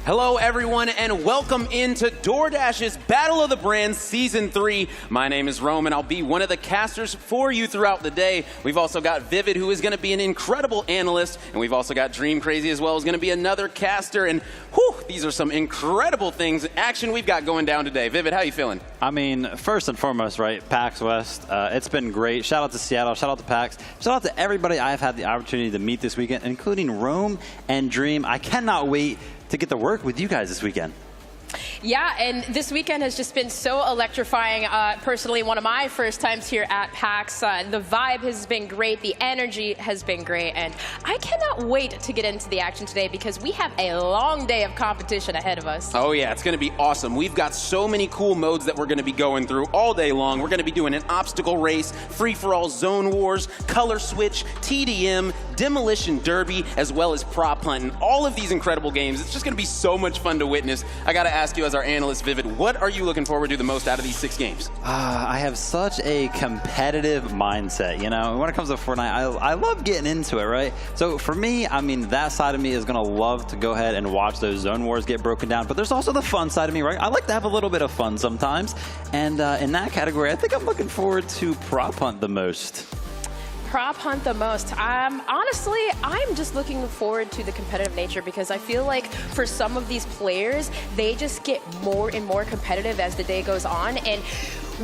Hello, everyone, and welcome into DoorDash's Battle of the Brands Season 3. My name is Rome, and I'll be one of the casters for you throughout the day. We've also got Vivid, who is going to be an incredible analyst, and we've also got Dream Crazy as well, who's going to be another caster. And whew, these are some incredible things, action we've got going down today. Vivid, how you feeling? I mean, first and foremost, right, PAX West, it's been great. Shout out to Seattle, shout out to PAX, shout out to everybody I've had the opportunity to meet this weekend, including Rome and Dream. I cannot wait to get to work with you guys this weekend. Yeah, and this weekend has just been so electrifying. Personally, one of my first times here at PAX. The vibe has been great. The energy has been great. And I cannot wait to get into the action today because we have a long day of competition ahead of us. Oh, yeah, it's going to be awesome. We've got so many cool modes that we're going to be going through all day long. We're going to be doing an obstacle race, free-for-all zone wars, color switch, TDM, demolition derby, as well as prop hunt. And all of these incredible games. It's just going to be so much fun to witness. I got to ask you as our analyst, Vivid, what are you looking forward to the most out of these 6 games? I have such a competitive mindset, you know. When it comes to Fortnite, I love getting into it, right? So for me, I mean, that side of me is going to love to go ahead and watch those zone wars get broken down. But there's also the fun side of me, right? I like to have a little bit of fun sometimes. And in that category, I think I'm looking forward to prop hunt the most. Prop hunt the most. Honestly, I'm just looking forward to the competitive nature because I feel like for some of these players, they just get more and more competitive as the day goes on. And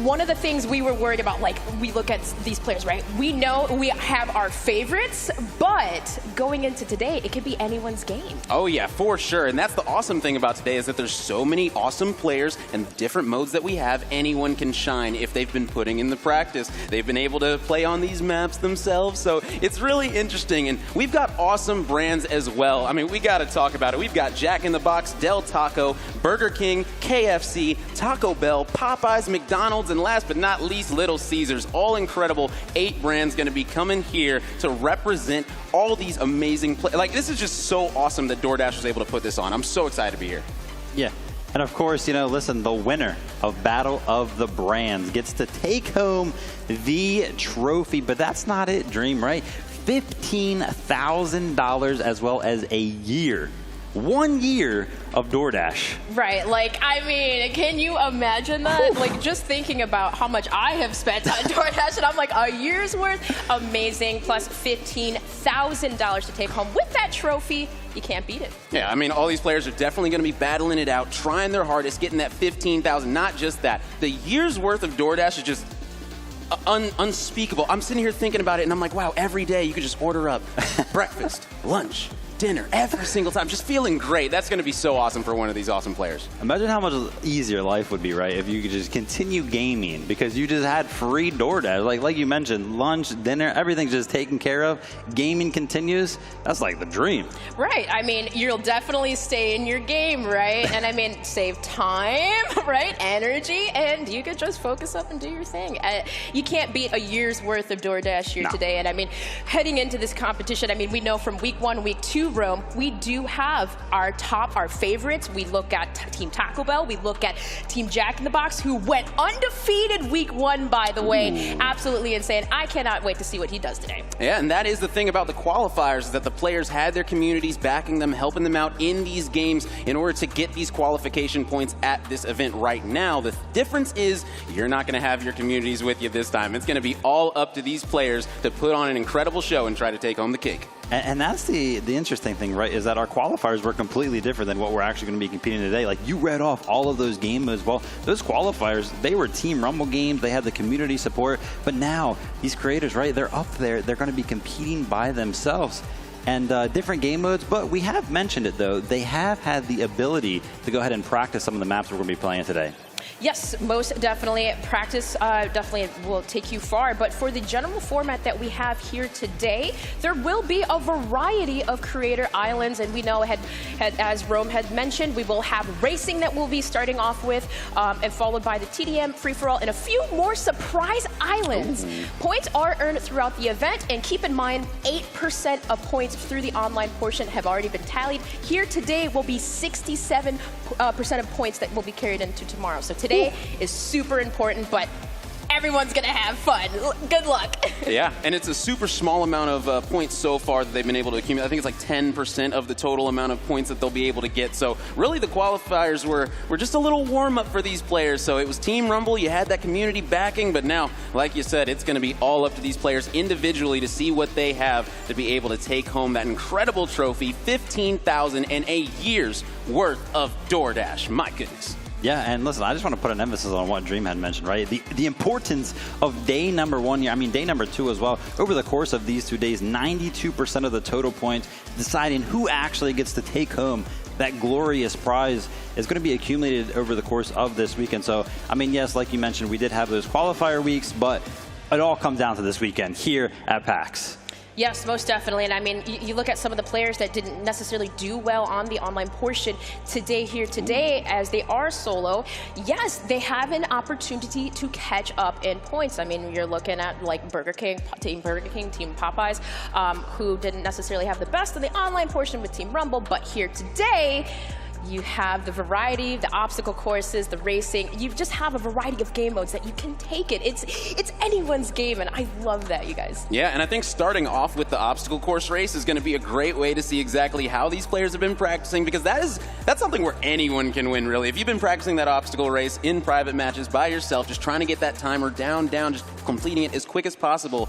one of the things we were worried about, like, we look at these players, right? We know we have our favorites, but going into today, it could be anyone's game. Oh, yeah, for sure. And that's the awesome thing about today is that there's so many awesome players and different modes that we have. Anyone can shine if they've been putting in the practice. They've been able to play on these maps themselves, so it's really interesting. And we've got awesome brands as well. I mean, we got to talk about it. We've got Jack in the Box, Del Taco, Burger King, KFC, Taco Bell, Popeyes, McDonald's, McDonald's, and last but not least, Little Caesars. All incredible 8 brands going to be coming here to represent all these amazing like, this is just so awesome that DoorDash was able to put this on. I'm so excited to be here. Yeah. And of course, you know, listen, the winner of Battle of the Brands gets to take home the trophy, but that's not it, Dream, right? $15,000 as well as a year. 1 year of DoorDash. Right, like, I mean, can you imagine that? Like, just thinking about how much I have spent on DoorDash, and I'm like, a year's worth? Amazing, plus $15,000 to take home with that trophy. You can't beat it. Yeah, I mean, all these players are definitely going to be battling it out, trying their hardest, getting that $15,000. Not just that. The year's worth of DoorDash is just unspeakable. I'm sitting here thinking about it, and I'm like, wow, every day you could just order up breakfast, lunch, dinner, every single time. Just feeling great. That's going to be so awesome for one of these awesome players. Imagine how much easier life would be, right, if you could just continue gaming because you just had free DoorDash. Like you mentioned, lunch, dinner, everything's just taken care of. Gaming continues. That's like the dream. Right. I mean, you'll definitely stay in your game, right? And I mean, save time, right? Energy, and you could just focus up and do your thing. You can't beat a year's worth of DoorDash here today. And I mean, heading into this competition, I mean, we know from week 1, week 2, Rome, we do have our favorites. We look at Team Taco Bell. We look at Team Jack in the Box, who went undefeated week 1, by the way. Absolutely insane. I cannot wait to see what he does today. Yeah, and that is the thing about the qualifiers, is that the players had their communities backing them, helping them out in these games in order to get these qualification points at this event right now. The difference is you're not going to have your communities with you this time. It's going to be all up to these players to put on an incredible show and try to take home the cake. And that's the interesting thing, right, is that our qualifiers were completely different than what we're actually going to be competing today. Like, you read off all of those game modes. Well, those qualifiers, they were Team Rumble games. They had the community support. But now, these creators, right, they're up there. They're going to be competing by themselves. And different game modes, but we have mentioned it, though. They have had the ability to go ahead and practice some of the maps we're going to be playing today. Yes, most definitely. Practice definitely will take you far. But for the general format that we have here today, there will be a variety of creator islands. And we know, as Rome had mentioned, we will have racing that we'll be starting off with, and followed by the TDM, free-for-all, and a few more surprise islands. Points are earned throughout the event. And keep in mind, 8% of points through the online portion have already been tallied. Here today will be 67% of points that will be carried into tomorrow. So today is super important, but everyone's going to have fun. Good luck. Yeah, and it's a super small amount of points so far that they've been able to accumulate. I think it's like 10% of the total amount of points that they'll be able to get. So really the qualifiers were just a little warm-up for these players. So it was Team Rumble. You had that community backing, but now, like you said, it's going to be all up to these players individually to see what they have to be able to take home that incredible trophy, $15,000 and a year's worth of DoorDash. My goodness. Yeah, and listen, I just want to put an emphasis on what Dream had mentioned, right? The importance of day number 1, I mean, day number 2 as well. Over the course of these 2 days, 92% of the total points deciding who actually gets to take home that glorious prize is going to be accumulated over the course of this weekend. So, I mean, yes, like you mentioned, we did have those qualifier weeks, but it all comes down to this weekend here at PAX. Yes, most definitely. And I mean, you look at some of the players that didn't necessarily do well on the online portion today, as they are solo. Yes, they have an opportunity to catch up in points. I mean, you're looking at like Team Popeyes, who didn't necessarily have the best in the online portion with Team Rumble, but here today, you have the variety, the obstacle courses, the racing. You just have a variety of game modes that you can take it. It's anyone's game, and I love that, you guys. Yeah, and I think starting off with the obstacle course race is going to be a great way to see exactly how these players have been practicing, because that's something where anyone can win, really. If you've been practicing that obstacle race in private matches by yourself, just trying to get that timer down, just completing it as quick as possible,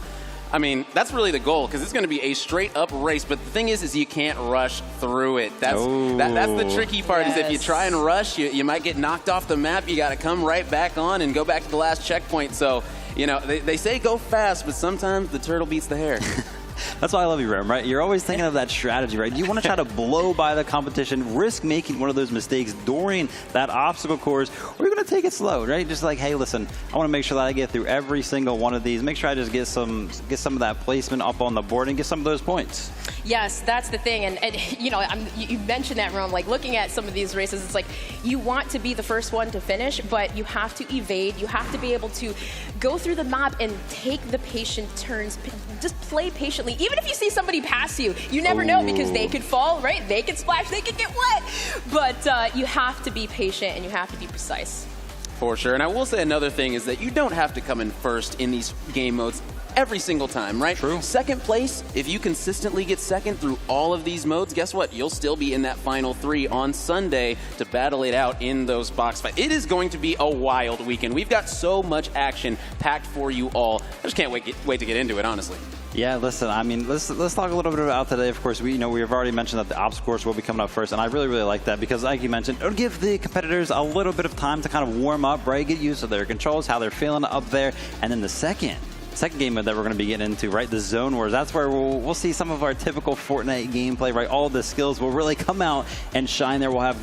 I mean, that's really the goal, because it's going to be a straight-up race. But the thing is you can't rush through it. That's the tricky part, is if you try and rush, you might get knocked off the map. You got to come right back on and go back to the last checkpoint. So, you know, they say go fast, but sometimes the turtle beats the hare. That's why I love you, Rome, right? You're always thinking of that strategy, right? You want to try to blow by the competition, risk making one of those mistakes during that obstacle course, or you're going to take it slow, right? Just like, hey, listen, I want to make sure that I get through every single one of these. Make sure I just get some of that placement up on the board and get some of those points. Yes, that's the thing. And you know, you mentioned that, Rome, like looking at some of these races, it's like you want to be the first one to finish, but you have to evade. You have to be able to go through the map and take the patient turns. Just play patiently. Even if you see somebody pass you, you never know, because they could fall, right? They could splash, they could get wet. But you have to be patient and you have to be precise. For sure. And I will say another thing is that you don't have to come in first in these game modes every single time, right? True. Second place, if you consistently get second through all of these modes, guess what? You'll still be in that final 3 on Sunday to battle it out in those box fights. It is going to be a wild weekend. We've got so much action packed for you all. I just can't wait to get into it, honestly. Yeah, listen, I mean, let's talk a little bit about today. Of course, we've already mentioned that the obstacle course will be coming up first, and I really like that because, like you mentioned, it'll give the competitors a little bit of time to kind of warm up, right? Get used to their controls, how they're feeling up there, and then the second game that we're going to be getting into, right, the Zone Wars. That's where we'll see some of our typical Fortnite gameplay, right? All the skills will really come out and shine there. We'll have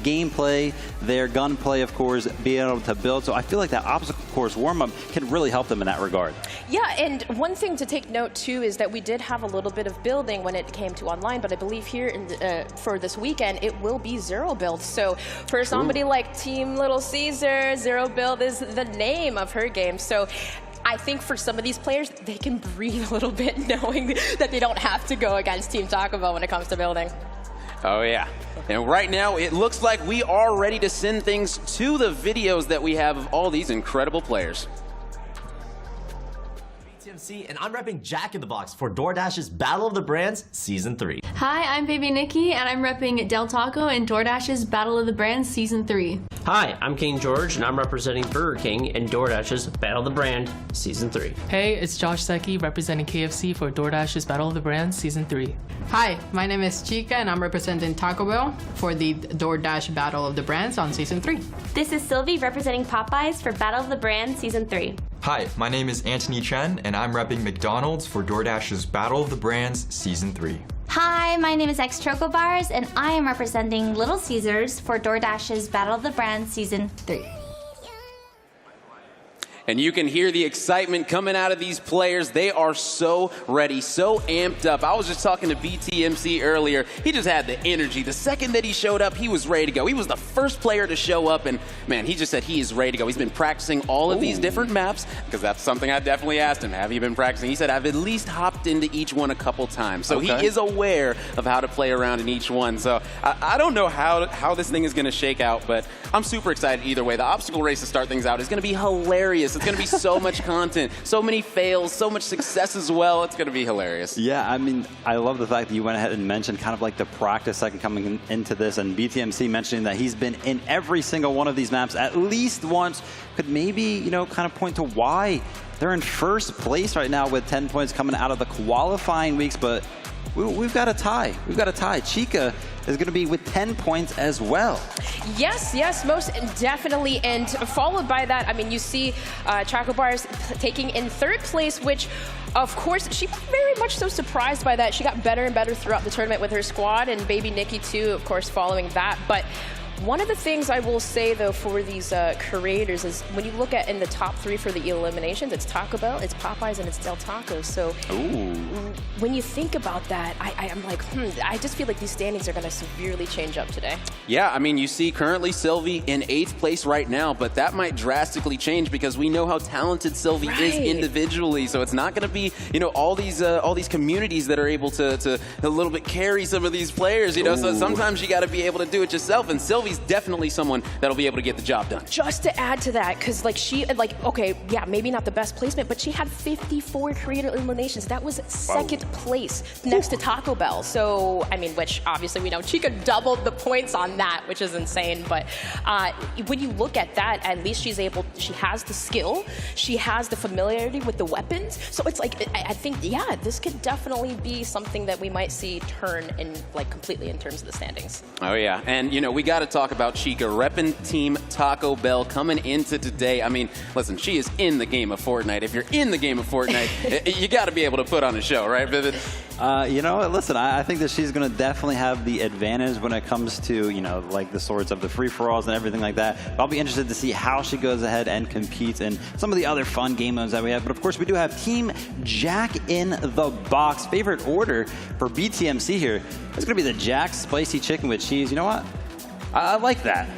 gameplay there, gunplay, of course, being able to build. So I feel like that obstacle course warm-up can really help them in that regard. Yeah, and one thing to take note, too, is that we did have a little bit of building when it came to online, but I believe here for this weekend, it will be zero build. So for somebody like Team Little Caesar, zero build is the name of her game. So I think for some of these players, they can breathe a little bit knowing that they don't have to go against Team Taco Bell when it comes to building. Oh, yeah. And right now, it looks like we are ready to send things to the videos that we have of all these incredible players. And I'm repping Jack in the Box for DoorDash's Battle of the Brands Season 3. Hi, I'm Baby Nikki, and I'm repping Del Taco in DoorDash's Battle of the Brands Season 3. Hi, I'm King George, and I'm representing Burger King in DoorDash's Battle of the Brand Season 3. Hey, it's Josh Secchi representing KFC for DoorDash's Battle of the Brands Season 3. Hi, my name is Chica, and I'm representing Taco Bell for the DoorDash Battle of the Brands on Season 3. This is Sylvie representing Popeyes for Battle of the Brands Season 3. Hi, my name is Anthony Chen, and I'm repping McDonald's for DoorDash's Battle of the Brands Season 3. Hi, my name is X Choco Bars, and I am representing Little Caesars for DoorDash's Battle of the Brands Season 3. And you can hear the excitement coming out of these players. They are so ready, so amped up. I was just talking to BTMC earlier. He just had the energy. The second that he showed up, he was ready to go. He was the first player to show up, and man, he just said he is ready to go. He's been practicing all of these different maps, because that's something I definitely asked him. Have you been practicing? He said, I've at least hopped into each one a couple times. So he is aware of how to play around in each one. So I don't know how this thing is going to shake out, but I'm super excited either way. The obstacle race to start things out is going to be hilarious. It's going to be so much content, so many fails, so much success as well. It's going to be hilarious. Yeah, I mean, I love the fact that you went ahead and mentioned kind of like the practice second coming into this, and BTMC mentioning that he's been in every single one of these maps at least once. Could maybe, you know, kind of point to why they're in first place right now with 10 points coming out of the qualifying weeks, but we've got a tie. We've got a tie. Chica is going to be with 10 points as well. Yes, most definitely. And followed by that, I mean, you see Choco Bars taking in third place, which, of course, she was very much so surprised by that. She got better and better throughout the tournament with her squad, and Baby Nikki, too, of course, following that. But one of the things I will say, though, for these creators is when you look at in the top 3 for the eliminations, it's Taco Bell, it's Popeyes, and it's Del Taco. So when you think about that, I'm like, I just feel like these standings are going to severely change up today. Yeah, I mean, you see currently Sylvie in 8th place right now, but that might drastically change because we know how talented Sylvie is individually. So it's not going to be, you know, all these communities that are able to a little bit carry some of these players, you know. So sometimes you got to be able to do it yourself, and Sylvie's definitely someone that'll be able to get the job done. Just to add to that, because okay, yeah, maybe not the best placement, but she had 54 creator eliminations. That was second place next to Taco Bell. So, I mean, which obviously we know Chica doubled the points on that, which is insane. But when you look at that, at least she has the skill, she has the familiarity with the weapons. So it's like, I think, yeah, this could definitely be something that we might see turn in, like, completely in terms of the standings. Oh, yeah. And, you know, we got to talk talk about Chica, repping Team Taco Bell coming into today. I mean, listen, she is in the game of Fortnite. If you're in the game of Fortnite, you got to be able to put on a show, right, Vivid? You know what? Listen, I think that she's going to definitely have the advantage when it comes to, you know, like the sorts of the free-for-alls and everything like that. But I'll be interested to see how she goes ahead and competes in some of the other fun game modes that we have. But of course, we do have Team Jack in the Box. Favorite order for BTMC here is going to be the Jack Spicy Chicken with Cheese. You know what? I like that.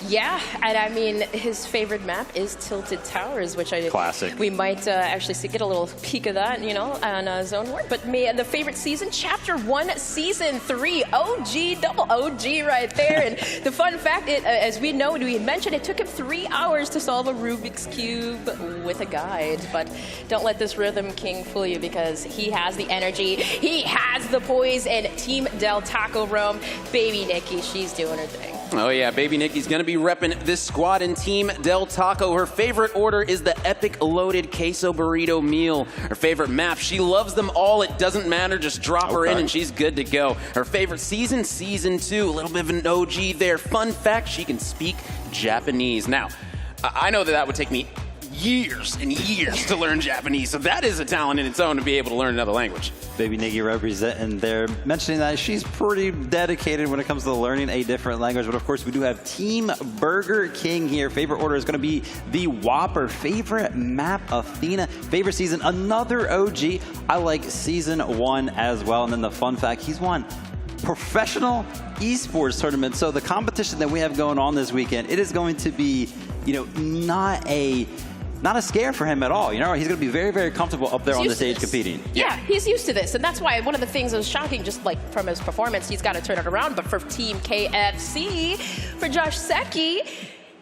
Yeah, and I mean, his favorite map is Tilted Towers, which Classic. We might actually get a little peek of that, you know, on Zone War. But the favorite season, Chapter 1, Season 3, OG, double OG right there. And the fun fact, as we know, we mentioned, it took him 3 hours to solve a Rubik's Cube with a guide. But don't let this Rhythm King fool you, because he has the energy, he has the poise, and Team Del Taco Rome, Baby Nikki, she's doing her thing. Oh yeah, Baby Nikki's gonna be repping this squad in Team Del Taco. Her favorite order is the epic loaded queso burrito meal. Her favorite map, she loves them all. It doesn't matter, just drop her in and she's good to go. Her favorite season, Season 2, a little bit of an OG there. Fun fact, she can speak Japanese. Now, I know that would take me years and years to learn Japanese, so that is a talent in its own to be able to learn another language. Baby Nikki representing there, mentioning that she's pretty dedicated when it comes to learning a different language. But of course, we do have Team Burger King here. Favorite order is going to be the Whopper. Favorite map, Athena. Favorite season, another OG. I like Season 1 as well. And then the fun fact, he's won professional esports tournament. So the competition that we have going on this weekend, it is going to be, you know, not a scare for him at all. You know, he's going to be very, very comfortable up there on the stage competing. Yeah, he's used to this, and that's why one of the things that was shocking, just like from his performance, he's got to turn it around. But for Team KFC, for Josh Secchi,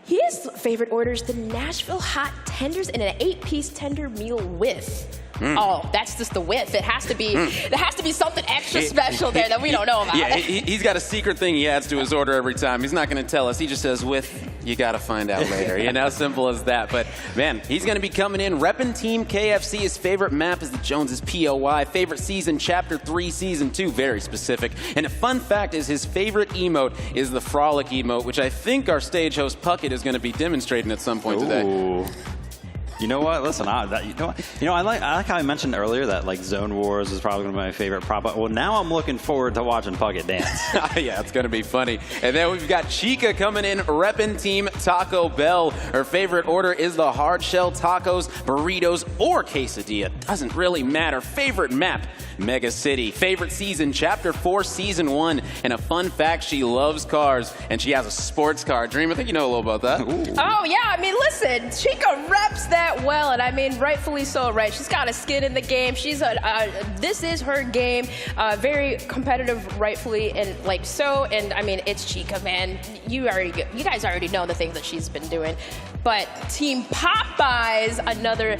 his favorite order is the Nashville Hot Tenders in an 8-piece tender meal with. Oh, that's just the width. It has to be. There has to be something extra special there that we don't know about. Yeah, he's got a secret thing he adds to his order every time. He's not going to tell us. He just says, "With." You got to find out later. You know, simple as that. But man, he's going to be coming in repping Team KFC. His favorite map is the Joneses POI. Favorite season, Chapter 3, Season 2, very specific. And a fun fact is his favorite emote is the Frolic emote, which I think our stage host Puckett is going to be demonstrating at some point today. You know what? Listen, I like how I mentioned earlier that like Zone Wars is probably going to be my favorite prop. Well, now I'm looking forward to watching Puckett dance. Yeah, it's going to be funny. And then we've got Chica coming in, repping Team Taco Bell. Her favorite order is the hard shell tacos, burritos, or quesadilla. Doesn't really matter. Favorite map, Mega City. Favorite season, Chapter 4, Season 1. And a fun fact, she loves cars, and she has a sports car. Dream, I think you know a little about that. Ooh. Oh, yeah. I mean, listen, Chica reps that well, and I mean, rightfully so, right? She's got a skin in the game. She's this is her game. Very competitive, rightfully, and like so. And I mean, it's Chica, man. You guys already know the things that she's been doing. But Team Popeyes, another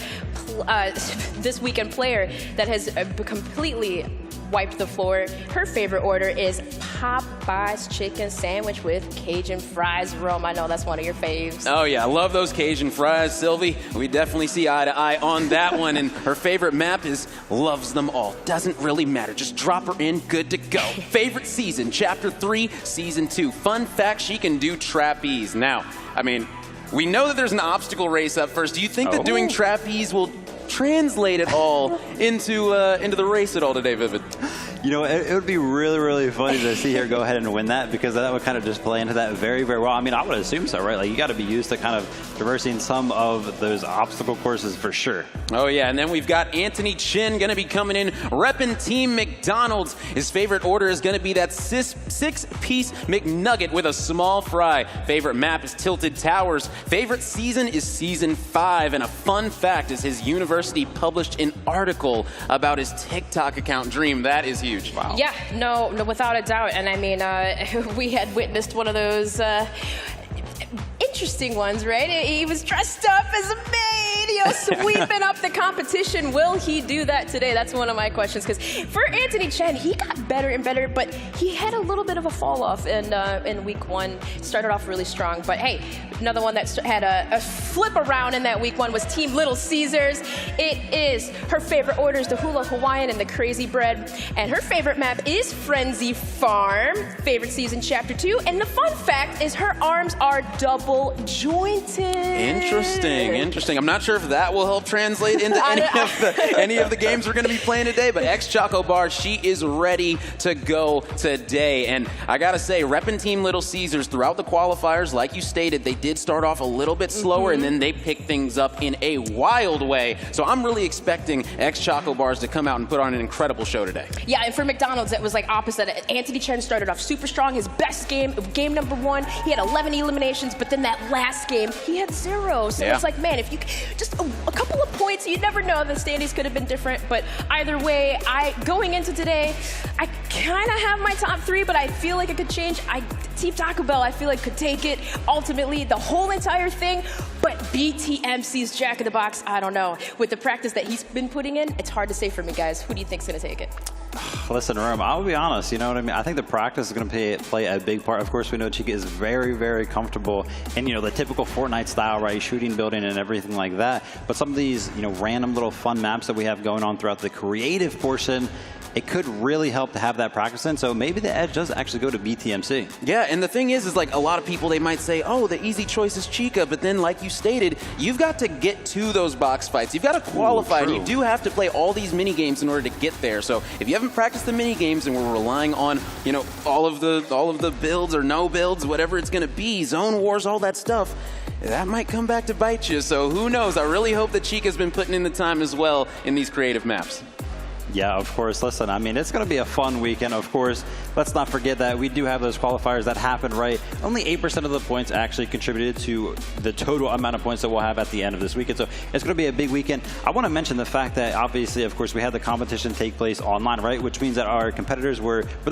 this weekend player that has completely wiped the floor. Her favorite order is Popeye's chicken sandwich with Cajun fries. Rome, I know that's one of your faves. Oh yeah, I love those Cajun fries, Sylvie. We definitely see eye to eye on that one. And her favorite map is loves them all. Doesn't really matter. Just drop her in, good to go. Favorite season, Chapter 3, Season 2. Fun fact, she can do trapeze. Now, I mean, we know that there's an obstacle race up first. Do you think that doing trapeze will translate it all into the race at all today, Vivid? You know, it would be really, really funny to see her go ahead and win that, because that would kind of just play into that very, very well. I mean, I would assume so, right? Like, you got to be used to kind of traversing some of those obstacle courses for sure. Oh, yeah. And then we've got Anthony Chin going to be coming in, repping Team McDonald's. His favorite order is going to be that 6-piece McNugget with a small fry. Favorite map is Tilted Towers. Favorite season is Season 5. And a fun fact is his university published an article about his TikTok account. Dream, that is huge. Wow. Yeah, no, without a doubt. And I mean, we had witnessed one of those interesting ones, right? He was dressed up as a maid, Theo sweeping up the competition. Will he do that today? That's one of my questions. Because for Anthony Chen, he got better and better, but he had a little bit of a fall off in week 1. Started off really strong. But hey, another one that had a flip around in that week 1 was Team Little Caesars. It is her favorite orders, the Hula Hawaiian and the Crazy Bread. And her favorite map is Frenzy Farm. Favorite season, Chapter 2. And the fun fact is her arms are double jointed. Interesting. I'm not sure if that will help translate into any of the games we're going to be playing today, but X Choco Bar, she is ready to go today. And I got to say, repping Team Little Caesars throughout the qualifiers, like you stated, they did start off a little bit slower, and then they picked things up in a wild way. So I'm really expecting X Choco Bars to come out and put on an incredible show today. Yeah, and for McDonald's, it was like opposite. Anthony Chen started off super strong. His best game number 1, he had 11 eliminations, but then that last game, he had 0. So it's like, man, if you just a couple of points, you never know. The standings could have been different, but either way, going into today, I kind of have my top 3, but I feel like it could change. Team Taco Bell, I feel like could take it ultimately, the whole entire thing, but BTMC's Jack in the Box, I don't know. With the practice that he's been putting in, it's hard to say for me, guys. Who do you think's gonna take it? Listen, Rome, I'll be honest, you know what I mean? I think the practice is going to play a big part. Of course, we know Chica is very, very comfortable in, the typical Fortnite style, right? Shooting, building, and everything like that. But some of these, random little fun maps that we have going on throughout the creative portion, it could really help to have that practice in. So maybe the edge does actually go to BTMC. Yeah, and the thing is like a lot of people, they might say, oh, the easy choice is Chica. But then like you stated, you've got to get to those box fights. You've got to qualify, and you do have to play all these mini games in order to get there. So if you haven't practiced the mini games and we're relying on, all of the builds or no builds, whatever it's going to be, zone wars, all that stuff, that might come back to bite you. So who knows? I really hope that Chica's been putting in the time as well in these creative maps. Yeah, of course. Listen, I mean, it's going to be a fun weekend, of course. Let's not forget that we do have those qualifiers that happen, right? Only 8% of the points actually contributed to the total amount of points that we'll have at the end of this weekend. So it's going to be a big weekend. I want to mention the fact that, obviously, of course, we had the competition take place online, right? Which means that our competitors they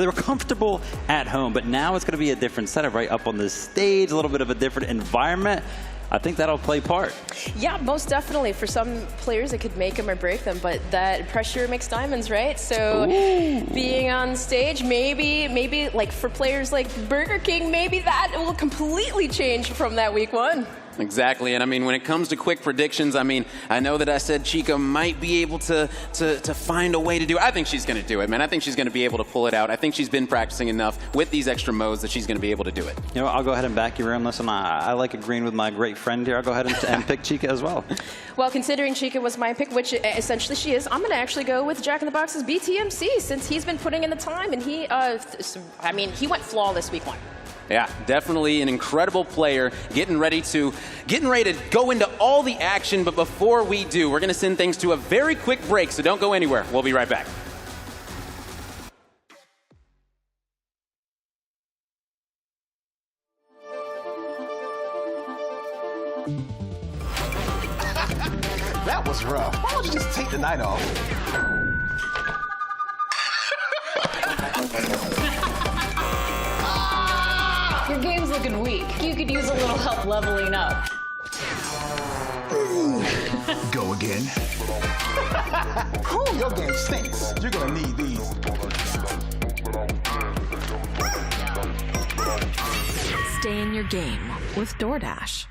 were comfortable at home. But now it's going to be a different setup, right? Up on the stage, a little bit of a different environment. I think that'll play part. Yeah, most definitely. For some players, it could make them or break them, but that pressure makes diamonds, right? So being on stage, maybe like for players like Burger King, maybe that will completely change from that week 1. Exactly, and I mean, when it comes to quick predictions, I mean, I know that I said Chica might be able to find a way to do it. I think she's going to do it, man. I think she's going to be able to pull it out. I think she's been practicing enough with these extra modes that she's going to be able to do it. I'll go ahead and back you, Ram. Listen, I like agreeing with my great friend here. I'll go ahead and pick Chica as well. Well, considering Chica was my pick, which essentially she is, I'm going to actually go with Jack in the Box's BTMC since he's been putting in the time, and he went flawless week 1. Yeah, definitely an incredible player, getting ready to go into all the action. But before we do, we're going to send things to a very quick break, so don't go anywhere. We'll be right back. That was rough. Why don't you just take the night off? Your game's looking weak. You could use a little help leveling up. Go again. Whew, your game stinks. You're gonna need these. Stay in your game with DoorDash.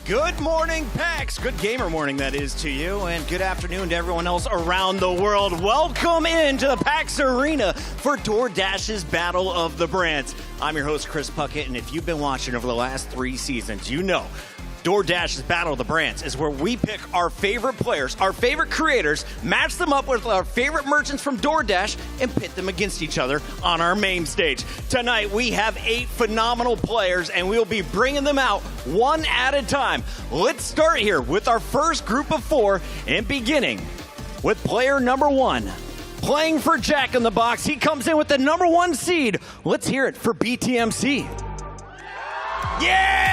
Good morning, PAX. Good gamer morning, that is, to you. And good afternoon to everyone else around the world. Welcome into the PAX Arena for DoorDash's Battle of the Brands. I'm your host, Chris Puckett, and if you've been watching over the last 3 seasons, you know DoorDash's Battle of the Brands is where we pick our favorite players, our favorite creators, match them up with our favorite merchants from DoorDash, and pit them against each other on our main stage. Tonight, we have 8 phenomenal players, and we'll be bringing them out one at a time. Let's start here with our first group of 4, and beginning with player number 1. Playing for Jack in the Box, he comes in with the number 1 seed. Let's hear it for BTMC. Yeah!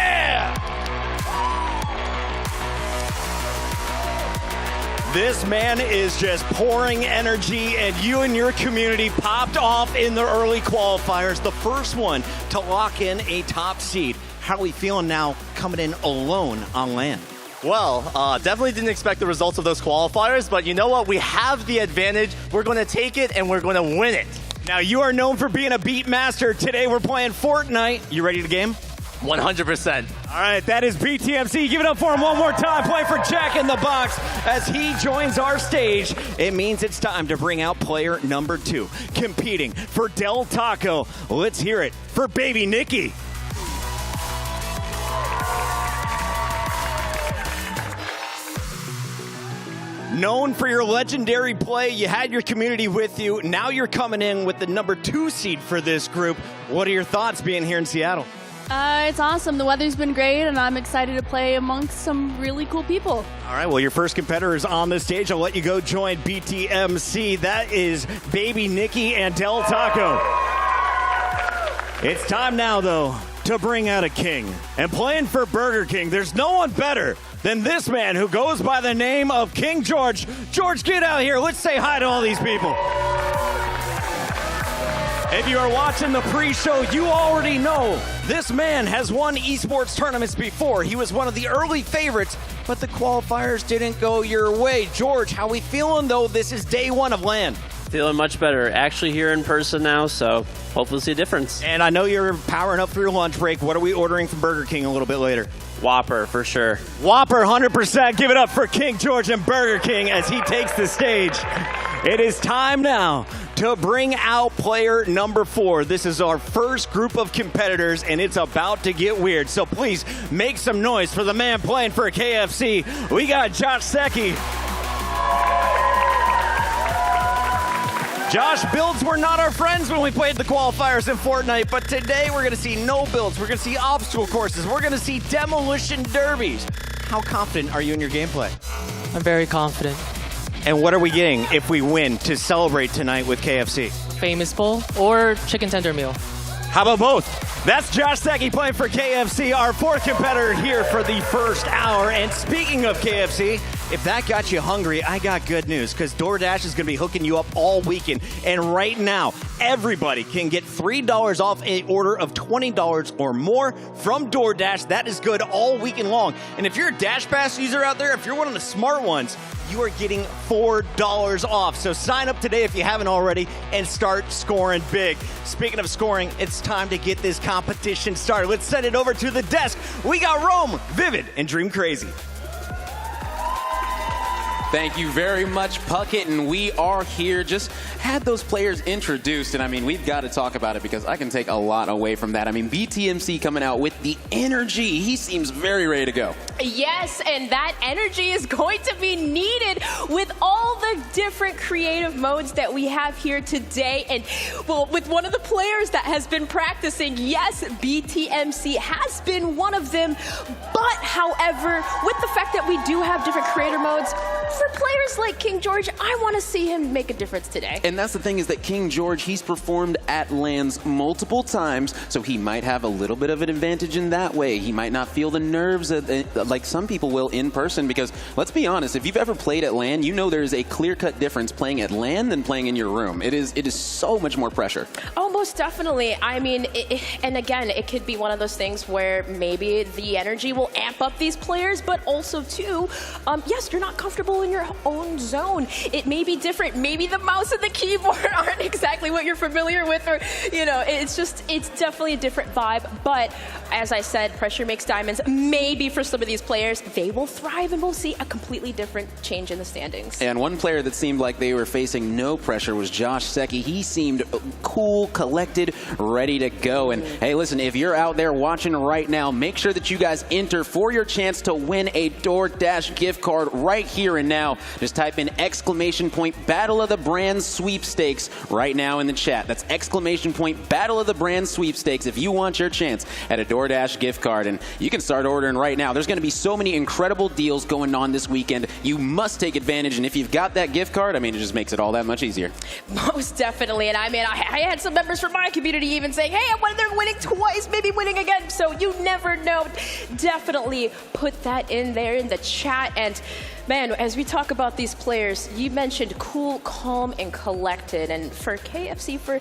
This man is just pouring energy, and you and your community popped off in the early qualifiers, the first one to lock in a top seed. How are we feeling now coming in alone on LAN? Well, definitely didn't expect the results of those qualifiers, but you know what? We have the advantage. We're going to take it, and we're going to win it. Now, you are known for being a beat master. Today, we're playing Fortnite. You ready to game? 100%. All right, that is BTMC. Give it up for him one more time. Play for Jack in the Box as he joins our stage. It means it's time to bring out player number 2. Competing for Del Taco. Let's hear it for Baby Nikki. Known for your legendary play, you had your community with you. Now you're coming in with the number 2 seed for this group. What are your thoughts being here in Seattle? It's awesome. The weather's been great, and I'm excited to play amongst some really cool people. All right, well, your first competitor is on the stage. I'll let you go join BTMC. That is Baby Nikki and Del Taco. It's time now, though, to bring out a king. And playing for Burger King, there's no one better than this man who goes by the name of King George. George, get out here. Let's say hi to all these people. If you are watching the pre-show, you already know this man has won esports tournaments before. He was one of the early favorites, but the qualifiers didn't go your way. George, how we feeling, though? This is day 1 of LAN. Feeling much better. Actually here in person now, so hopefully we'll see a difference. And I know you're powering up for your lunch break. What are we ordering from Burger King a little bit later? Whopper, for sure. Whopper, 100%. Give it up for King George and Burger King as he takes the stage. It is time now to bring out player number 4. This is our first group of competitors, and it's about to get weird. So please make some noise for the man playing for KFC. We got Josh Secchi. Josh, builds were not our friends when we played the qualifiers in Fortnite, but today we're going to see no builds. We're going to see obstacle courses. We're going to see demolition derbies. How confident are you in your gameplay? I'm very confident. And what are we getting if we win to celebrate tonight with KFC? Famous bowl or chicken tender meal? How about both? That's Josh Secchi playing for KFC, our 4th competitor here for the first hour. And speaking of KFC, if that got you hungry, I got good news, because DoorDash is going to be hooking you up all weekend. And right now, everybody can get $3 off an order of $20 or more from DoorDash. That is good all weekend long. And if you're a Dash Pass user out there, if you're one of the smart ones, you are getting $4 off. So sign up today if you haven't already and start scoring big. Speaking of scoring, it's time to get this competition started. Let's send it over to the desk. We got Rome, Vivid, and Dream Crazy. Thank you very much, Puckett, and we are here. Just had those players introduced, and I mean, we've got to talk about it because I can take a lot away from that. I mean, BTMC coming out with the energy. He seems very ready to go. Yes, and that energy is going to be needed with all the different creative modes that we have here today. And well, with one of the players that has been practicing, yes, BTMC has been one of them. But however, with the fact that we do have different creator modes, for players like King George, I want to see him make a difference today. And that's the thing, is that King George, he's performed at LANs multiple times, so he might have a little bit of an advantage in that way. He might not feel the nerves like some people will in person, because let's be honest, if you've ever played at LAN, you know there's a clear-cut difference playing at LAN than playing in your room. It is so much more pressure. Oh, most definitely. I mean, and again, it could be one of those things where maybe the energy will amp up these players, but also too, yes, you're not comfortable in your own zone. It may be different. Maybe the mouse and the keyboard aren't exactly what you're familiar with, or, you know, it's definitely a different vibe. But as I said, pressure makes diamonds. Maybe for some of these players, they will thrive and we'll see a completely different change in the standings. And one player that seemed like they were facing no pressure was Josh Secchi. He seemed cool, collected, ready to go. And hey, listen, if you're out there watching right now, make sure that you guys enter for your chance to win a DoorDash gift card right here and now. Just type in ! Battle of the Brands Sweepstakes right now in the chat. That's ! Battle of the Brands Sweepstakes if you want your chance at a DoorDash gift card. And you can start ordering right now. There's going to be so many incredible deals going on this weekend. You must take advantage. And if you've got that gift card, I mean, it just makes it all that much easier. Most definitely. And I mean, I had some members from my community even saying, hey, when they're winning twice, maybe winning again. So you never know. Definitely put that in there in the chat. And man, as we talk about these players, you mentioned cool, calm, and collected. And for KFC, for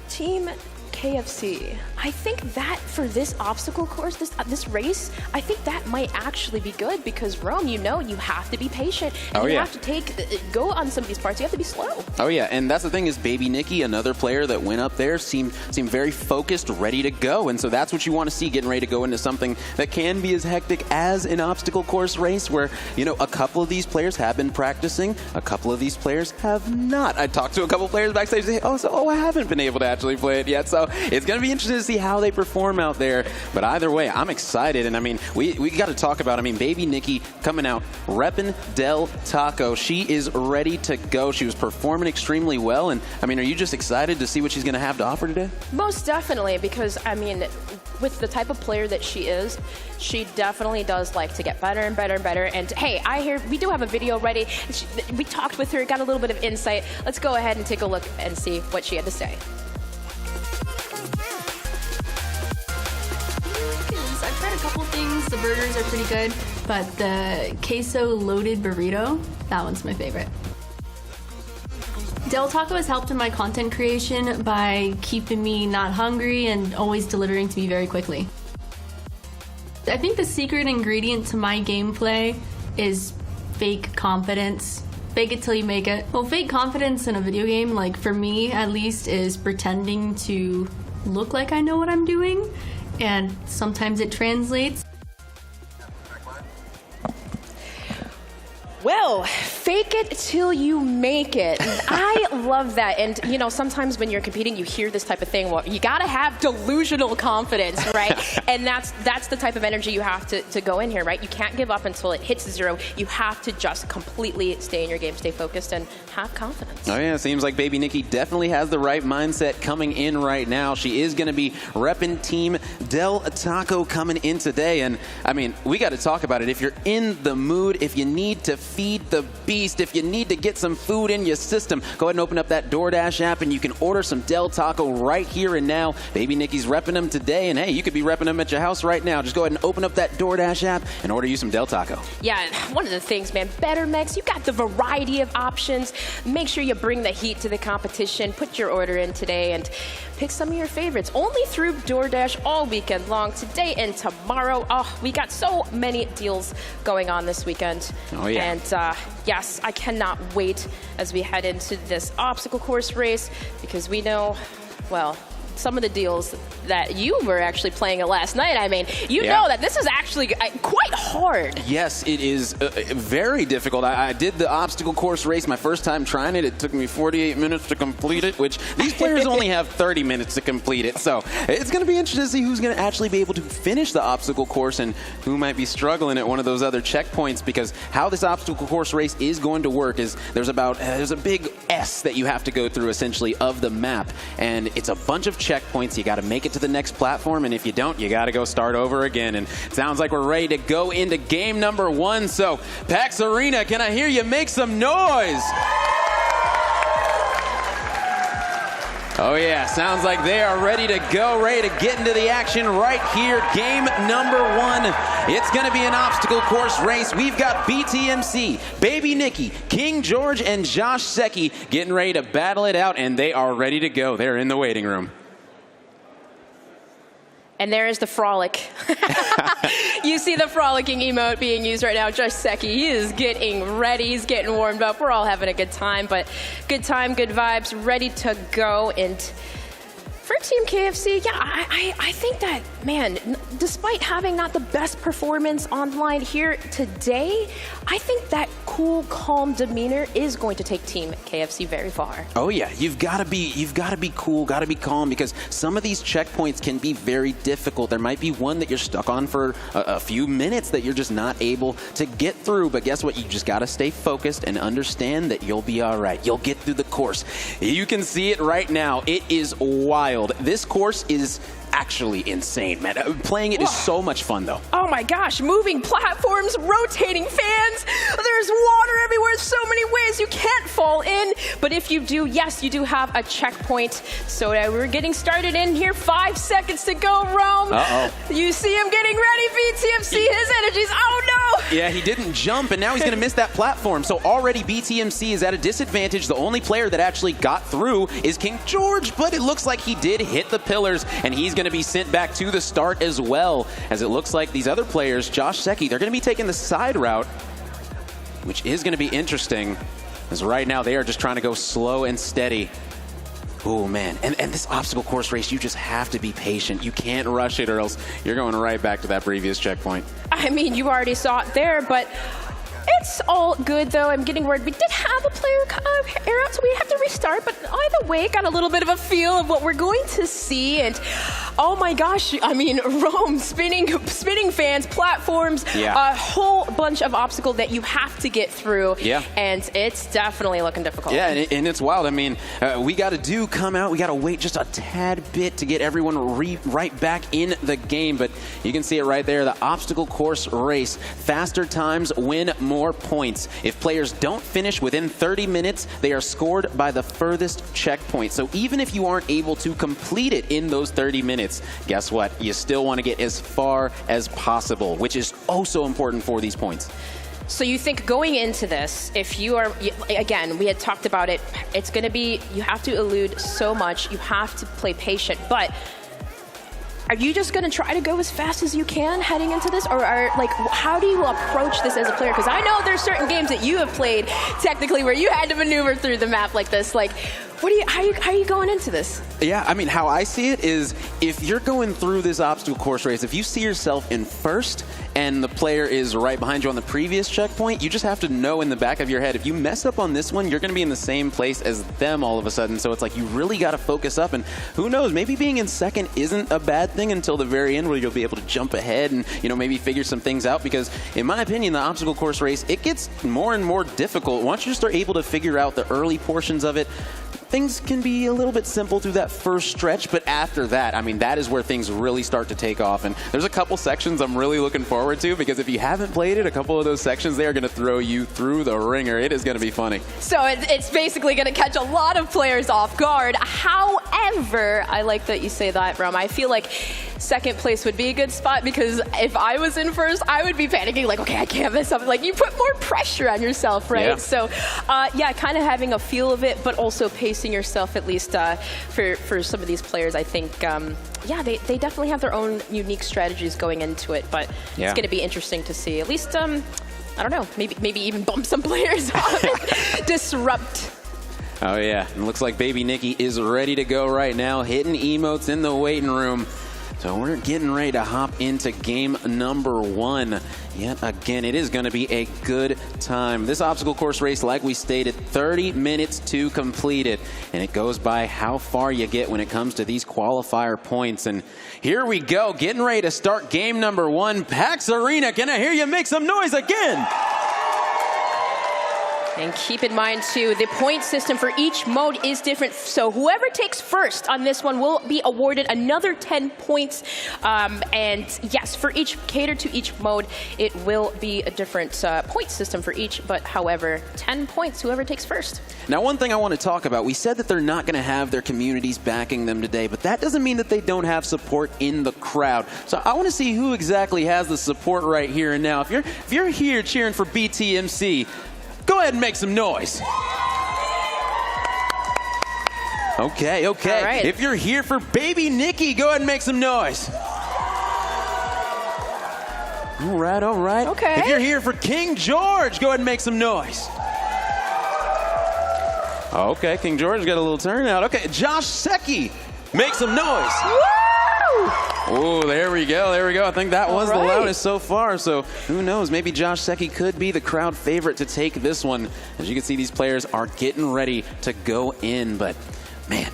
Team KFC, I think that for this obstacle course, this race, I think that might actually be good because Rome, you have to be patient. And you have to go on some of these parts. You have to be slow. Oh yeah, and that's the thing is Baby Nikki, another player that went up there, seemed very focused, ready to go. And so that's what you want to see, getting ready to go into something that can be as hectic as an obstacle course race where, a couple of these players have been practicing, a couple of these players have not. I talked to a couple of players backstage and say, I haven't been able to actually play it yet. So it's going to be interesting to see how they perform out there. But either way, I'm excited. And I mean, we got to talk about, Baby Nikki coming out, repping Del Taco. She is ready to go. She was performing extremely well. And are you just excited to see what she's going to have to offer today? Most definitely, because with the type of player that she is, she definitely does like to get better and better and better. And hey, I hear we do have a video ready. We talked with her, got a little bit of insight. Let's go ahead and take a look and see what she had to say. I've tried a couple things. The burgers are pretty good, but the queso loaded burrito, that one's my favorite. Del Taco has helped in my content creation by keeping me not hungry and always delivering to me very quickly. I think the secret ingredient to my gameplay is fake confidence. Fake it till you make it. Well, fake confidence in a video game, like for me at least, is pretending to look like I know what I'm doing, and sometimes it translates. Well, fake it till you make it. I love that. And, sometimes when you're competing, you hear this type of thing. Well, you got to have delusional confidence, right? And that's the type of energy you have to go in here, right? You can't give up until it hits 0. You have to just completely stay in your game, stay focused, and have confidence. Oh, yeah. Seems like Baby Nikki definitely has the right mindset coming in right now. She is going to be repping Team Del Taco coming in today. And, we got to talk about it. If you're in the mood, if you need to feed the beast, if you need to get some food in your system, go ahead and open up that DoorDash app and you can order some Del Taco right here and now. Baby Nikki's repping them today, and hey, you could be repping them at your house right now. Just go ahead and open up that DoorDash app and order you some Del Taco. Yeah, one of the things, man, Better Mix, you got the variety of options. Make sure you bring the heat to the competition. Put your order in today and pick some of your favorites. Only through DoorDash all weekend long, today and tomorrow. Oh, we got so many deals going on this weekend. Oh, yeah. And yes, I cannot wait as we head into this obstacle course race because we know, well, some of the deals that you were actually playing last night. You know that this is actually quite hard. Yes, it is very difficult. I did the obstacle course race my first time trying it. It took me 48 minutes to complete it, which these players only have 30 minutes to complete it. So it's going to be interesting to see who's going to actually be able to finish the obstacle course and who might be struggling at one of those other checkpoints, because how this obstacle course race is going to work is there's a big S that you have to go through essentially of the map, and it's a bunch of checkpoints. You got to make it to the next platform, and if you don't, you got to go start over again. And it sounds like we're ready to go into game number 1. So PAX Arena, can I hear you make some noise? Oh yeah, sounds like they are ready to go, ready to get into the action right here. Game number 1. It's going to be an obstacle course race. We've got BTMC, Baby Nikki, King George, and Josh Secchi getting ready to battle it out, and they are ready to go. They're in the waiting room. And there is the frolic. You see the frolicking emote being used right now. Josh Secchi, he is getting ready. He's getting warmed up. We're all having a good time, but good time, good vibes, ready to go. And for Team KFC, yeah, I think that, man, despite having not the best performance online here today, I think that cool, calm demeanor is going to take Team KFC very far. Oh yeah, you've got to be cool, got to be calm, because some of these checkpoints can be very difficult. There might be one that you're stuck on for a few minutes that you're just not able to get through, but guess what? You just got to stay focused and understand that you'll be all right. You'll get through the course. You can see it right now. It is wild. This course is actually insane, man. Playing it is so much fun, though. Oh my gosh, moving platforms, rotating fans, there's water everywhere, so many ways you can't fall in. But if you do, yes, you do have a checkpoint. So we're getting started in here. 5 seconds to go, Rome. Uh-oh. You see him getting ready, BTMC, his energies. Oh no! Yeah, he didn't jump, and now he's going to miss that platform. So already BTMC is at a disadvantage. The only player that actually got through is King George, but it looks like he did hit the pillars, and he's going to be sent back to the start as well, as it looks like these other players, Josh Secchi, they're going to be taking the side route, which is going to be interesting, as right now they are just trying to go slow and steady. Oh, man. And this obstacle course race, you just have to be patient. You can't rush it or else you're going right back to that previous checkpoint. I mean, you already saw it there, but it's all good, though. I'm getting worried. We did have a player air out, so we have to restart. But either way, got a little bit of a feel of what we're going to see. And oh my gosh, I mean, Rome, spinning fans, platforms, a whole bunch of obstacles that you have to get through. Yeah. And it's definitely looking difficult. Yeah, and it's wild. I mean, we got to come out. We got to wait just a tad bit to get everyone right back in the game. But you can see it right there, the obstacle course race. Faster times win more points. If players don't finish within 30 minutes, they are scored by the furthest checkpoint. So even if you aren't able to complete it in those 30 minutes, guess what? You still want to get as far as possible, which is oh so important for these points. So you think going into this, if you are, again, we had talked about it, it's going to be, you have to elude so much, you have to play patient, but are you just going to try to go as fast as you can heading into this? Or how do you approach this as a player? Because I know there's certain games that you have played technically where you had to maneuver through the map like this. Like, how are you going into this? Yeah, I mean, how I see it is if you're going through this obstacle course race, if you see yourself in first and the player is right behind you on the previous checkpoint, you just have to know in the back of your head, if you mess up on this one, you're going to be in the same place as them all of a sudden. So it's like you really got to focus up, and who knows, maybe being in second isn't a bad thing until the very end where you'll be able to jump ahead and, you know, maybe figure some things out, because in my opinion, the obstacle course race, it gets more and more difficult. Once you start able to figure out the early portions of it, things can be a little bit simple through that first stretch, but after that, I mean, that is where things really start to take off. And there's a couple sections I'm really looking forward to, because if you haven't played it, a couple of those sections, they are going to throw you through the ringer. It is going to be funny. So it's basically going to catch a lot of players off guard. However, I like that you say that, Rome. I feel like second place would be a good spot, because if I was in first, I would be panicking like, okay, I can't mess up. Like, you put more pressure on yourself, right? Yeah. So, yeah, kind of having a feel of it, but also pacing yourself, at least for some of these players, I think, yeah, they definitely have their own unique strategies going into it, but it's going to be interesting to see. At least, I don't know, maybe even bump some players off and disrupt. Oh, yeah. It looks like Baby Nikki is ready to go right now, hitting emotes in the waiting room. So we're getting ready to hop into game number 1. Yet again, it is going to be a good time. This obstacle course race, like we stated, 30 minutes to complete it. And it goes by how far you get when it comes to these qualifier points. And here we go, getting ready to start game number 1. PAX Arena, can I hear you make some noise again? And keep in mind, too, the point system for each mode is different. So whoever takes first on this one will be awarded another 10 points. And yes, for each cater to each mode, it will be a different point system for each. But however, 10 points, whoever takes first. Now, one thing I want to talk about, we said that they're not going to have their communities backing them today, but that doesn't mean that they don't have support in the crowd. So I want to see who exactly has the support right here and now. If you're here cheering for BTMC, go ahead and make some noise. Okay. All right. If you're here for Baby Nikki, go ahead and make some noise. All right. Okay. If you're here for King George, go ahead and make some noise. Okay, King George got a little turnout. Okay, Josh Secchi, make some noise. Woo! Oh, there we go. I think that was the loudest so far. So who knows? Maybe Josh Secchi could be the crowd favorite to take this one. As you can see, these players are getting ready to go in. But man,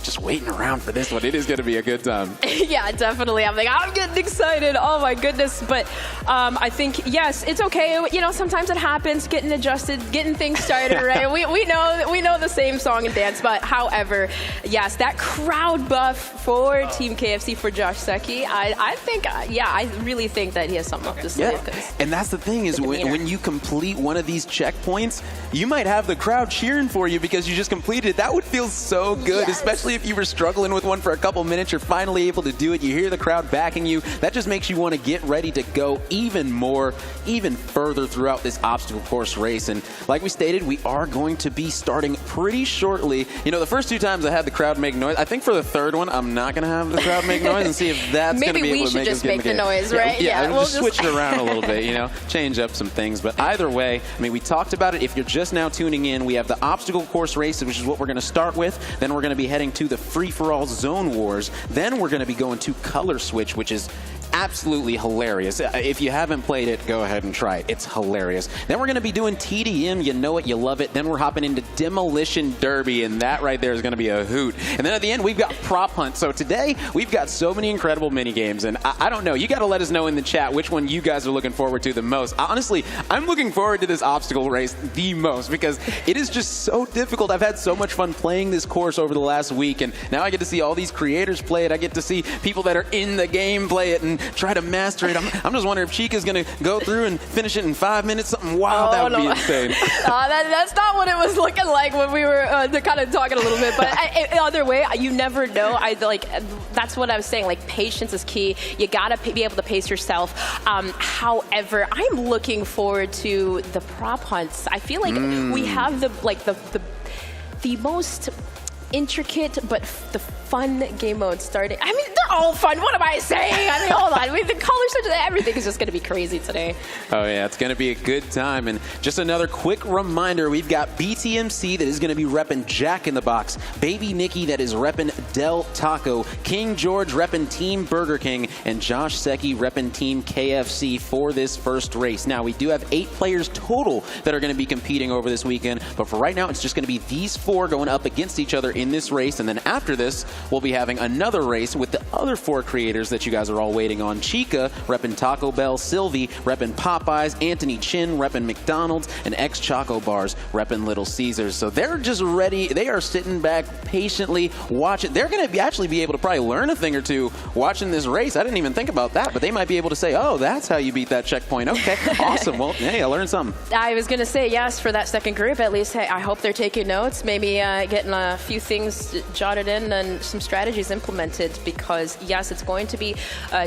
just waiting around for this one. It is going to be a good time. Yeah, definitely. I'm getting excited. Oh my goodness. But I think, yes, it's okay. You know, sometimes it happens, getting adjusted, getting things started, right? we know the same song and dance. But however, yes, that crowd buff for Team KFC for Josh Secchi, I think, I really think that he has something up to say. Yeah. And that's the thing is when you complete one of these checkpoints, you might have the crowd cheering for you because you just completed it. That would feel so good, especially especially if you were struggling with one for a couple minutes, you're finally able to do it. You hear the crowd backing you. That just makes you want to get ready to go even more, even further throughout this obstacle course race. And like we stated, we are going to be starting pretty shortly. You know, the first 2 times I had the crowd make noise. I think for the third one, I'm not going to have the crowd make noise and see if that's going to be able to make us get in the game. Maybe we should just make the noise, right? Yeah, we'll just switch it around a little bit, you know, change up some things. But either way, I mean, we talked about it. If you're just now tuning in, we have the obstacle course race, which is what we're going to start with. Then we're going to be heading to the free-for-all zone wars. Then we're going to be going to color switch, which is absolutely hilarious. If you haven't played it, go ahead and try it. It's hilarious. Then we're going to be doing TDM. You know it, you love it. Then we're hopping into Demolition Derby, and that right there is going to be a hoot. And then at the end, we've got Prop Hunt. So today, we've got so many incredible mini games, and I don't know. You got to let us know in the chat which one you guys are looking forward to the most. Honestly, I'm looking forward to this obstacle race the most because it is just so difficult. I've had so much fun playing this course over the last week, and now I get to see all these creators play it. I get to see people that are in the game play it and try to master it. I'm just wondering if Chica's going to go through and finish it in 5 minutes. Something wild. That would be insane. That's not what it was looking like when we were kind of talking a little bit. But other way, you never know. That's what I was saying. Like, patience is key. You got to be able to pace yourself. However, I'm looking forward to the prop hunts. I feel like we have the most intricate but the fun game mode starting. I mean, they're all fun. What am I saying? I mean, hold on. I mean, the colors, everything is just going to be crazy today. Oh, yeah. It's going to be a good time. And just another quick reminder, we've got BTMC that is going to be repping Jack in the Box, Baby Nikki that is repping Del Taco, King George repping Team Burger King, and Josh Secchi repping Team KFC for this first race. Now, we do have 8 players total that are going to be competing over this weekend, but for right now, it's just going to be these 4 going up against each other in this race. And then after this, we'll be having another race with the other 4 creators that you guys are all waiting on. Chica repping Taco Bell, Sylvie repping Popeyes, Anthony Chin repping McDonald's, and X Choco Bars repping Little Caesars. So they're just ready. They are sitting back patiently watching. They're going to actually be able to probably learn a thing or two watching this race. I didn't even think about that, but they might be able to say, oh, that's how you beat that checkpoint. Okay, awesome. Well, hey, I learned something. I was going to say yes for that second group. At least, hey, I hope they're taking notes, maybe getting a few things jotted in and some strategies implemented, because yes, it's going to be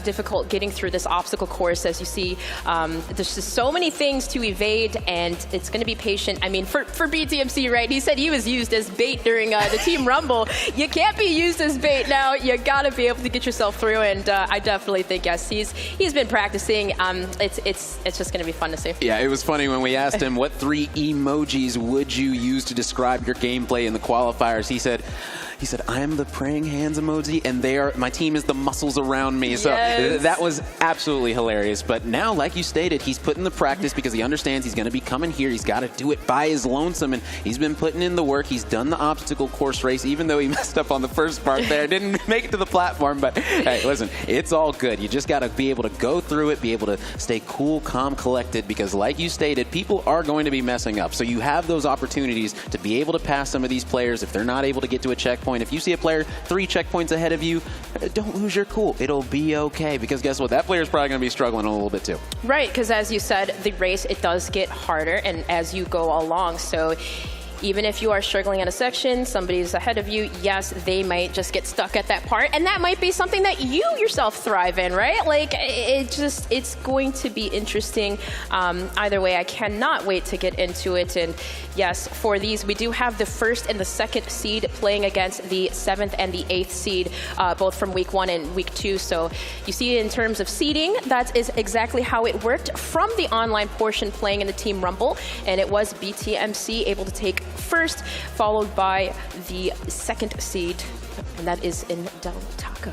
difficult getting through this obstacle course. As you see, there's just so many things to evade, and it's going to be patient. I mean, for BTMC, right, he said he was used as bait during the Team Rumble. You can't be used as bait now. You got to be able to get yourself through, and I definitely think yes, he's been practicing. It's just going to be fun to see. Yeah, it was funny when we asked him what 3 emojis would you use to describe your gameplay in the qualifiers. He said, I am the praying hands emoji, and my team is the muscles around me. So that was absolutely hilarious. But now, like you stated, he's putting the practice because he understands he's going to be coming here. He's got to do it by his lonesome, and he's been putting in the work. He's done the obstacle course race, even though he messed up on the first part there. Didn't make it to the platform, but hey, listen, it's all good. You just got to be able to go through it, be able to stay cool, calm, collected, because like you stated, people are going to be messing up. So you have those opportunities to be able to pass some of these players if they're not able to get to a checkpoint. If you see a player 3 checkpoints ahead of you, don't lose your cool. It'll be okay, because guess what? That player's probably going to be struggling a little bit too. Right, because as you said, the race, it does get harder, and as you go along. So even if you are struggling at a section, somebody's ahead of you, yes, they might just get stuck at that part, and that might be something that you yourself thrive in, right? Like, it's going to be interesting. Either way, I cannot wait to get into it. And yes, for these, we do have the 1st and the 2nd seed playing against the 7th and the 8th seed, both from week 1 and week 2. So you see, in terms of seeding, that is exactly how it worked from the online portion playing in the Team Rumble, and it was BTMC able to take 1st, followed by the 2nd seed, and that is in Del Taco.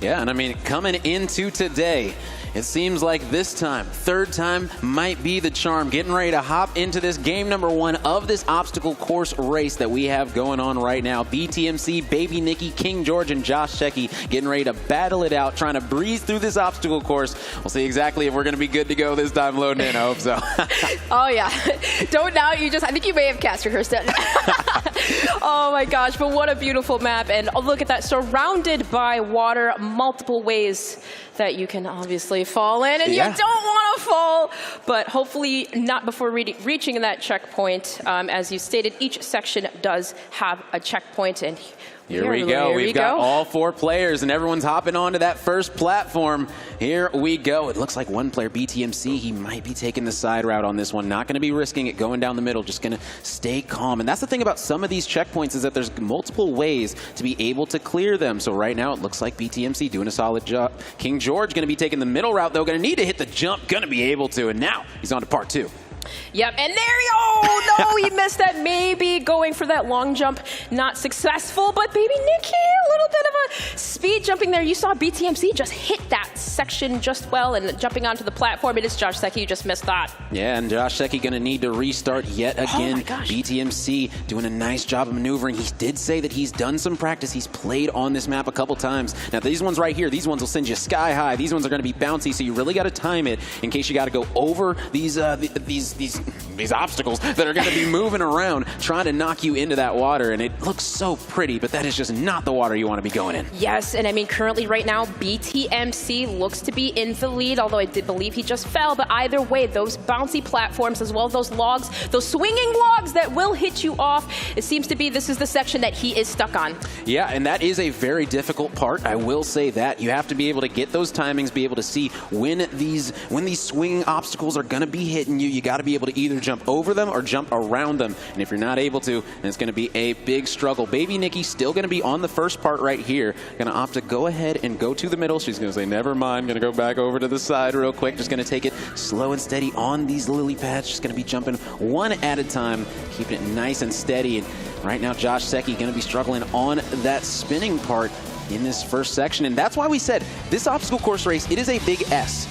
Yeah, and I mean, coming into today, it seems like this time, 3rd time might be the charm. Getting ready to hop into this game number 1 of this obstacle course race that we have going on right now. BTMC, Baby Nikki, King George, and Josh Secchi getting ready to battle it out, trying to breeze through this obstacle course. We'll see exactly if we're going to be good to go this time loading in. I hope so. Oh, yeah. Don't doubt. I think you may have cast rehearsed it. Oh, my gosh. But what a beautiful map. And look at that. Surrounded by water, multiple ways that you can obviously fall in, and you don't want to fall, but hopefully not before reaching that checkpoint. As you stated, each section does have a checkpoint, and Here we go. We've got all 4 players, and everyone's hopping onto that first platform. Here we go. It looks like one player, BTMC, he might be taking the side route on this one. Not going to be risking it going down the middle, just going to stay calm. And that's the thing about some of these checkpoints is that there's multiple ways to be able to clear them. So right now, it looks like BTMC doing a solid job. King George going to be taking the middle route, though. Going to need to hit the jump. Going to be able to. And now he's on to part 2. Yep, and there you go. No, he missed that. Maybe going for that long jump, not successful. But baby Nikki, a little bit of a speed jumping there. You saw BTMC just hit that section just well and jumping onto the platform. It is Josh Secchi who just missed that. Yeah, and Josh Secchi going to need to restart yet again. Oh my gosh. BTMC doing a nice job of maneuvering. He did say that he's done some practice. He's played on this map a couple times. Now, these ones right here, these ones will send you sky high. These ones are going to be bouncy, so you really got to time it in case you got to go over these obstacles that are going to be moving around trying to knock you into that water. And it looks so pretty, but that is just not the water you want to be going in. Yes, and I mean, currently right now, BTMC looks to be in the lead, although I did believe he just fell. But either way, those bouncy platforms as well as those logs, those swinging logs that will hit you off, it seems to be this is the section that he is stuck on. Yeah, and that is a very difficult part. I will say that. You have to be able to get those timings, be able to see when these swinging obstacles are going to be hitting you. You got to be able to either jump over them or jump around them. And if you're not able to, then it's going to be a big struggle. Baby Nikki still going to be on the first part right here. Going to opt to go ahead and go to the middle. She's going to say, never mind. Going to go back over to the side real quick. Just going to take it slow and steady on these lily pads. Just going to be jumping one at a time, keeping it nice and steady. And right now, Josh Secchi going to be struggling on that spinning part in this first section. And that's why we said this obstacle course race, it is a big S.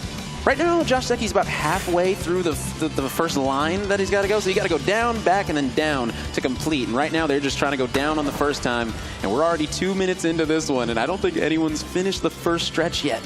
Right now, Josh Secchi's about halfway through the first line that he's got to go. So you got to go down, back, and then down to complete. And right now, they're just trying to go down on the first time. And we're already 2 minutes into this one. And I don't think anyone's finished the first stretch yet.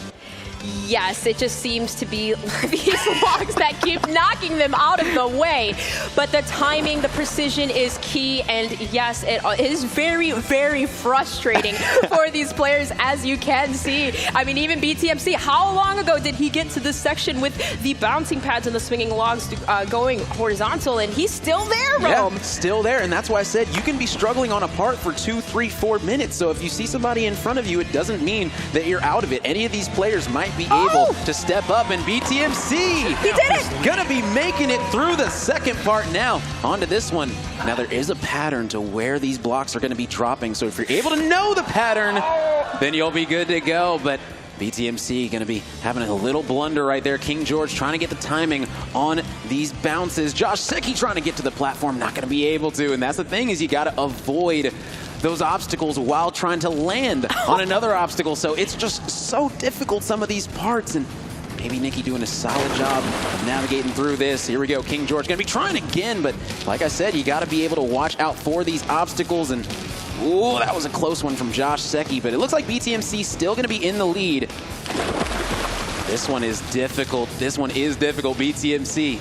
Yes, it just seems to be these logs that keep knocking them out of the way. But the timing, the precision is key. And yes, it is very, very frustrating for these players, as you can see. I mean, even BTMC, how long ago did he get to this section with the bouncing pads and the swinging logs going horizontal? And he's still there, Rome. Yeah, still there. And that's why I said you can be struggling on a part for 2, 3, 4 minutes. So if you see somebody in front of you, it doesn't mean that you're out of it. Any of these players might be able to step up, and BTMC he did it. Gonna be making it through the second part now. Onto this one. Now there is a pattern to where these blocks are gonna be dropping, so if you're able to know the pattern, then you'll be good to go. But BTMC gonna be having a little blunder right there. King George trying to get the timing on these bounces. Josh Secchi trying to get to the platform, not gonna be able to. And that's the thing, is you gotta avoid those obstacles while trying to land on another obstacle. So it's just so difficult, some of these parts. And maybe Nikki doing a solid job of navigating through this. Here we go, King George gonna be trying again, but like I said, you gotta be able to watch out for these obstacles. And ooh, that was a close one from Josh Secchi, but it looks like BTMC still gonna be in the lead. This one is difficult. This one is difficult, BTMC.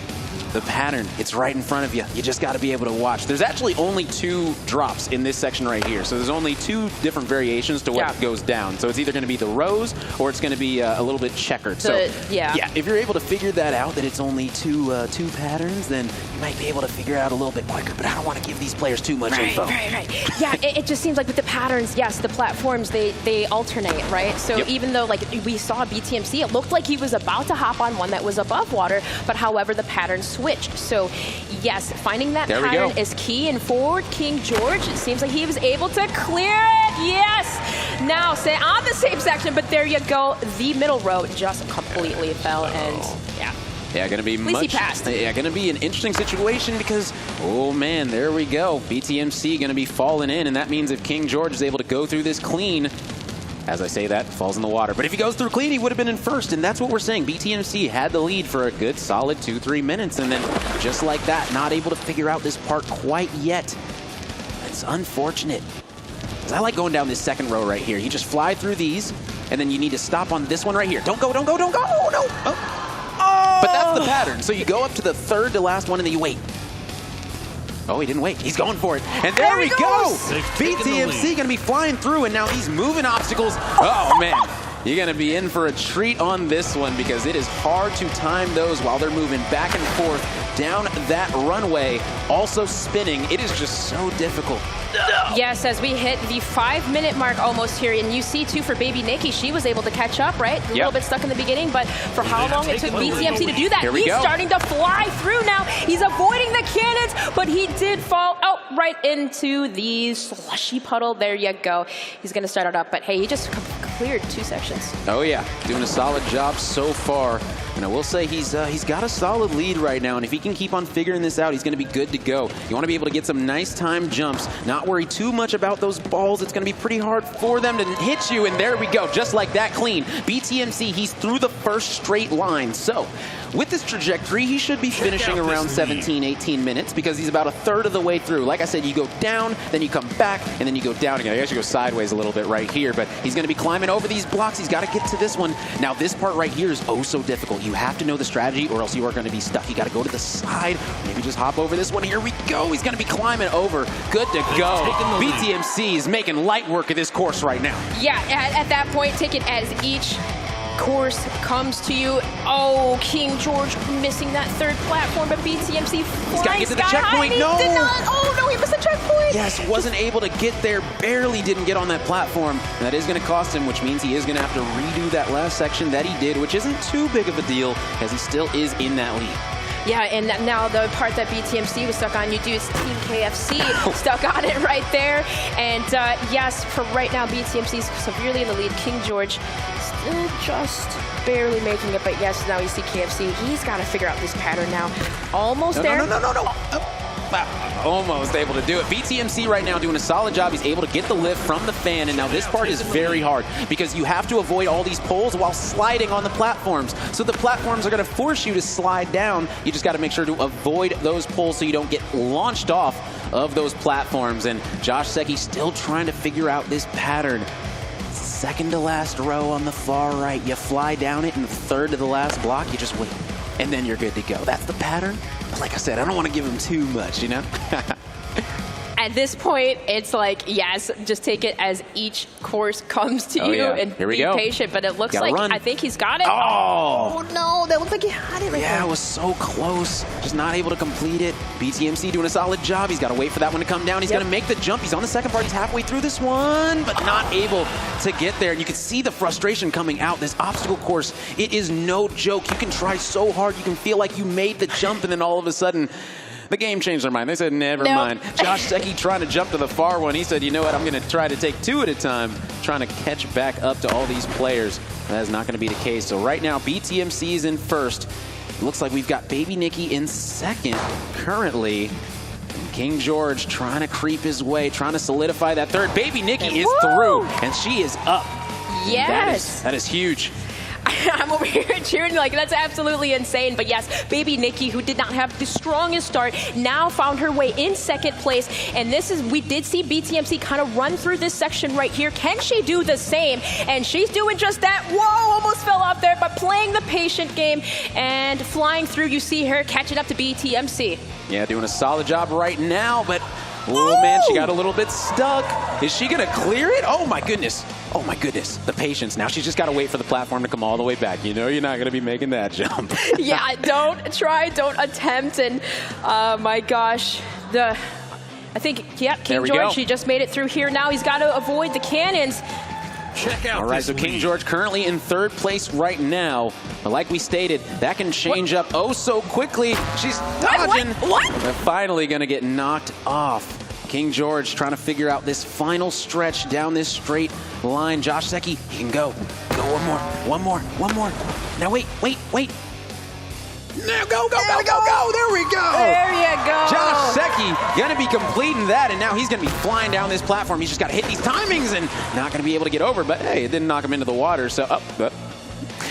The pattern, it's right in front of you. You just got to be able to watch. There's actually only 2 drops in this section right here. So there's only 2 different variations to what goes down. So it's either going to be the rows or it's going to be a little bit checkered. So yeah, if you're able to figure that out, that it's only two patterns, then you might be able to figure it out a little bit quicker. But I don't want to give these players too much info. Right. Yeah, it just seems like with the patterns, yes, the platforms, they alternate, right? So even though like we saw BTMC, it looked like he was about to hop on one that was above water, but however, the pattern switched. So yes, finding that pattern is key. And forward King George, it seems like he was able to clear it. Yes. Now stay on the same section, but there you go. The middle row just completely fell, and yeah, gonna be gonna be an interesting situation because, oh man, there we go. BTMC gonna be falling in, and that means if King George is able to go through this clean, as I say that, falls in the water. But if he goes through clean, he would have been in first, and that's what we're saying. BTMC had the lead for a good solid 2-3 minutes, and then just like that, not able to figure out this part quite yet. It's unfortunate. Because I like going down this second row right here. You just fly through these, and then you need to stop on this one right here. Don't go, don't go, don't go. Oh, no. Oh. But that's the pattern. So you go up to the third to last one, and then you wait. Oh, he didn't wait. He's going for it. And there we go. BTMC going to be flying through, and now he's moving obstacles. Oh, man. you're going to be in for a treat on this one because it is hard to time those while they're moving back and forth down that runway, also spinning. It is just so difficult. Yes, as we hit the 5-minute mark almost here, and you see too for Baby Nikki, she was able to catch up, right? A little bit stuck in the beginning, but for how long it took BTMC to do that, he's starting to fly through now. He's avoiding the cannons, but he did fall out right into the slushy puddle. There you go. He's going to start it up, but hey, he just cleared 2 sections. Oh yeah, doing a solid job so far. And I will say he's got a solid lead right now, and if he can keep on figuring this out, he's going to be good to go. You want to be able to get some nice time jumps, not worry too much about those balls. It's going to be pretty hard for them to hit you, and there we go, just like that, clean. BTMC, he's through the first straight line. So with this trajectory, he should be finishing around 17, 18 minutes because he's about a third of the way through. Like I said, you go down, then you come back, and then you go down again. I guess you go sideways a little bit right here, but he's going to be climbing over these blocks. He's got to get to this one. Now, this part right here is oh so difficult. You have to know the strategy or else you are going to be stuck. You got to go to the side, maybe just hop over this one. Here we go. He's going to be climbing over. Good to go. BTMC is making light work of this course right now. Yeah, at that point, take it as each course comes to you. Oh, King George missing that third platform, but BTMC flying. He's got to get to the checkpoint. No! Did not. Oh, no, he missed the checkpoint. Yes, wasn't able to get there, barely didn't get on that platform. And that is going to cost him, which means he is going to have to redo that last section that he did, which isn't too big of a deal as he still is in that lead. Yeah, and now the part that BTMC was stuck on, you do is Team KFC stuck on it right there. And yes, for right now, BTMC is severely in the lead. King George still just barely making it, but yes, now you see KFC. He's got to figure out this pattern now. Almost there. No. Almost able to do it. BTMC right now doing a solid job. He's able to get the lift from the fan, and now this part is very hard because you have to avoid all these poles while sliding on the platforms. So the platforms are going to force you to slide down. You just got to make sure to avoid those poles so you don't get launched off of those platforms. And Josh Secchi still trying to figure out this pattern. Second to last row on the far right. You fly down it, and the third to the last block, you just wait. And then you're good to go. That's the pattern. But like I said, I don't want to give him too much, you know? At this point, it's like, yes, just take it as each course comes to you and be patient. But it looks like, I think he's got it. Oh, no, that looked like he had it right there. Yeah, it was so close. Just not able to complete it. BTMC doing a solid job. He's got to wait for that one to come down. He's going to make the jump. He's on the second part. He's halfway through this one, but not able to get there. And you can see the frustration coming out. This obstacle course, it is no joke. You can try so hard. You can feel like you made the jump, and then all of a sudden, the game changed their mind. They said, never mind. Josh Secchi trying to jump to the far one. He said, you know what, I'm going to try to take 2 at a time, trying to catch back up to all these players. That is not going to be the case. So right now, BTMC is in first. It looks like we've got Baby Nikki in second currently. And King George trying to creep his way, trying to solidify that third. Baby Nikki is through, and she is up. Yes. That is huge. I'm over here cheering like that's absolutely insane. But yes, Baby Nikki, who did not have the strongest start, now found her way in second place. And this is, we did see BTMC kind of run through this section right here. Can she do the same? And she's doing just that. Whoa, almost fell off there, but playing the patient game and flying through. You see her catching up to BTMC. Yeah, doing a solid job right now, but oh man, she got a little bit stuck. Is she gonna clear it? Oh my goodness. Oh my goodness, the patience. Now she's just gotta wait for the platform to come all the way back. You know you're not gonna be making that jump. Yeah, don't try, don't attempt. And my gosh, I think, King George, he just made it through here. Now he's gotta avoid the cannons. Check out. All right, so King George currently in third place right now. But like we stated, that can change up oh so quickly. She's dodging. What? They're finally going to get knocked off. King George trying to figure out this final stretch down this straight line. Josh Secchi, he can go. Go one more. Now wait. Now go. There we go. There you go. Josh Secchi going to be completing that, and now he's going to be flying down this platform. He's just got to hit these timings and not going to be able to get over, but hey, it didn't knock him into the water, so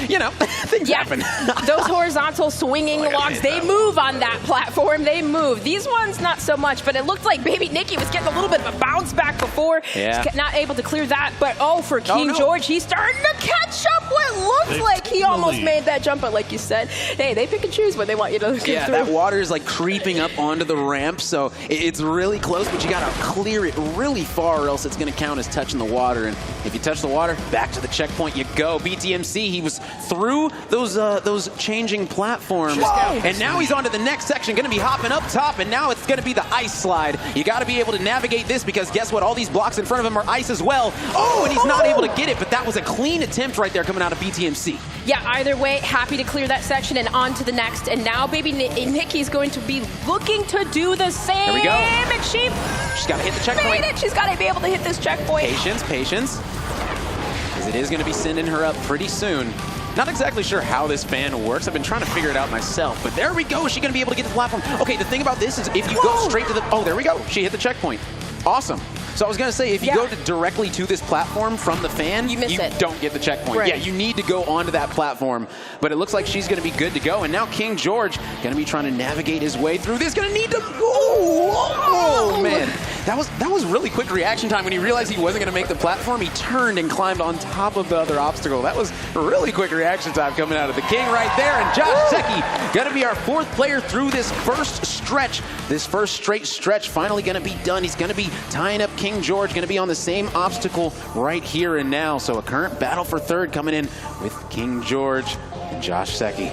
you know, things happen. Those horizontal swinging logs, they move on that platform. They move. These ones, not so much, but it looked like Baby Nikki was getting a little bit of a bounce back before. Yeah. She's not able to clear that, but for King George, he's starting to catch up what looks like he almost made that jump, but like you said, hey, they pick and choose when they want you to get through. That water is like creeping up onto the ramp, so it's really close, but you gotta clear it really far or else it's gonna count as touching the water, and if you touch the water, back to the checkpoint you go. BTMC, he was through those changing platforms, and now he's on to the next section, gonna be hopping up top, and now it's gonna be the ice slide. You gotta be able to navigate this because guess what? All these blocks in front of him are ice as well. Oh, and he's not able to get it, but that was a clean attempt right there coming out of BTMC. Yeah, either way, happy to clear that section and on to the next. And now Baby Nikki's going to be looking to do the same. There we go. And she's got to hit the checkpoint. She's got to be able to hit this checkpoint. Patience. Because it is going to be sending her up pretty soon. Not exactly sure how this fan works. I've been trying to figure it out myself. But there we go. She's going to be able to get to the platform. Okay, the thing about this is if you go straight to the... Oh, there we go. She hit the checkpoint. Awesome. So I was going to say, if you go directly to this platform from the fan, you don't get the checkpoint. Right. Yeah, you need to go onto that platform. But it looks like she's going to be good to go. And now King George going to be trying to navigate his way through this. Going to need to... Oh, man. That was really quick reaction time. When he realized he wasn't going to make the platform, he turned and climbed on top of the other obstacle. That was really quick reaction time coming out of the King right there. And Josh Secchi going to be our fourth player through this first stretch. This first straight stretch finally going to be done. He's going to be tying up King George, going to be on the same obstacle right here and now. So a current battle for third coming in with King George and Josh Secchi.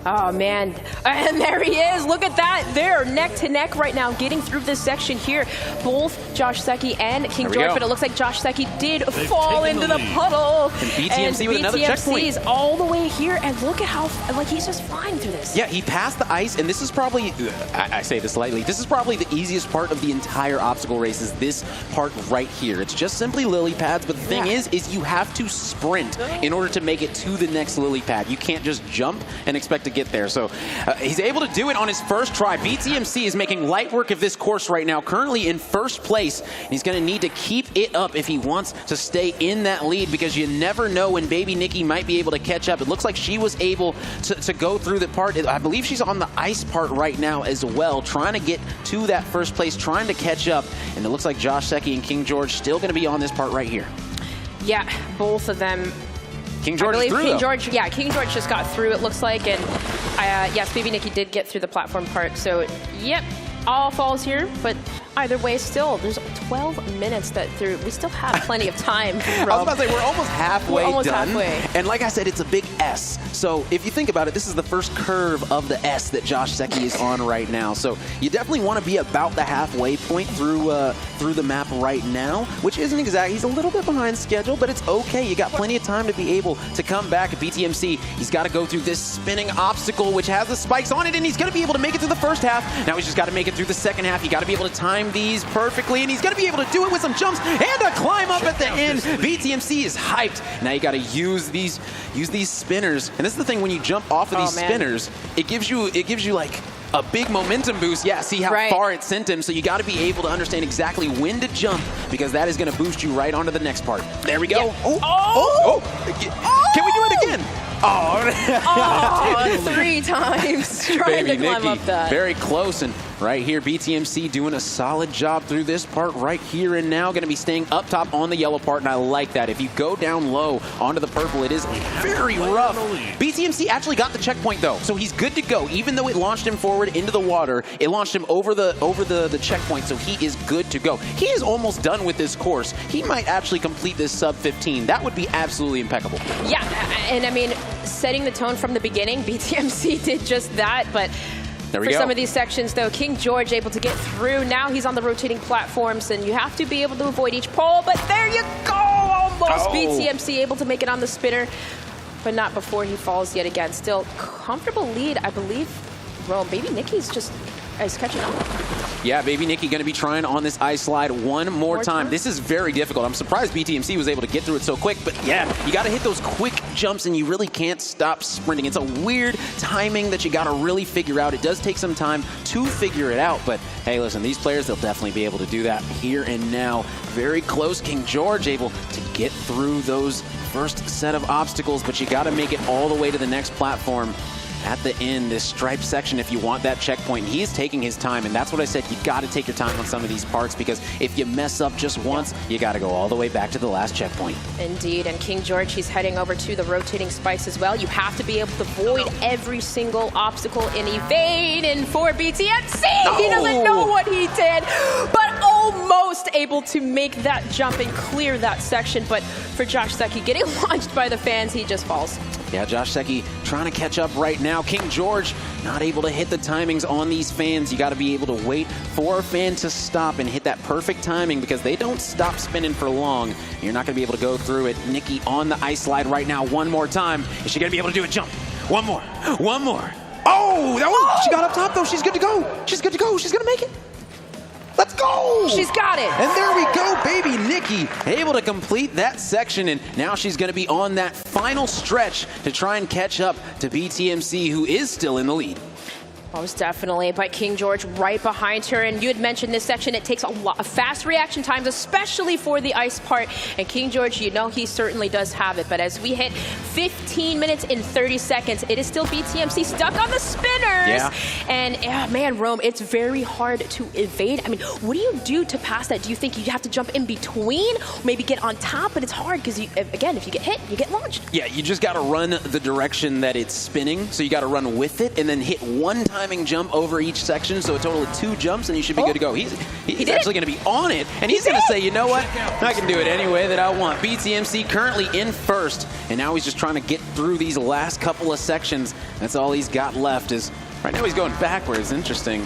Oh, man. And there he is. Look at that. They're neck to neck right now getting through this section here. Both Josh Secchi and King George, but it looks like Josh Secchi did fall into the puddle. And BTMC with another checkpoint. BTMC's all the way here, and look at how, like, he's just flying through this. Yeah, he passed the ice, and this is probably, I say this lightly, this is probably the easiest part of the entire obstacle race is this part right here. It's just simply lily pads, but the thing is you have to sprint in order to make it to the next lily pad. You can't just jump and expect to get there. So he's able to do it on his first try. BTMC is making light work of this course right now, currently in first place. He's going to need to keep it up if he wants to stay in that lead because you never know when Baby Nikki might be able to catch up. It looks like she was able to go through the part. I believe she's on the ice part right now as well, trying to get to that first place, trying to catch up. And it looks like Josh Secchi and King George still going to be on this part right here. Yeah, both of them. King George is through, King George just got through, it looks like, and yes, Baby Nikki did get through the platform part, so yep, all falls here, but either way, still, there's 12 minutes through. We still have plenty of time. I was about to say, we're almost halfway done. Halfway. And like I said, it's a big S. So if you think about it, this is the first curve of the S that Josh Secchi is on right now. So you definitely want to be about the halfway point through the map right now, which isn't exact. He's a little bit behind schedule, but it's okay. You got plenty of time to be able to come back at BTMC. He's got to go through this spinning obstacle, which has the spikes on it, and he's going to be able to make it through the first half. Now he's just got to make it through the second half. You got to be able to time these perfectly, and he's going to be able to do it with some jumps and a climb up at the end. BTMC is hyped. Now you got to use these spinners, and this is the thing, when you jump off of these spinners, it gives you like a big momentum boost. Yeah, see how far it sent him. So you got to be able to understand exactly when to jump because that is going to boost you right onto the next part. There we go. Yeah. Can we do it again? Oh, 3 times trying Baby to climb Nikki, up that. very close, and right here, BTMC doing a solid job through this part right here and now. Going to be staying up top on the yellow part, and I like that. If you go down low onto the purple, it is very rough. BTMC actually got the checkpoint, though, so he's good to go. Even though it launched him forward into the water, it launched him over the checkpoint, so he is good to go. He is almost done with this course. He might actually complete this sub 15. That would be absolutely impeccable. Yeah, and I mean, setting the tone from the beginning, BTMC did just that, but for some of these sections, though, King George able to get through. Now he's on the rotating platforms, and you have to be able to avoid each pole, but there you go! Almost BTMC able to make it on the spinner, but not before he falls yet again. Still, comfortable lead, I believe. Rome, Baby Nikki's just is catching up. Yeah, Baby Nikki going to be trying on this ice slide one more time. This is very difficult. I'm surprised BTMC was able to get through it so quick, but yeah, you got to hit those quick jumps and you really can't stop sprinting. It's a weird timing that you got to really figure out. It does take some time to figure it out, but hey, listen, these players, they'll definitely be able to do that here and now. Very close. King George able to get through those first set of obstacles, but you got to make it all the way to the next platform. At the end, this stripe section, if you want that checkpoint, he is taking his time, and that's what I said. You got to take your time on some of these parts, because if you mess up just once, you got to go all the way back to the last checkpoint. Indeed, and King George, he's heading over to the rotating spikes as well. You have to be able to avoid every single obstacle and evade. And for BTMC, he doesn't know what he did, but almost able to make that jump and clear that section. But for Josh Secchi, getting launched by the fans, he just falls. Yeah, Josh Secchi trying to catch up right now. King George not able to hit the timings on these fans. You got to be able to wait for a fan to stop and hit that perfect timing, because they don't stop spinning for long. You're not going to be able to go through it. Nikki on the ice slide right now one more time. Is she going to be able to do a jump? One more. One more. Oh, she got up top, though. She's good to go. She's good to go. She's going to make it. Let's go! She's got it. And there we go, Baby Nikki, able to complete that section, and now she's going to be on that final stretch to try and catch up to BTMC, who is still in the lead. Most definitely, but King George right behind her. And you had mentioned this section, it takes a lot of fast reaction times, especially for the ice part. And King George, you know, he certainly does have it. But as we hit 15 minutes and 30 seconds, it is still BTMC stuck on the spinners. Yeah. And yeah, man, Rome, it's very hard to evade. I mean, what do you do to pass that? Do you think you have to jump in between, maybe get on top? But it's hard because, again, if you get hit, you get launched. Yeah, you just got to run the direction that it's spinning. So you got to run with it and then hit one timing jump over each section. So a total of 2 jumps, and you should be good to go. He's actually going to be on it, and he's going to say, you know what? I can do it any way that I want. BTMC currently in first, and now he's just trying to get through these last couple of sections. That's all he's got left. Is right now he's going backwards. Interesting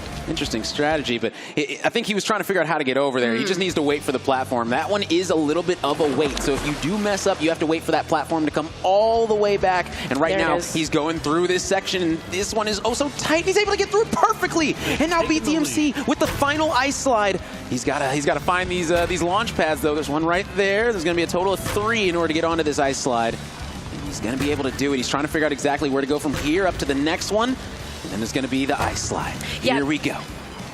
strategy, but I think he was trying to figure out how to get over there. He just needs to wait for the platform. That one is a little bit of a wait, so if you do mess up, you have to wait for that platform to come all the way back. And right now, he's going through this section, and this one is oh so tight. He's able to get through it perfectly. And now BTMC with the final ice slide. He's got to find these launch pads, though. There's one right there. There's going to be a total of 3 in order to get onto this ice slide. And he's going to be able to do it. He's trying to figure out exactly where to go from here up to the next one. And there's going to be the ice slide. Here we go.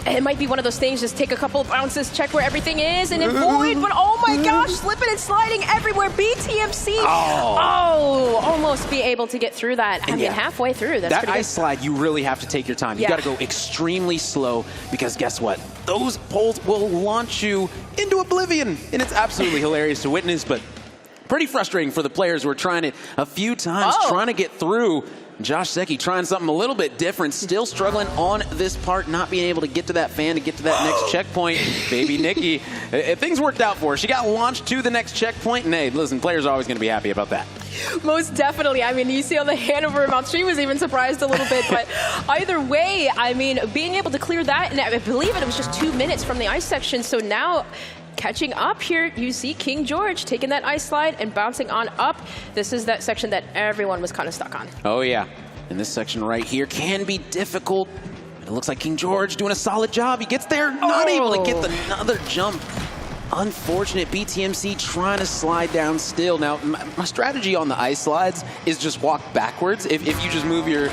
It might be one of those things, just take a couple of bounces, check where everything is, and avoid, but oh my gosh, slipping and sliding everywhere. BTMC, almost be able to get through that. I mean, halfway through, that's that pretty ice slide, you really have to take your time. You got to go extremely slow, because guess what? Those poles will launch you into oblivion, and it's absolutely hilarious to witness, but pretty frustrating for the players who are trying it a few times, trying to get through. Josh Secchi trying something a little bit different, still struggling on this part, not being able to get to that fan, to get to that next checkpoint. Baby Nikki, things worked out for her. She got launched to the next checkpoint, and hey, listen, players are always going to be happy about that. Most definitely. I mean, you see on the hand over her mouth, she was even surprised a little bit. But either way, I mean, being able to clear that, and I believe it was just 2 minutes from the ice section, so now catching up here, you see King George taking that ice slide and bouncing on up. This is that section that everyone was kind of stuck on. Oh, yeah. And this section right here can be difficult. It looks like King George doing a solid job. He gets there, not able to get another jump. Unfortunate. BTMC trying to slide down still. Now, my strategy on the ice slides is just walk backwards. If you just move your,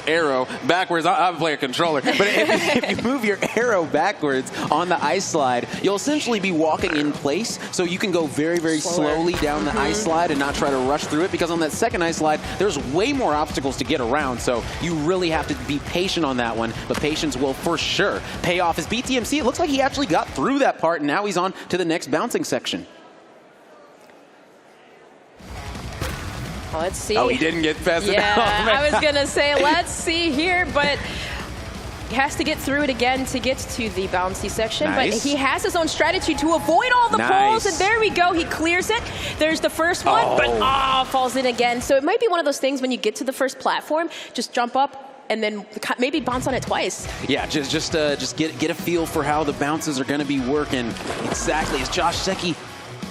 arrow backwards, I'm a player controller, but if you move your arrow backwards on the ice slide, you'll essentially be walking in place, so you can go very, very slowly down the ice slide and not try to rush through it, because on that second ice slide, there's way more obstacles to get around, so you really have to be patient on that one, but patience will for sure pay off. As BTMC, it looks like he actually got through that part, and now he's on to the next bouncing section. Let's see. Oh, he didn't get past it. Yeah, I was going to say, let's see here, but he has to get through it again to get to the bouncy section. But he has his own strategy to avoid all the poles, and there we go. He clears it. There's the first one, but falls in again. So it might be one of those things when you get to the first platform, just jump up and then maybe bounce on it twice. Yeah, just get a feel for how the bounces are going to be working. Exactly, as Josh Secchi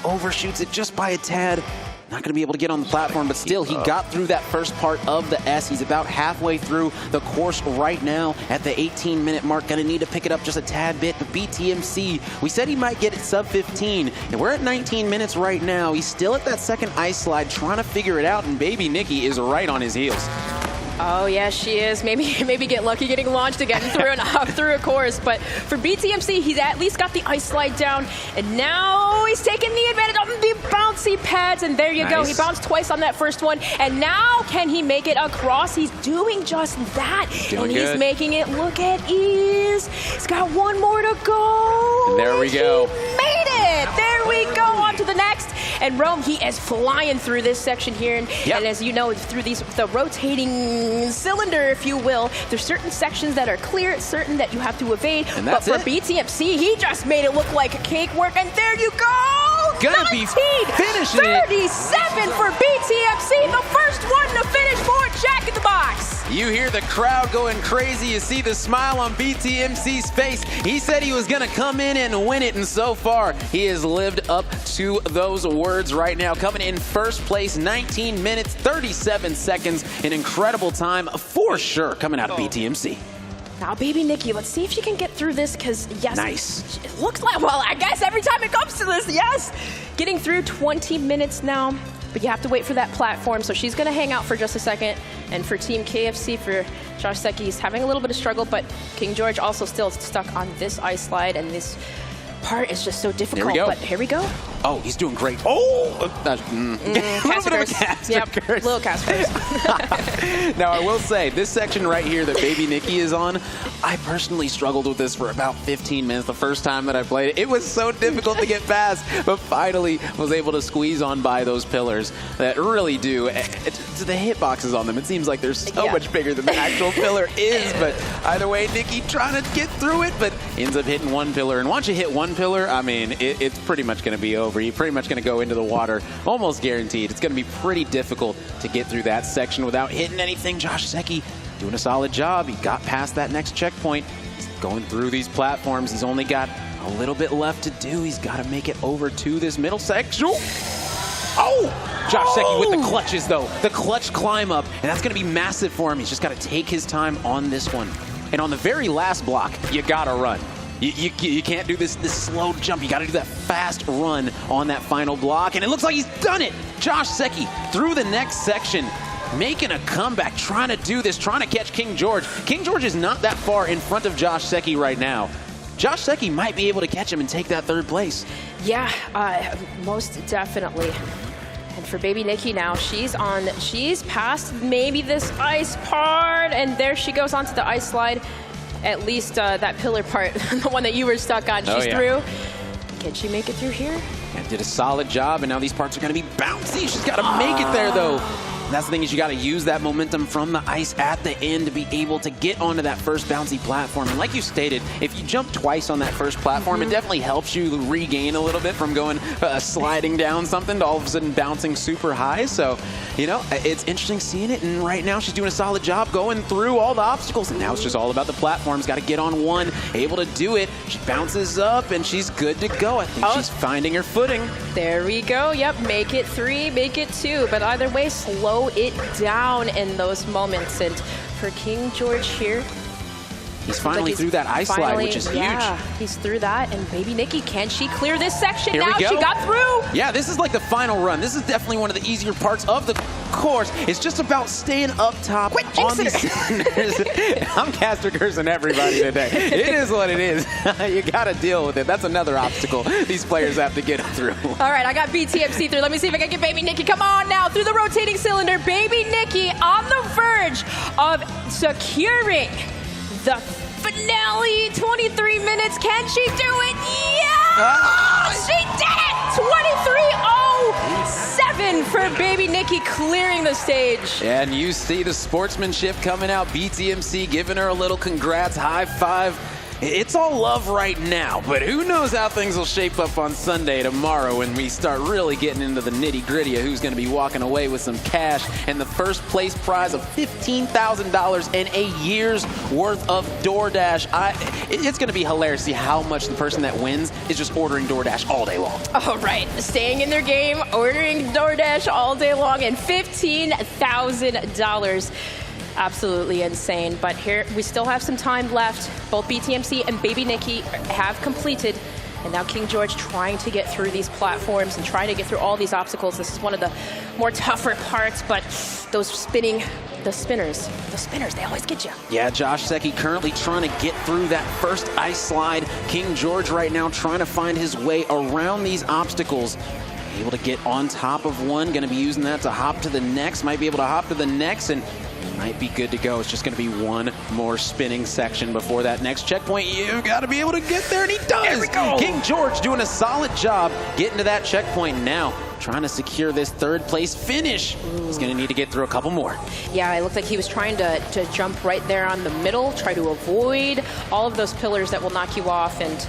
overshoots it just by a tad. Not going to be able to get on the platform, but still, he got through that first part of the S. He's about halfway through the course right now at the 18-minute mark. Going to need to pick it up just a tad bit. But BTMC, we said he might get it sub 15, and we're at 19 minutes right now. He's still at that second ice slide trying to figure it out, and Baby Nikki is right on his heels. Oh, yeah, she is. Maybe get lucky getting launched again through a course. But for BTMC, he's at least got the ice slide down. And now he's taking the advantage of the bouncy pads. And there you go. He bounced twice on that first one. And now can he make it across? He's doing just that. And he's making it look at ease. He's got one more to go. And there we go. He made it. There we go. On to the next. And Rome, he is flying through this section here. And as you know, through the rotating cylinder, if you will, there's certain sections that are clear, certain that you have to evade. And that's but for BTMC, he just made it look like a cakewalk. And there you go. Gonna be finishing 37 for BTMC, the first one to finish for Jack in the Box. You hear the crowd going crazy. You see the smile on BTMC's face. He said he was going to come in and win it, and so far, he has lived up to those words right now. Coming in first place, 19 minutes, 37 seconds. An incredible time for sure coming out of BTMC. Now, Baby Nikki, let's see if she can get through this, because, yes, nice. It looks like, well, I guess every time it comes to this, yes. Getting through 20 minutes now, but you have to wait for that platform, so she's going to hang out for just a second. And for Team KFC, for Josh Secchi, he's having a little bit of struggle, but King George also still stuck on this ice slide, and this part is just so difficult. Here we go. But here we go. Oh, he's doing great. Oh! A little bit of a caster curse. Little caster curse. Now, I will say, this section right here that Baby Nikki is on, I personally struggled with this for about 15 minutes the first time that I played it. It was so difficult to get past, but finally was able to squeeze on by those pillars that really do. To the hitboxes on them, it seems like they're so much bigger than the actual pillar is, but either way, Nikki trying to get through it, but ends up hitting one pillar. And once you hit one pillar, I mean, it's pretty much going to be over. You're pretty much going to go into the water, almost guaranteed. It's going to be pretty difficult to get through that section without hitting anything. Josh Secchi doing a solid job. He got past that next checkpoint. He's going through these platforms. He's only got a little bit left to do. He's got to make it over to this middle section. Oh! Josh Secchi with the clutches, though. The clutch climb up, and that's going to be massive for him. He's just got to take his time on this one. And on the very last block, you got to run. You can't do this slow jump. You got to do that fast run on that final block. And it looks like he's done it. Josh Secchi through the next section, making a comeback, trying to do this, trying to catch King George. King George is not that far in front of Josh Secchi right now. Josh Secchi might be able to catch him and take that third place. Yeah, most definitely. And for Baby Nikki now, she's past maybe this ice part, and there she goes onto the ice slide. At least that pillar part, the one that you were stuck on, she's through. Can she make it through here? Yeah, did a solid job, and now these parts are going to be bouncy. She's got to make it there, though. And that's the thing, is you got to use that momentum from the ice at the end to be able to get onto that first bouncy platform. And like you stated, if you jump twice on that first platform, it definitely helps you regain a little bit from going sliding down something to all of a sudden bouncing super high. So, you know, it's interesting seeing it. And right now she's doing a solid job going through all the obstacles. And now it's just all about the platforms. Got to get on one, able to do it. She bounces up and she's good to go. I think she's finding her footing. There we go. Yep, make it 3, make it 2. But either way, slow it down in those moments. And for King George here, he's finally through that ice slide, which is huge. Yeah, he's through that. And Baby Nikki, can she clear this section Here now? we go. She got through. Yeah, this is like the final run. This is definitely one of the easier parts of the course. It's just about staying up top on these cylinders. I'm caster cursing everybody today. It is what it is. You got to deal with it. That's another obstacle these players have to get through. All right, I got BTMC through. Let me see if I can get Baby Nikki. Come on now, through the rotating cylinder. Baby Nikki on the verge of securing the finale. 23 minutes. Can she do it? Yeah! She did it! 23:07 for Baby Nikki, clearing the stage. And you see the sportsmanship coming out. BTMC giving her a little congrats, high five. it's all love right now, but who knows how things will shape up on Sunday tomorrow when we start really getting into the nitty-gritty of who's going to be walking away with some cash and the first place prize of $15,000 and a year's worth of DoorDash. It's going to be hilarious to see how much the person that wins is just ordering DoorDash all day long. Oh, right. Staying in their game, ordering DoorDash all day long, and $15,000. Absolutely insane. But here, we still have some time left. Both BTMC and Baby Nikki have completed. And now King George trying to get through these platforms and trying to get through all these obstacles. This is one of the more tougher parts, but those spinners, they always get you. Yeah, Josh Secchi currently trying to get through that first ice slide. King George right now trying to find his way around these obstacles. Able to get on top of one, going to be using that to hop to the next, might be able to hop to the next, and might be good to go. It's just going to be one more spinning section before that next checkpoint. You've got to be able to get there, and he does. There we go. King George doing a solid job getting to that checkpoint now, trying to secure this third place finish. He's going to need to get through a couple more. Yeah, it looked like he was trying to jump right there on the middle, try to avoid all of those pillars that will knock you off, and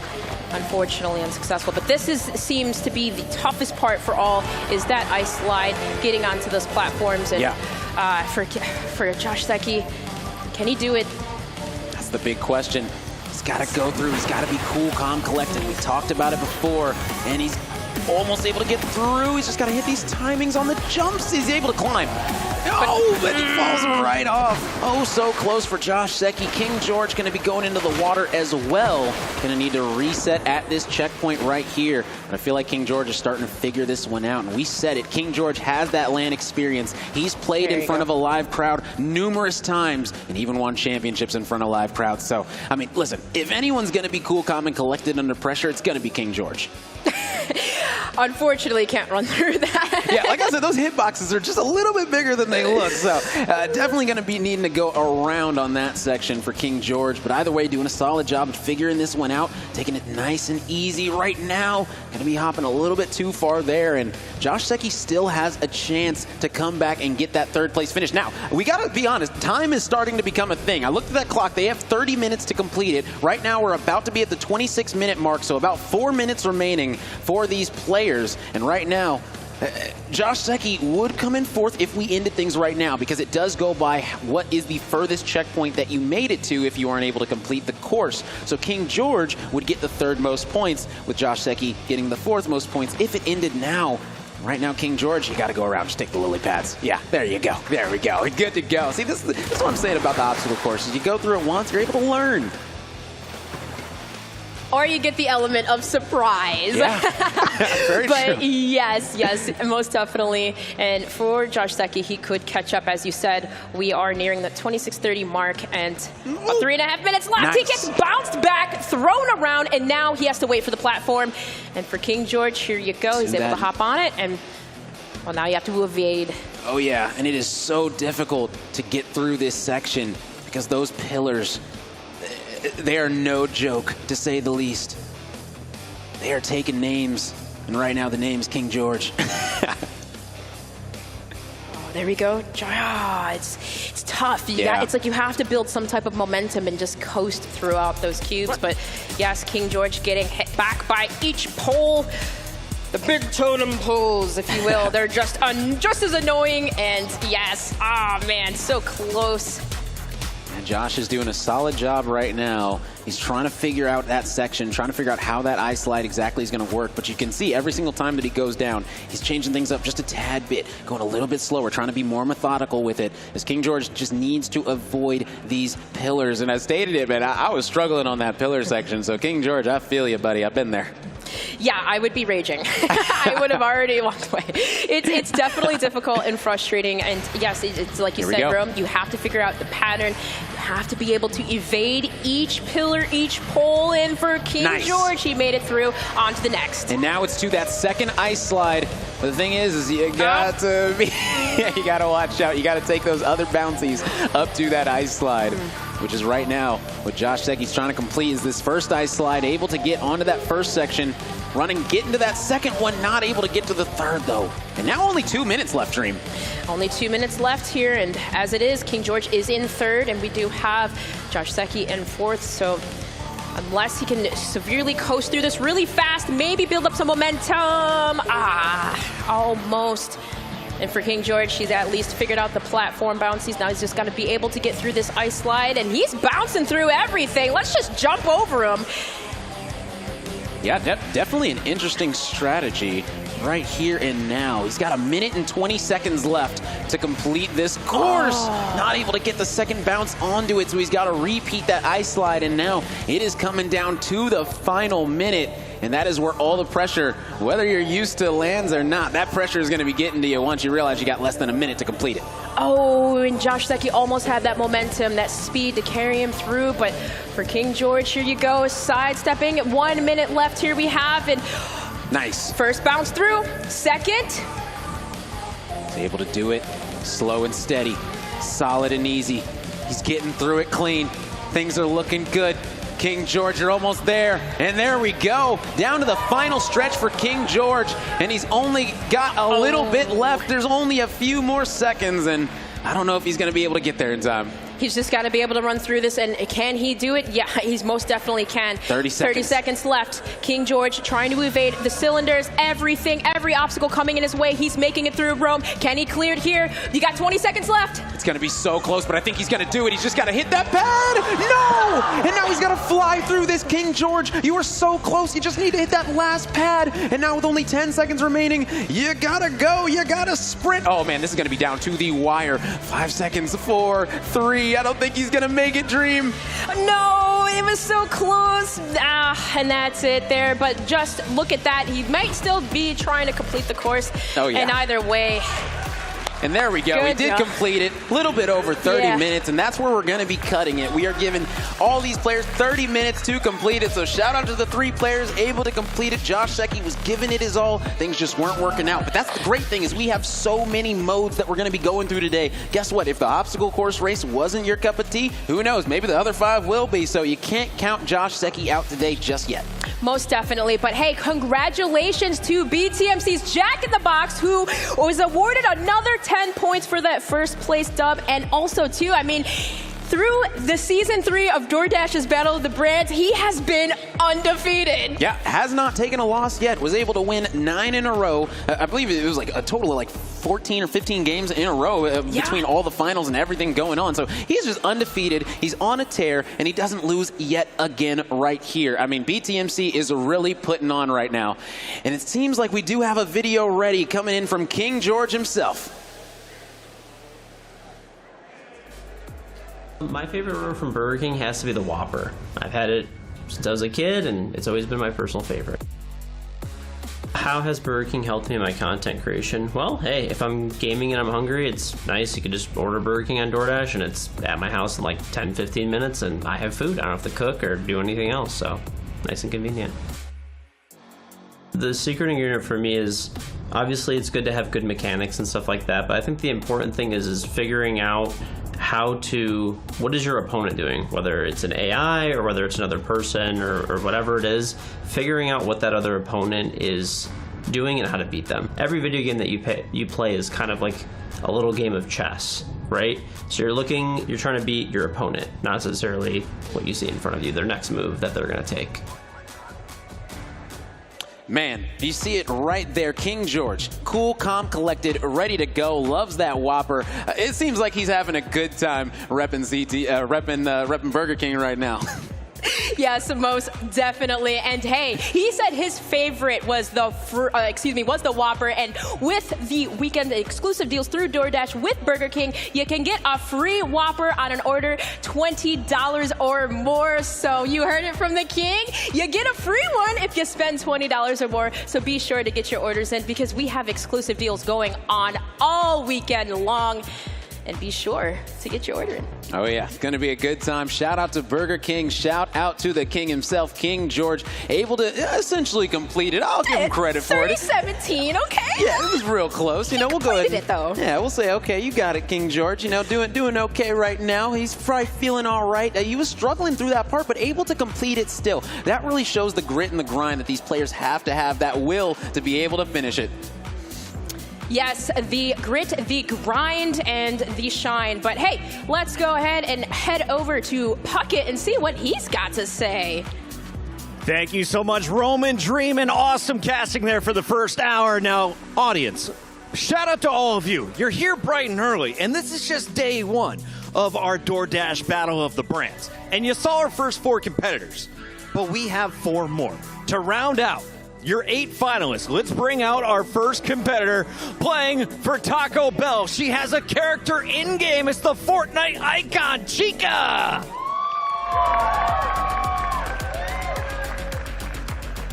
unfortunately unsuccessful. But this seems to be the toughest part for all, is that ice slide, getting onto those platforms. And for Josh Secchi, can he do it? That's the big question. He's got to go through. He's got to be cool, calm, collected. We talked about it before, and he's almost able to get through. He's just got to hit these timings on the jumps. He's able to climb. Oh, but he falls right off. Oh, so close for Josh Secchi. King George going to be going into the water as well. Going to need to reset at this checkpoint right here. But I feel like King George is starting to figure this one out. And we said it. King George has that LAN experience. He's played in front of a live crowd numerous times and even won championships in front of live crowds. So, I mean, listen, if anyone's going to be cool, calm, and collected under pressure, it's going to be King George. Unfortunately, can't run through that. Yeah, like I said, those hitboxes are just a little bit bigger than they look. So definitely going to be needing to go around on that section for King George. But either way, doing a solid job of figuring this one out, taking it nice and easy right now. Going to be hopping a little bit too far there. And Josh Secchi still has a chance to come back and get that third place finish. Now, we got to be honest, time is starting to become a thing. I looked at that clock. They have 30 minutes to complete it. Right now, we're about to be at the 26-minute mark, so about 4 minutes remaining for these players. And right now, Josh Secchi would come in fourth if we ended things right now, because it does go by what is the furthest checkpoint that you made it to if you aren't able to complete the course. So King George would get the third most points, with Josh Secchi getting the fourth most points if it ended now. Right now, King George, you got to go around, just take the lily pads. Yeah, there you go. There we go. Good to go. See, this is what I'm saying about the obstacle courses. You go through it once, you're able to learn. Or you get the element of surprise. Yeah. Very but true. yes, most definitely. And for Josh Secchi, he could catch up. As you said, we are nearing the 26:30 mark, and about 3.5 minutes left. Nice. He gets bounced back, thrown around, and now he has to wait for the platform. And for King George, here you go. He's able to hop on it, and well, now you have to evade. Oh yeah, and it is so difficult to get through this section because those pillars, they are no joke, to say the least. They are taking names, and right now the name's King George. There we go. It's tough. It's like you have to build some type of momentum and just coast throughout those cubes. But yes, King George getting hit back by each pole. The big totem poles, if you will. They're just as annoying. And yes, man, so close. And Josh is doing a solid job right now. He's trying to figure out that section, trying to figure out how that ice slide exactly is going to work. But you can see every single time that he goes down, he's changing things up just a tad bit, going a little bit slower, trying to be more methodical with it, as King George just needs to avoid these pillars. And I stated it, man, I was struggling on that pillar section. So King George, I feel you, buddy. I've been there. Yeah, I would be raging. I would have already walked away. It's definitely difficult and frustrating. And yes, it's like you said, Rome, you have to figure out the pattern. You have to be able to evade each pillar, each pole. And for King George, he made it through onto the next. And now it's to that second ice slide. But the thing is you got to be, you got to watch out. You got to take those other bouncies up to that ice slide. Which is right now what Josh Secchi's trying to complete, is this first ice slide, able to get onto that first section, running, get into that second one, not able to get to the third though. And now only 2 minutes left, Dream. Only 2 minutes left here, and as it is, King George is in third, and we do have Josh Secchi in fourth, so Unless he can severely coast through this really fast, maybe build up some momentum. Almost. And for King George, he's at least figured out the platform bouncies. Now he's just got to be able to get through this ice slide, and he's bouncing through everything. Let's just jump over him. Yeah, definitely an interesting strategy right here and now. He's got 1 minute and 20 seconds left to complete this course. Not able to get the second bounce onto it, so he's got to repeat that ice slide, and now it is coming down to the final minute. And that is where all the pressure, whether you're used to lands or not, that pressure is going to be getting to you once you realize you got less than a minute to complete it. Oh, and Josh Secchi almost had that momentum, that speed to carry him through. But for King George, here you go, sidestepping. 1 minute left here we have. And nice. First bounce through. Second. He's able to do it slow and steady, solid and easy. He's getting through it clean. Things are looking good. King George, you're almost there. And there we go. Down to the final stretch for King George. And he's only got a little bit left. There's only a few more seconds. And I don't know if he's going to be able to get there in time. He's just got to be able to run through this. And can he do it? Yeah, he's most definitely can. 30 seconds. 30 seconds left. King George trying to evade the cylinders, everything, every obstacle coming in his way. He's making it through Rome. Can he clear it here? You got 20 seconds left. It's going to be so close, but I think he's going to do it. He's just got to hit that pad. No! And now he's got to fly through this. King George, you were so close. You just need to hit that last pad. And now with only 10 seconds remaining, you got to go. You got to sprint. Oh, man, this is going to be down to the wire. 5 seconds, 4, 3. I don't think he's going to make it, Dream. No, it was so close. And that's it there. But just look at that. He might still be trying to complete the course. Oh, yeah. And either way. And there we go. We did complete it. A little bit over 30 minutes, and that's where we're going to be cutting it. We are giving all these players 30 minutes to complete it. So shout out to the 3 players able to complete it. Josh Secchi was giving it his all. Things just weren't working out. But that's the great thing is we have so many modes that we're going to be going through today. Guess what? If the obstacle course race wasn't your cup of tea, who knows? Maybe the other 5 will be. So you can't count Josh Secchi out today just yet. Most definitely. But hey, congratulations to BTMC's Jack in the Box, who was awarded another 10 points for that first place dub. And also, too, I mean, through the season 3 of DoorDash's Battle of the Brands, he has been undefeated. Yeah, has not taken a loss yet. Was able to win 9 in a row. I believe it was like a total of like 14 or 15 games in a row between all the finals and everything going on. So he's just undefeated. He's on a tear, and he doesn't lose yet again right here. I mean, BTMC is really putting on right now. And it seems like we do have a video ready coming in from King George himself. My favorite order from Burger King has to be the Whopper. I've had it since I was a kid, and it's always been my personal favorite. How has Burger King helped me in my content creation? Well, hey, if I'm gaming and I'm hungry, it's nice. You can just order Burger King on DoorDash, and it's at my house in like 10, 15 minutes, and I have food. I don't have to cook or do anything else, so nice and convenient. The secret ingredient for me is, obviously it's good to have good mechanics and stuff like that, but I think the important thing is figuring out what is your opponent doing, whether it's an AI or whether it's another person or whatever it is, figuring out what that other opponent is doing and how to beat them. Every video game that you play is kind of like a little game of chess, right? So you're trying to beat your opponent, not necessarily what you see in front of you, their next move that they're gonna take. Man, you see it right there. King George, cool, calm, collected, ready to go. Loves that Whopper. It seems like he's having a good time repping Burger King right now. Yes, most definitely. And hey, he said his favorite was the Whopper. And with the weekend exclusive deals through DoorDash with Burger King, you can get a free Whopper on an order $20 or more. So you heard it from the King. You get a free one if you spend $20 or more. So be sure to get your orders in because we have exclusive deals going on all weekend long. And be sure to get your order in. Oh, yeah. It's going to be a good time. Shout out to Burger King. Shout out to the King himself, King George, able to essentially complete it. I'll give him credit for it. 30-17, okay. Yeah, it was real close. You know, we'll go ahead. It, though. Yeah, we'll say, okay, you got it, King George. You know, doing okay right now. He's probably feeling all right. He was struggling through that part, but able to complete it still. That really shows the grit and the grind that these players have to have, that will to be able to finish it. Yes, the grit, the grind, and the shine. But hey, let's go ahead and head over to Puckett and see what he's got to say. Thank you so much, Roman, Dream, and awesome casting there for the first hour. Now, audience, shout out to all of you. You're here bright and early, and this is just day one of our DoorDash Battle of the Brands. And you saw our first 4 competitors, but we have 4 more. To round out your 8 finalists, let's bring out our first competitor playing for Taco Bell. She has a character in-game. It's the Fortnite icon, Chica.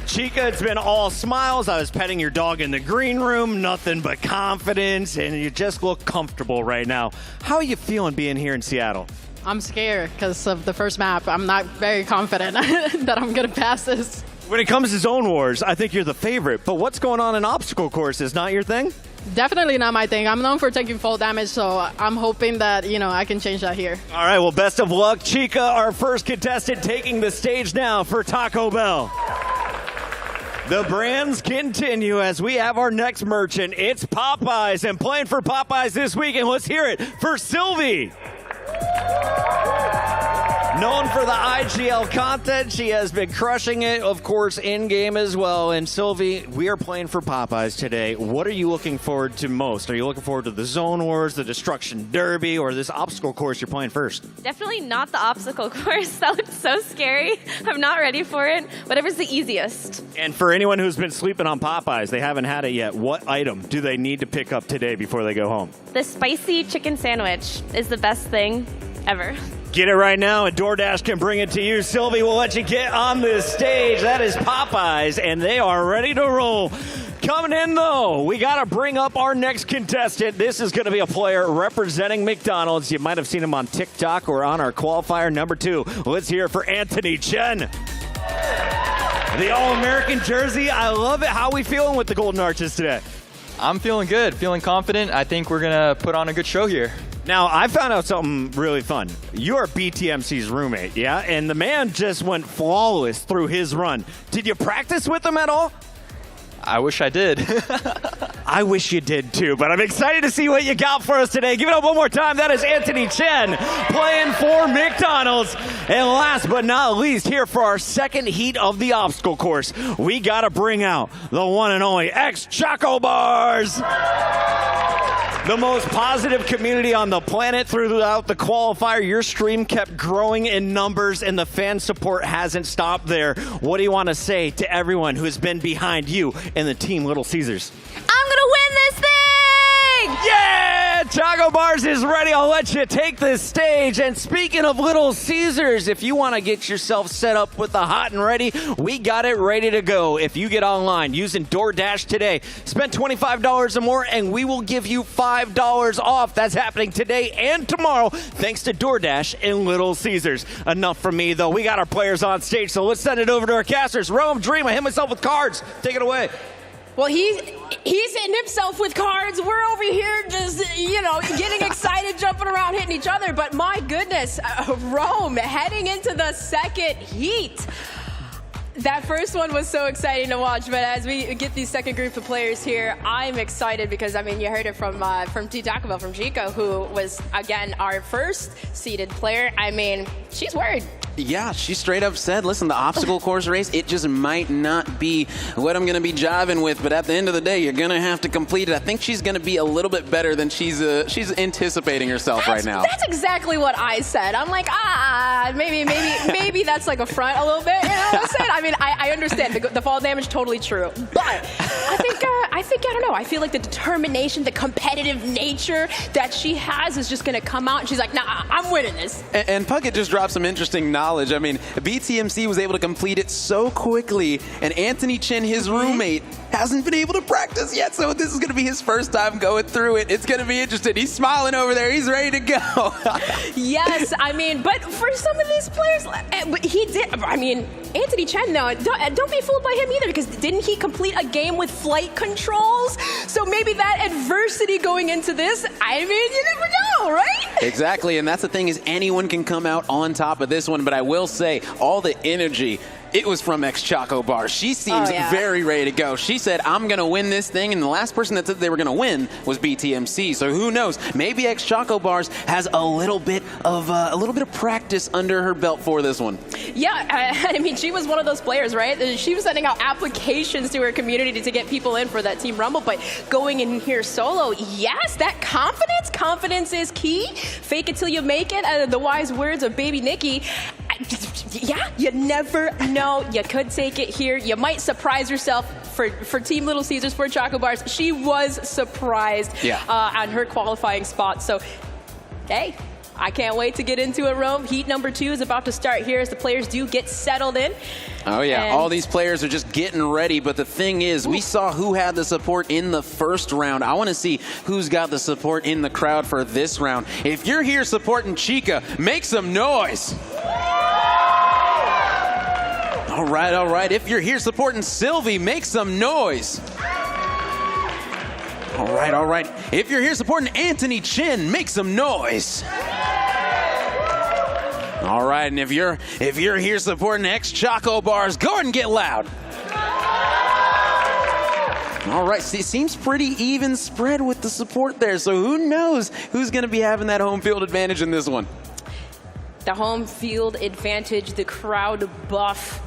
Chica, it's been all smiles. I was petting your dog in the green room, nothing but confidence, and you just look comfortable right now. How are you feeling being here in Seattle? I'm scared because of the first map. I'm not very confident that I'm going to pass this. When it comes to Zone Wars, I think you're the favorite, but what's going on in obstacle course is not your thing? Definitely not my thing. I'm known for taking full damage, so I'm hoping that, I can change that here. All right, well, best of luck, Chica, our first contestant taking the stage now for Taco Bell. The brands continue as we have our next merchant. It's Popeyes, and playing for Popeyes this weekend, let's hear it for Sylvie. Known for the IGL content, she has been crushing it, of course, in-game as well. And Sylvie, we are playing for Popeyes today. What are you looking forward to most? Are you looking forward to the Zone Wars, the Destruction Derby, or this obstacle course you're playing first? Definitely not the obstacle course. That looks so scary. I'm not ready for it. Whatever's the easiest. And for anyone who's been sleeping on Popeyes, they haven't had it yet, what item do they need to pick up today before they go home? The spicy chicken sandwich is the best thing ever. Get it right now, and DoorDash can bring it to you. Sylvie will let you get on this stage. That is Popeyes, and they are ready to roll. Coming in, though, we got to bring up our next contestant. This is going to be a player representing McDonald's. You might have seen him on TikTok or on our qualifier number 2. Let's hear it for Anthony Chen. The All-American jersey. I love it. How are we feeling with the Golden Arches today? I'm feeling good, feeling confident. I think we're going to put on a good show here. Now, I found out something really fun. You are BTMC's roommate, yeah? And the man just went flawless through his run. Did you practice with him at all? I wish I did. I wish you did too, but I'm excited to see what you got for us today. Give it up one more time. That is Anthony Chen playing for McDonald's. And last but not least, here for our second heat of the obstacle course, we got to bring out the one and only Choco Bars. The most positive community on the planet throughout the qualifier. Your stream kept growing in numbers, and the fan support hasn't stopped there. What do you want to say to everyone who has been behind you and the team Little Caesars? I'm gonna win this thing! Yeah! Choco Bars is ready. I'll let you take this stage. And speaking of Little Caesars, if you want to get yourself set up with the hot and ready, we got it ready to go. If you get online using DoorDash today, spend $25 or more, and we will give you $5 off. That's happening today and tomorrow, thanks to DoorDash and Little Caesars. Enough from me, though. We got our players on stage, so let's send it over to our casters. Rome, Dream, I hit myself with cards. Take it away. Well, he's hitting himself with cards. We're over here just, getting excited, jumping around, hitting each other. But my goodness, Rome heading into the second heat. That first one was so exciting to watch, but as we get the second group of players here, I'm excited because, you heard it from Taco Bell, from Chico, who was, again, our first seeded player. She's worried. Yeah, she straight up said, listen, the obstacle course race, it just might not be what I'm going to be jiving with, but at the end of the day, you're going to have to complete it. I think she's going to be a little bit better than she's anticipating herself right now. That's exactly what I said. I'm like, maybe that's like a front a little bit. You know what I'm saying? I understand the fall damage, totally true. But I don't know. I feel like the determination, the competitive nature that she has is just going to come out, and she's like, nah, I'm winning this. And Puckett just dropped some interesting knowledge. BTMC was able to complete it so quickly, and Anthony Chen, his roommate, hasn't been able to practice yet, so this is going to be his first time going through it. It's going to be interesting. He's smiling over there. He's ready to go. Yes, but for some of these players, he did. Anthony Chen, though, don't be fooled by him either, because didn't he complete a game with flight controls? So maybe that adversity going into this, you never know, right? Exactly, and that's the thing, is anyone can come out on top of this one, but I will say all the energy It was from Choco Bars. She seems very ready to go. She said, I'm going to win this thing, and the last person that said they were going to win was BTMC. So who knows? Maybe Choco Bars has a little bit of practice under her belt for this one. Yeah, I mean, she was one of those players, right? She was sending out applications to her community to get people in for that Team Rumble, but going in here solo, yes, that confidence is key. Fake it till you make it, the wise words of Baby Nikki. Yeah, you never know. You could take it here. You might surprise yourself for Team Little Caesars, for Choco Bars. She was surprised on her qualifying spot. So, hey, I can't wait to get into it, Rome. Heat number 2 is about to start here as the players do get settled in. Oh, yeah. All these players are just getting ready. But the thing is, we saw who had the support in the first round. I want to see who's got the support in the crowd for this round. If you're here supporting Chica, make some noise. All right, all right. If you're here supporting Sylvie, make some noise. All right, all right. If you're here supporting Anthony Chin, make some noise. All right, and if you're here supporting Choco Bars, go ahead and get loud. All right, see, it seems pretty even spread with the support there, so who knows who's going to be having that home field advantage in this one? The home field advantage, the crowd buff.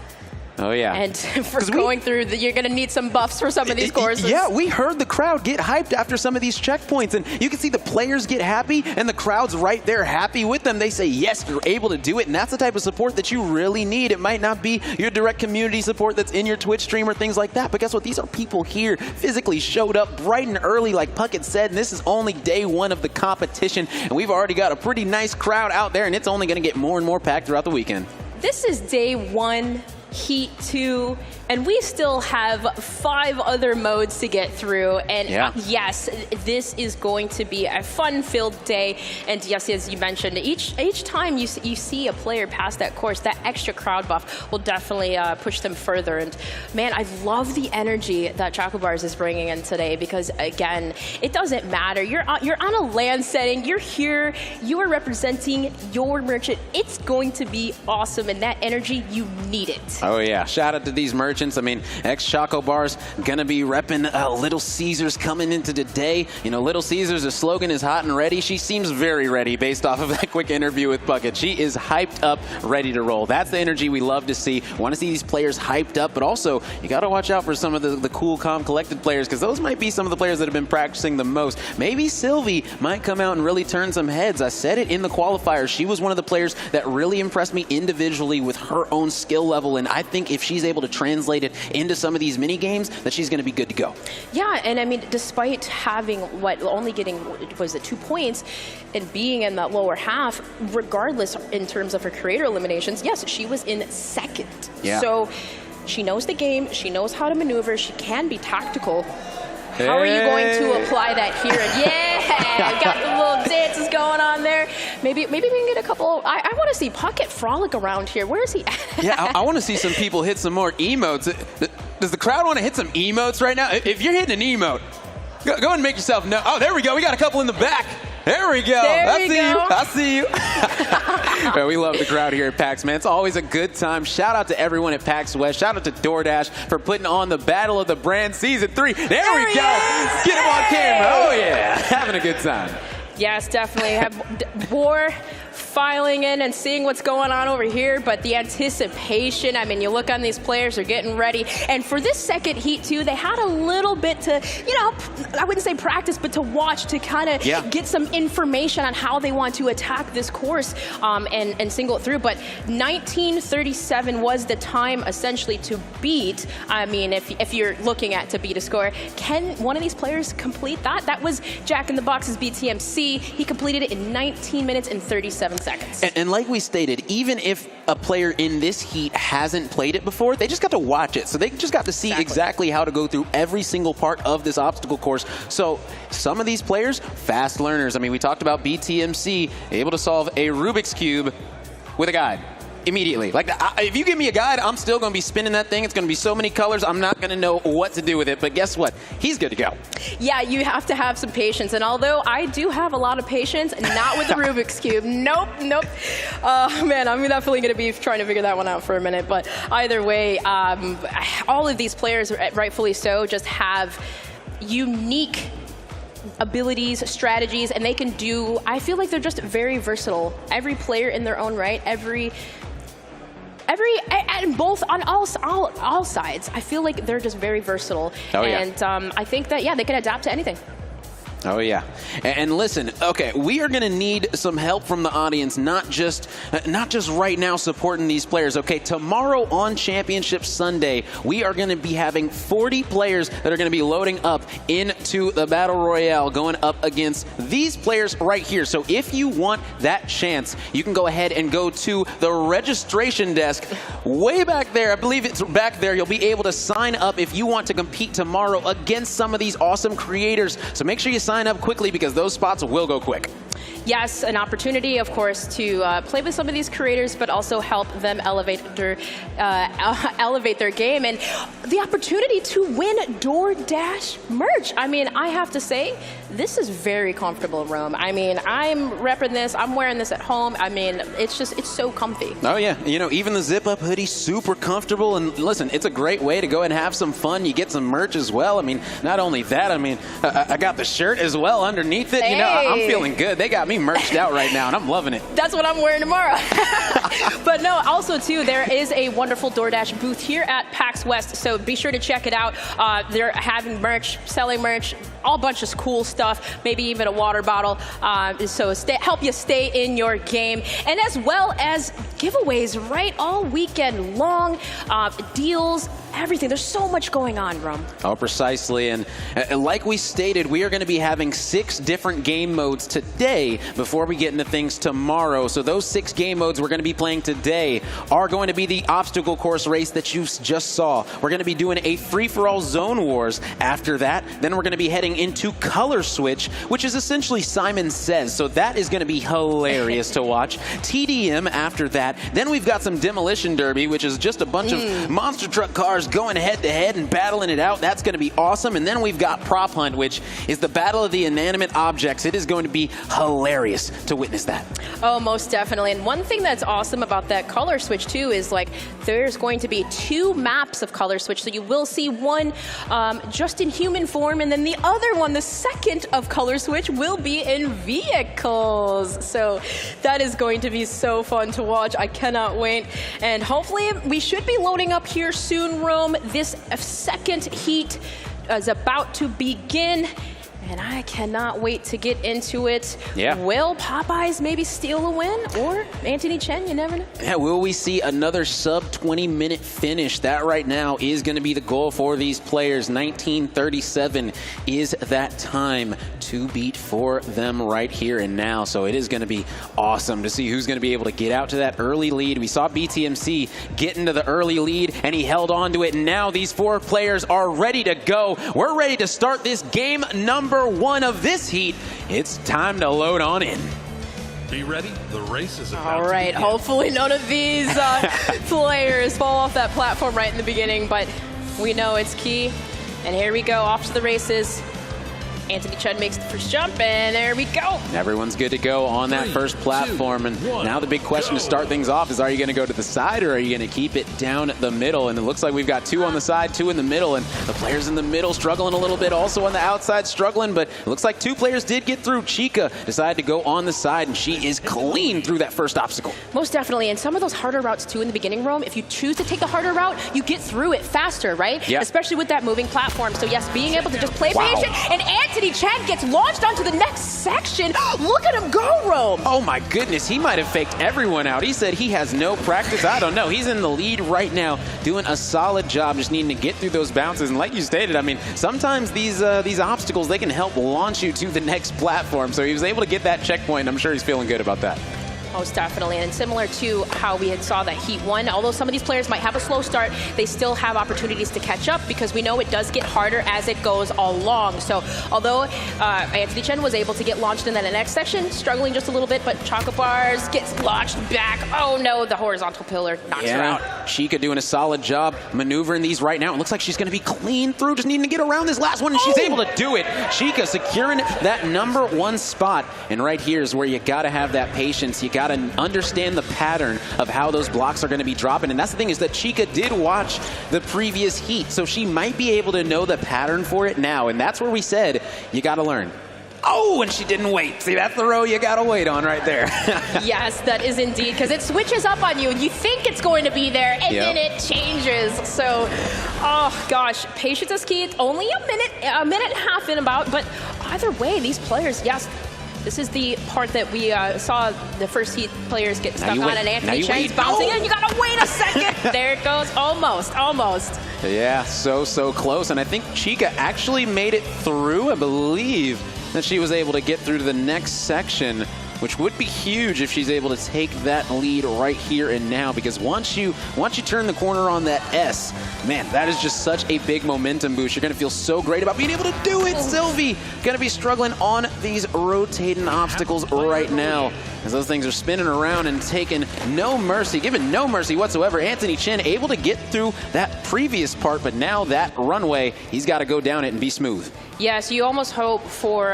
Oh, yeah. And for going through, you're going to need some buffs for some of these courses. Yeah, we heard the crowd get hyped after some of these checkpoints, and you can see the players get happy, and the crowd's right there happy with them. They say, yes, you're able to do it, and that's the type of support that you really need. It might not be your direct community support that's in your Twitch stream or things like that, but guess what? These are people here physically showed up bright and early, like Puckett said, and this is only day 1 of the competition, and we've already got a pretty nice crowd out there, and it's only going to get more and more packed throughout the weekend. This is day 1. Heat 2, and we still have 5 other modes to get through, and yes, this is going to be a fun-filled day. And yes, as you mentioned, each time you see a player pass that course, that extra crowd buff will definitely push them further. And man, I love the energy that Choco Bars is bringing in today, because again, it doesn't matter. You're on a land setting, you're here, you are representing your merchant. It's going to be awesome, and that energy, you need it. Oh, yeah. Shout out to these merchants. I mean, Choco Bars going to be repping Little Caesars coming into today. You know, Little Caesars, the slogan is hot and ready. She seems very ready based off of that quick interview with Puckett. She is hyped up, ready to roll. That's the energy we love to see. Want to see these players hyped up, but also you got to watch out for some of the cool, calm, collected players, because those might be some of the players that have been practicing the most. Maybe Sylvie might come out and really turn some heads. I said it in the qualifiers. She was one of the players that really impressed me individually with her own skill level, and I think if she's able to translate it into some of these mini games, that she's going to be good to go. Yeah, and I mean, despite having only getting 2 points and being in that lower half, regardless in terms of her creator eliminations, yes, she was in 2nd. Yeah. So she knows the game, she knows how to maneuver, she can be tactical. How are you going to apply that here? Yeah, got the little dances going on there. Maybe we can get a couple. I want to see Puckett frolic around here. Where is he at? Yeah, I want to see some people hit some more emotes. Does the crowd want to hit some emotes right now? If you're hitting an emote, go and make yourself know. Oh, there we go. We got a couple in the back. There we go. I see you. Man, we love the crowd here at PAX, man. It's always a good time. Shout out to everyone at PAX West. Shout out to DoorDash for putting on the Battle of the Brands Season 3. There we go. Get him on camera. Oh, yeah. Having a good time. Yes, definitely. Have more filing in and seeing what's going on over here, but the anticipation, I mean, you look on these players, they're getting ready. And for this second heat too, they had a little bit to, you know, I wouldn't say practice, but to watch, to kind of get some information on how they want to attack this course and single it through. But 19:37 was the time essentially to beat. I mean, if you're looking at to beat a score, can one of these players complete that? That was Jack in the Box's BTMC. He completed it in 19 minutes and 37 seconds. And like we stated, even if a player in this heat hasn't played it before, they just got to watch it. So they just got to see exactly how to go through every single part of this obstacle course. So some of these players, fast learners. I mean, we talked about BTMC, able to solve a Rubik's Cube with a guide. immediately. Like, if you give me a guide, I'm still going to be spinning that thing. It's going to be so many colors, I'm not going to know what to do with it. But guess what? He's good to go. Yeah, you have to have some patience. And although I do have a lot of patience, not with the Rubik's Cube. Nope. Man, I'm definitely going to be trying to figure that one out for a minute. But either way, all of these players, rightfully so, just have unique abilities, strategies, and they can do, I feel like they're just very versatile. Every player in their own right, and both on all sides, I feel like they're just very versatile. Oh, yeah. And I think that, yeah, they can adapt to anything. Oh, yeah. And listen, okay, we are going to need some help from the audience, not just right now supporting these players. Okay, tomorrow on Championship Sunday, we are going to be having 40 players that are going to be loading up into the Battle Royale, going up against these players right here. So if you want that chance, you can go ahead and go to the registration desk way back there. I believe it's back there. You'll be able to sign up if you want to compete tomorrow against some of these awesome creators. So make sure you sign up quickly because those spots will go quick. Yes, an opportunity, of course, to play with some of these creators, but also help them elevate their game, and the opportunity to win DoorDash merch. I mean, I have to say, this is very comfortable, Rome. I mean, I'm repping this. I'm wearing this at home. I mean, it's so comfy. Oh, yeah. You know, even the zip-up hoodie, super comfortable. And listen, it's a great way to go and have some fun. You get some merch as well. I mean, not only that, I mean, I got the shirt as well underneath it. Hey. You know, I'm feeling good. They got me merched out right now, and I'm loving it. That's what I'm wearing tomorrow. But no, also, too, there is a wonderful DoorDash booth here at PAX West, so be sure to check it out. They're having merch, selling merch, all bunch of cool stuff, maybe even a water bottle, so help you stay in your game, and as well as giveaways right all weekend long, deals, everything. There's so much going on, Rum. Oh, precisely. And like we stated, we are going to be having 6 different game modes today before we get into things tomorrow. So those 6 game modes we're going to be playing today are going to be the obstacle course race that you just saw. We're going to be doing a free-for-all zone wars after that. Then we're going to be heading into color switch, which is essentially Simon Says. So that is going to be hilarious to watch. TDM after that. Then we've got some demolition derby, which is just a bunch of monster truck cars going head-to-head and battling it out. That's going to be awesome. And then we've got Prop Hunt, which is the battle of the inanimate objects. It is going to be hilarious to witness that. Oh, most definitely. And one thing that's awesome about that color switch, too, is like there's going to be 2 maps of color switch. So you will see one just in human form, and then the other one, the second of color switch, will be in vehicles. So that is going to be so fun to watch. I cannot wait. And hopefully we should be loading up here soon, Rome. This second heat is about to begin, and I cannot wait to get into it. Yeah. Will Popeyes maybe steal a win? Or Anthony Chen? You never know. Yeah, will we see another sub-20-minute finish? That right now is going to be the goal for these players. 1937 is that time to beat for them right here and now. So it is going to be awesome to see who's going to be able to get out to that early lead. We saw BTMC get into the early lead, and he held on to it. And now these 4 players are ready to go. We're ready to start this game number 1 of this heat. It's time to load on in. Be ready. The race is about All right. to begin. Hopefully none of these players fall off that platform right in the beginning, but we know it's key. And here we go, off to the races. Anthony Chen makes the first jump, and there we go. Everyone's good to go on that first platform. And now the big question to start things off is, are you going to go to the side or are you going to keep it down the middle? And it looks like we've got 2 on the side, 2 in the middle, and the players in the middle struggling a little bit, also on the outside struggling, but it looks like 2 players did get through. Chica decided to go on the side, and she is clean through that first obstacle. Most definitely, and some of those harder routes too in the beginning, Rome, if you choose to take the harder route, you get through it faster, right? Yeah. Especially with that moving platform. So yes, being able to just play patient, and Anthony Chen gets launched onto the next section. Look at him go, Rome. Oh my goodness, he might have faked everyone out. He said he has no practice. I don't know. He's in the lead right now, doing a solid job, just needing to get through those bounces. And like you stated, I mean, sometimes these obstacles, they can help launch you to the next platform. So he was able to get that checkpoint, and I'm sure he's feeling good about that. Most definitely, and similar to how we had saw that Heat 1, although some of these players might have a slow start, they still have opportunities to catch up because we know it does get harder as it goes along. So although Anthony Chen was able to get launched in that next section, struggling just a little bit, but Choco Bars gets launched back. Oh no, the horizontal pillar knocks her out. Chica doing a solid job maneuvering these right now. It looks like she's going to be clean through, just needing to get around this last one, and she's able to do it. Chica securing that #1 spot, and right here is where you got to have that patience. You got to understand the pattern of how those blocks are going to be dropping. And that's the thing, is that Chica did watch the previous heat, so she might be able to know the pattern for it now. And that's where we said you got to learn. Oh, and she didn't wait. See, that's the row you got to wait on right there. Yes, that is indeed, because it switches up on you. You think it's going to be there, and then it changes. So, oh gosh, patience is key. It's only a minute and a half in about, but either way, these players, yes, this is the part that we saw the first heat players get stuck on, and Anthony Chen's bouncing in. You got to wait a second. There it goes. Almost. Yeah, so close. And I think Chica actually made it through. I believe that she was able to get through to the next section, which would be huge if she's able to take that lead right here and now, because once you turn the corner on that S, man, that is just such a big momentum boost. You're going to feel so great about being able to do it. Sylvie going to be struggling on these rotating obstacles right now, as those things are spinning around and taking no mercy, giving no mercy whatsoever. Anthony Chen able to get through that previous part, but now that runway, he's got to go down it and be smooth. Yes, you almost hope for,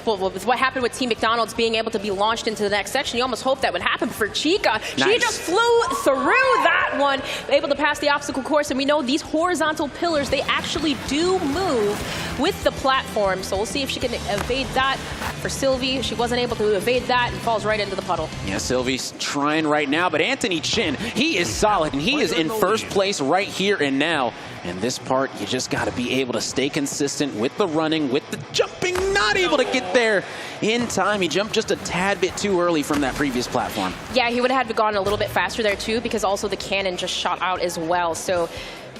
well, with what happened with Team McDonald's being able to be launched into the next section, you almost hope that would happen for Chica. Nice. She just flew through that one, able to pass the obstacle course, and we know these horizontal pillars, they actually do move with the platform, so we'll see if she can evade that. For Sylvie, she wasn't able to evade that and falls right into the puddle. Yeah, Sylvie's trying right now, but Anthony Chen, he is solid, and he is in first place right here and now. And this part, you just got to be able to stay consistent with the running, with the jumping, not able to get there in time. He jumped just a tad bit too early from that previous platform. Yeah, he would have gone a little bit faster there too, because also the cannon just shot out as well. So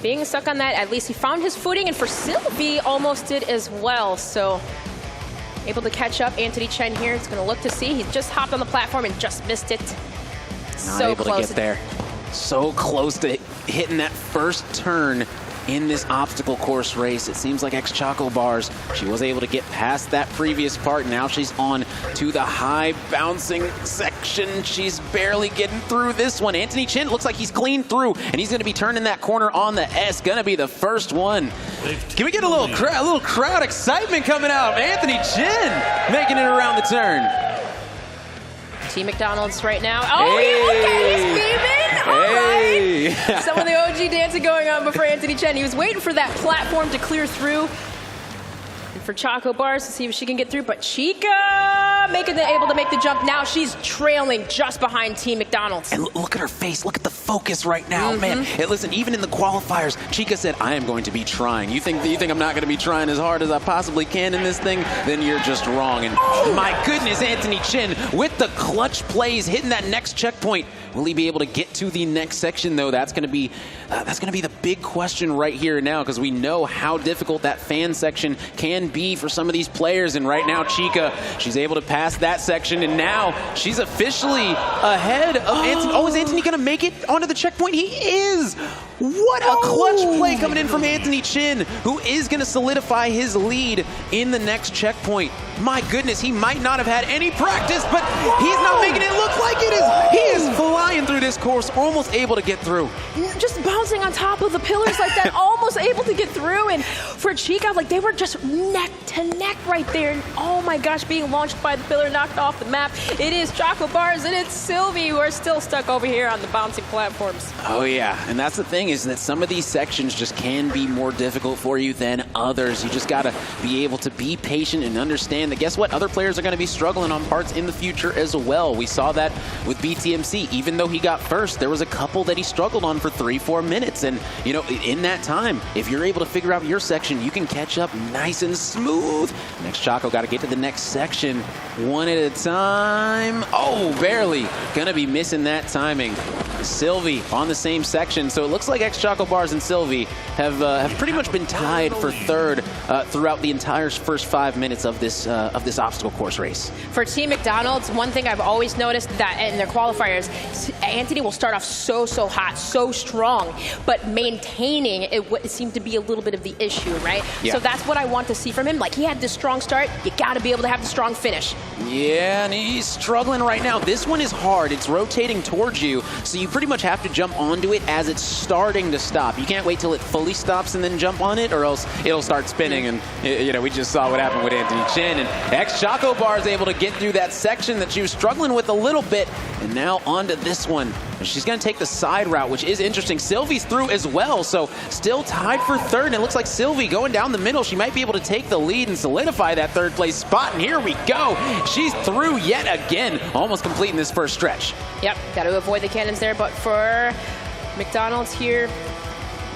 being stuck on that, at least he found his footing, and for Sylvie, almost did as well. So able to catch up. Anthony Chen here is going to look to see. He just hopped on the platform and just missed it. Not able to get there. So close to hitting that first turn in this obstacle course race. It seems like Choco Bars, she was able to get past that previous part. Now she's on to the high bouncing section. She's barely getting through this one. Anthony Chen looks like he's clean through, and he's going to be turning that corner on the S. Going to be the first one. Can we get a little crowd excitement coming out? Anthony Chen making it around the turn. Team McDonald's right now. Oh, okay, he's beaming. All right. Some of the OG dancing going on before Anthony Chen. He was waiting for that platform to clear through. And for Choco Bars to see if she can get through, but Chica able to make the jump. Now she's trailing just behind Team McDonald's. And look at her face. Look at the focus right now, man. Hey, listen, even in the qualifiers, Chica said, I am going to be trying. You think I'm not going to be trying as hard as I possibly can in this thing? Then you're just wrong. And my goodness, Anthony Chen with the clutch plays, hitting that next checkpoint. Will he be able to get to the next section, though? That's going to be the big question right here now, because we know how difficult that fan section can be for some of these players. And right now, Chica, she's able to pass that section, and now she's officially ahead of Anthony. Oh, is Anthony going to make it onto the checkpoint? He is! What a clutch play coming in from Anthony Chen, who is going to solidify his lead in the next checkpoint. My goodness, he might not have had any practice, but he's not making it look like it is. He is flying through this course, almost able to get through. Just bouncing on top of the pillars like that, almost able to get through. And for Chica, like they were just neck to neck right there. And oh my gosh, being launched by the pillar, knocked off the map. It is Choco Bars and it's Sylvie who are still stuck over here on the bouncing platforms. Oh yeah, and that's the thing, is that some of these sections just can be more difficult for you than others. You just got to be able to be patient and understand that, guess what, other players are going to be struggling on parts in the future as well. We saw that with BTMC. Even though he got first, there was a couple that he struggled on for 3-4 minutes. And, you know, in that time, if you're able to figure out your section, you can catch up nice and smooth. Next Choco got to get to the next section one at a time. Oh, barely. Going to be missing that timing. Sylvie on the same section. So it looks like Choco Bars and Sylvie have pretty much been tied for third throughout the entire first 5 minutes of this obstacle course race. For Team McDonald's, one thing I've always noticed that in their qualifiers, Anthony will start off so hot, so strong, but maintaining it seemed to be a little bit of the issue, right? Yeah. So that's what I want to see from him. Like, he had this strong start, you got to be able to have the strong finish. Yeah, and he's struggling right now. This one is hard. It's rotating towards you, so you pretty much have to jump onto it as it's starting to stop. You can't wait till it fully stops and then jump on it, or else it'll start spinning. And you know, we just saw what happened with Anthony Chin, and Choco Bar is able to get through that section that she was struggling with a little bit, and now onto this one. She's going to take the side route, which is interesting. Sylvie's through as well, so still tied for third. And it looks like Sylvie going down the middle. She might be able to take the lead and solidify that third place spot. And here we go. She's through yet again, almost completing this first stretch. Yep, got to avoid the cannons there. But for McDonald's here,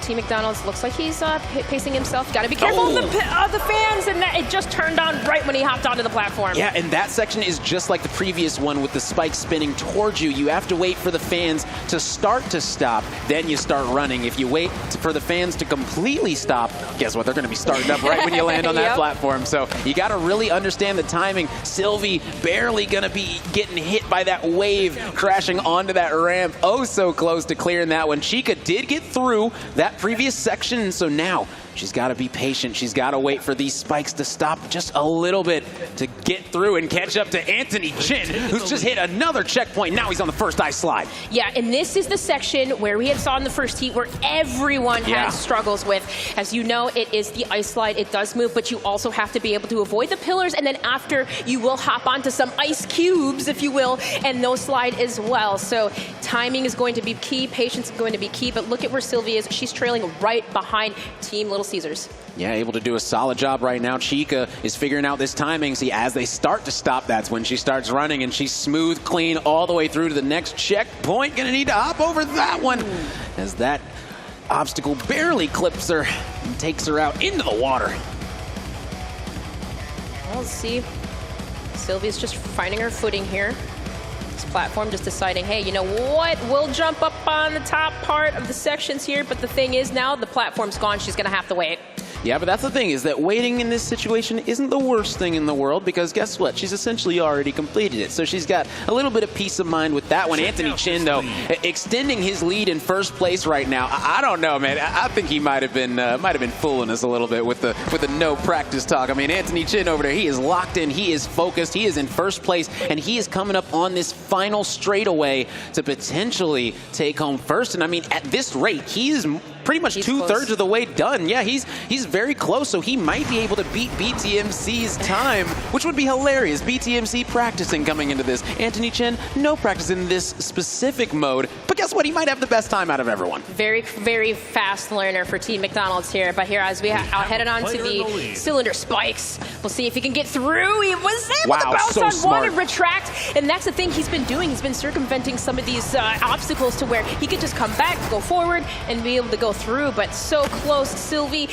Team McDonald's looks like he's pacing himself. Got to be careful of the fans, and that it just turned on right when he hopped onto the platform. Yeah, and that section is just like the previous one with the spike spinning towards you. You have to wait for the fans to start to stop, then you start running. If you wait for the fans to completely stop, guess what? They're going to be starting up right when you land on that Yep. platform. So you got to really understand the timing. Sylvie barely going to be getting hit by that wave, crashing onto that ramp. Oh, so close to clearing that one. Chica did get through that previous section, so now she's got to be patient. She's got to wait for these spikes to stop just a little bit to get through and catch up to Anthony Chin, who's just hit another checkpoint. Now he's on the first ice slide. Yeah, and this is the section where we had saw in the first heat where everyone has struggles with. As you know, it is the ice slide. It does move, but you also have to be able to avoid the pillars, and then after you will hop onto some ice cubes, if you will, and those slide as well. So timing is going to be key. Patience is going to be key, but look at where Sylvie is. She's trailing right behind Team Little Caesars. Yeah, able to do a solid job right now. Chica is figuring out this timing. See, as they start to stop, that's when she starts running, and she's smooth, clean, all the way through to the next checkpoint. Gonna need to hop over that one as that obstacle barely clips her and takes her out into the water. Well, let's see. Sylvia's just finding her footing here. This platform just deciding, hey, you know what? We'll jump up on the top part of the sections here, but the thing is now the platform's gone. She's going to have to wait. Yeah, but that's the thing, is that waiting in this situation isn't the worst thing in the world, because guess what? She's essentially already completed it. So she's got a little bit of peace of mind with that one. Anthony Chin, though, extending his lead in first place right now. I don't know, man. I think he might have been fooling us a little bit with the no practice talk. I mean, Anthony Chin over there, he is locked in, he is focused, he is in first place, and he is coming up on this final straightaway to potentially take home first. And I mean, at this rate, he is pretty much two-thirds of the way done. Yeah, he's very close, so he might be able to beat BTMC's time, which would be hilarious. BTMC practicing coming into this. Anthony Chin, no practice in this specific mode, but guess what? He might have the best time out of everyone. Very, very fast learner for Team McDonald's here. But here, as we headed on to the cylinder spikes, we'll see if he can get through. He was able to bounce on one and retract. And that's the thing he's been doing. He's been circumventing some of these obstacles to where he could just come back, go forward, and be able to go through. But so close. Sylvie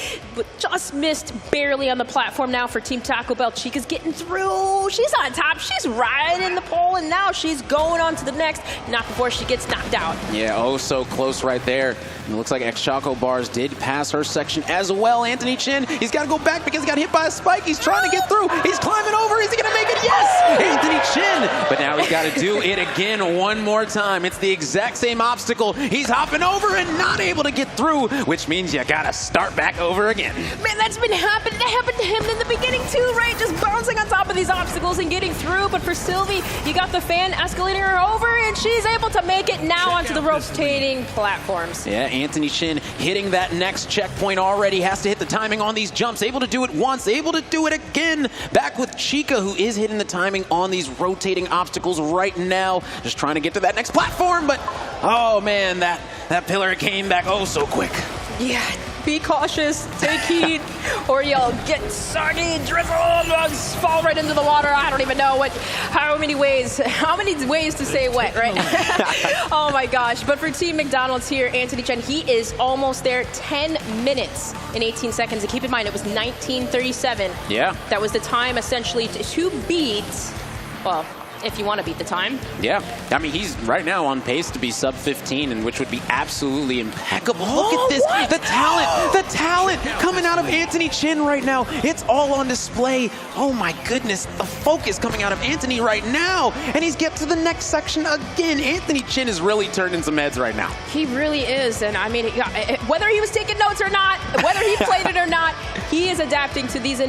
just missed barely on the platform now for Team Taco Bell. Chica's getting through. She's on top. She's riding the pole, and now she's going on to the next, not before she gets knocked out. Yeah, oh, so close right there. And it looks like Choco Bars did pass her section as well. Anthony Chin, he's got to go back because he got hit by a spike. He's trying to get through. He's climbing over. Is he going to make it? Yes! Anthony Chin. But now he's got to do it again one more time. It's the exact same obstacle. He's hopping over and not able to get through, which means you got to start back over again. Man, that's been happening. That happened to him in the beginning too, right? Just bouncing on top of these obstacles and getting through. But for Sylvie, you got the fan escalating her over, and she's able to make it now onto the rotating platforms. Yeah, Anthony Chin hitting that next checkpoint already. Has to hit the timing on these jumps. Able to do it once, able to do it again. Back with Chica, who is hitting the timing on these rotating obstacles right now. Just trying to get to that next platform, but oh man, that pillar came back oh so quick. Yeah, be cautious, take heed, or you'll get soggy, drizzle, fall right into the water. I don't even know how many ways to say wet, right? Oh my gosh. But for Team McDonald's here, Anthony Chin, he is almost there. 10 minutes and 18 seconds. And keep in mind, it was 19:37. Yeah. That was the time essentially to beat, well, if you want to beat the time. Yeah, I mean, he's right now on pace to be sub 15, and which would be absolutely impeccable. Look at this, the talent coming out of Anthony Chin right now. It's all on display. Oh my goodness, the focus coming out of Anthony right now, and he's get to the next section again. Anthony Chin is really turning some heads right now. He really is, and I mean, whether he was taking notes or not, whether he played it or not, he is adapting to these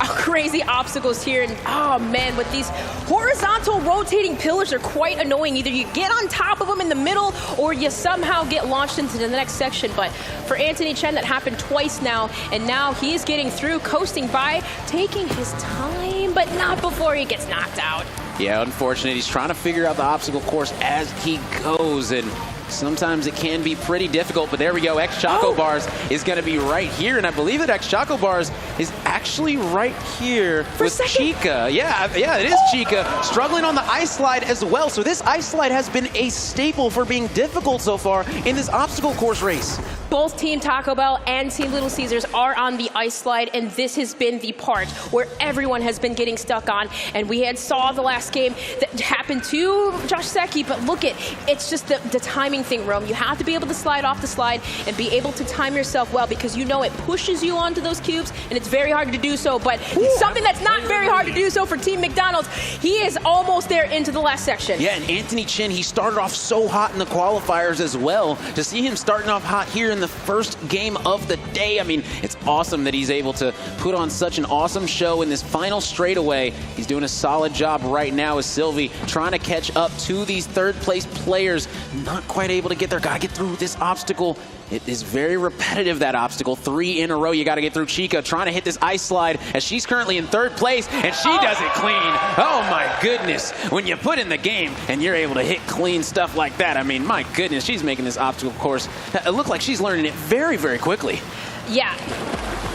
crazy obstacles here. And oh man, but these horizontal rotating pillars are quite annoying. Either you get on top of them in the middle, or you somehow get launched into the next section. But for Anthony Chen, that happened twice now, and now he is getting through, coasting by, taking his time, but not before he gets knocked out. Yeah, unfortunate. He's trying to figure out the obstacle course as he goes, and sometimes it can be pretty difficult, but there we go. X Choco Bars is going to be right here, and I believe that X Choco Bars is actually right here with Chica. Yeah, it is Chica struggling on the ice slide as well. So this ice slide has been a staple for being difficult so far in this obstacle course race. Both Team Taco Bell and Team Little Caesars are on the ice slide, and this has been the part where everyone has been getting stuck on. And we had saw the last game that happened to Josh Secchi, but look it's just the timing thing, Rome. You have to be able to slide off the slide and be able to time yourself well, because you know it pushes you onto those cubes, and it's very hard to do so, but something that's not very hard to do so for Team McDonald's. He is almost there into the last section. Yeah, and Anthony Chin, he started off so hot in the qualifiers as well. To see him starting off hot here in the first game of the day, I mean, it's awesome that he's able to put on such an awesome show in this final straightaway. He's doing a solid job right now as Sylvie trying to catch up to these third place players. Not quite able to get there. Gotta get through this obstacle. It is very repetitive, that obstacle. 3 in a row. You got to get through. Chica trying to hit this ice slide as she's currently in third place, and she does it clean. Oh, my goodness. When you put in the game and you're able to hit clean stuff like that, I mean, my goodness, she's making this obstacle course look like she's learning it very, very quickly. Yeah.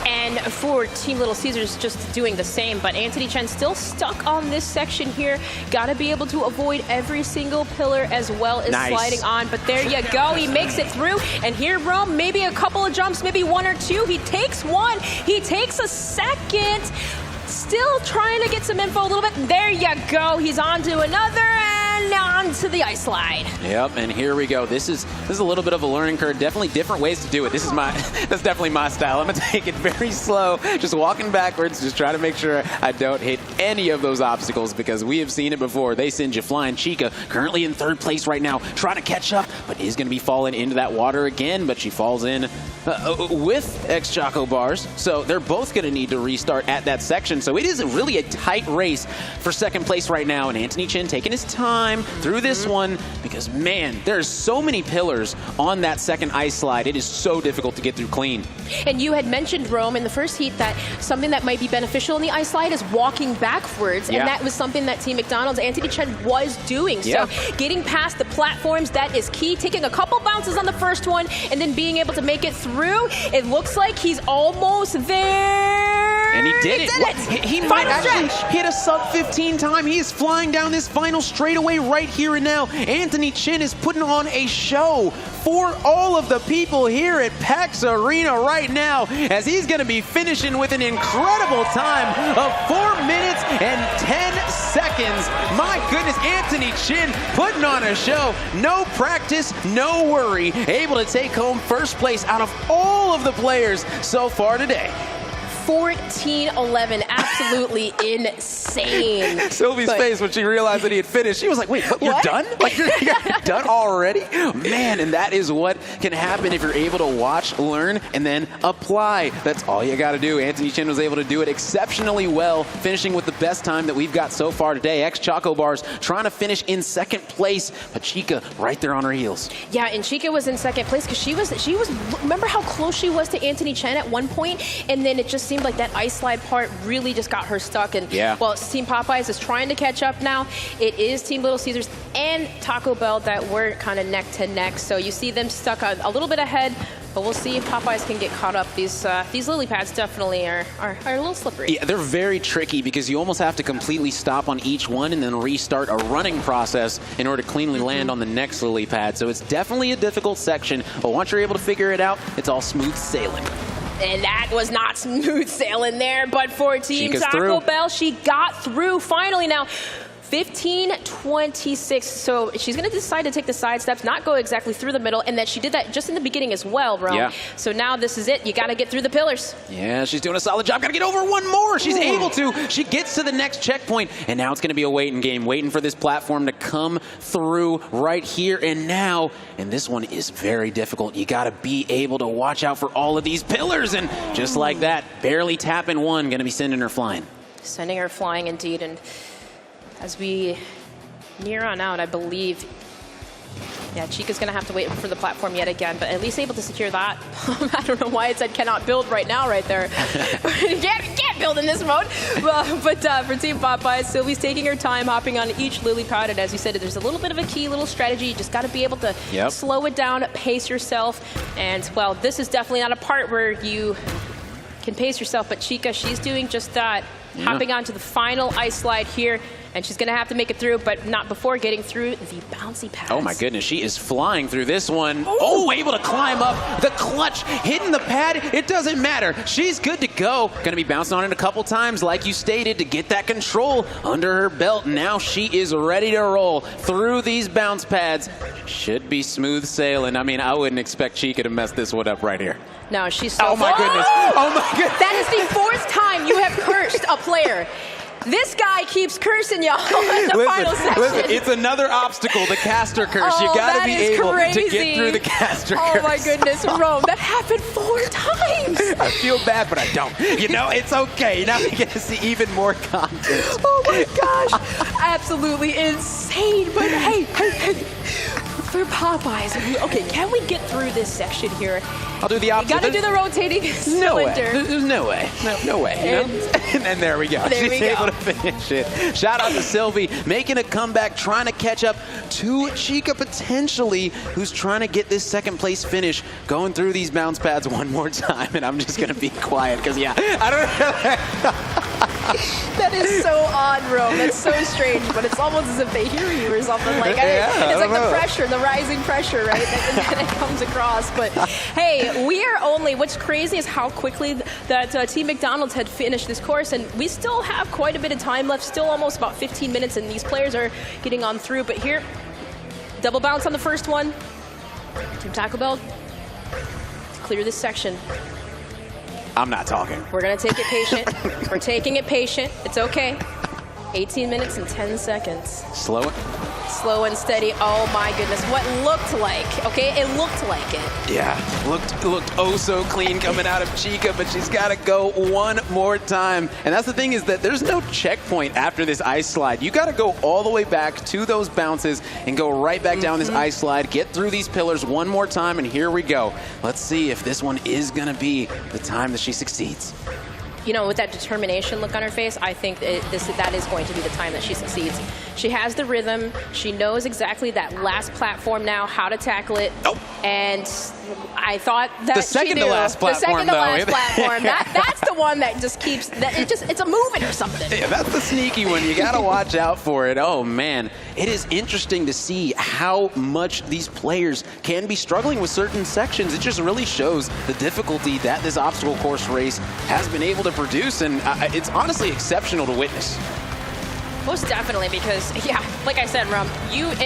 And for Team Little Caesars, just doing the same, but Anthony Chen still stuck on this section here. Got to be able to avoid every single pillar as well as sliding on, but there you go. He makes it through, and here, Rome, maybe a couple of jumps, maybe 1 or 2. He takes 1. He takes a second. Still trying to get some info a little bit. There you go. He's on to another, and on to the ice slide. Yep, and here we go. This is a little bit of a learning curve. Definitely different ways to do it. This is that's definitely my style. I'm gonna take it very slow, just walking backwards, just trying to make sure I don't hit any of those obstacles, because we have seen it before. They send you flying. Chica currently in third place right now, trying to catch up, but is gonna be falling into that water again, but she falls in with X Choco Bars. So they're both gonna need to restart at that section. So it is really a tight race for second place right now, and Anthony Chin taking his time through this one, because man, there's so many pillars on that second ice slide. It is so difficult to get through clean. And you had mentioned, Rome, in the first heat that something that might be beneficial in the ice slide is walking backwards, and that was something that Team McDonald's Anthony Chen was doing. So getting past the platforms, that is key. Taking a couple bounces on the first one and then being able to make it through. It looks like he's almost there. And he did it. He might actually hit a sub 15 time. He is flying down this final straightaway right here and now. Anthony Chin is putting on a show for all of the people here at PAX Arena right now, as he's going to be finishing with an incredible time of 4 minutes and 10 seconds. My goodness, Anthony Chin putting on a show. No practice, no worry. Able to take home first place out of all of the players so far today. 14-11, absolutely insane. Sylvie's face when she realized that he had finished, she was like, wait, what? You're done? Like, you're done already? Man, and that is what can happen if you're able to watch, learn, and then apply. That's all you got to do. Anthony Chin was able to do it exceptionally well, finishing with the best time that we've got so far today. X Choco Bars trying to finish in second place, but Chica right there on her heels. Yeah, and Chica was in second place because she was, remember how close she was to Anthony Chen at one point, and then it just seemed like that ice slide part really just got her stuck. And well, Team Popeyes is trying to catch up now. It is Team Little Caesars and Taco Bell that were kind of neck to neck. So you see them stuck a little bit ahead, but we'll see if Popeyes can get caught up. These lily pads definitely are a little slippery. Yeah, they're very tricky because you almost have to completely stop on each one and then restart a running process in order to cleanly land on the next lily pad. So it's definitely a difficult section, but once you're able to figure it out, it's all smooth sailing. And that was not smooth sailing there, but for Team Taco Bell, she got through finally. Now, 15:26. So she's going to decide to take the side steps, not go exactly through the middle, and that she did that just in the beginning as well, Rome. Yeah. So now this is it. You got to get through the pillars. Yeah, she's doing a solid job. Got to get over one more. She's able to. She gets to the next checkpoint, and now it's going to be a waiting game, waiting for this platform to come through right here and now. And this one is very difficult. You got to be able to watch out for all of these pillars, and just like that, barely tapping one, going to be sending her flying. Sending her flying indeed, and as we near on out, I believe, yeah, Chica's going to have to wait for the platform yet again, but at least able to secure that. I don't know why it said cannot build right now right there. can't build in this mode. But for Team Popeye, Sylvie's taking her time, hopping on each lily pad, and as you said, there's a little bit of a key little strategy. You just got to be able to slow it down, pace yourself, and, well, this is definitely not a part where you can pace yourself, but Chica, she's doing just that. Hopping onto the final ice slide here, and she's going to have to make it through, but not before getting through the bouncy pads. Oh my goodness, she is flying through this one. Oh, able to climb up. The clutch, hitting the pad, it doesn't matter. She's good to go. Going to be bouncing on it a couple times, like you stated, to get that control under her belt. Now she is ready to roll through these bounce pads. Should be smooth sailing. I mean, I wouldn't expect Chica to mess this one up right here. No, she's so... Oh my goodness. Oh my goodness. That is the 4th time you have cursed a player. This guy keeps cursing y'all in the final section. Listen, it's another obstacle, the caster curse. You got to be able to get through the caster curse. Oh my goodness, Rome, that happened 4 times. I feel bad, but I don't. You know, it's okay. Now we get to see even more content. Oh my gosh, absolutely insane. But hey, for Popeyes, okay, can we get through this section here? I'll do the opposite. You got to do the rotating cylinder. No way. There's no way. No way. And there we go. She's able to finish it. Shout out to Sylvie, making a comeback, trying to catch up to Chica potentially, who's trying to get this second place finish, going through these bounce pads one more time. And I'm just going to be quiet because, yeah, I don't know. That is so odd, Rome. That's so strange, but it's almost as if they hear you or something. Like, it's like the pressure, the rising pressure, right, that it comes across. But hey, we are only, what's crazy is how quickly that Team McDonald's had finished this course, and we still have quite a bit of time left, still almost about 15 minutes, and these players are getting on through. But here, double bounce on the first one. Team Taco Bell, clear this section. I'm not talking. We're going to take it patient. We're taking it patient. It's okay. 18 minutes and 10 seconds. Slow and steady. Oh my goodness. What looked like, okay? It looked like it. Yeah, looked oh so clean coming out of Chica, but she's got to go one more time. And that's the thing, is that there's no checkpoint after this ice slide. You got to go all the way back to those bounces and go right back down this ice slide, get through these pillars one more time, and here we go. Let's see if this one is going to be the time that she succeeds. You know, with that determination look on her face, I think that is going to be the time that she succeeds. She has the rhythm. She knows exactly that last platform now, how to tackle it. Oh. And I thought that the second she knew. to last platform, the second to last platform. That's the one that just keeps, it's a moving or something. Yeah, that's the sneaky one. You got to watch out for it. Oh, man. It is interesting to see how much these players can be struggling with certain sections. It just really shows the difficulty that this obstacle course race has been able to produce, and it's honestly exceptional to witness. Most definitely, because, yeah, like I said, Rum,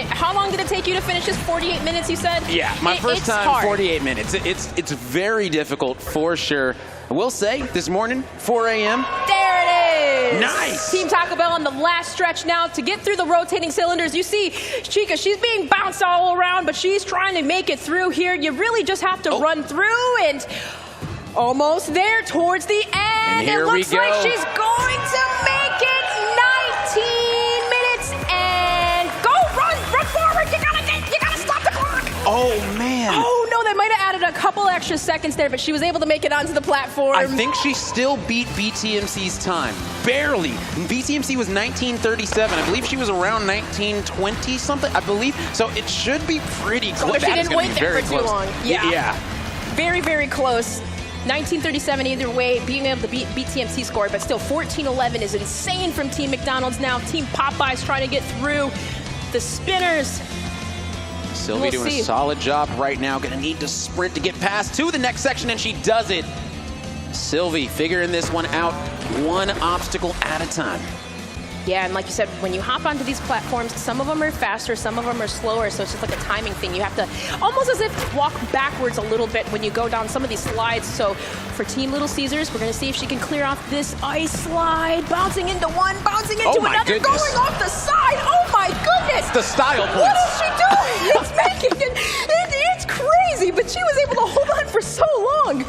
how long did it take you to finish this? 48 minutes, you said? Yeah, my first time, hard. 48 minutes. It's very difficult for sure. I will say, this morning, 4 a.m. There it is! Nice! Team Taco Bell on the last stretch now to get through the rotating cylinders. You see, Chica, she's being bounced all around, but she's trying to make it through here. You really just have to run through, and almost there towards the end. And here it looks we go. like she's going to make it. 19 minutes, and go, run forward. You gotta stop the clock. Oh, man. Oh, no, they might have added a couple extra seconds there, but she was able to make it onto the platform. I think she still beat BTMC's time. Barely. And BTMC was 1937. I believe she was around 1920 something, I believe. So it should be pretty close. So she didn't wait there for too long. Yeah. Very, very close. 1937 either way, being able to beat BTMC score, but still 14-11 is insane from Team McDonald's now. Team Popeyes trying to get through the spinners. Sylvie doing a solid job right now. Gonna need to sprint to get past to the next section, and she does it. Sylvie figuring this one out one obstacle at a time. Yeah, and like you said, when you hop onto these platforms, some of them are faster, some of them are slower, so it's just like a timing thing. You have to almost as if walk backwards a little bit when you go down some of these slides. So for Team Little Caesars, we're going to see if she can clear off this ice slide, bouncing into one, bouncing into another, going off the side. Oh my goodness! The style points. What is she doing? It's making it, it's crazy, but she was able to hold on for so long.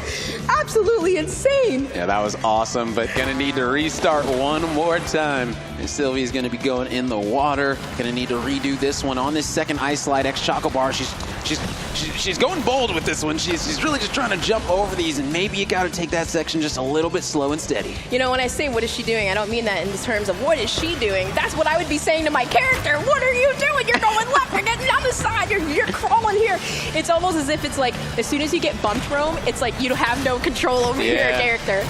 Absolutely insane. Yeah, that was awesome, but gonna need to restart one more time. And Sylvie's gonna be going in the water. Gonna need to redo this one on this second ice slide. Choco Bar, she's going bold with this one. She's really just trying to jump over these, and maybe you gotta take that section just a little bit slow and steady. You know, when I say what is she doing, I don't mean that in terms of what is she doing. That's what I would be saying to my character. What are you doing? You're going left, you're getting down the side, you're crawling here. It's almost as if it's like, as soon as you get bumped, Rome, it's like you have no control over your character.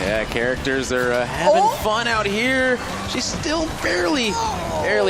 Yeah, characters are having fun out here. She's still barely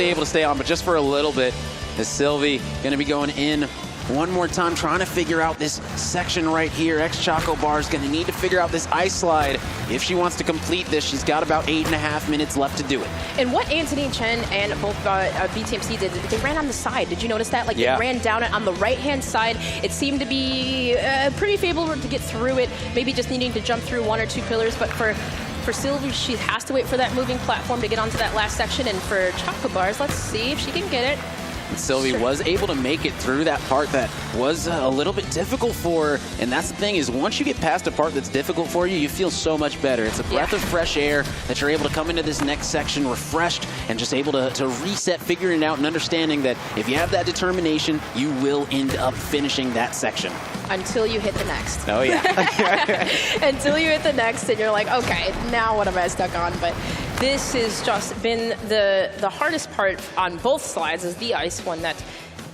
able to stay on, but just for a little bit. Is Sylvie gonna be going in one more time, trying to figure out this section right here. Choco Bar is gonna need to figure out this ice slide. If she wants to complete this, she's got about 8.5 minutes left to do it. And what Anthony Chen and both BTMC did, they ran on the side. Did you notice that? Like, they ran down it on the right-hand side. It seemed to be pretty favorable to get through it, maybe just needing to jump through one or two pillars, but for Sylvie, she has to wait for that moving platform to get onto that last section, and for Choco Bars, let's see if she can get it. And Sylvie was able to make it through that part that was a little bit difficult for her. And that's the thing, is once you get past a part that's difficult for you, you feel so much better. It's a breath of fresh air that you're able to come into this next section refreshed and just able to reset, figuring it out and understanding that if you have that determination, you will end up finishing that section. Until you hit the next. Oh, yeah. Until you hit the next and you're like, okay, now what am I stuck on? But this has just been the hardest part on both slides, is the ice one. That,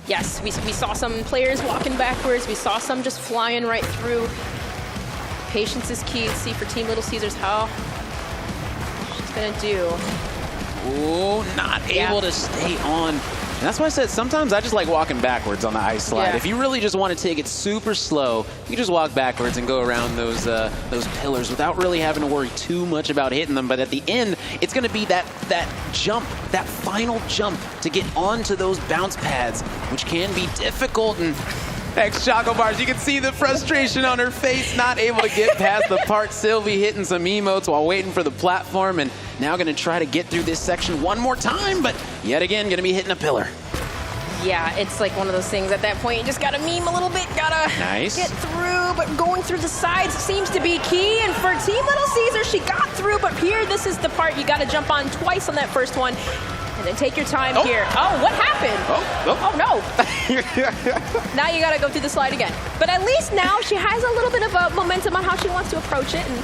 yes, we saw some players walking backwards. We saw some just flying right through. Patience is key. Let's see for Team Little Caesars how she's going to do. Ooh, not able to stay on. And that's why I said sometimes I just like walking backwards on the ice slide. Yeah. If you really just want to take it super slow, you just walk backwards and go around those pillars without really having to worry too much about hitting them. But at the end, it's going to be that jump, that final jump to get onto those bounce pads, which can be difficult. And Choco Bars, you can see the frustration on her face, not able to get past the part. Sylvie hitting some emotes while waiting for the platform, and now going to try to get through this section one more time, but yet again going to be hitting a pillar. Yeah, it's like one of those things at that point, you just got to meme a little bit, got to get through, but going through the sides seems to be key. And for Team Little Caesar, she got through, but here, this is the part you got to jump on twice on that first one. And then take your time here. Oh, what happened? Oh no. Now you got to go through the slide again. But at least now she has a little bit of a momentum on how she wants to approach it. And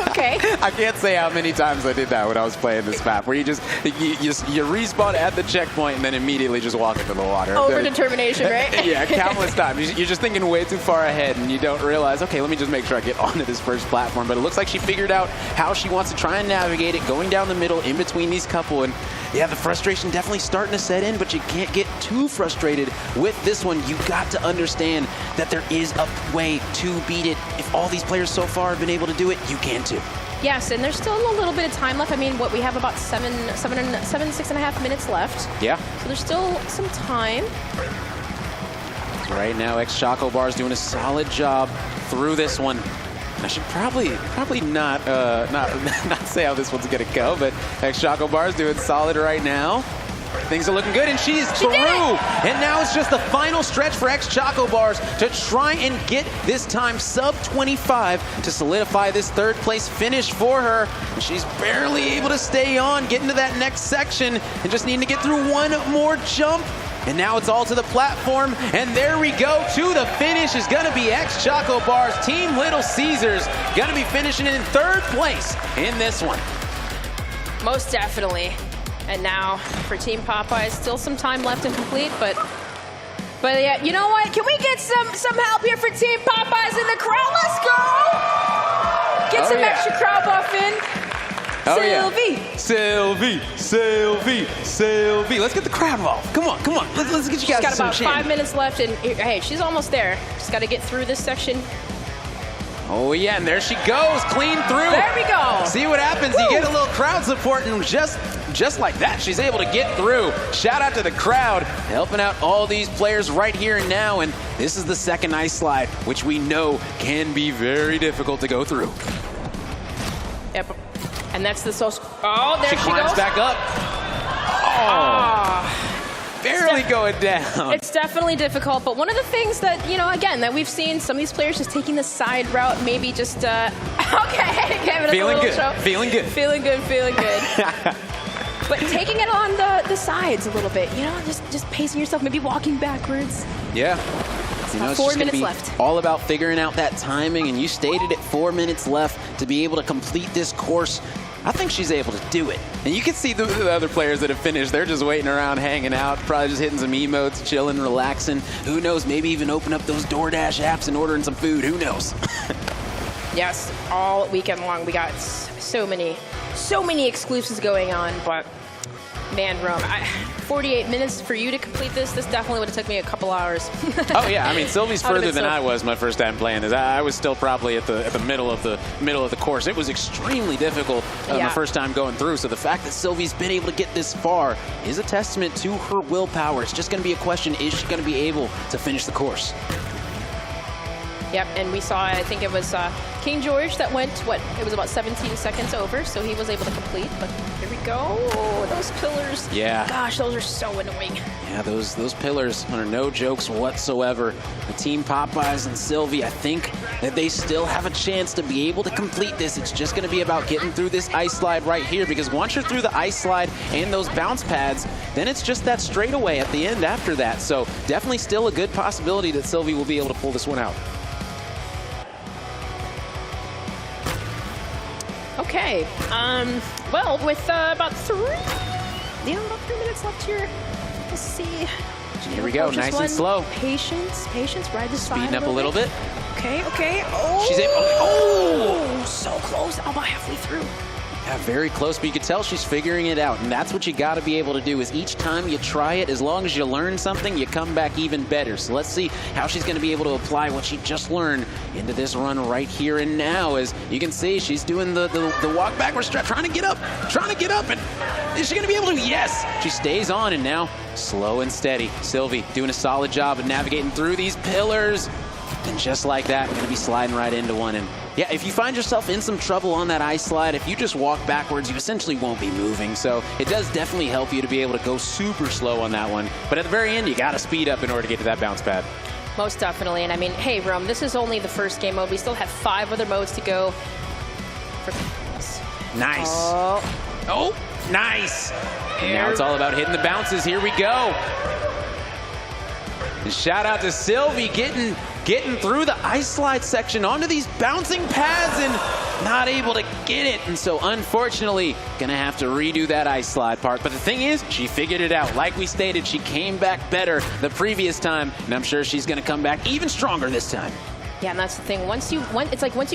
okay. I can't say how many times I did that when I was playing this map, where you respawn at the checkpoint and then immediately just walk into the water. Over determination, right? Yeah, countless times. You're just thinking way too far ahead, and you don't realize, okay, let me just make sure I get onto this first platform. But it looks like she figured out how she wants to try and navigate it, going down the middle in between these couple. And yeah, the frustration definitely starting to set in, but you can't get too frustrated with this one. You got to understand that there is a way to beat it. If all these players so far have been able to do it, you can too. Yes, and there's still a little bit of time left. I mean, we have about 6.5 minutes left. Yeah. So there's still some time. Right now, Choco Bar is doing a solid job through this one. I should probably not say how this one's gonna go, but Choco Bar is doing solid right now. Things are looking good, and she's through. And now it's just the final stretch for Choco Bars to try and get this time sub 25 to solidify this third place finish for her. And she's barely able to stay on, get into that next section, and just needing to get through one more jump. And now it's all to the platform, and there we go. To the finish is going to be Choco Bars. Team Little Caesars going to be finishing in third place in this one. Most definitely. And now for Team Popeyes, still some time left to complete, but yeah, you know what? Can we get some help here for Team Popeyes in the crowd? Let's go! Get some extra crowd buff in. Sylvie. Let's get the crowd involved. Come on. Let's get you guys got some about 5 minutes left, and hey, she's almost there. Just got to get through this section. Oh, yeah, and there she goes, clean through. There we go. See what happens. Woo. You get a little crowd support, and just like that, she's able to get through. Shout out to the crowd, helping out all these players right here and now, and this is the second ice slide, which we know can be very difficult to go through. Yep. And that's the social. Oh, there she climbs goes. back up. Oh. Barely going down. It's definitely difficult, but one of the things that, you know, again, that we've seen some of these players just taking the side route, maybe just, okay, give it Feeling a little good. show. Feeling good. Feeling good, feeling good. But taking it on the sides a little bit, you know, just pacing yourself, maybe walking backwards. Yeah. You know, it's 4 just gonna minutes be left. all about figuring out that timing, and you stated it, 4 minutes left to be able to complete this course. I think she's able to do it. And you can see the other players that have finished, they're just waiting around, hanging out, probably just hitting some emotes, chilling, relaxing. Who knows, maybe even open up those DoorDash apps and ordering some food, who knows? Yes, all weekend long we got so many exclusives going on, but man, Rome, 48 minutes for you to complete this. This definitely would have took me a couple hours. Oh yeah, I mean Sylvie's I would've further been than I was my first time playing this. I was still probably at the middle of the course. It was extremely difficult my first time going through. So the fact that Sylvie's been able to get this far is a testament to her willpower. It's just going to be a question: is she going to be able to finish the course? Yep, and we saw, I think it was King George that went, it was about 17 seconds over, so he was able to complete. But here we go. Oh, those pillars. Yeah. Gosh, those are so annoying. Yeah, those pillars are no jokes whatsoever. The Team Popeyes and Sylvie, I think that they still have a chance to be able to complete this. It's just going to be about getting through this ice slide right here, because once you're through the ice slide and those bounce pads, then it's just that straightaway at the end after that. So definitely still a good possibility that Sylvie will be able to pull this one out. Okay, well, with about 3 minutes left here, let's see. Here we go, nice and slow. Patience, ride the side. Speeding up a little bit. Okay. Oh! She's able, oh! So close, about halfway through. Yeah, very close, but you can tell she's figuring it out, and that's what you got to be able to do, is each time you try it, as long as you learn something, you come back even better. So let's see how she's going to be able to apply what she just learned into this run right here and now. As you can see, she's doing the walk backwards stretch, trying to get up, and is she going to be able to? Yes! She stays on, and now slow and steady. Sylvie doing a solid job of navigating through these pillars, and just like that, going to be sliding right into one. And yeah, if you find yourself in some trouble on that ice slide, if you just walk backwards, you essentially won't be moving. So it does definitely help you to be able to go super slow on that one. But at the very end, you got to speed up in order to get to that bounce pad. Most definitely. And I mean, hey, Rome, this is only the first game mode. We still have 5 other modes to go. Nice. Oh, nice. And now it's all about hitting the bounces. Here we go. And shout out to Sylvie getting through the ice slide section onto these bouncing pads and not able to get it. And so unfortunately, gonna have to redo that ice slide part. But the thing is, she figured it out. Like we stated, she came back better the previous time, and I'm sure she's gonna come back even stronger this time. Yeah, and that's the thing. Once you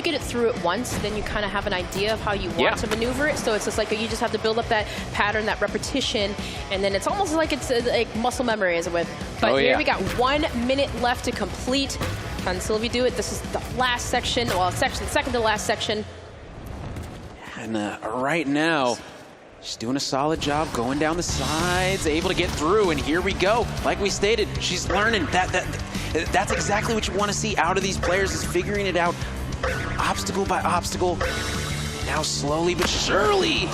get it through it once, then you kind of have an idea of how you want to maneuver it. So it's just like you just have to build up that pattern, that repetition, and then it's almost like it's like muscle memory, as it with. But here we got 1 minute left to complete. Can Sylvie do it? This is the last section. Well, second to last section. And right now, she's doing a solid job going down the sides, able to get through, and here we go. Like we stated, she's learning. That's exactly what you want to see out of these players, is figuring it out obstacle by obstacle. Now slowly but surely,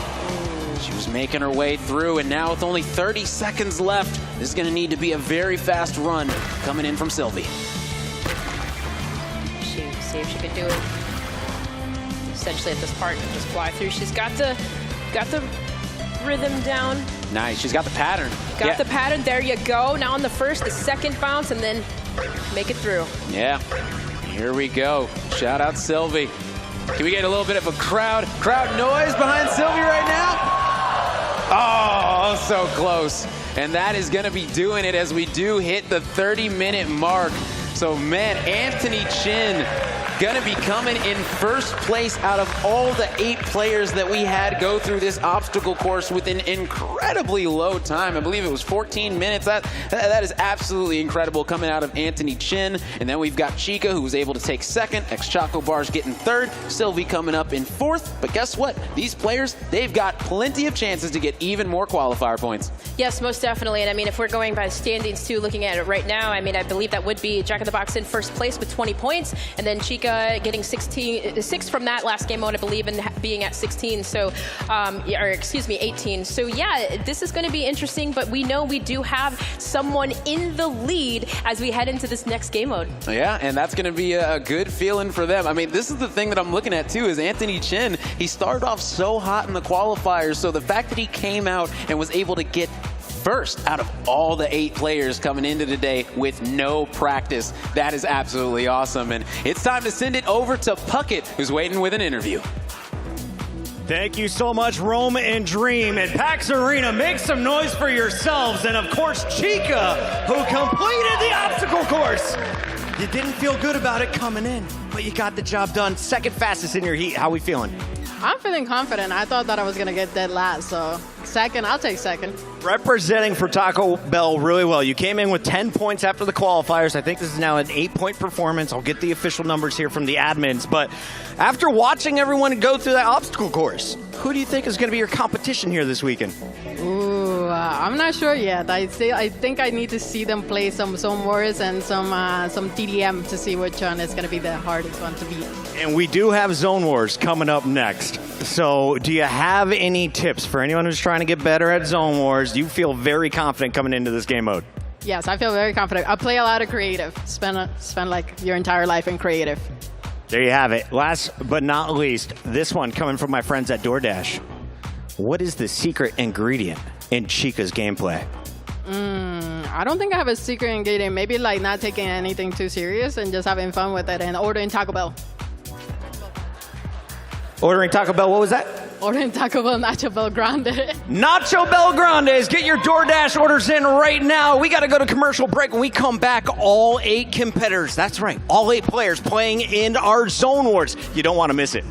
she was making her way through, and now with only 30 seconds left, this is going to need to be a very fast run coming in from Sylvie. See if she can do it. Essentially at this part, just fly through. She's got the rhythm down. Nice, she's got the pattern. Got the pattern, there you go. Now on the first, the second bounce, and then make it through. Yeah, here we go. Shout out Sylvie. Can we get a little bit of a crowd noise behind Sylvie right now? Oh, so close. And that is gonna be doing it as we do hit the 30-minute mark. So man, Anthony Chin going to be coming in first place out of all the 8 players that we had go through this obstacle course with an incredibly low time. I believe it was 14 minutes. That is absolutely incredible coming out of Anthony Chin. And then we've got Chica, who was able to take second. Choco Bars getting third. Sylvie coming up in fourth. But guess what? These players, they've got plenty of chances to get even more qualifier points. Yes, most definitely. And I mean, if we're going by standings too, looking at it right now, I mean, I believe that would be Jack in the Box in first place with 20 points, and then Chica getting 6 from that last game mode, I believe, and being at 16. So, or excuse me, 18. So yeah, this is going to be interesting. But we know we do have someone in the lead as we head into this next game mode. Yeah, and that's going to be a good feeling for them. I mean, this is the thing that I'm looking at too, is Anthony Chin. He started off so hot in the qualifiers, so the fact that he came out and was able to get first out of all the 8 players coming into today with no practice, that is absolutely awesome. And it's time to send it over to Puckett, who's waiting with an interview. Thank you so much, Rome and Dream. And PAX Arena, make some noise for yourselves. And of course, Chica, who completed the obstacle course. You didn't feel good about it coming in, but you got the job done. Second fastest in your heat. How we feeling? I'm feeling confident. I thought that I was going to get dead last, so second, I'll take second. Representing for Taco Bell really well. You came in with 10 points after the qualifiers. I think this is now an 8-point performance. I'll get the official numbers here from the admins. But after watching everyone go through that obstacle course, who do you think is going to be your competition here this weekend? Ooh, I'm not sure yet. I think I need to see them play some Zone Wars and some TDM to see which one is going to be the hardest one to beat. And we do have Zone Wars coming up next. So do you have any tips for anyone who's trying to get better at Zone Wars? Do you feel very confident coming into this game mode? Yes, I feel very confident. I play a lot of creative. Spend like your entire life in creative. There you have it. Last but not least, this one coming from my friends at DoorDash. What is the secret ingredient in Chica's gameplay? I don't think I have a secret ingredient. Maybe like not taking anything too serious and just having fun with it and ordering Taco Bell. Ordering Taco Bell, what was that? Ordering Taco Bell Nacho Bell Grande. Nacho Bell Grandes. Get your DoorDash orders in right now. We got to go to commercial break. When we come back, all 8 competitors, that's right, all 8 players playing in our Zone Wars. You don't want to miss it.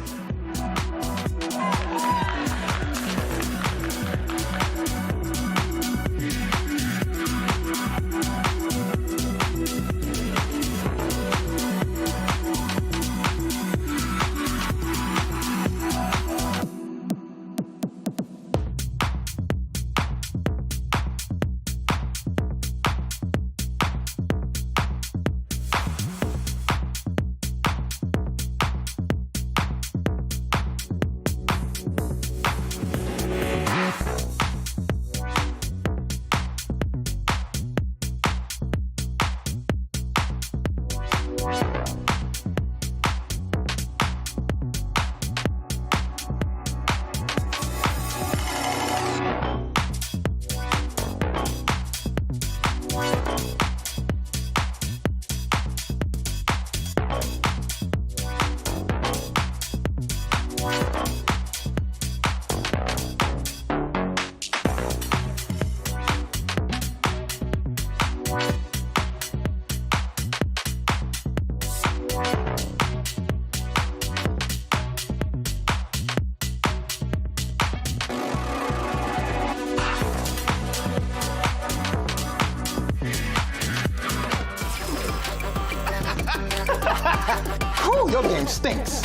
Whew, your game stinks.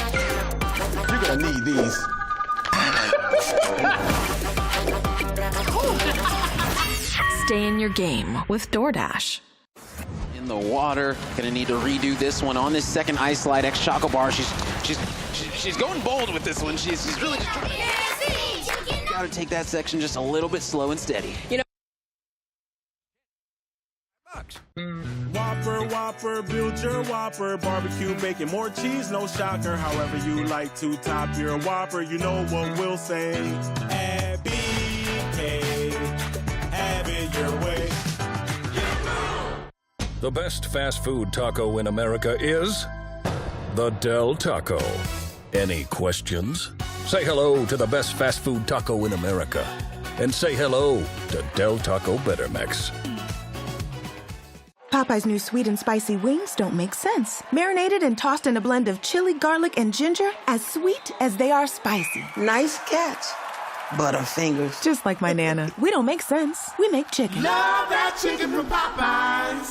You're gonna need these. Stay in your game with DoorDash. In the water, gonna need to redo this one on this second ice slide. Choco Bar, she's going bold with this one. She's really just gotta take that section just a little bit slow and steady. You know. Whopper, build your Whopper. Barbecue, bacon, more cheese, no shocker. However you like to top your Whopper, you know what we'll say. BK, have it your way. The best fast food taco in America is the Del Taco. Any questions? Say hello to the best fast food taco in America. And say hello to Del Taco Better Mix. Popeye's new sweet and spicy wings don't make sense. Marinated and tossed in a blend of chili, garlic, and ginger, as sweet as they are spicy. Nice catch, Butterfingers. Just like my Nana. We don't make sense. We make chicken. Love that chicken from Popeyes.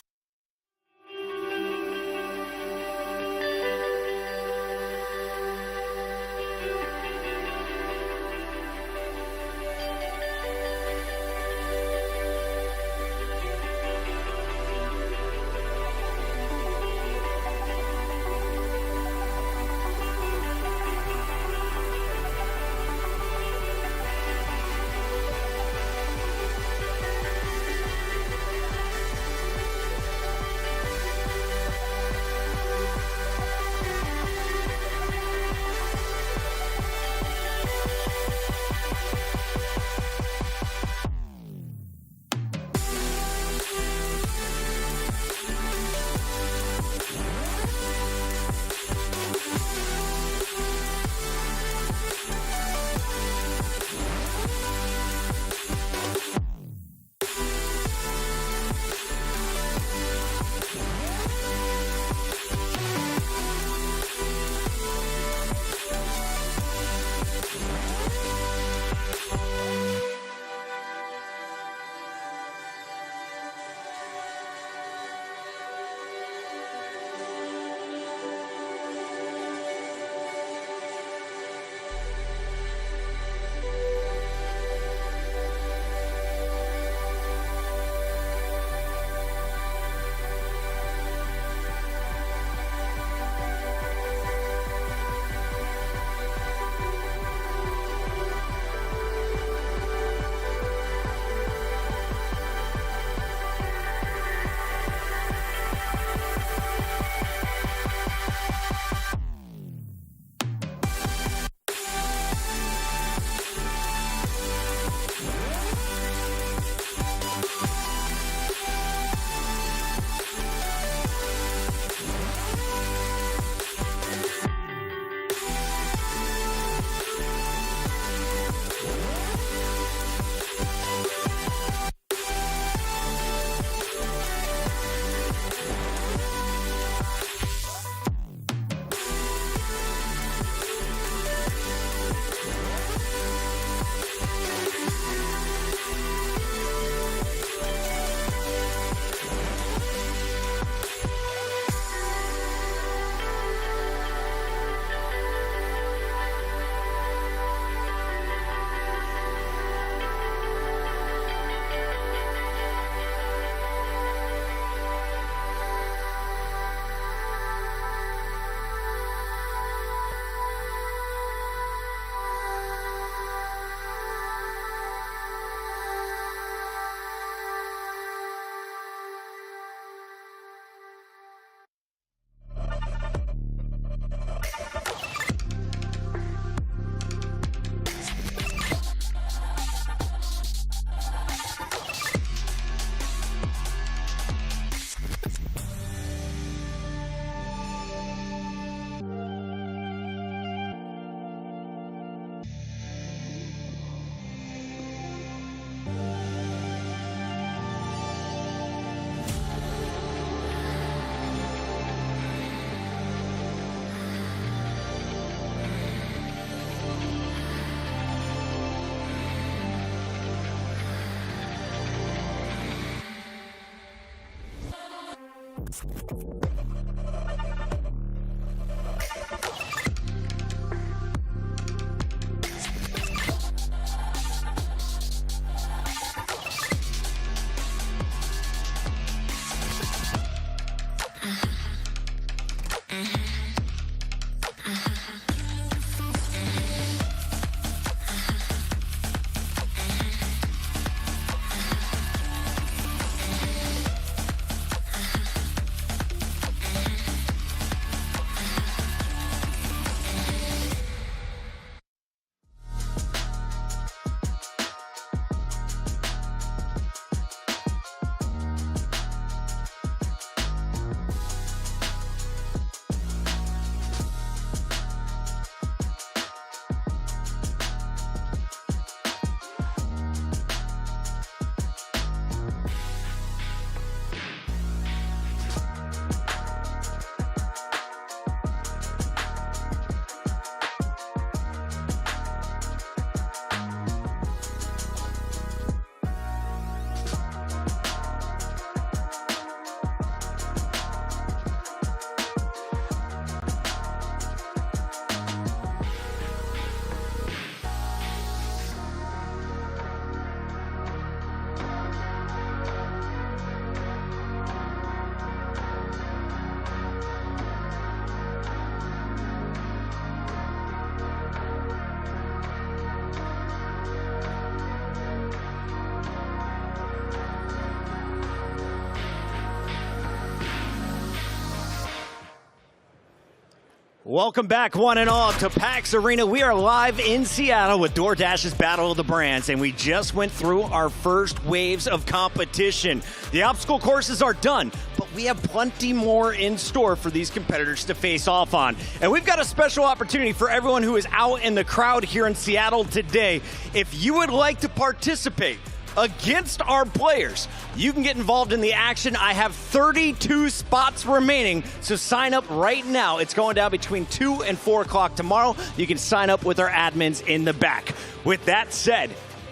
Welcome back, one and all, to PAX Arena. We are live in Seattle with DoorDash's Battle of the Brands, and we just went through our first waves of competition. The obstacle courses are done, but we have plenty more in store for these competitors to face off on. And we've got a special opportunity for everyone who is out in the crowd here in Seattle today. If you would like to participate against our players, you can get involved in the action. I have 32 spots remaining, so sign up right now. It's going down between 2 and 4 o'clock tomorrow. You can sign up with our admins in the back. With that said,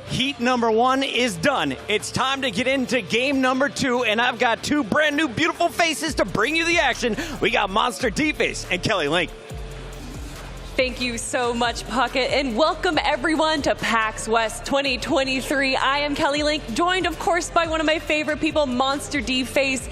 heat number 1 is done. It's time to get into game number 2, and I've got 2 brand new beautiful faces to bring you the action. We got Monster D-Face and Kelly Link. Thank you so much, Puckett, and welcome everyone to PAX West 2023. I am Kelly Link, joined, of course, by one of my favorite people, Monster D-Face,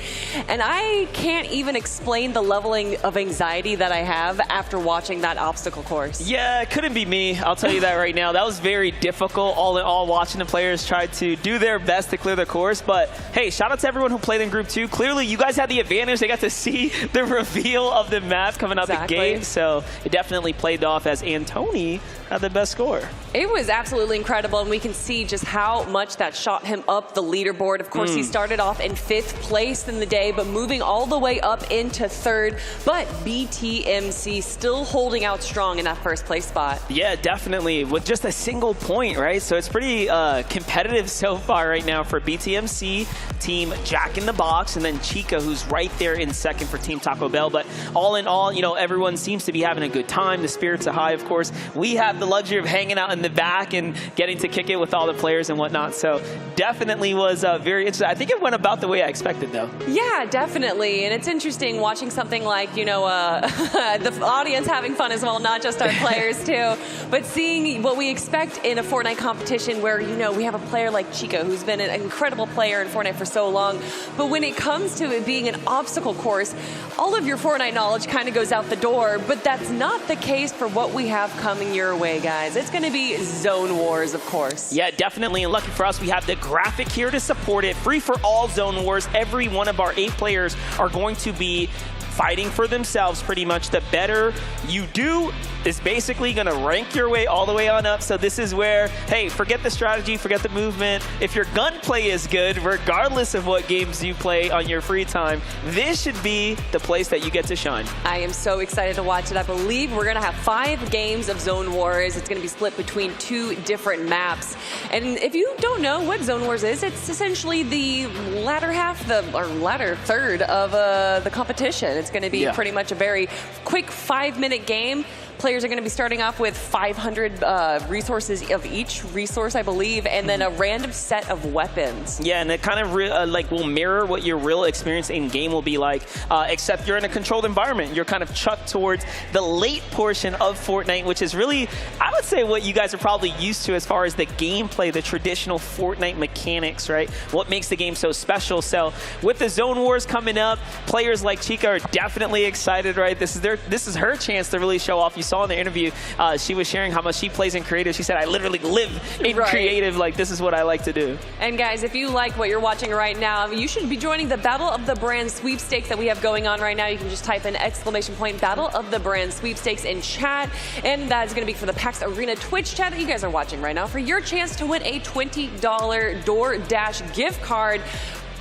and I can't even explain the leveling of anxiety that I have after watching that obstacle course. Yeah, it couldn't be me. I'll tell you that right now. That was very difficult, all in all, watching the players try to do their best to clear the course, but hey, shout out to everyone who played in Group 2. Clearly, you guys had the advantage. They got to see the reveal of the map coming out the gate, so it definitely played off as Antoni had the best score. It was absolutely incredible, and we can see just how much that shot him up the leaderboard. Of course, he started off in 5th place in the day, but moving all the way up into 3rd. But BTMC still holding out strong in that 1st place spot. Yeah, definitely, with just a single point, right? So it's pretty competitive so far right now for BTMC, Team Jack in the Box, and then Chica, who's right there in 2nd for Team Taco Bell. But all in all, you know, everyone seems to be having a good time. The spirits are high, of course. We have the luxury of hanging out in the back and getting to kick it with all the players and whatnot. So definitely was very interesting. I think it went about the way I expected, though. Yeah, definitely. And it's interesting watching something like, you know, the audience having fun as well, not just our players too, but seeing what we expect in a Fortnite competition where, you know, we have a player like Chica who's been an incredible player in Fortnite for so long. But when it comes to it being an obstacle course, all of your Fortnite knowledge kind of goes out the door, but that's not the case for what we have coming your way, guys. It's going to be Zone Wars, of course. Yeah, definitely. And lucky for us, we have the graphic here to support it. Free for all Zone Wars. Every one of our 8 players are going to be fighting for themselves pretty much. The better you do is basically going to rank your way all the way on up. So this is where, hey, forget the strategy, forget the movement. If your gunplay is good, regardless of what games you play on your free time, this should be the place that you get to shine. I am so excited to watch it. I believe we're going to have 5 games of Zone Wars. It's going to be split between 2 different maps. And if you don't know what Zone Wars is, it's essentially the latter half, or latter third of the competition. It's going to be pretty much a very quick 5-minute game. Players are going to be starting off with 500 resources of each resource, I believe, and then a random set of weapons. Yeah, and it kind of like will mirror what your real experience in game will be like, except you're in a controlled environment. You're kind of chucked towards the late portion of Fortnite, which is really, I would say, what you guys are probably used to as far as the gameplay, the traditional Fortnite mechanics, right? What makes the game so special. So with the Zone Wars coming up, players like Chica are definitely excited, right? This is her chance to really show off. You saw in the interview, she was sharing how much she plays in creative. She said, I literally live in creative. Like, this is what I like to do. And guys, if you like what you're watching right now, you should be joining the Battle of the Brand sweepstakes that we have going on right now. You can just type in ! Battle of the Brand sweepstakes in chat. And that is going to be for the PAX Arena Twitch chat that you guys are watching right now for your chance to win a $20 DoorDash gift card.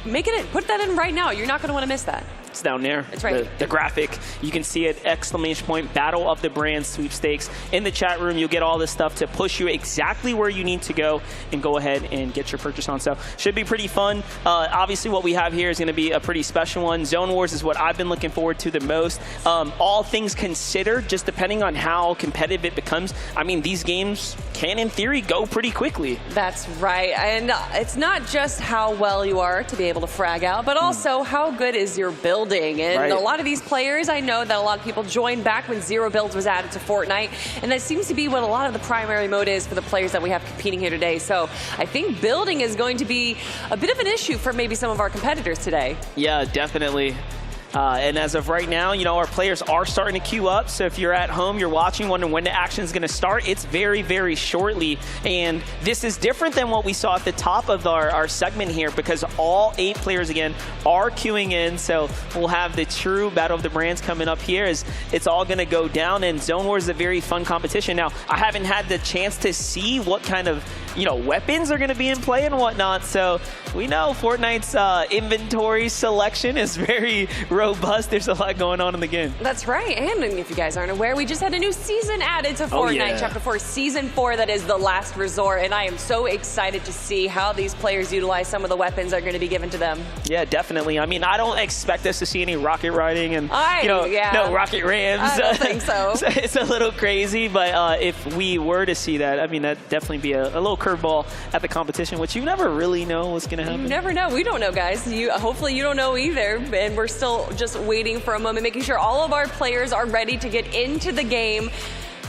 Put that in right now. You're not going to want to miss that. It's down there. It's right. The graphic. You can see it, ! Battle of the Brand sweepstakes. In the chat room, you'll get all this stuff to push you exactly where you need to go and go ahead and get your purchase on. So should be pretty fun. Obviously, what we have here is going to be a pretty special one. Zone Wars is what I've been looking forward to the most. All things considered, just depending on how competitive it becomes, I mean, these games can, in theory, go pretty quickly. That's right. And it's not just how well you are to be able to frag out, but also how good is your build. And a lot of these players, I know that a lot of people joined back when Zero Builds was added to Fortnite, and that seems to be what a lot of the primary mode is for the players that we have competing here today. So I think building is going to be a bit of an issue for maybe some of our competitors today. Yeah, definitely. And as of right now, our players are starting to queue up. So if you're at home, you're watching, wondering when the action is going to start, it's very, very shortly. And this is different than what we saw at the top of our segment here, because all 8 players, again, are queuing in. So we'll have the true Battle of the Brands coming up here as it's all going to go down. And Zone Wars is a very fun competition. Now, I haven't had the chance to see what kind of weapons are going to be in play and whatnot. So we know Fortnite's inventory selection is very robust. There's a lot going on in the game. That's right. And if you guys aren't aware, we just had a new season added to Fortnite. Chapter 4, Season 4, that is the last resort. And I am so excited to see how these players utilize some of the weapons that are going to be given to them. Yeah, definitely. I mean, I don't expect us to see any rocket riding and, no rocket rams. I don't think so. It's a little crazy, but if we were to see that, I mean, that'd definitely be a little curveball at the competition, which you never really know what's going to happen. You never know. We don't know, guys. Hopefully you don't know either. And we're still just waiting for a moment, making sure all of our players are ready to get into the game.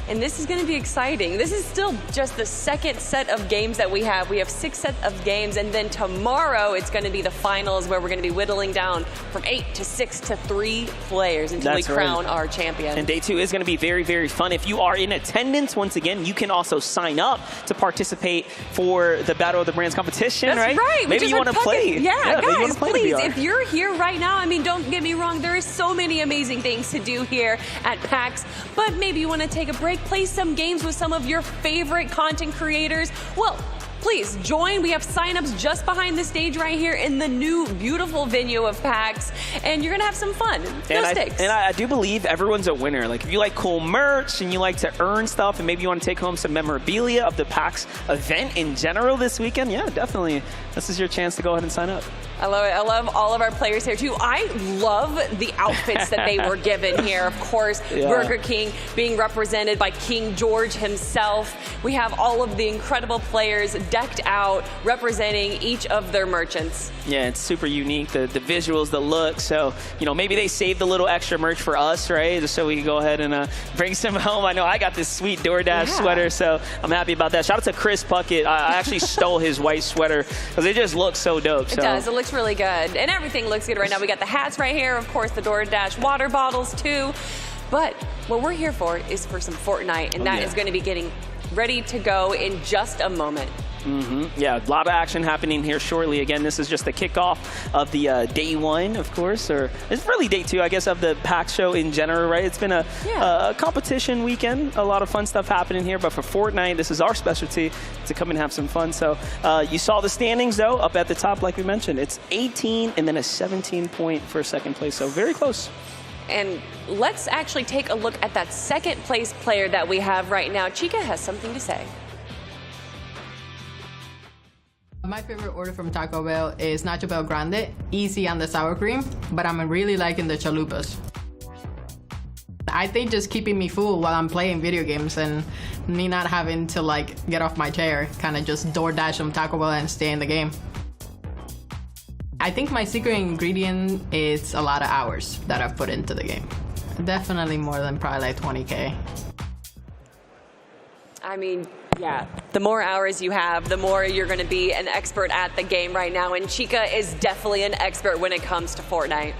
And this is going to be exciting. This is still just the second set of games that we have. We have 6 sets of games, and then tomorrow it's going to be the finals where we're going to be whittling down from 8 to 6 to 3 players until we crown our champion. And day 2 is going to be very, very fun. If you are in attendance, once again, you can also sign up to participate for the Battle of the Brands competition, That's right. Maybe you want to play. Yeah, guys, please, if you're here right now, I mean, don't get me wrong, there is so many amazing things to do here at PAX, but maybe you want to take a break, play some games with some of your favorite content creators. Well, please join. We have signups just behind the stage right here in the new beautiful venue of PAX, and you're gonna have some fun. No stakes. And I do believe everyone's a winner. Like, if you like cool merch and you like to earn stuff, and maybe you want to take home some memorabilia of the PAX event in general this weekend, yeah, definitely. This is your chance to go ahead and sign up. I love it. I love all of our players here too. I love the outfits that they were given here. Of course, Burger King being represented by King George himself. We have all of the incredible players decked out, representing each of their merchants. Yeah, it's super unique, the visuals, the look. So, maybe they saved a little extra merch for us, right? Just so we can go ahead and bring some home. I know I got this sweet DoorDash sweater, so I'm happy about that. Shout out to Chris Puckett. I actually stole his white sweater because it just looks so dope. It does. It looks really good. And everything looks good right now. We got the hats right here. Of course, the DoorDash water bottles too. But what we're here for is for some Fortnite, and that is going to be getting ready to go in just a moment. Yeah, a lot of action happening here shortly. Again, this is just the kickoff of the day 1, of course, or it's really day 2, I guess, of the PAX show in general, right? It's been a competition weekend, a lot of fun stuff happening here, but for Fortnite, this is our specialty to come and have some fun. So you saw the standings, though, up at the top, like we mentioned. It's 18 and then a 17 point for second place, so very close. And let's actually take a look at that second place player that we have right now. Chica has something to say. My favorite order from Taco Bell is Nacho Bell Grande, easy on the sour cream, but I'm really liking the chalupas. I think just keeping me full while I'm playing video games and me not having to get off my chair, kind of just DoorDash from Taco Bell and stay in the game. I think my secret ingredient is a lot of hours that I've put into the game. Definitely more than probably 20K. I mean, yeah, the more hours you have, the more you're going to be an expert at the game right now. And Chica is definitely an expert when it comes to Fortnite.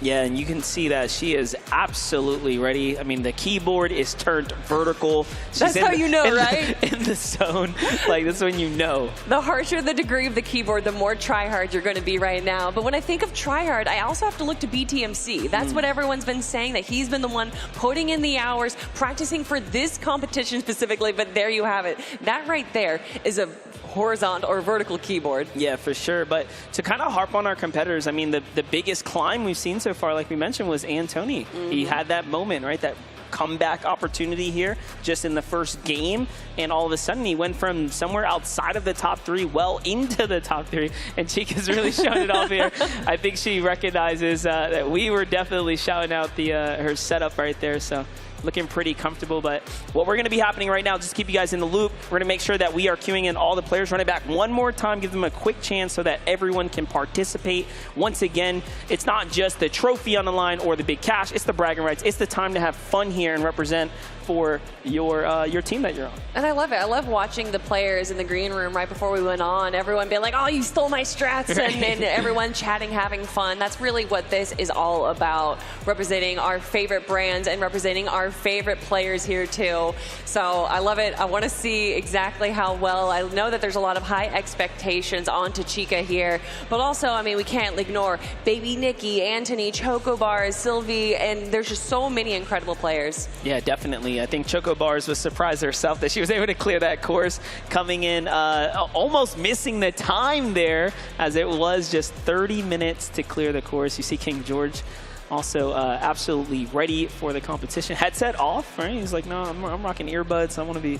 Yeah, and you can see that she is absolutely ready. I mean, the keyboard is turned vertical. That's how you know, right? In the zone. That's when you know. The harsher the degree of the keyboard, the more tryhard you're going to be right now. But when I think of tryhard, I also have to look to BTMC. That's what everyone's been saying, that he's been the one putting in the hours, practicing for this competition specifically. But there you have it. That right there is a horizontal or vertical keyboard. Yeah, for sure. But to kind of harp on our competitors, I mean, the biggest climb we've seen so far, like we mentioned, was Antony. He had that moment, right? That comeback opportunity here just in the first game, and all of a sudden he went from somewhere outside of the top 3 well into the top 3, and Chica's really showing it off here. I think she recognizes that we were definitely shouting out her setup right there. So looking pretty comfortable. But what we're going to be happening right now, just to keep you guys in the loop, we're going to make sure that we are queuing in all the players running back one more time, give them a quick chance so that everyone can participate. Once again, it's not just the trophy on the line or the big cash, it's the bragging rights. It's the time to have fun here and represent for your team that you're on. And I love it. I love watching the players in the green room right before we went on. Everyone being like, oh, you stole my strats, and everyone chatting, having fun. That's really what this is all about, representing our favorite brands and representing our favorite players here too. So I love it. I want to see exactly how well. I know that there's a lot of high expectations onto Chica here, but also, I mean, we can't ignore Baby Nikki, Anthony, Chocobars, Sylvie, and there's just so many incredible players. Yeah, definitely. I think Chocobars was surprised herself that she was able to clear that course, coming in almost missing the time there, as it was just 30 minutes to clear the course. You see King George also absolutely ready for the competition. Headset off, right? He's like, no, I'm rocking earbuds. I want to be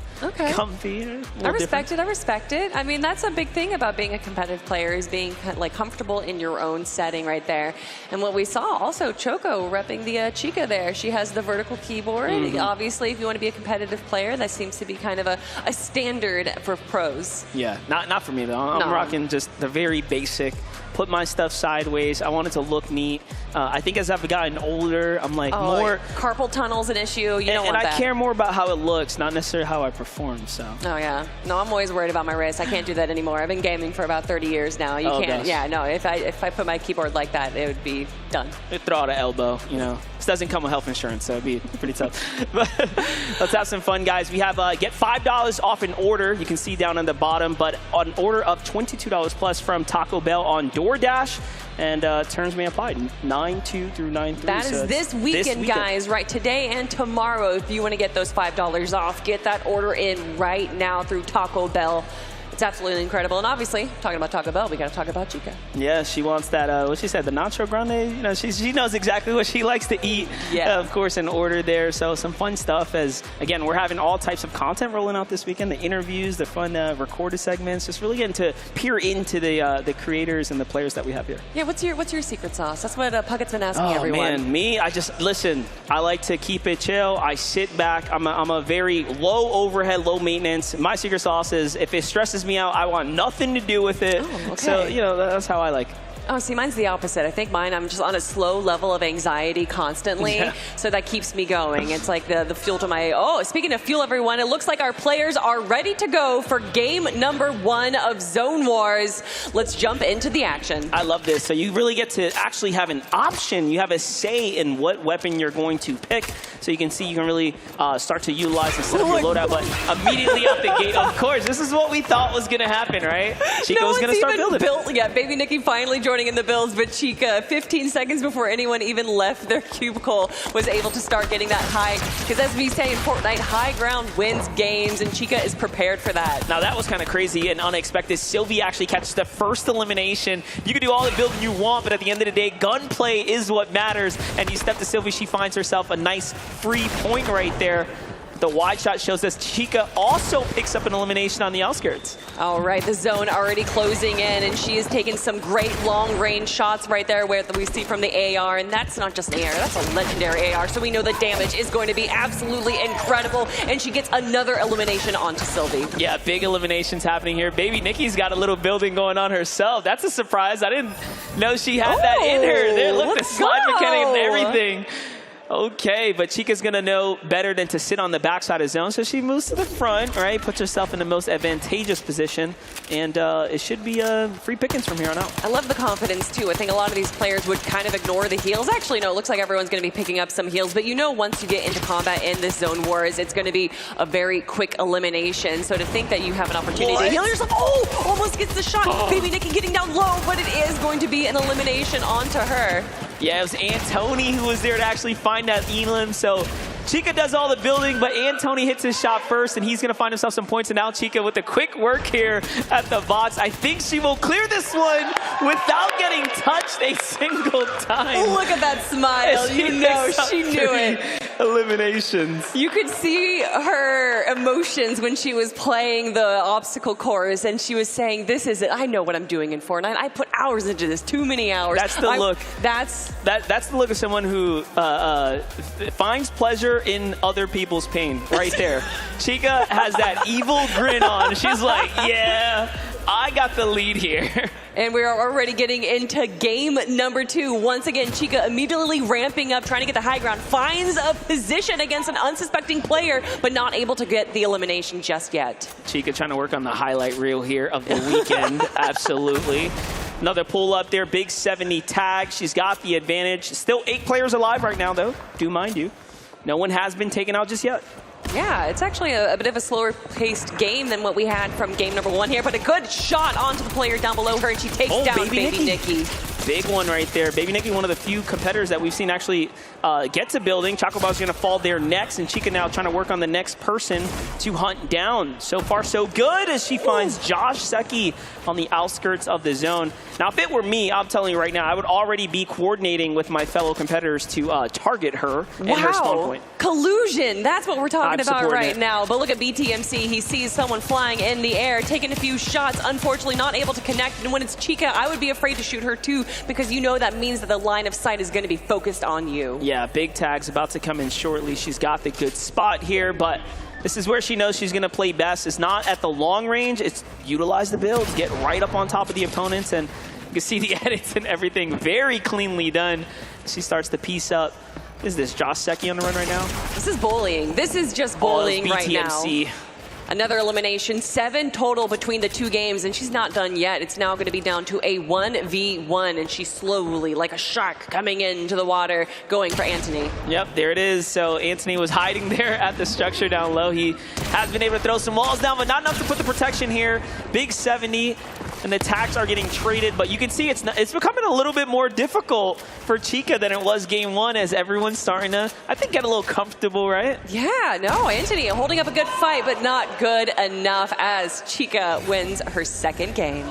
comfy. I respect it. I respect it. I mean, that's a big thing about being a competitive player, is being like comfortable in your own setting right there. And what we saw also, Choco repping the Chica there. She has the vertical keyboard. Obviously, if you want to be a competitive player, that seems to be kind of a standard for pros. Yeah, not for me though. I'm rocking just the very basic. Put my stuff sideways. I want it to look neat. I think as I've gotten older, I'm like more... Carpal tunnel's an issue. You don't want that. And I care more about how it looks, not necessarily how I perform, so... Oh, yeah. No, I'm always worried about my wrist. I can't do that anymore. I've been gaming for about 30 years now. You can't... Gosh. Yeah, no, if I put my keyboard like that, it would be done. It'd throw out an elbow, you know. This doesn't come with health insurance, so it'd be pretty tough. But let's have some fun, guys. We have get $5 off an order. You can see down on the bottom, but an order of $22 plus from Taco Bell on DoorDash. And terms may apply, 9/2 through 9/3. That is this weekend, guys, right? Today and tomorrow, if you want to get those $5 off, get that order in right now through Taco Bell. It's absolutely incredible. And obviously, talking about Taco Bell, we got to talk about Chica. Yeah, she wants that, what she said, the Nacho Grande. You know, she knows exactly what she likes to eat, of course, in order there. So some fun stuff as, again, we're having all types of content rolling out this weekend. The interviews, the fun recorded segments, just really getting to peer into the creators and the players that we have here. Yeah, what's your secret sauce? That's what Puggett's been asking everyone. Oh, man, me, listen, I like to keep it chill. I sit back. I'm a very low overhead, low maintenance. My secret sauce is, if it stresses me out, I want nothing to do with it. Oh, okay. So, you know, that's how I like it. Oh, see, mine's the opposite. I think I'm just on a slow level of anxiety constantly, so that keeps me going. It's like the fuel to my... Oh, speaking of fuel, everyone, it looks like our players are ready to go for game number 1 of Zone Wars. Let's jump into the action. I love this. So you really get to actually have an option. You have a say in what weapon you're going to pick. So you can see you can really start to utilize instead of your loadout, but immediately out the gate, of course, this is what we thought was going to happen, right? Chica was going to start building. Yeah, Baby Nikki finally joined in the builds, but Chica, 15 seconds before anyone even left their cubicle, was able to start getting that high. Because as we say in Fortnite, high ground wins games, and Chica is prepared for that. Now that was kind of crazy and unexpected. Sylvie actually catches the first elimination. You can do all the building you want, but at the end of the day, gunplay is what matters. And you step to Sylvie, she finds herself a nice free point right there. The wide shot shows us Chica also picks up an elimination on the outskirts. All right, the zone already closing in, and she is taking some great long-range shots right there where we see from the AR, and that's not just an AR, that's a legendary AR, so we know the damage is going to be absolutely incredible, and she gets another elimination onto Sylvie. Yeah, big eliminations happening here. Baby Nikki's got a little building going on herself. That's a surprise. I didn't know she had that in her. There, look, the slide mechanic and everything. Okay, but Chica's going to know better than to sit on the backside of zone, so she moves to the front, right? Puts herself in the most advantageous position, and it should be free pickings from here on out. I love the confidence, too. I think a lot of these players would kind of ignore the heals. Actually, no, it looks like everyone's going to be picking up some heals, but you know once you get into combat in this Zone Wars, it's going to be a very quick elimination. So to think that you have an opportunity to heal yourself, oh, almost gets the shot. Baby Nikki getting down low, but it is going to be an elimination onto her. Yeah, it was Antony who was there to actually find that elim. So Chica does all the building, but Antony hits his shot first, and he's going to find himself some points. And now Chica with the quick work here at the box. I think she will clear this one without getting touched a single time. Look at that smile. You know she knew it. eliminations. You could see her emotions when she was playing the obstacle course, and she was saying, "This is it. I know what I'm doing in Fortnite. I put hours into this. Too many hours." That's the look. That's the look of someone who finds pleasure in other people's pain. Right there. Chica has that evil grin on. She's like, "Yeah, I got the lead here." And we are already getting into game number 2. Once again, Chica immediately ramping up, trying to get the high ground, finds a position against an unsuspecting player, but not able to get the elimination just yet. Chica trying to work on the highlight reel here of the weekend. Absolutely. Another pull up there, big 70 tag. She's got the advantage. Still 8 players alive right now, though. Do mind you. No one has been taken out just yet. Yeah, it's actually a bit of a slower-paced game than what we had from game number 1 here, but a good shot onto the player down below her, and she takes down Baby Nikki. Big one right there. Baby Nikki, one of the few competitors that we've seen actually get to building. Chocobo's going to fall there next, and Chica now trying to work on the next person to hunt down. So far, so good as she finds Josh Secchi on the outskirts of the zone. Now, if it were me, I'm telling you right now, I would already be coordinating with my fellow competitors to target her and her spawn point. Collusion, that's what we're talking about right it. now. But look at BTMC, he sees someone flying in the air, taking a few shots, unfortunately not able to connect. And when it's Chica, I would be afraid to shoot her too, because you know that means that the line of sight is going to be focused on you. Yeah, big tag's about to come in shortly. She's got the good spot here, but this is where she knows she's going to play best. It's not at the long range. It's utilize the builds, get right up on top of the opponents, and you can see the edits and everything very cleanly done. She starts to piece up. Is this Josh Secchi on the run right now? This is bullying. This is just bullying right now. Another elimination, 7 total between the 2 games, and she's not done yet. It's now going to be down to a 1v1, and she's slowly, like a shark, coming into the water, going for Anthony. Yep, there it is. So Anthony was hiding there at the structure down low. He has been able to throw some walls down, but not enough to put the protection here. Big 70, and the tags are getting traded, but you can see it's becoming a little bit more difficult for Chica than it was game 1, as everyone's starting to, I think, get a little comfortable, right? Yeah, no, Anthony holding up a good fight, but not good enough as Chica wins her 2nd game.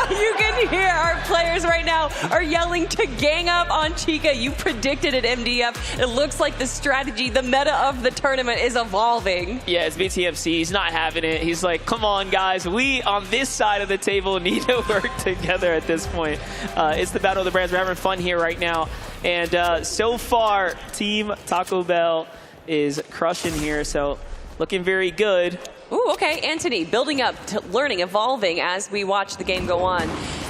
You can hear our players right now are yelling to gang up on Chica. You predicted it, MDF. It looks like the strategy, the meta of the tournament is evolving. Yeah, it's BTFC. He's not having it. He's like, come on, guys. We on this side of the table need to work together at this point. It's the Battle of the Brands. We're having fun here right now. And so far, Team Taco Bell is crushing here. So looking very good. Ooh, okay, Anthony building up, to learning, evolving as we watch the game go on.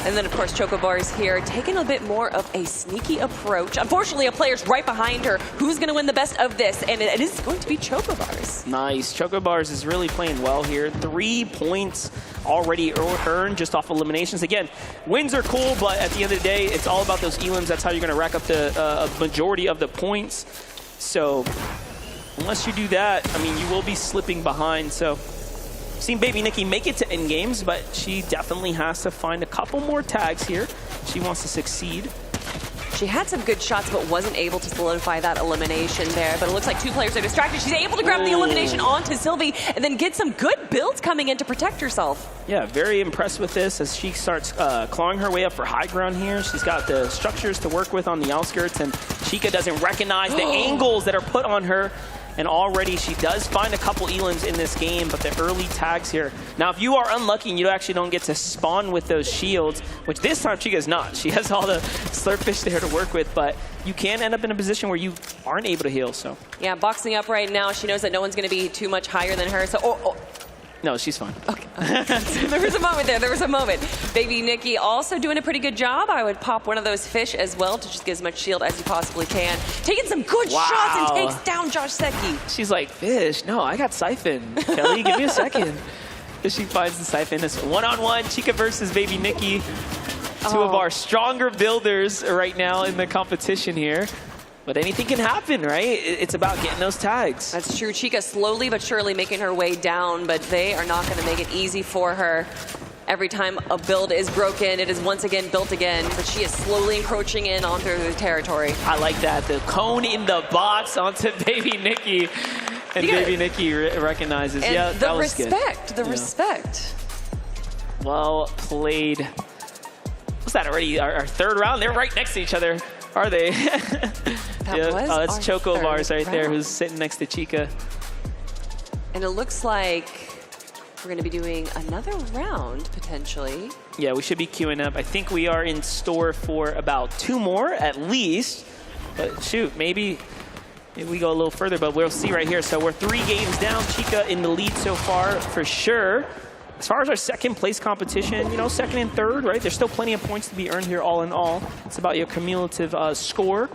And then, of course, Chocobar's here, taking a bit more of a sneaky approach. Unfortunately, a player's right behind her. Who's going to win the best of this? And it is going to be Chocobars. Nice. Chocobars is really playing well here. 3 points already earned just off eliminations. Again, wins are cool, but at the end of the day, it's all about those elims. That's how you're going to rack up the a majority of the points. So unless you do that, I mean, you will be slipping behind. So seen Baby Nikki make it to end games, but she definitely has to find a couple more tags here. She wants to succeed. She had some good shots, but wasn't able to solidify that elimination there. But it looks like 2 players are distracted. She's able to grab the elimination onto Sylvie and then get some good builds coming in to protect herself. Yeah, very impressed with this as she starts clawing her way up for high ground here. She's got the structures to work with on the outskirts, and Chica doesn't recognize the angles that are put on her. And already she does find a couple elims in this game, but the early tags here. Now, if you are unlucky and you actually don't get to spawn with those shields, which this time Chica's not. She has all the slurpfish there to work with, but you can end up in a position where you aren't able to heal, so. Yeah, boxing up right now. She knows that no one's going to be too much higher than her, so. No, she's fine. Okay. There was a moment there. There was a moment. Baby Nikki also doing a pretty good job. I would pop one of those fish as well to just get as much shield as you possibly can. Taking some good shots and takes down Josh Secchi. She's like, fish? No, I got siphon. Kelly, give me a second. She finds the siphon. It's one-on-one, Chica versus Baby Nikki. Two of our stronger builders right now in the competition here. But anything can happen, right? It's about getting those tags. That's true. Chica slowly but surely making her way down, but they are not going to make it easy for her. Every time a build is broken, it is once again built again, but she is slowly encroaching in onto the territory. I like that. The cone in the box onto Baby Nikki. And Baby Nikki recognizes, and yeah, that was respect, good. The respect. Well played. Was that already our third round? They're right next to each other, are they? That's Choco of ours right there, who's sitting next to Chica. And it looks like we're going to be doing another round, potentially. Yeah, we should be queuing up. I think we are in store for about 2 more at least. But shoot, maybe we go a little further, but we'll see right here. So we're 3 games down. Chica in the lead so far for sure. As far as our second place competition, you know, second and third, right? There's still plenty of points to be earned here all in all. It's about your cumulative score.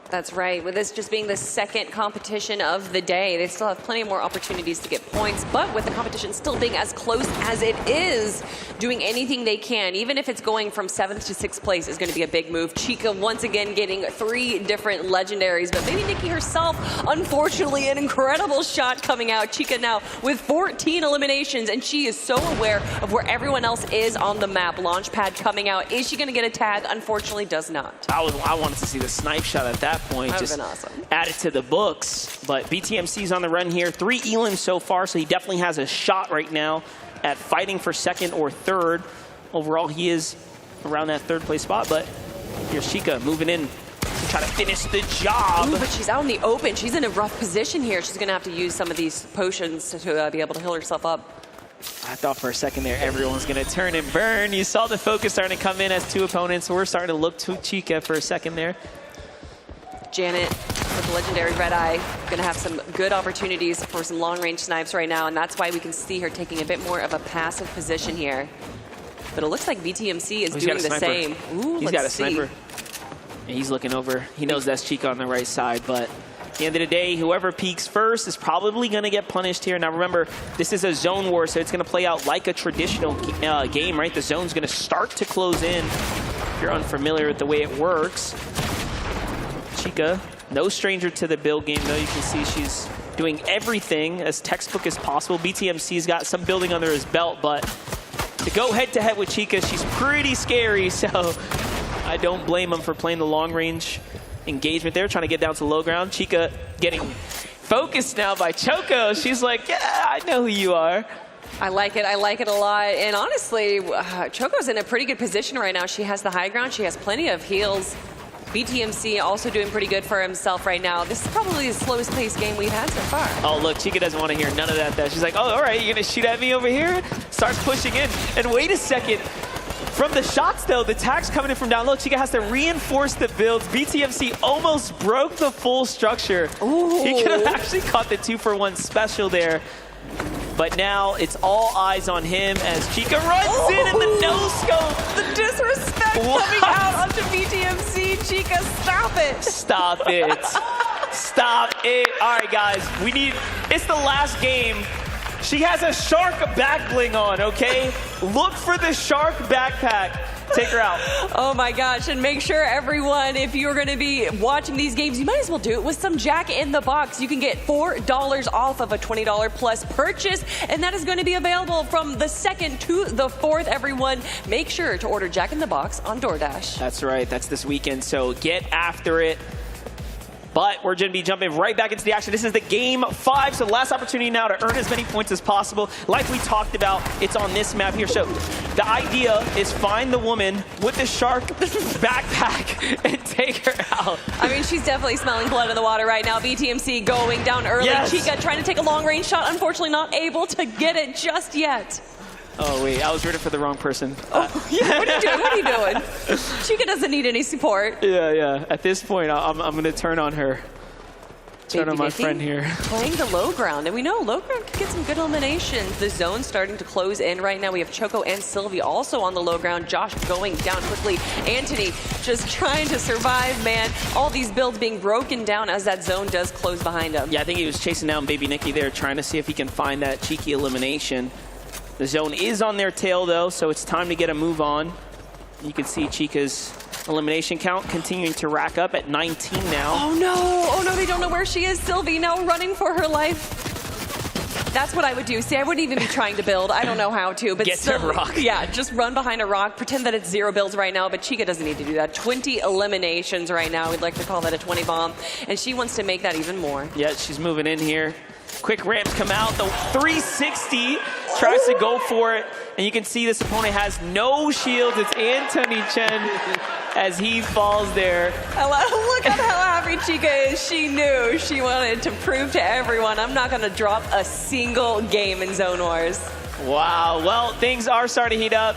That's right. With this just being the second competition of the day, they still have plenty more opportunities to get points. But with the competition still being as close as it is, doing anything they can, even if it's going from 7th to 6th place, is going to be a big move. Chica once again getting 3 different legendaries. But maybe Nikki herself, unfortunately, an incredible shot coming out. Chica now with 14 eliminations, and she is so aware of where everyone else is on the map. Launchpad coming out. Is she going to get a tag? Unfortunately, does not. I wanted to see the snipe shot at that point. That just would've been awesome. Add it to the books. But BTMC's on the run here. 3 elims so far, so he definitely has a shot right now at fighting for 2nd or 3rd. Overall, he is around that 3rd place spot, but here's Chica moving in to try to finish the job. Ooh, but she's out in the open. She's in a rough position here. She's going to have to use some of these potions to be able to heal herself up. I thought for a second there everyone's going to turn and burn. You saw the focus starting to come in as 2 opponents. We're starting to look to Chica for a second there. Janet with the legendary Red Eye going to have some good opportunities for some long-range snipes right now, and that's why we can see her taking a bit more of a passive position here. But it looks like BTMC is doing the same. Ooh, he's got a sniper. And he's looking over. He knows that's Chica on the right side, but at the end of the day, whoever peaks first is probably going to get punished here. Now remember, this is a zone war, so it's going to play out like a traditional game, right? The zone's going to start to close in if you're unfamiliar with the way it works. Chica, no stranger to the build game, though. You can see she's doing everything as textbook as possible. BTMC's got some building under his belt, but to go head-to-head with Chica, she's pretty scary, so I don't blame him for playing the long-range engagement there, trying to get down to low ground. Chica getting focused now by Choco. She's like, yeah, I know who you are. I like it a lot. And honestly, Choco's in a pretty good position right now. She has the high ground. She has plenty of heals. BTMC also doing pretty good for himself right now. This is probably the slowest paced game we've had so far. Oh, look, Chica doesn't want to hear none of that, though. She's like, oh, all right, you're going to shoot at me over here? Starts pushing in. And wait a second. From the shots, though, the tags coming in from down low, Chica has to reinforce the builds. BTMC almost broke the full structure. Ooh. He could have actually caught the 2-for-1 special there. But now it's all eyes on him as Chica runs in the no-scope. The disrespect coming out onto BTMC. Chica, stop it. Stop it. Stop it. All right, guys, it's the last game. She has a shark back bling on, okay? Look for the shark backpack. Take her out. Oh my gosh, and make sure everyone, if you're going to be watching these games, you might as well do it with some Jack in the Box. You can get $4 off of a $20 plus purchase, and that is going to be available from the 2nd to the 4th, everyone. Make sure to order Jack in the Box on DoorDash. That's right, that's this weekend, so get after it. But we're going to be jumping right back into the action. This is the Game 5, so last opportunity now to earn as many points as possible. Like we talked about, it's on this map here. So the idea is find the woman with the shark backpack and take her out. I mean, she's definitely smelling blood in the water right now. BTMC going down early. Yes. Chica trying to take a long-range shot. Unfortunately, not able to get it just yet. Oh, wait, I was rooting for the wrong person. Yeah, what are you doing? What are you doing? Chica doesn't need any support. Yeah. At this point, I'm going to turn on her. Turn on my friend here. Playing the low ground, and we know low ground can get some good eliminations. The zone's starting to close in right now. We have Choco and Sylvie also on the low ground. Josh going down quickly. Anthony just trying to survive, man. All these builds being broken down as that zone does close behind him. Yeah, I think he was chasing down Baby Nikki there, trying to see if he can find that cheeky elimination. The zone is on their tail, though, so it's time to get a move on. You can see Chica's elimination count continuing to rack up at 19 now. Oh no, they don't know where she is. Sylvie now running for her life. That's what I would do. See, I wouldn't even be trying to build. I don't know how to, but get to a rock. Yeah, just run behind a rock. Pretend that it's 0 builds right now, but Chica doesn't need to do that. 20 eliminations right now. We'd like to call that a 20 bomb, and she wants to make that even more. Yeah, she's moving in here. Quick ramps come out. The 360 tries to go for it. And you can see this opponent has no shields. It's Anthony Chen as he falls there. Look at how happy Chica is. She knew. She wanted to prove to everyone, I'm not going to drop a single game in Zone Wars. Wow. Well, things are starting to heat up.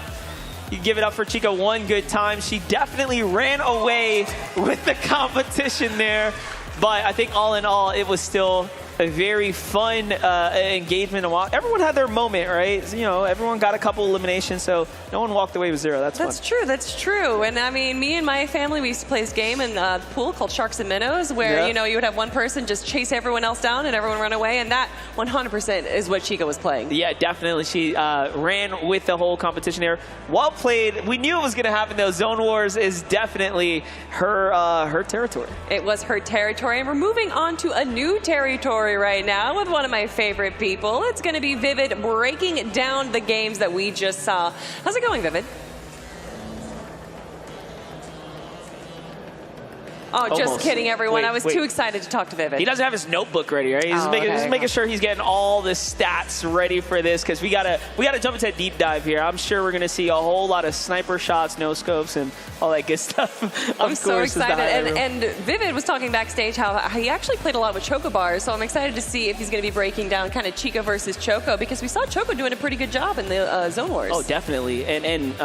You give it up for Chica one good time. She definitely ran away with the competition there. But I think all in all, it was still a very fun engagement. Everyone had their moment, right? You know, everyone got a couple eliminations, so no one walked away with zero. That's fun. True. That's true. And I mean, me and my family, we used to play this game in the pool called Sharks and Minnows, where you know you would have one person just chase everyone else down and everyone run away, and that 100% is what Chica was playing. Yeah, definitely. She ran with the whole competition there. Well played. We knew it was going to happen, though. Zone Wars is definitely her territory. It was her territory, and we're moving on to a new territory right now with one of my favorite people. It's going to be Vivid breaking down the games that we just saw. How's it going, Vivid? Oh, just Almost. kidding, everyone. Wait, I was too excited to talk to Vivid. He doesn't have his notebook ready, right? He's just making sure he's getting all the stats ready for this, because we gotta jump into a deep dive here. I'm sure we're gonna see a whole lot of sniper shots, no scopes, and all that good stuff. I'm so excited. And Vivid was talking backstage how he actually played a lot with Choco bars, so I'm excited to see if he's going to be breaking down kind of Chica versus Choco, because we saw Choco doing a pretty good job in the Zone Wars. Oh, definitely. And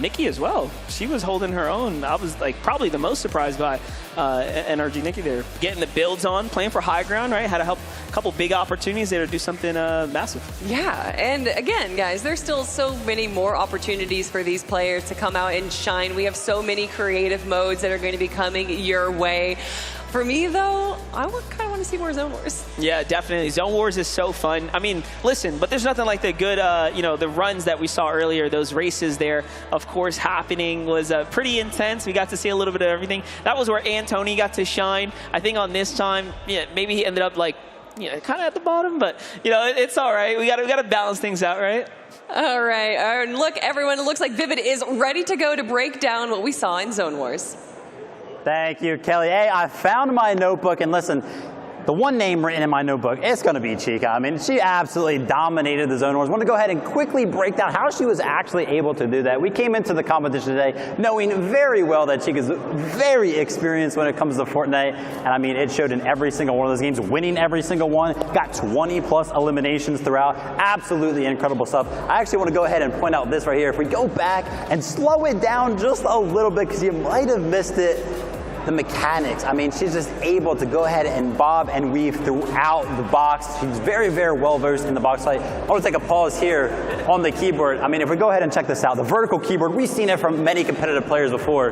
Nikki as well. She was holding her own. I was like probably the most surprised by NRG Nikki there. Getting the builds on, playing for high ground, right? Had a couple big opportunities there to do something massive. Yeah, and again, guys, there's still so many more opportunities for these players to come out and shine. We have so many creative modes that are going to be coming your way. For me, though, I kind of want to see more Zone Wars. Yeah, definitely. Zone Wars is so fun. I mean, listen, but there's nothing like the good, the runs that we saw earlier. Those races there, of course, happening was pretty intense. We got to see a little bit of everything. That was where Antony got to shine. I think on this time, yeah, maybe he ended up like, kind of at the bottom, but it's all right. We got to balance things out, right? All right. Look, everyone, it looks like Vivid is ready to go to break down what we saw in Zone Wars. Thank you, Kelly. Hey, I found my notebook, and listen, the one name written in my notebook, it's going to be Chica. I mean, she absolutely dominated the Zone Wars. I want to go ahead and quickly break down how she was actually able to do that. We came into the competition today knowing very well that Chica's very experienced when it comes to Fortnite. And I mean, it showed in every single one of those games, winning every single one, got 20+ eliminations throughout. Absolutely incredible stuff. I actually want to go ahead and point out this right here. If we go back and slow it down just a little bit, because you might have missed it, the mechanics. I mean, she's just able to go ahead and bob and weave throughout the box. She's very, very well versed in the box fight. I want to take a pause here on the keyboard. I mean, if we go ahead and check this out, the vertical keyboard, we've seen it from many competitive players before,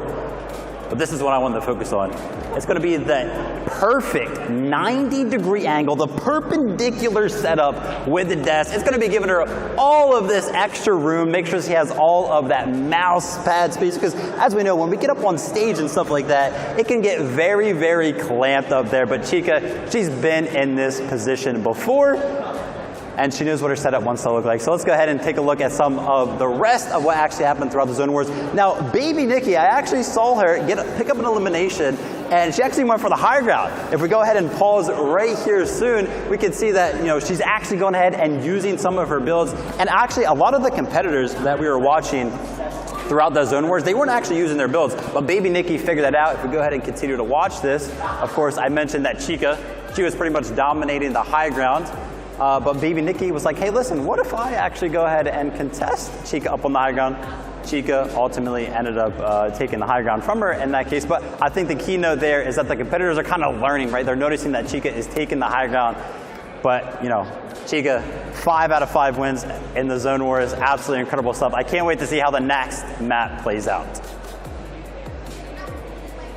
but this is what I wanted to focus on. It's going to be the perfect 90-degree angle, the perpendicular setup with the desk. It's going to be giving her all of this extra room, make sure she has all of that mouse pad space, because as we know, when we get up on stage and stuff like that, it can get very, very clamped up there. But Chica, she's been in this position before, and she knows what her setup wants to look like. So let's go ahead and take a look at some of the rest of what actually happened throughout the Zone Wars. Now, Baby Nikki, I actually saw her pick up an elimination, and she actually went for the high ground. If we go ahead and pause right here soon, we can see that she's actually going ahead and using some of her builds. And actually, a lot of the competitors that we were watching throughout the Zone Wars, they weren't actually using their builds, but Baby Nikki figured that out. If we go ahead and continue to watch this, of course, I mentioned that Chica, she was pretty much dominating the high ground. But Baby Nikki was like, hey, listen, what if I actually go ahead and contest Chica up on the high ground? Chica ultimately ended up taking the high ground from her in that case. But I think the keynote there is that the competitors are kind of learning, right? They're noticing that Chica is taking the high ground. But, Chica, 5 out of 5 wins in the Zone Wars. Absolutely incredible stuff. I can't wait to see how the next map plays out.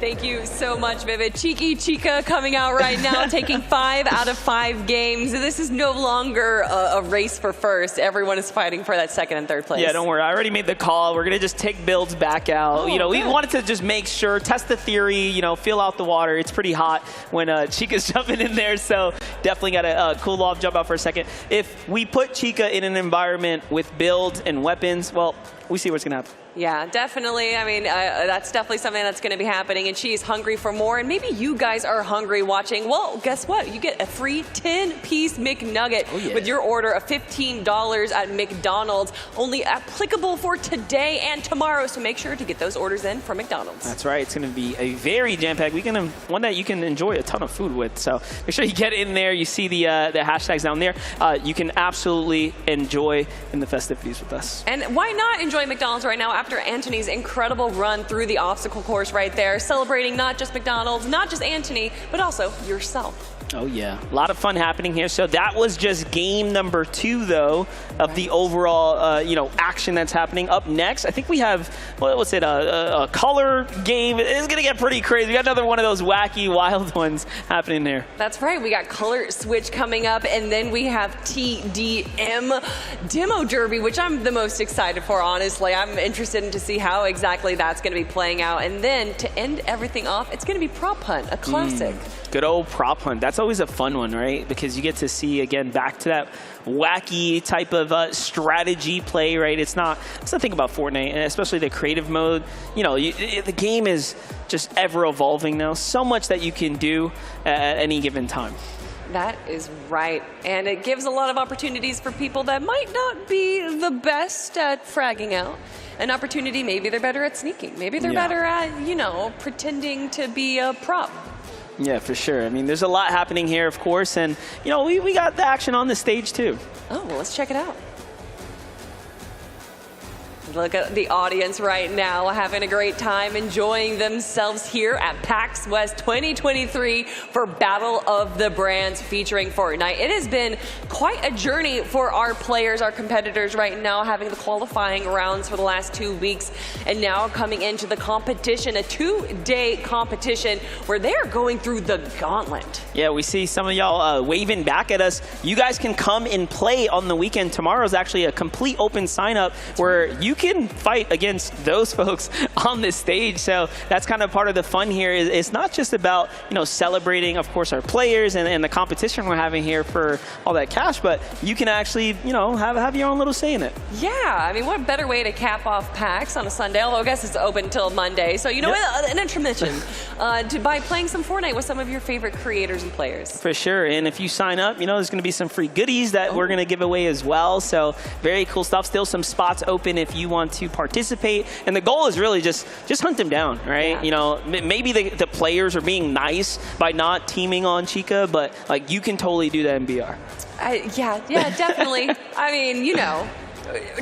Thank you so much, Vivid. Cheeky Chica coming out right now, taking 5 out of 5 games. This is no longer a race for first. Everyone is fighting for that second and third place. Yeah, don't worry. I already made the call. We're going to just take builds back out. We wanted to just make sure, test the theory, feel out the water. It's pretty hot when Chica's jumping in there, so definitely got to cool off, jump out for a second. If we put Chica in an environment with builds and weapons, well, we see what's going to happen. Yeah, definitely. I mean, that's definitely something that's going to be happening, and she's hungry for more, and maybe you guys are hungry watching. Well, guess what? You get a free 10-piece McNugget with your order of $15 at McDonald's, only applicable for today and tomorrow, so make sure to get those orders in from McDonald's. That's right. It's going to be a very jam-packed weekend, one that you can enjoy a ton of food with, so make sure you get in there. You see the hashtags down there. You can absolutely enjoy in the festivities with us. And why not enjoy McDonald's right now after Antony's incredible run through the obstacle course right there, celebrating not just McDonald's, not just Antony, but also yourself. Oh, yeah. A lot of fun happening here. So that was just game number 2, though, of the overall, action that's happening. Up next, I think we have, what's it, a color game. It's going to get pretty crazy. We got another one of those wacky, wild ones happening there. That's right. We got Color Switch coming up, and then we have TDM Demo Derby, which I'm the most excited for, honestly. I'm interested to see how exactly that's going to be playing out. And then to end everything off, it's going to be Prop Hunt, a classic. Good old prop hunt. That's always a fun one, right? Because you get to see, again, back to that wacky type of strategy play, right? It's nothing about Fortnite, and especially the creative mode. The game is just ever evolving now. So much that you can do at any given time. That is right. And it gives a lot of opportunities for people that might not be the best at fragging out. An opportunity, maybe they're better at sneaking. Maybe they're better at, pretending to be a prop. Yeah, for sure. I mean, there's a lot happening here, of course, and, we got the action on the stage, too. Oh, well, let's check it out. Look at the audience right now having a great time, enjoying themselves here at PAX West 2023 for Battle of the Brands featuring Fortnite. It has been quite a journey for our players, our competitors right now, having the qualifying rounds for the last 2 weeks, and now coming into the competition, a 2-day competition where they are going through the gauntlet. Yeah, we see some of y'all waving back at us. You guys can come and play on the weekend. Tomorrow is actually a complete open sign-up where you can fight against those folks on this stage. So that's kind of part of the fun here. It's not just about, celebrating, of course, our players and the competition we're having here for all that cash, but you can actually, have your own little say in it. Yeah, I mean, what better way to cap off PAX on a Sunday, although I guess it's open until Monday. So, an intermission by playing some Fortnite with some of your favorite creators and players. For sure. And if you sign up, there's going to be some free goodies that we're going to give away as well. So very cool stuff. Still some spots open if you want to participate, and the goal is really just hunt them down, right? Maybe the players are being nice by not teaming on Chica, but you can totally do that in BR. Yeah, definitely. I mean,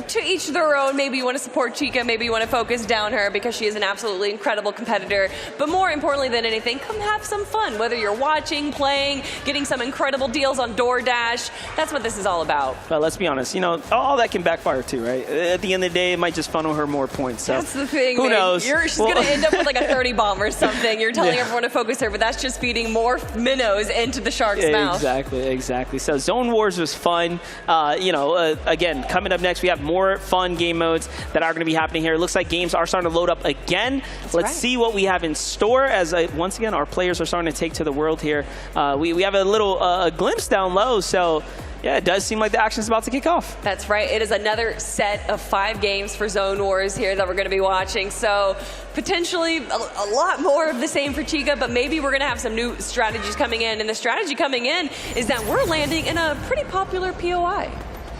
to each their own. Maybe you want to support Chica, maybe you want to focus down her because she is an absolutely incredible competitor. But more importantly than anything, come have some fun. Whether you're watching, playing, getting some incredible deals on DoorDash, that's what this is all about. Well, let's be honest, all that can backfire too, right? At the end of the day, it might just funnel her more points. So that's the thing, who knows? She's going to end up with like a 30 bomb or something. You're telling everyone to focus her, but that's just feeding more minnows into the shark's mouth. Exactly. So Zone Wars was fun. Again, coming up next, we have more fun game modes that are going to be happening here. It looks like games are starting to load up again. Let's see what we have in store as, once again, our players are starting to take to the world here. We have a little glimpse down low, so yeah, it does seem like the action is about to kick off. That's right. It is another set of 5 games for Zone Wars here that we're going to be watching. So potentially a lot more of the same for Chica, but maybe we're going to have some new strategies coming in. And the strategy coming in is that we're landing in a pretty popular POI.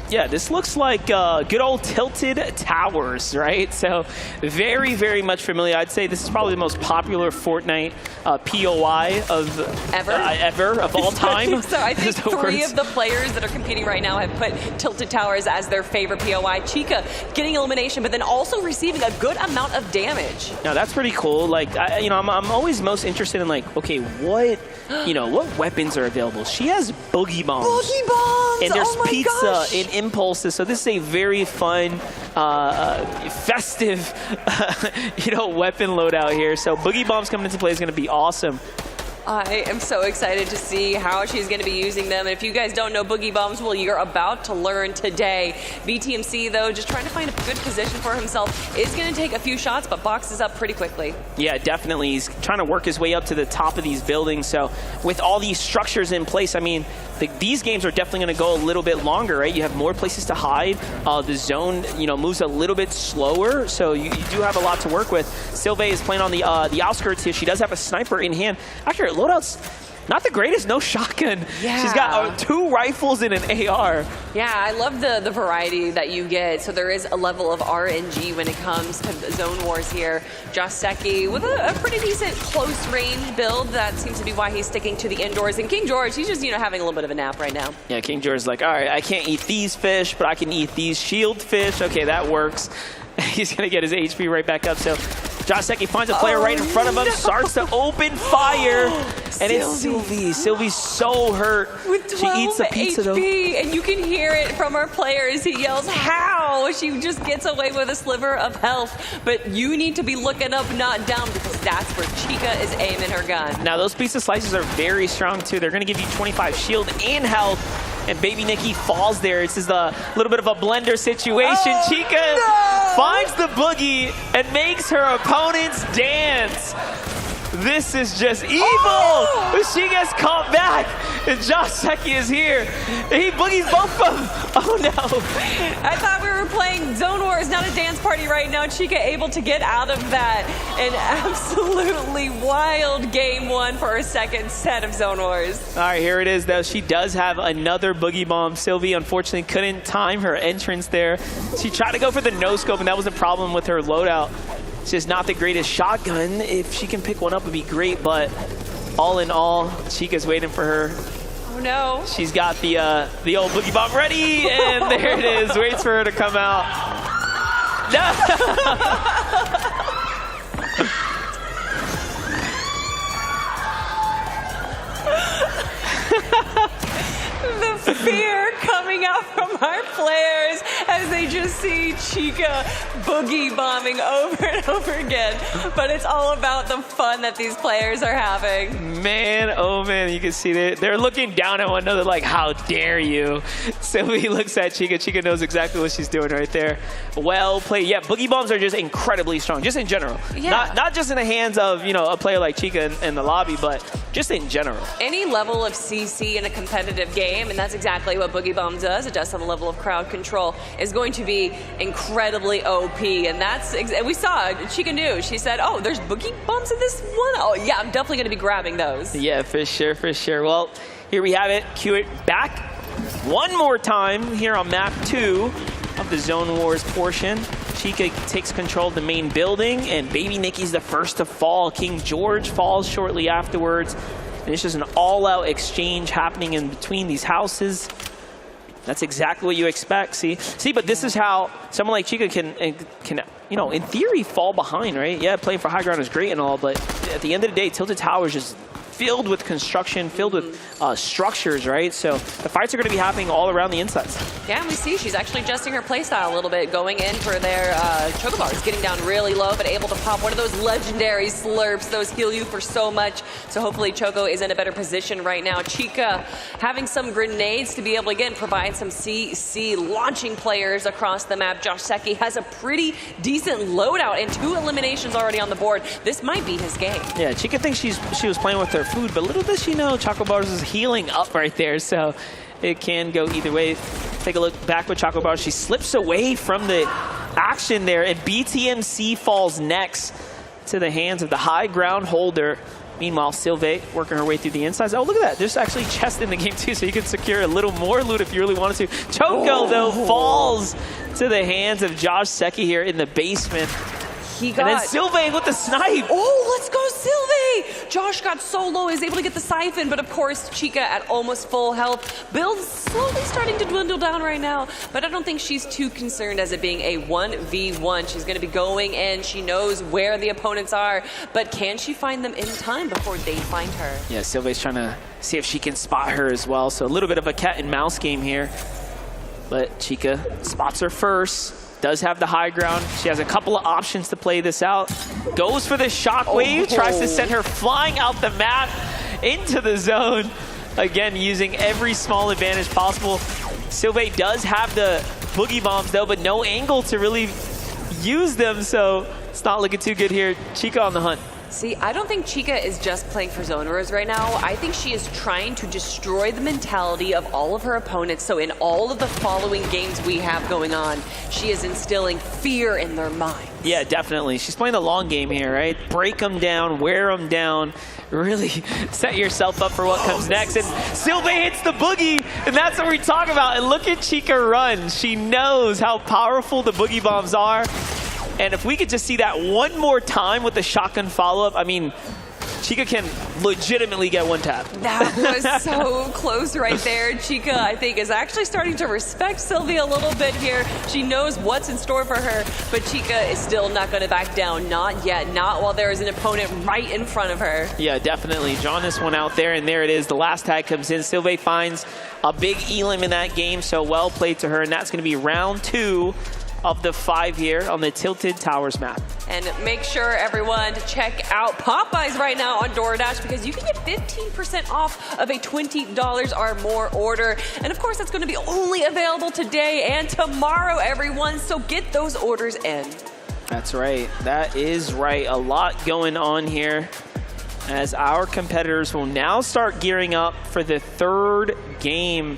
Yeah, this looks like good old Tilted Towers, right? So very, very much familiar. I'd say this is probably the most popular Fortnite POI of ever of all time. So I think 3 of the players that are competing right now have put Tilted Towers as their favorite POI. Chica getting elimination, but then also receiving a good amount of damage. Now that's pretty cool. I'm always most interested in okay, what weapons are available? She has boogie bombs. Boogie bombs. And there's pizza and impulses, so this is a very fun, festive, weapon loadout here. So Boogie Bombs coming into play is going to be awesome. I am so excited to see how she's going to be using them. And if you guys don't know Boogie Bombs, well, you're about to learn today. BTMC, though, just trying to find a good position for himself, is going to take a few shots, but boxes up pretty quickly. Yeah, definitely. He's trying to work his way up to the top of these buildings. So with all these structures in place, I mean, these games are definitely going to go a little bit longer, right? You have more places to hide. The zone, moves a little bit slower, so you do have a lot to work with. Sylvain is playing on the outskirts here. She does have a sniper in hand. Actually, her loadout's not the greatest, no shotgun. Yeah. She's got 2 rifles and an AR. Yeah, I love the variety that you get. So there is a level of RNG when it comes to zone wars here. Josh Secchi with a pretty decent close range build. That seems to be why he's sticking to the indoors. And King George, he's just, having a little bit of a nap right now. Yeah, King George's like, all right, I can't eat these fish, but I can eat these shield fish. Okay, that works. He's going to get his HP right back up. So Josh Secchi finds a player right in front of him, starts to open fire, and it's Sylvie. Sylvie's so hurt. With 12 she eats a pizza, HP, and you can hear it from our players. He yells, how? She just gets away with a sliver of health, but you need to be looking up, not down, because that's where Chica is aiming her gun. Now, those pizza slices are very strong, too. They're going to give you 25 shield and health. And Baby Nikki falls there. This is a little bit of a blender situation. Chica finds the boogie and makes her opponents dance. This is just evil. But she gets caught back. And Josh Secchi is here. And he boogies both of them. Oh, no. I thought we were playing Zone Wars, not a dance party right now. Chica able to get out of that. An absolutely wild game 1 for her second set of Zone Wars. All right, here it is, though. She does have another boogie bomb. Sylvie, unfortunately, couldn't time her entrance there. She tried to go for the no-scope, and that was a problem with her loadout. It's just not the greatest shotgun. If she can pick one up, it'd be great, but all in all, Chica's waiting for her. Oh, no. She's got the old boogie bomb ready, and there it is. Waits for her to come out. No! The fear coming out from our players as they just see Chica boogie bombing over and over again. But it's all about the fun that these players are having. Man, oh man, you can see they're looking down at one another like, how dare you? Sylvie looks at Chica. Chica knows exactly what she's doing right there. Well played. Yeah, boogie bombs are just incredibly strong, just in general. Yeah. Not just in the hands of, a player like Chica in the lobby, but just in general. Any level of CC in a competitive game, and that's exactly what Boogie Bomb does. It does have a level of crowd control, is going to be incredibly OP. And we saw it. Chica knew. She said, oh, there's Boogie Bombs in this one? Oh, yeah, I'm definitely going to be grabbing those. Yeah, for sure, for sure. Well, here we have it. Cue it back one more time here on map 2 of the Zone Wars portion. Chica takes control of the main building, and Baby Nikki's the first to fall. King George falls shortly afterwards. And it's just an all-out exchange happening in between these houses. That's exactly what you expect. See, but this is how someone like Chica can, in theory, fall behind, right? Yeah, playing for high ground is great and all, but at the end of the day, Tilted Tower is just filled with construction, filled with structures, right? So the fights are going to be happening all around the insides. Yeah, and we see she's actually adjusting her playstyle a little bit, going in for their chocobars, getting down really low, but able to pop one of those legendary slurps. Those heal you for so much. So hopefully Choco is in a better position right now. Chica having some grenades to be able to, again, provide some CC launching players across the map. Josh Secchi has a pretty decent loadout and 2 eliminations already on the board. This might be his game. Yeah, Chica thinks she was playing with her food, but little does she know Choco Bars is healing up right there, so it can go either way. Take a look back with Choco Bars. She slips away from the action there, and BTMC falls next to the hands of the high ground holder. Meanwhile, Sylvain working her way through the insides. Oh, look at that. There's actually chest in the game, too, so you can secure a little more loot if you really wanted to. Choco, though, falls to the hands of Josh Secchi here in the basement. And then Sylvain with the snipe. Oh, let's go, Sylvain! Josh got so low, he's able to get the siphon, but of course, Chica at almost full health. Build's slowly starting to dwindle down right now, but I don't think she's too concerned as it being a 1v1. She's going to be going in. She knows where the opponents are, but can she find them in time before they find her? Yeah, Sylvain's trying to see if she can spot her as well, so a little bit of a cat and mouse game here. But Chica spots her first. Does have the high ground. She has a couple of options to play this out. Goes for the shockwave, tries to send her flying out the map into the zone. Again, using every small advantage possible. Sylvain does have the boogie bombs though, but no angle to really use them, so it's not looking too good here. Chica on the hunt. See, I don't think Chica is just playing for Zone Wars right now. I think she is trying to destroy the mentality of all of her opponents. So in all of the following games we have going on, she is instilling fear in their mind. Yeah, definitely. She's playing the long game here, right? Break them down, wear them down, really set yourself up for what comes next. And Silve hits the boogie, and that's what we talk about. And look at Chica run. She knows how powerful the boogie bombs are. And if we could just see that one more time with the shotgun follow-up, I mean, Chica can legitimately get one tap. That was so close right there. Chica, I think, is actually starting to respect Sylvia a little bit here. She knows what's in store for her, but Chica is still not going to back down. Not yet. Not while there is an opponent right in front of her. Yeah, definitely. Drawing this one out there, and there it is. The last tag comes in. Sylve finds a big elim in that game, so well played to her, and that's going to be round 2 of the 5 here on the Tilted Towers map. And make sure, everyone, to check out Popeyes right now on DoorDash because you can get 15% off of a $20 or more order. And of course, that's going to be only available today and tomorrow, everyone. So get those orders in. That's right. That is right. A lot going on here as our competitors will now start gearing up for the 3rd game.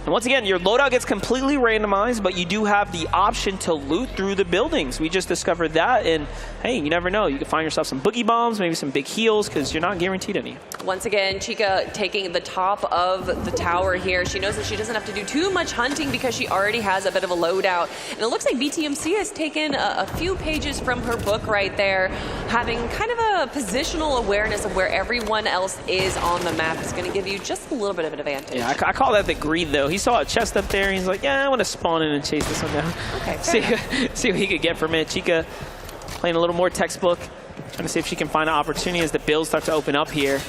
And once again, your loadout gets completely randomized, but you do have the option to loot through the buildings. We just discovered that, and hey, you never know. You can find yourself some boogie bombs, maybe some big heals, because you're not guaranteed any. Once again, Chica taking the top of the tower here. She knows that she doesn't have to do too much hunting because she already has a bit of a loadout. And it looks like BTMC has taken a few pages from her book right there, having kind of a positional awareness of where everyone else is on the map. Is going to give you just a little bit of an advantage. Yeah, I call that the greed, though. He saw a chest up there, and he's like, yeah, I want to spawn in and chase this one down. Okay, see what he could get from it. Chica playing a little more textbook, trying to see if she can find an opportunity as the builds start to open up here.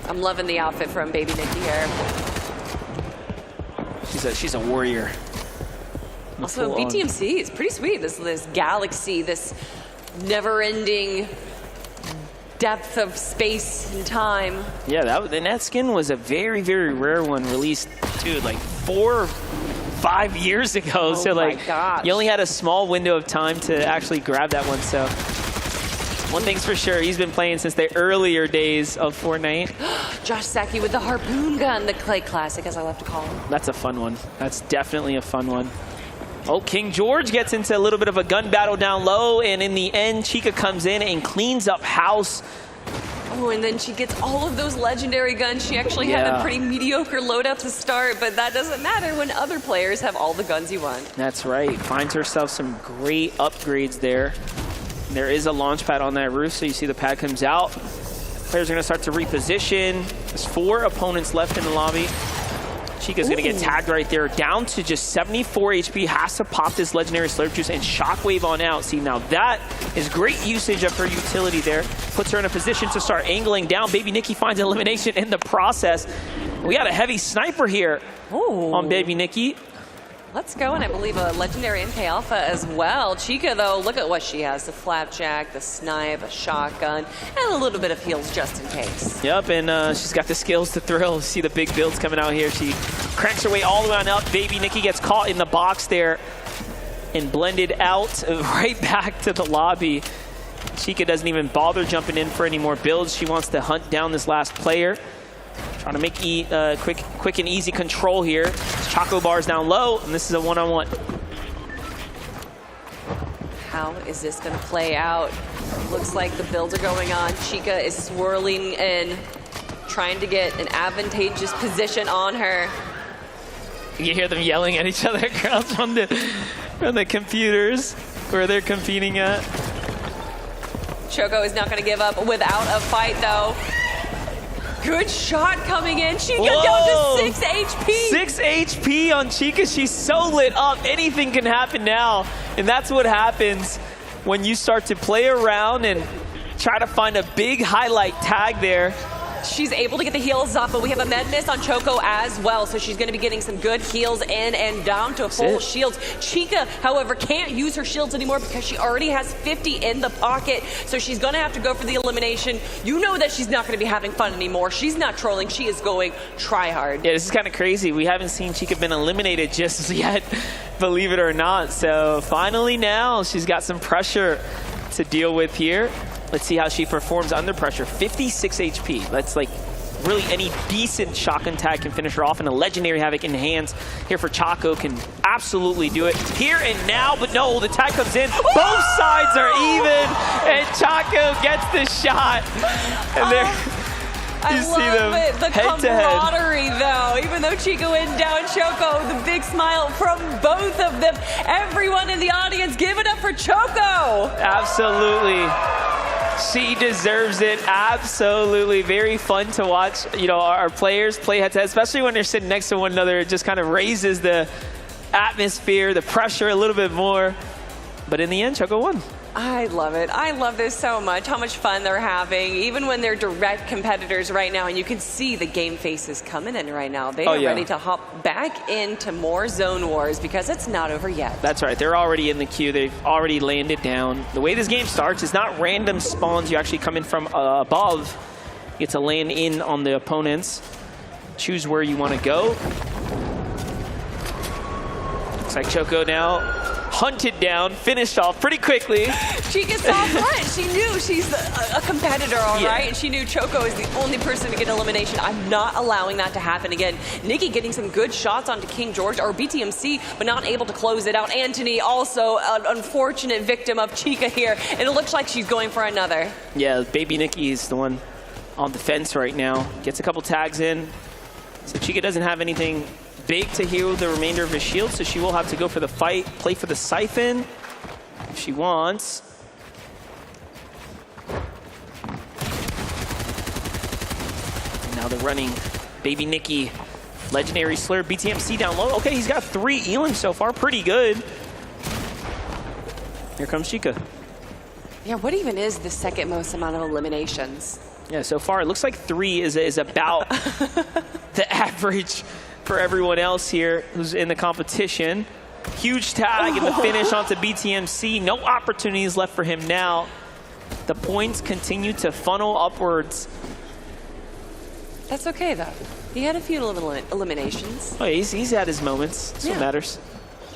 I'm loving the outfit from Baby Nikki here. She's a warrior. Also, BTMC is pretty sweet. This galaxy, this never-ending depth of space and time. Yeah, that skin was a very, very rare one, released, dude, like 4 or 5 years ago. Oh, so like, my gosh. You only had a small window of time to actually grab that one. So one thing's for sure, he's been playing since the earlier days of Fortnite. Josh Saki with the harpoon gun, the Clay Classic, as I love to call him. That's a fun one. That's definitely a fun one. Oh, King George gets into a little bit of a gun battle down low, and in the end, Chica comes in and cleans up house. Oh, and then she gets all of those legendary guns. She actually had a pretty mediocre loadout to start, but that doesn't matter when other players have all the guns you want. That's right. Finds herself some great upgrades there. There is a launch pad on that roof, so you see the pad comes out. Players are going to start to reposition. There's 4 opponents left in the lobby. Chica's going to get tagged right there, down to just 74 HP, has to pop this legendary Slurp Juice and Shockwave on out. See, now that is great usage of her utility there. Puts her in a position to start angling down. Baby Nikki finds elimination in the process. We got a heavy sniper here on Baby Nikki. Let's go, and I believe a legendary MK Alpha as well. Chica, though, look at what she has. The flapjack, the snipe, a shotgun, and a little bit of heals just in case. Yep, and she's got the skills to thrill. See the big builds coming out here. She cranks her way all the way on up. Baby Nikki gets caught in the box there and blended out right back to the lobby. Chica doesn't even bother jumping in for any more builds. She wants to hunt down this last player. Trying to make quick and easy control here. Choco bars down low, and this is a one-on-one. How is this going to play out? Looks like the builds are going on. Chica is swirling in, trying to get an advantageous position on her. You hear them yelling at each other across from the computers where they're competing at. Choco is not going to give up without a fight, though. Good shot coming in. Chica down to 6 HP. 6 HP on Chica. She's so lit up. Anything can happen now. And that's what happens when you start to play around and try to find a big highlight tag there. She's able to get the heals up, but we have a Madness on Choco as well, so she's going to be getting some good heals in and down to full shields. Chica, however, can't use her shields anymore because she already has 50 in the pocket, so she's going to have to go for the elimination. You know that she's not going to be having fun anymore. She's not trolling. She is going try hard. Yeah, this is kind of crazy. We haven't seen Chica been eliminated just yet, believe it or not. So finally now she's got some pressure to deal with here. Let's see how she performs under pressure. 56 HP. That's like really any decent shotgun tag can finish her off, and a legendary Havoc in hands here for Choco can absolutely do it here and now, but no, the tag comes in. Both sides are even, and Choco gets the shot. And there, you see them the head to head. camaraderie, though. Even though Chica went down, Choco, the big smile from both of them. Everyone in the audience, give it up for Choco. Absolutely. She deserves it. Absolutely. Very fun to watch, you know, our players play head to head, especially when they're sitting next to one another. It just kind of raises the atmosphere, the pressure a little bit more. But in the end, Choco won. I love it. I love this so much, how much fun they're having, even when they're direct competitors right now, and you can see the game faces coming in right now. They are ready to hop back into more Zone Wars because it's not over yet. That's right. They're already in the queue. They've already landed down. The way this game starts is not random spawns. You actually come in from above. You get to land in on the opponents. Choose where you want to go. Looks like Choco now hunted down, finished off pretty quickly. She gets off front. She knew she's a competitor, all right? And she knew Choco is the only person to get elimination. I'm not allowing that to happen again. Nikki getting some good shots onto King George, or BTMC, but not able to close it out. Anthony also an unfortunate victim of Chica here, and it looks like she's going for another. Yeah, baby Nikki is the one on the fence right now. Gets a couple tags in. So Chica doesn't have anything big to heal the remainder of his shield, so she will have to go for the fight, play for the Siphon if she wants. And now they're running baby Nikki, legendary Slur, BTMC down low. Okay, he's got 3 Elim so far, pretty good. Here comes Chica. Yeah, what even is the second most amount of eliminations? Yeah, so far it looks like 3 is about the average for everyone else here who's in the competition. Huge tag in the finish onto BTMC. No opportunities left for him now. The points continue to funnel upwards. That's okay, though. He had a few eliminations. Oh, he's had his moments. That's what matters.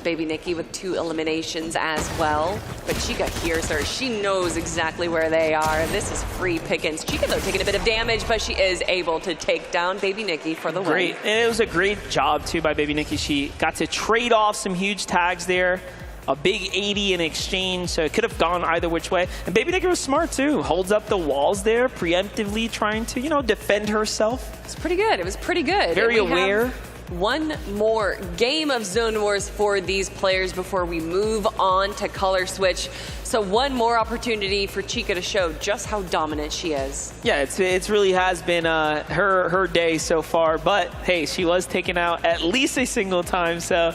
Baby Nikki with 2 eliminations as well. But Chica hears her. She knows exactly where they are. This is free pickings. Chica, though, taking a bit of damage, but she is able to take down Baby Nikki for the win. Great. And it was a great job, too, by Baby Nikki. She got to trade off some huge tags there. A big 80 in exchange, so it could have gone either which way. And Baby Nikki was smart, too. Holds up the walls there, preemptively trying to, you know, defend herself. It's pretty good. It was pretty good. Very aware. One more game of Zone Wars for these players before we move on to Color Switch. So one more opportunity for Chica to show just how dominant she is. Yeah, it's really has been her day so far. But hey, she was taken out at least a single time, so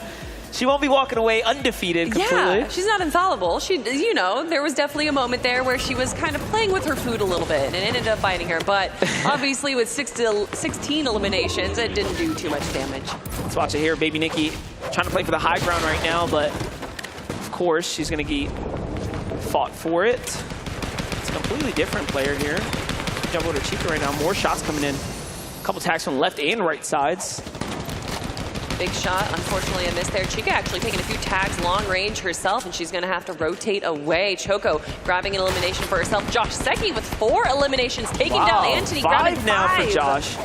she won't be walking away undefeated completely. Yeah, she's not infallible. She, you know, there was definitely a moment there where she was kind of playing with her food a little bit, and it ended up biting her. But obviously, with 16 eliminations, it didn't do too much damage. Let's watch it here. Baby Nikki trying to play for the high ground right now, but of course, she's going to get fought for it. It's a completely different player here. Jump over to Chica right now. More shots coming in. A couple tags from left and right sides. Big shot, unfortunately a miss there. Chica actually taking a few tags long range herself, and she's gonna have to rotate away. Choco grabbing an elimination for herself. Josh Secchi with 4 eliminations, taking down Anthony, grabbing 5 now for Josh.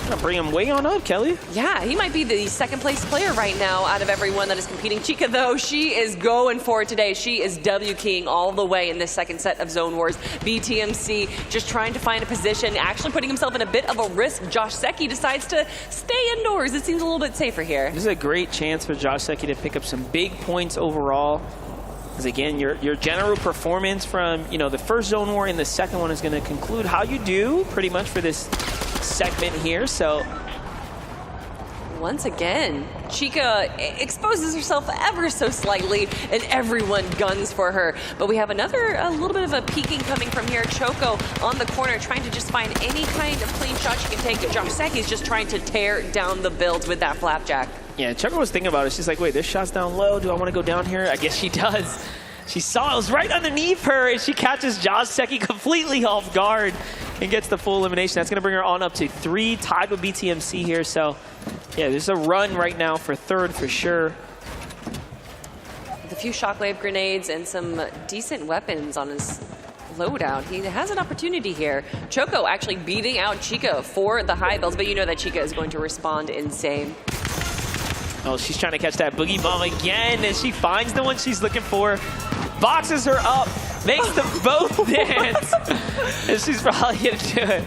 Gonna bring him way on up, Kelly. Yeah, he might be the second place player right now out of everyone that is competing. Chica, though, she is going for it today. She is W-keying all the way in this second set of Zone Wars. BTMC just trying to find a position, actually putting himself in a bit of a risk. Josh Secchi decides to stay indoors. It seems a little bit safer here. This is a great chance for Josh Secchi to pick up some big points overall. Because again, your general performance from, you know, the first Zone War and the second one is going to conclude how you do pretty much for this segment here. So once again, Chica exposes herself ever so slightly, and everyone guns for her. But we have a little bit of a peeking coming from here. Choco on the corner trying to just find any kind of clean shot she can take. Josh Secchi's just trying to tear down the builds with that flapjack. Yeah, Choco was thinking about it. She's like, wait, this shot's down low. Do I want to go down here? I guess she does. She saw it was right underneath her, and she catches Josh Secchi completely off guard and gets the full elimination. That's going to bring her on up to 3, tied with BTMC here. So, yeah, there's a run right now for third for sure. with a few shockwave grenades and some decent weapons on his loadout. He has an opportunity here. Choco actually beating out Chica for the high builds, but you know that Chica is going to respond insane. Oh, she's trying to catch that boogie bomb again, and she finds the one she's looking for, boxes her up, makes them both dance, and she's probably going to do it.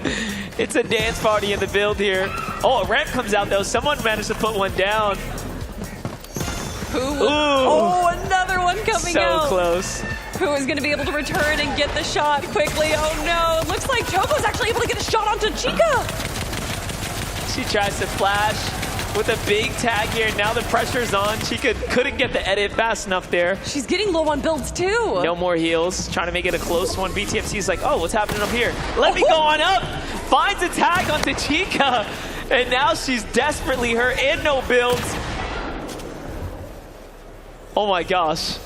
It's a dance party in the build here. Oh, a ramp comes out, though. Someone managed to put one down. Who? Oh, another one coming out. So close. Who is going to be able to return and get the shot quickly? Oh, no. It looks like Choco's actually able to get a shot onto Chica. She tries to flash with a big tag here. Now the pressure's on. Chica couldn't get the edit fast enough there. She's getting low on builds, too. No more heals. Trying to make it a close one. BTMC's like, oh, what's happening up here? Let me go on up. Finds a tag onto Chica. And now she's desperately hurt and no builds. Oh, my gosh.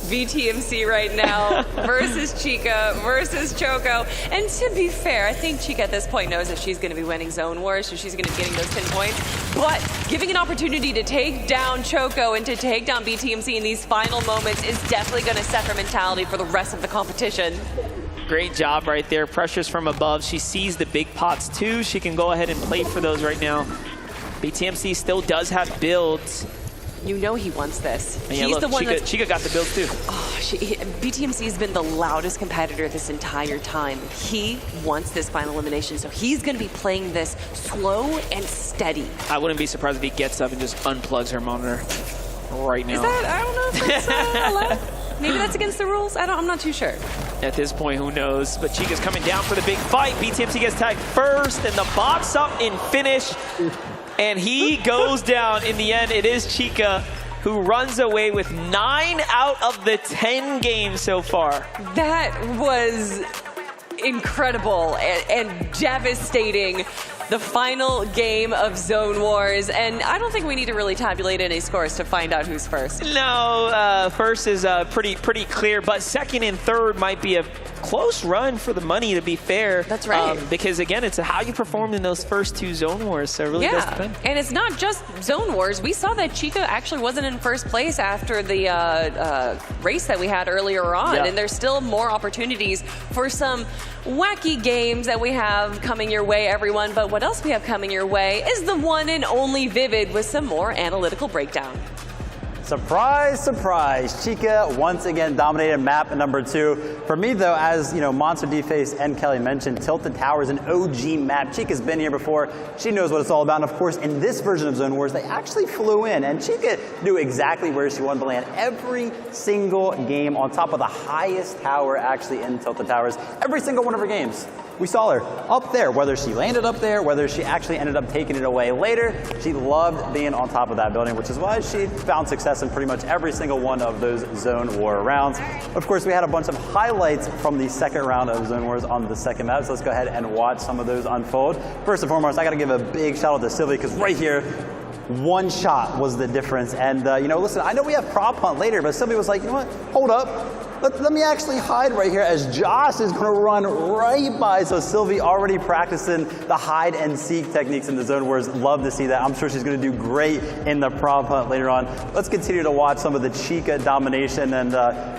VTMC right now versus Chica versus Choco. And to be fair, I think Chica at this point knows that she's going to be winning Zone Wars, so she's going to be getting those 10 points. But giving an opportunity to take down Choco and to take down BTMC in these final moments is definitely going to set her mentality for the rest of the competition. Great job right there. Pressures from above. She sees the big pots too. She can go ahead and play for those right now. BTMC still does have builds. You know he wants this. And yeah, He's look, the one Chica got the build too. Oh, BTMC has been the loudest competitor this entire time. He wants this final elimination, so he's going to be playing this slow and steady. I wouldn't be surprised if he gets up and just unplugs her monitor right now. Is that, I don't know if that's allowed. Maybe that's against the rules. I'm not too sure. At this point, who knows? But Chica's coming down for the big fight. BTMC gets tagged first, and the box up in finish. And he goes down. In the end, it is Chica who runs away with 9 out of the 10 games so far. That was incredible and devastating. The final game of Zone Wars, and I don't think we need to really tabulate any scores to find out who's first. No, first is pretty clear, but second and third might be a close run for the money, to be fair. That's right. Because again, it's how you performed in those first 2 Zone Wars, so it really does depend. And it's not just Zone Wars. We saw that Chica actually wasn't in first place after the race that we had earlier on, and there's still more opportunities for some wacky games that we have coming your way, everyone. But what else we have coming your way is the one and only Vivid with some more analytical breakdown. Surprise, surprise. Chica once again dominated map number 2. For me, though, as you know, Monster D-Face and Kelly mentioned, Tilted Tower is an OG map. Chica's been here before. She knows what it's all about. And of course, in this version of Zone Wars, they actually flew in. And Chica knew exactly where she wanted to land every single game on top of the highest tower actually in Tilted Towers. Every single one of her games. We saw her up there, whether she landed up there, whether she actually ended up taking it away later. She loved being on top of that building, which is why she found success in pretty much every single one of those Zone War rounds. Of course, we had a bunch of highlights from the second round of Zone Wars on the second map, so let's go ahead and watch some of those unfold. First and foremost, I gotta give a big shout out to Sylvie, because right here, 1 shot was the difference. And you know, listen, I know we have prop hunt later, but Sylvie was like, you know what, hold up. Let me actually hide right here as Josh is going to run right by. So Sylvie already practicing the hide and seek techniques in the Zone Wars. Love to see that. I'm sure she's going to do great in the prop hunt later on. Let's continue to watch some of the Chica domination. And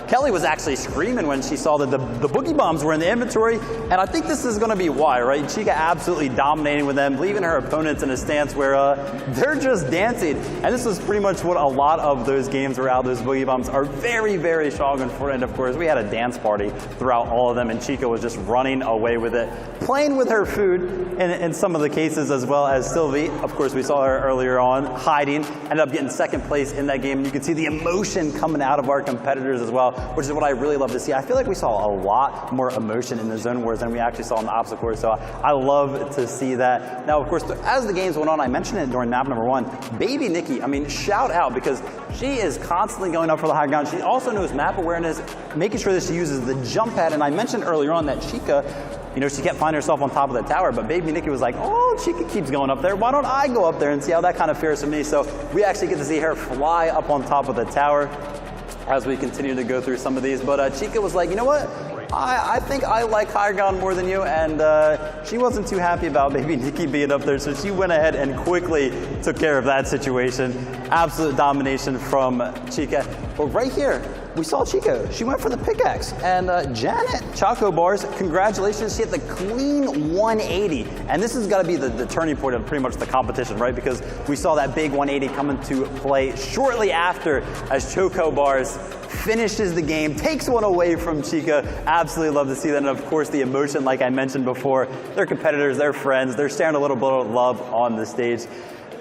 Kelly was actually screaming when she saw that the boogie bombs were in the inventory. And I think this is going to be why, right? Chica absolutely dominating with them, leaving her opponents in a stance where they're just dancing. And this was pretty much what a lot of those games were out. Those boogie bombs are very, very strong in Fortnite. Of course, we had a dance party throughout all of them, and Chica was just running away with it, playing with her food in some of the cases, as well as Sylvie. Of course, we saw her earlier on hiding, ended up getting second place in that game. You can see the emotion coming out of our competitors as well, which is what I really love to see. I feel like we saw a lot more emotion in the Zone Wars than we actually saw in the obstacle course, so I love to see that. Now, of course, as the games went on, I mentioned it during map number 1, Baby Nikki, I mean, shout out, because she is constantly going up for the high ground. She also knows map awareness, making sure that she uses the jump pad. And I mentioned earlier on that Chica, you know, she kept finding herself on top of the tower, but Baby Nikki was like, oh, Chica keeps going up there. Why don't I go up there and see how that kind of fares for me? So we actually get to see her fly up on top of the tower as we continue to go through some of these. But Chica was like, you know what? I think I like high ground more than you, and she wasn't too happy about Baby Nikki being up there, so she went ahead and quickly took care of that situation. absolute domination from Chica. But right here, we saw Chica. She went for the pickaxe. And Janet Choco Bars, congratulations. She hit the clean 180. And this has got to be the turning point of pretty much the competition, right? Because we saw that big 180 come into play shortly after as Choco Bars finishes the game, takes one away from Chica. Absolutely love to see that. And of course, the emotion, like I mentioned before, they're competitors, they're friends, they're sharing a little bit of love on the stage.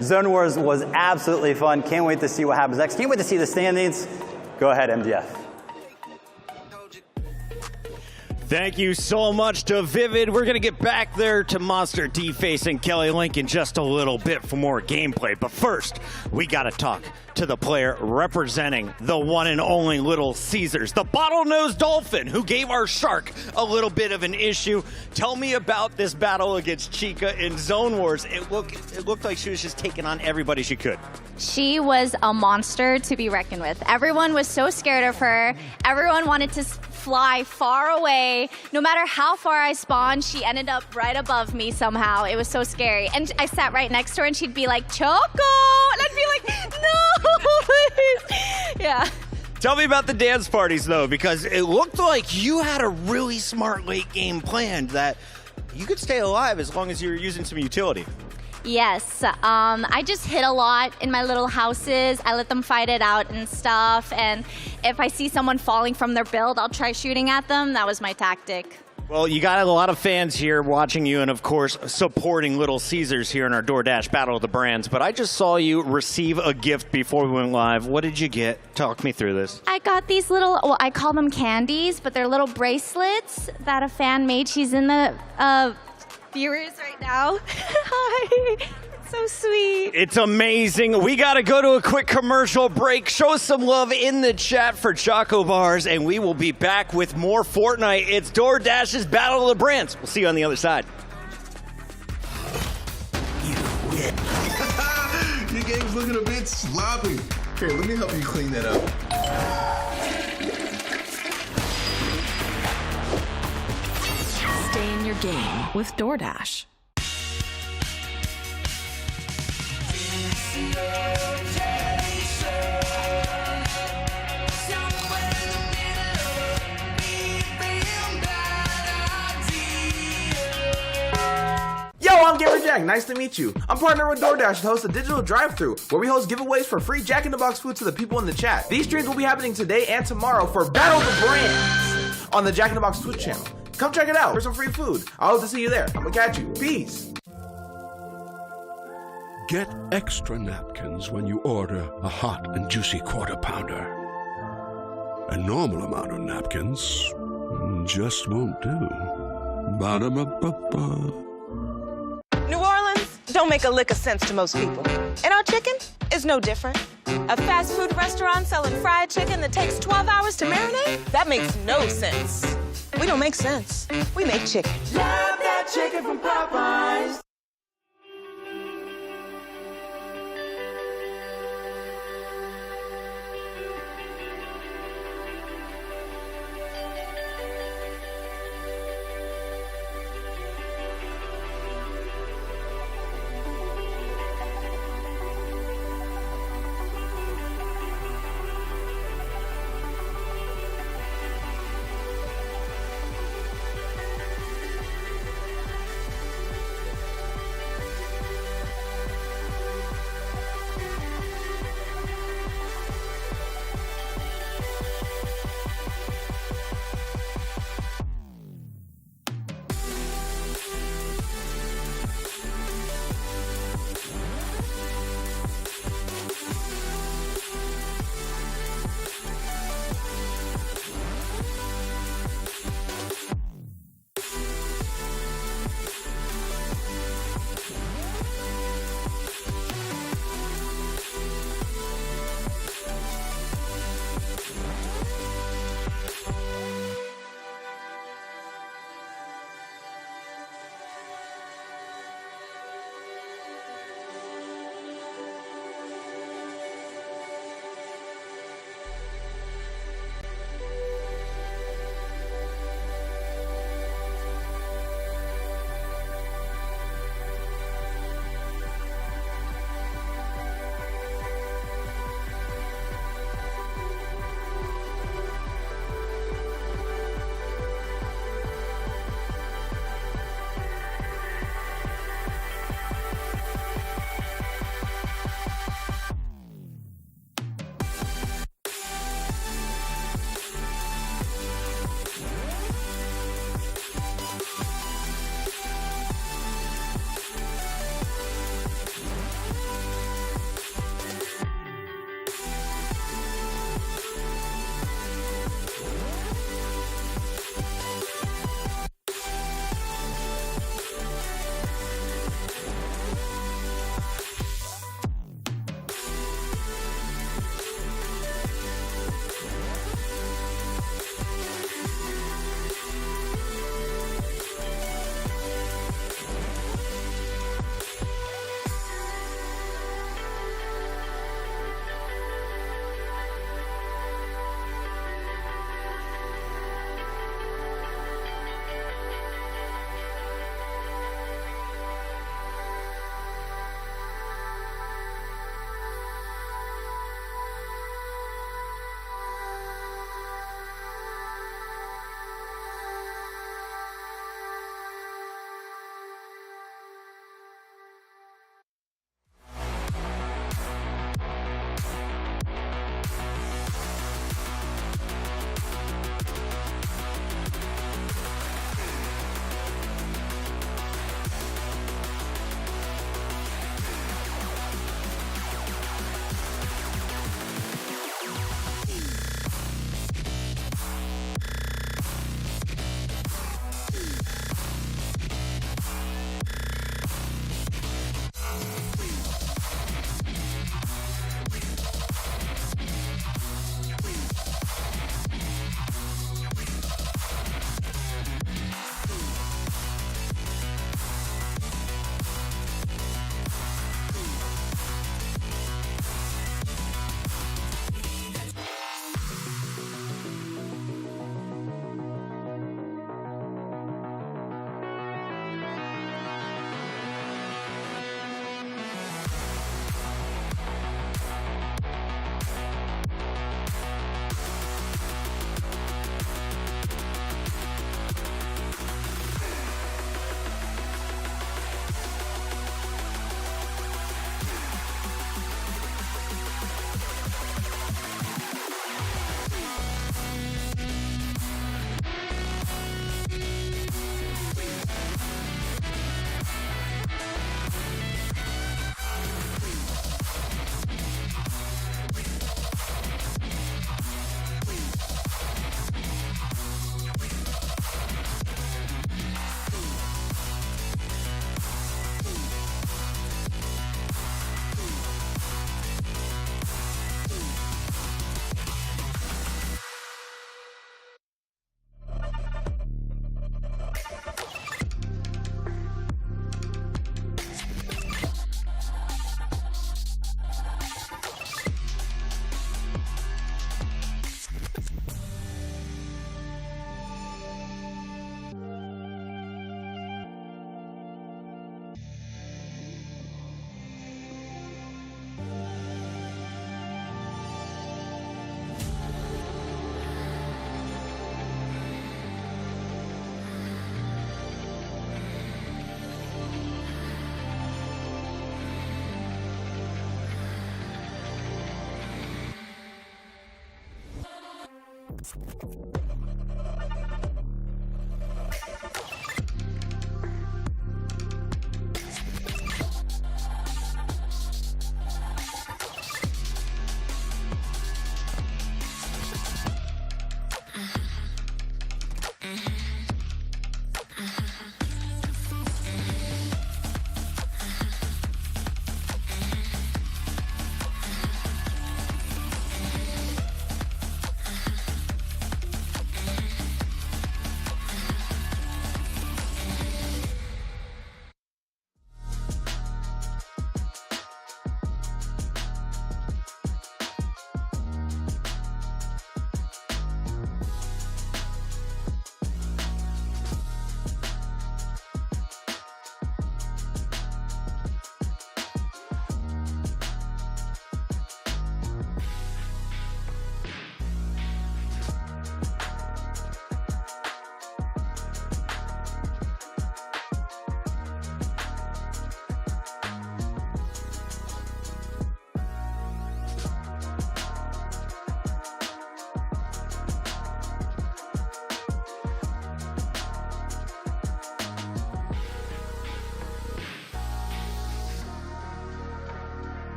Zone Wars was absolutely fun. Can't wait to see what happens next. Can't wait to see the standings. Go ahead, MDF. Thank you so much to Vivid. We're going to get back there to Monster D-Face and Kelly Link in just a little bit for more gameplay. But first, we got to talk to the player representing the one and only Little Caesars, the bottlenose dolphin who gave our shark a little bit of an issue. Tell me about this battle against Chica in Zone Wars. It looked like she was just taking on everybody she could. She was a monster to be reckoned with. Everyone was so scared of her. Everyone wanted to fly far away. No matter how far I spawned, she ended up right above me somehow. It was so scary. And I sat right next to her and she'd be like, Choco! And I'd be like, no! Yeah. Tell me about the dance parties, though, because it looked like you had a really smart late game plan that you could stay alive as long as you were using some utility. Yes, I just hit a lot in my little houses. I let them fight it out and stuff. And if I see someone falling from their build, I'll try shooting at them. That was my tactic. Well, you got a lot of fans here watching you and, of course, supporting Little Caesars here in our DoorDash Battle of the Brands. But I just saw you receive a gift before we went live. What did you get? Talk me through this. I got these little, well, I call them candies, but they're little bracelets that a fan made. She's in the viewers right now. Hi. It's so sweet. It's amazing. We got to go to a quick commercial break. Show some love in the chat for Choco Bars, and we will be back with more Fortnite. It's DoorDash's Battle of the Brands. We'll see you on the other side. Your game's looking a bit sloppy. Here, let me help you clean that up. Stay in your game with DoorDash. Yo, I'm Gamer Jack. Nice to meet you. I'm partnered with DoorDash to host a digital drive-thru where we host giveaways for free Jack in the Box food to the people in the chat. These streams will be happening today and tomorrow for Battle of the Brands on the Jack in the Box Twitch channel. Come check it out for some free food. I hope to see you there. I'm gonna catch you. Peace. Get extra napkins when you order a hot and juicy quarter pounder. A normal amount of napkins just won't do. Ba-da-ba-ba-ba. New Orleans don't make a lick of sense to most people. And our chicken is no different. A fast food restaurant selling fried chicken that takes 12 hours to marinate? That makes no sense. We don't make sense. We make chicken. Love that chicken from Popeyes.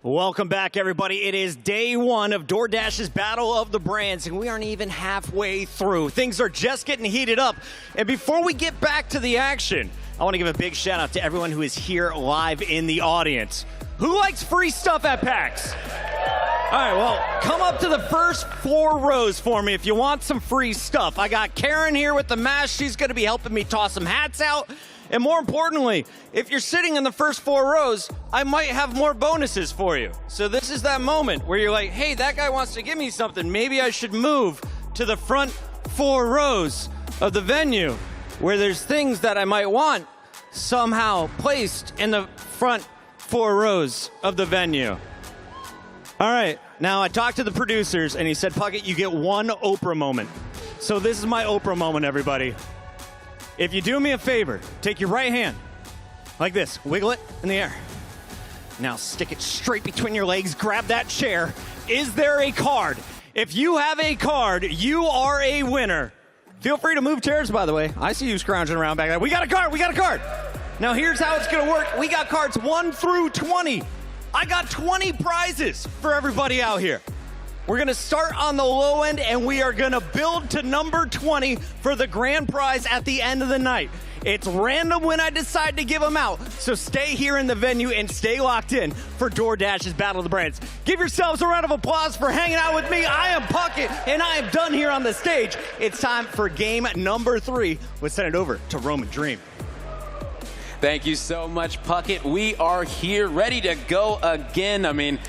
Welcome back, everybody. It is day one of DoorDash's Battle of the Brands, and we aren't even halfway through. Things are just getting heated up. And before we get back to the action, I want to give a big shout out to everyone who is here live in the audience. Who likes free stuff at PAX? All right, well, come up to the first 4 rows for me if you want some free stuff. I got Karen here with the mask. She's going to be helping me toss some hats out. And more importantly, if you're sitting in the first 4 rows, I might have more bonuses for you. So this is that moment where you're like, hey, that guy wants to give me something. Maybe I should move to the front 4 rows of the venue where there's things that I might want somehow placed in the front 4 rows of the venue. All right, now I talked to the producers and he said, Puckett, you get 1 Oprah moment. So this is my Oprah moment, everybody. If you do me a favor, take your right hand like this, wiggle it in the air. Now stick it straight between your legs, grab that chair. Is there a card? If you have a card, you are a winner. Feel free to move chairs, by the way. I see you scrounging around back there. We got a card, we got a card. Now here's how it's gonna work. We got cards 1 through 20. I got 20 prizes for everybody out here. We're going to start on the low end, and we are going to build to number 20 for the grand prize at the end of the night. It's random when I decide to give them out, so stay here in the venue and stay locked in for DoorDash's Battle of the Brands. Give yourselves a round of applause for hanging out with me. I am Puckett, and I am done here on the stage. It's time for game number 3. Let's send it over to Roman Dream. Thank you so much, Puckett. We are here, ready to go again. I mean,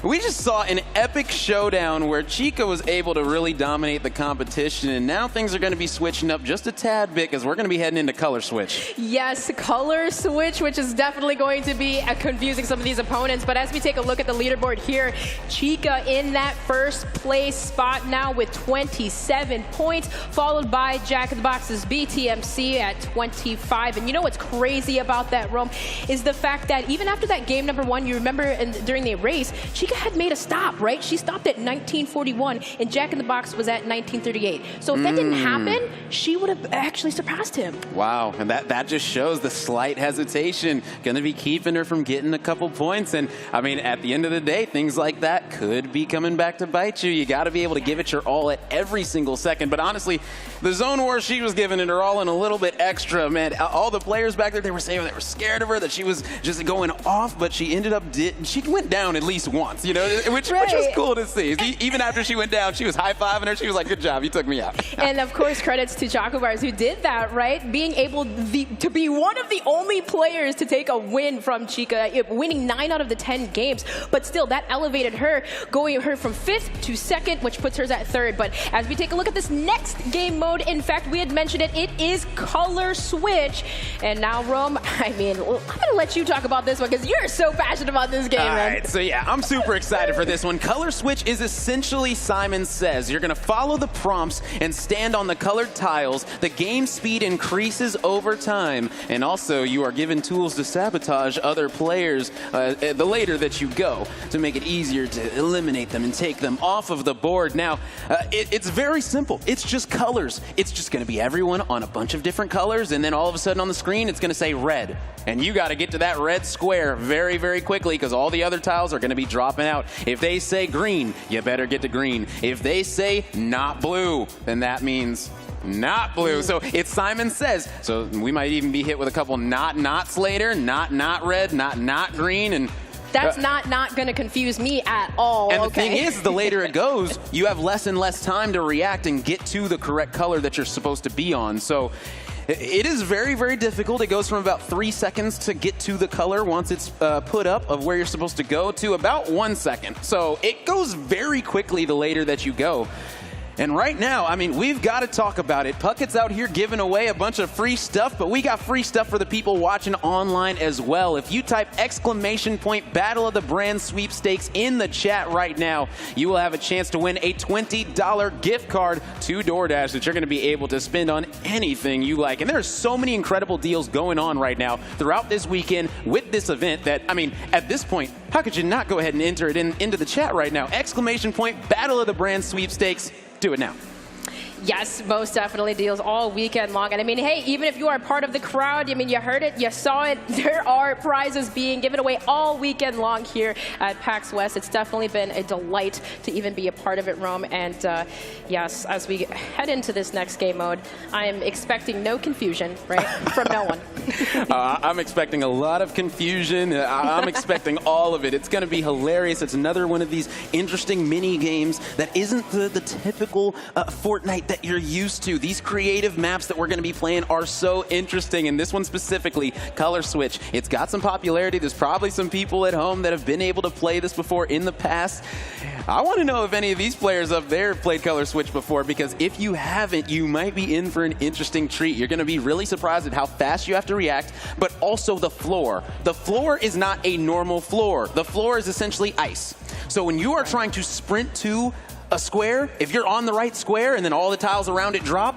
we just saw an epic showdown where Chica was able to really dominate the competition, and now things are going to be switching up just a tad bit because we're going to be heading into Color Switch. Yes, Color Switch, which is definitely going to be confusing some of these opponents. But as we take a look at the leaderboard here, Chica in that first place spot now with 27 points, followed by Jack in the Box's BTMC at 25. And you know what's crazy about that, Rome, is the fact that even after that game number 1, you remember during the race, Chica had made a stop, right? She stopped at 1941, and Jack in the Box was at 1938. So if that didn't happen, she would have actually surpassed him. Wow, and that just shows the slight hesitation. Going to be keeping her from getting a couple points. And, I mean, at the end of the day, things like that could be coming back to bite you. You got to be able to give it your all at every single second. But honestly, the zone war, she was giving it her all and a little bit extra, man. All the players back there, they were saying they were scared of her, that she was just going off, but she ended up, she went down at least once. You know, which was cool to see. Even after she went down, she was high-fiving her. She was like, good job, you took me out. And, of course, credits to Choco Bars who did that, right? Being able to be one of the only players to take a win from Chica, winning 9 out of the 10 games. But still, that elevated her, going her from 5th to 2nd, which puts her at 3rd. But as we take a look at this next game mode, in fact, we had mentioned it, it is Color Switch. And now, Rome, I mean, I'm going to let you talk about this one because you're so passionate about this game, man. All man. right, so yeah, I'm super excited for this one. Color Switch is essentially Simon Says. You're going to follow the prompts and stand on the colored tiles. The game speed increases over time, and also you are given tools to sabotage other players the later that you go to make it easier to eliminate them and take them off of the board. Now, it's very simple. It's just colors. It's just going to be everyone on a bunch of different colors, and then all of a sudden on the screen it's going to say red. And you got to get to that red square very, very quickly because all the other tiles are going to be dropping out. If they say green, you better get to green. If they say not blue, then that means not blue. So it's Simon Says. So we might even be hit with a couple nots later. Not red, not green, and that's not going to confuse me at all. And the thing is, the later it goes, you have less and less time to react and get to the correct color that you're supposed to be on. So it is very, very difficult. It goes from about 3 seconds to get to the color once it's put up of where you're supposed to go to about 1 second. So it goes very quickly the later that you go. And right now, I mean, we've got to talk about it. Puckett's out here giving away a bunch of free stuff, but we got free stuff for the people watching online as well. If you type !Battle of the Brand sweepstakes in the chat right now, you will have a chance to win a $20 gift card to DoorDash that you're going to be able to spend on anything you like. And there are so many incredible deals going on right now throughout this weekend with this event that, I mean, at this point, how could you not go ahead and enter it into the chat right now? !Battle of the Brand sweepstakes. Do it now. Yes, most definitely deals all weekend long. And I mean, hey, even if you are part of the crowd, I mean, you heard it, you saw it, there are prizes being given away all weekend long here at PAX West. It's definitely been a delight to even be a part of it, Rome. And yes, as we head into this next game mode, I am expecting no confusion, right, from no one. I'm expecting a lot of confusion. I'm expecting all of it. It's going to be hilarious. It's another one of these interesting mini games that isn't the typical Fortnite that you're used to. These creative maps that we're going to be playing are so interesting, and this one specifically, Color Switch. It's got some popularity. There's probably some people at home that have been able to play this before in the past. I want to know if any of these players up there have played Color Switch before, because if you haven't, you might be in for an interesting treat. You're going to be really surprised at how fast you have to react, but also the floor. The floor is not a normal floor. The floor is essentially ice. So when you are trying to sprint to a square, if you're on the right square and then all the tiles around it drop,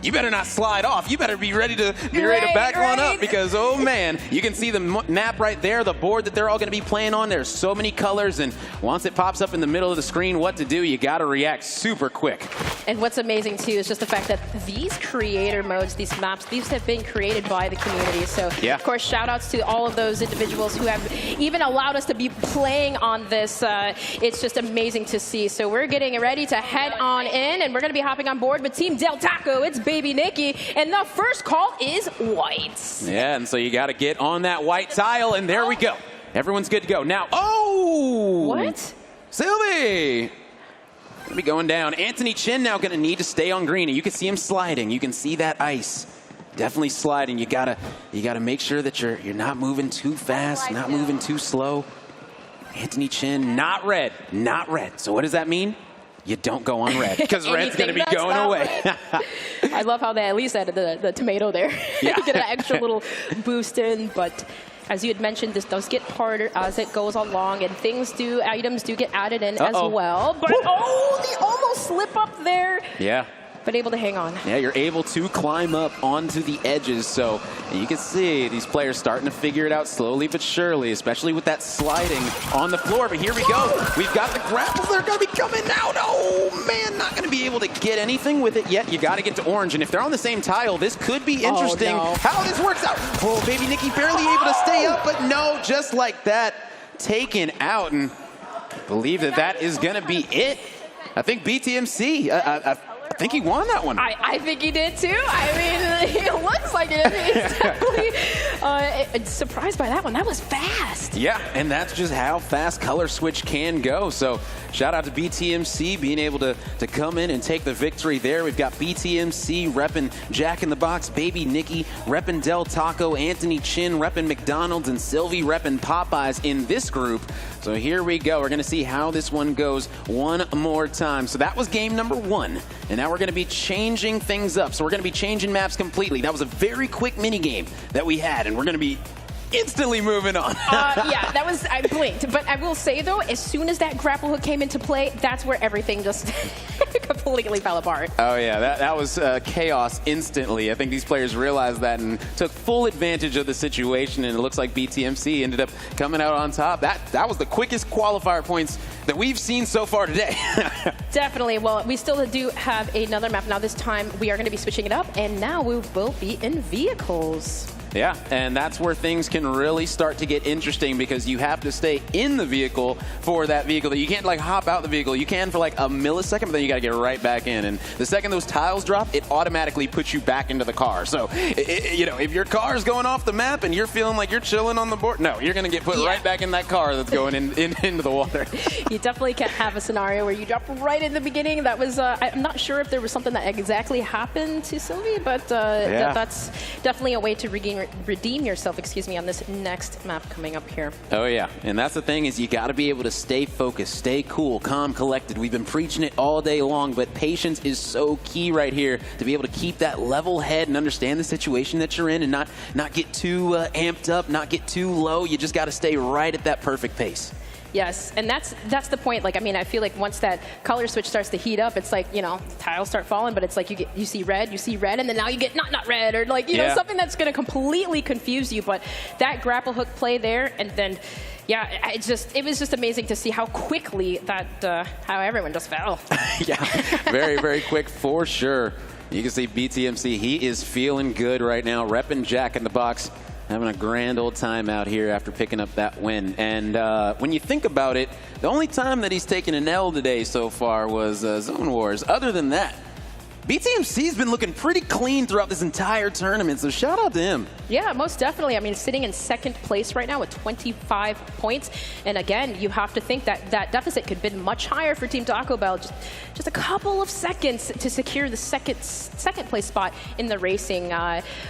you better not slide off. You better be ready to back one up, because, oh man, you can see the map right there, the board that they're all going to be playing on. There's so many colors, and once it pops up in the middle of the screen, what to do, you got to react super quick. And what's amazing too is just the fact that these creator modes, these maps, these have been created by the community. So of course, shout outs to all of those individuals who have even allowed us to be playing on this. It's just amazing to see. So we're getting ready to head on in, and we're going to be hopping on board with Team Del Taco. It's Baby Nikki, and the first call is whites. Yeah, and so you got to get on that white tile, and there we go. Everyone's good to go. Now, oh! What? Sylvie! Gonna be going down. Anthony Chin now gonna need to stay on green, and you can see him sliding. You can see that ice. Definitely sliding. You gotta make sure that you're not moving too fast, not moving too slow. Anthony Chin, not red, not red. So what does that mean? You don't go on red, because red's going to be going away. I love how they at least added the tomato there. Yeah. Get an extra little boost in, but as you had mentioned, this does get harder as it goes along, and items do get added in as well. But they almost slip up there. Yeah. But able to hang on. Yeah, you're able to climb up onto the edges. So you can see these players starting to figure it out slowly but surely, especially with that sliding on the floor. But here we go. We've got the grapples that are going to be coming out. Oh, man, not going to be able to get anything with it yet. You got to get to orange. And if they're on the same tile, this could be interesting how this works out. Oh, Baby Nikki barely able to stay up, but no, just like that, taken out. And I believe that is going to be it. I think BTMC, I think he won that one. I think he did too. I mean, it looks like it. He's definitely surprised by that one. That was fast. Yeah, and that's just how fast Color Switch can go. So shout out to BTMC being able to come in and take the victory there. We've got BTMC repping Jack in the Box, Baby Nikki repping Del Taco, Anthony Chin repping McDonald's, and Sylvie repping Popeyes in this group. So here we go. We're going to see how this one goes one more time. So that was game number 1. And now we're going to be changing things up. So we're going to be changing maps completely. That was a very quick mini game that we had, and we're going to be instantly moving on. Yeah, I blinked. But I will say, though, as soon as that grapple hook came into play, that's where everything just completely fell apart. Oh, yeah, that was chaos instantly. I think these players realized that and took full advantage of the situation, and it looks like BTMC ended up coming out on top. That was the quickest qualifier points that we've seen so far today. Definitely. Well, we still do have another map. Now this time we are going to be switching it up, and now we will be in vehicles. Yeah, and that's where things can really start to get interesting, because you have to stay in the vehicle for that vehicle. You can't like hop out the vehicle. You can for like a millisecond, but then you got to get right back in. And the second those tiles drop, it automatically puts you back into the car. So, you know, if your car is going off the map and you're feeling like you're chilling on the board, no, you're going to get put right back in that car that's going into the water. You definitely can't have a scenario where you drop right in the beginning. That was, I'm not sure if there was something that exactly happened to Sylvie, but that's definitely a way to redeem yourself, on this next map coming up here. Oh yeah, and that's the thing, is you got to be able to stay focused, stay cool, calm, collected. We've been preaching it all day long, but patience is so key right here to be able to keep that level head and understand the situation that you're in, and not get too amped up, not get too low. You just got to stay right at that perfect pace. Yes, and that's the point. Like, I mean, I feel like once that color switch starts to heat up, it's like, you know, tiles start falling, but it's like you see red, and then now you get not red, or like, you know, something that's going to completely confuse you. But that grapple hook play there, and then, yeah, it was just amazing to see how quickly how everyone just fell. Yeah, very, very quick for sure. You can see BTMC, he is feeling good right now, repping Jack in the Box. Having a grand old time out here after picking up that win. And when you think about it, the only time that he's taken an L today so far was Zone Wars. Other than that, BTMC's been looking pretty clean throughout this entire tournament, so shout out to him. Yeah, most definitely. I mean, sitting in second place right now with 25 points. And again, you have to think that deficit could have been much higher for Team Taco Bell. Just a couple of seconds to secure the second place spot in the racing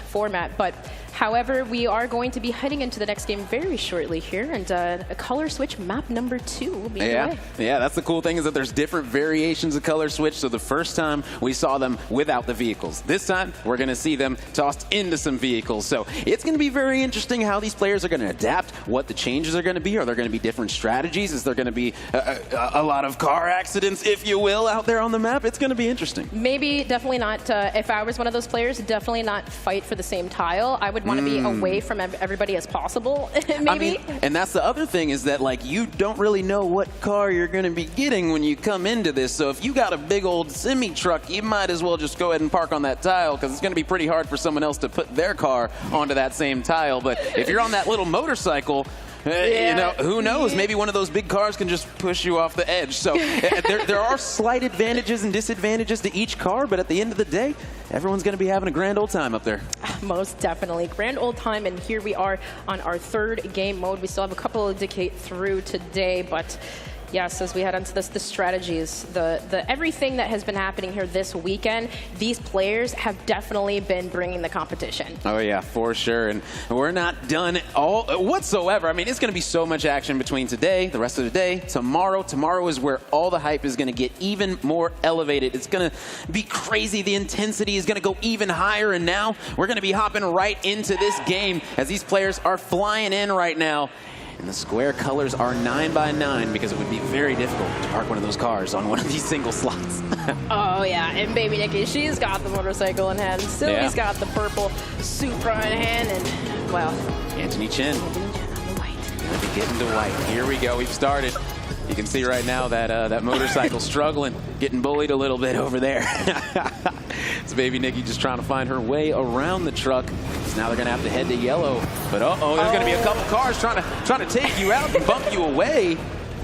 format. But However, we are going to be heading into the next game very shortly here, and a color switch map number 2 will be underway. Yeah, that's the cool thing is that there's different variations of color switch. So the first time we saw them without the vehicles. This time we're going to see them tossed into some vehicles. So it's going to be very interesting how these players are going to adapt, what the changes are going to be. Are there going to be different strategies? Is there going to be a lot of car accidents, if you will, out there on the map? It's going to be interesting. Maybe, definitely not. If I was one of those players, definitely not fight for the same tile. I would want to be away from everybody as possible, maybe. I mean, and that's the other thing is that, like, you don't really know what car you're going to be getting when you come into this. So if you got a big old semi-truck, you might as well just go ahead and park on that tile because it's going to be pretty hard for someone else to put their car onto that same tile. But if you're on that little motorcycle, you know, who knows? Maybe one of those big cars can just push you off the edge. So there are slight advantages and disadvantages to each car, but at the end of the day, everyone's going to be having a grand old time up there. Most definitely. Grand old time, and here we are on our 3rd game mode. We still have a couple to get through today, but yes, as we head into the strategies, the everything that has been happening here this weekend, these players have definitely been bringing the competition. Oh yeah, for sure, and we're not done whatsoever. I mean, it's going to be so much action between today, the rest of the day, tomorrow. Tomorrow is where all the hype is going to get even more elevated. It's going to be crazy. The intensity is going to go even higher, and now we're going to be hopping right into this game as these players are flying in right now. And the square colors are 9x9 because it would be very difficult to park one of those cars on one of these single slots. Oh, yeah. And baby Nikki, she's got the motorcycle in hand. Sylvie's got the purple Supra in hand. And, well, Anthony Chin. Gonna be getting to white. Here we go. We've started. You can see right now that that motorcycle struggling, getting bullied a little bit over there. It's baby Nikki just trying to find her way around the truck. So now they're going to have to head to yellow. But there's going to be a couple cars trying to take you out and bump you away.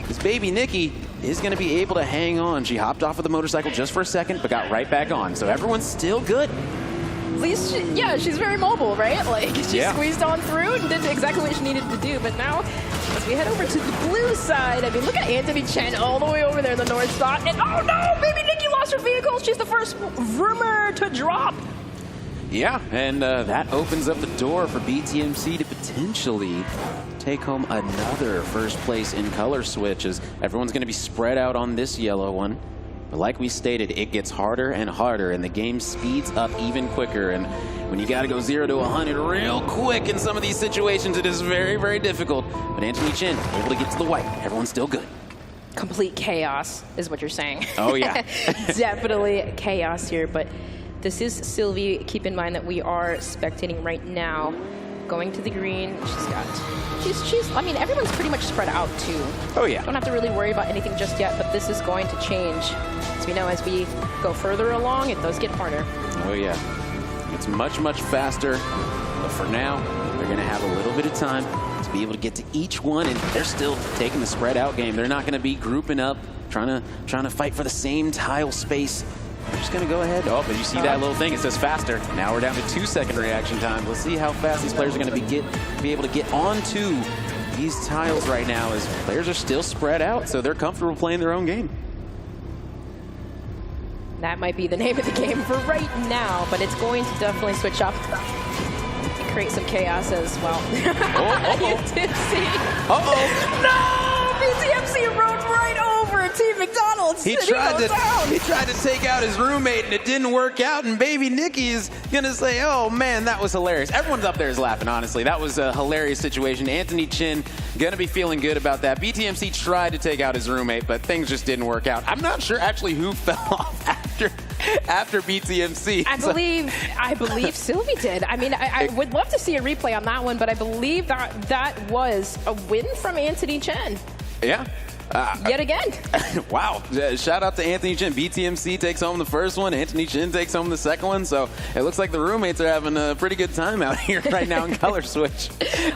This baby Nikki is going to be able to hang on. She hopped off of the motorcycle just for a second, but got right back on. So everyone's still good. At least, she's very mobile, right? Like, she squeezed on through and did exactly what she needed to do. But now, as we head over to the blue side, I mean, look at Anthony Chen all the way over there in the north spot. And, oh no, baby Nikki lost her vehicle. She's the first rumor to drop. Yeah, and that opens up the door for BTMC to potentially take home another first place in color switches. Everyone's going to be spread out on this yellow one. But like we stated, it gets harder and harder, and the game speeds up even quicker. And when you got to go 0 to 100 real quick in some of these situations, it is very, very difficult. But Anthony Chin able to get to the white. Everyone's still good. Complete chaos is what you're saying. Oh, yeah. Definitely chaos here. But this is Sylvie. Keep in mind that we are spectating right now. Going to the green. I mean, everyone's pretty much spread out too. Oh, yeah. Don't have to really worry about anything just yet, but this is going to change. As we know, as we go further along, it does get harder. Oh, yeah. It's much, much faster. But for now, they're going to have a little bit of time to be able to get to each one, and they're still taking the spread out game. They're not going to be grouping up, trying to fight for the same tile space. They're just going to go ahead. Oh, but you see that little thing? It says faster. Now we're down to 2-second reaction time. Let's see how fast these players are going to be able to get onto these tiles right now, as players are still spread out, so they're comfortable playing their own game. That might be the name of the game for right now, but it's going to definitely switch up and create some chaos as well. You did see. No! BTMC rode right over Team McDonald's. He tried to take out his roommate, and it didn't work out, and baby Nikki is going to say, oh, man, that was hilarious. Everyone's up there is laughing, honestly. That was a hilarious situation. Anthony Chin going to be feeling good about that. BTMC tried to take out his roommate, but things just didn't work out. I'm not sure actually who fell off after BTMC. I believe Sylvie did. I mean, I would love to see a replay on that one, but I believe that was a win from Anthony Chen. Yeah. Yet again. Wow. Shout out to Anthony Chin. BTMC takes home the first one. Anthony Chin takes home the second one. So it looks like the roommates are having a pretty good time out here right now in Color Switch.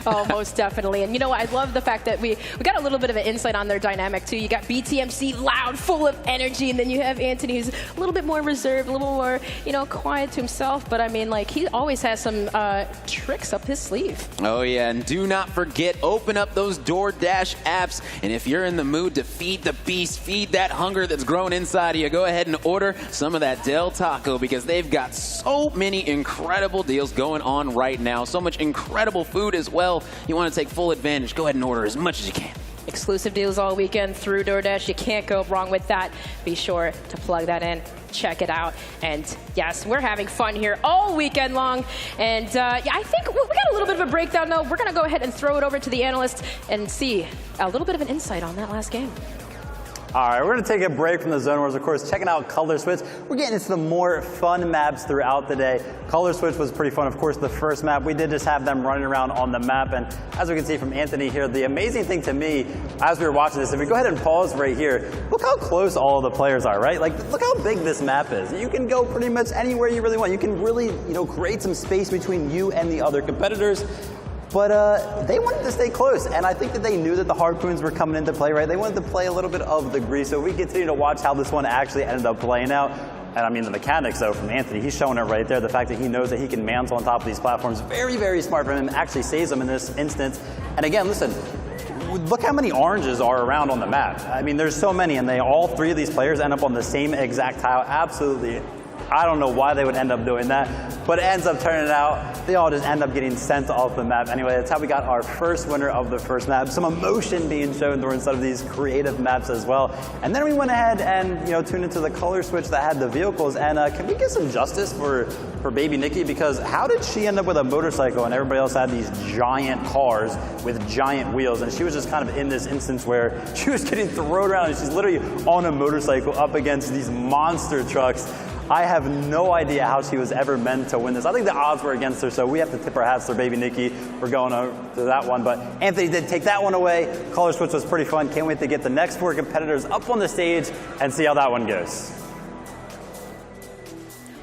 Oh, most definitely. And you know, I love the fact that we got a little bit of an insight on their dynamic too. You got BTMC loud, full of energy, and then you have Anthony who's a little bit more reserved, a little more, quiet to himself. But I mean, like, he always has some tricks up his sleeve. Oh, yeah. And do not forget, open up those DoorDash apps. And if you're in the mood mood to feed the beast, feed that hunger that's grown inside of you, go ahead and order some of that Del Taco because they've got so many incredible deals going on right now. So much incredible food as well. You want to take full advantage, go ahead and order as much as you can. Exclusive deals all weekend through DoorDash. You can't go wrong with that. Be sure to plug that in. Check it out. And yes, we're having fun here all weekend long. And yeah, I think we got a little bit of a breakdown though. We're going to go ahead and throw it over to the analysts and see a little bit of an insight on that last game. All right, we're going to take a break from the Zone Wars, of course, checking out Color Switch. We're getting into the more fun maps throughout the day. Color Switch was pretty fun. Of course, the first map, we did just have them running around on the map. And as we can see from Anthony here, the amazing thing to me, as we were watching this, if we go ahead and pause right here, look how close all of the players are, right? Like, look how big this map is. You can go pretty much anywhere you really want. You can really, create some space between you and the other competitors. But they wanted to stay close, and I think that they knew that the Harpoons were coming into play, right? They wanted to play a little bit of the grease, so we continue to watch how this one actually ended up playing out. And I mean, the mechanics, though, from Anthony, he's showing it right there. The fact that he knows that he can mantle on top of these platforms, very, very smart for him, actually saves them in this instance. And again, listen, look how many oranges are around on the map. I mean, there's so many, and all three of these players end up on the same exact tile. Absolutely. I don't know why they would end up doing that, but it ends up turning out, they all just end up getting sent off the map. Anyway, that's how we got our first winner of the first map. Some emotion being shown through instead of these creative maps as well. And then we went ahead and tuned into the Color Switch that had the vehicles. And can we get some justice for baby Nikki? Because how did she end up with a motorcycle and everybody else had these giant cars with giant wheels? And she was just kind of in this instance where she was getting thrown around and she's literally on a motorcycle up against these monster trucks. I have no idea how she was ever meant to win this. I think the odds were against her, so we have to tip our hats to baby Nikki for going to that one. But Anthony did take that one away. Color Switch was pretty fun. Can't wait to get the next 4 competitors up on the stage and see how that one goes.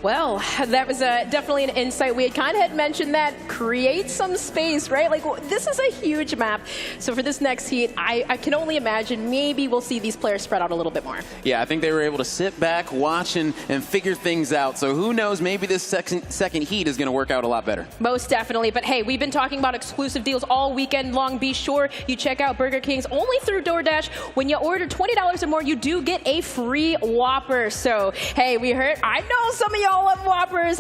Well, that was definitely an insight. We had mentioned that. Create some space, right? Like, this is a huge map. So for this next heat, I can only imagine maybe we'll see these players spread out a little bit more. Yeah, I think they were able to sit back, watch, and figure things out. So who knows, maybe this second heat is going to work out a lot better. Most definitely. But hey, we've been talking about exclusive deals all weekend long. Be sure you check out Burger King's only through DoorDash. When you order $20 or more, you do get a free Whopper. So, hey, I know some of y'all love Whoppers.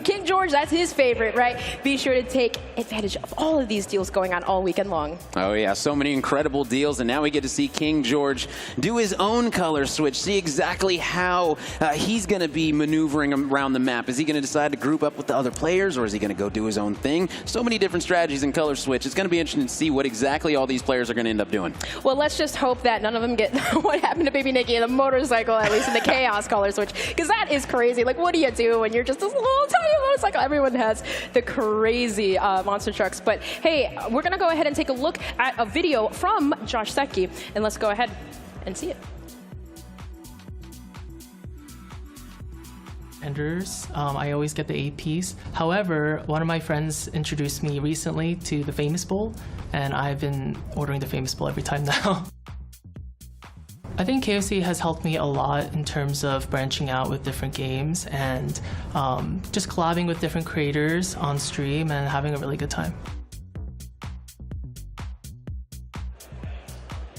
King George, that's his favorite, right? Be sure to take advantage of all of these deals going on all weekend long. Oh yeah, so many incredible deals, and now we get to see King George do his own color switch, see exactly how he's going to be maneuvering around the map. Is he going to decide to group up with the other players, or is he going to go do his own thing? So many different strategies in color switch. It's going to be interesting to see what exactly all these players are going to end up doing. Well, let's just hope that none of them get what happened to baby Nikki in the motorcycle, at least in the chaos color switch, because that is crazy. Like, what do you do when you're just this little tiny motorcycle? Everyone has the crazy monster trucks. But hey, we're going to go ahead and take a look at a video from Josh Secchi, and let's go ahead and see it. I always get the 8 piece. However, one of my friends introduced me recently to the Famous Bowl, and I've been ordering the Famous Bowl every time now. I think KFC has helped me a lot in terms of branching out with different games and just collabing with different creators on stream and having a really good time.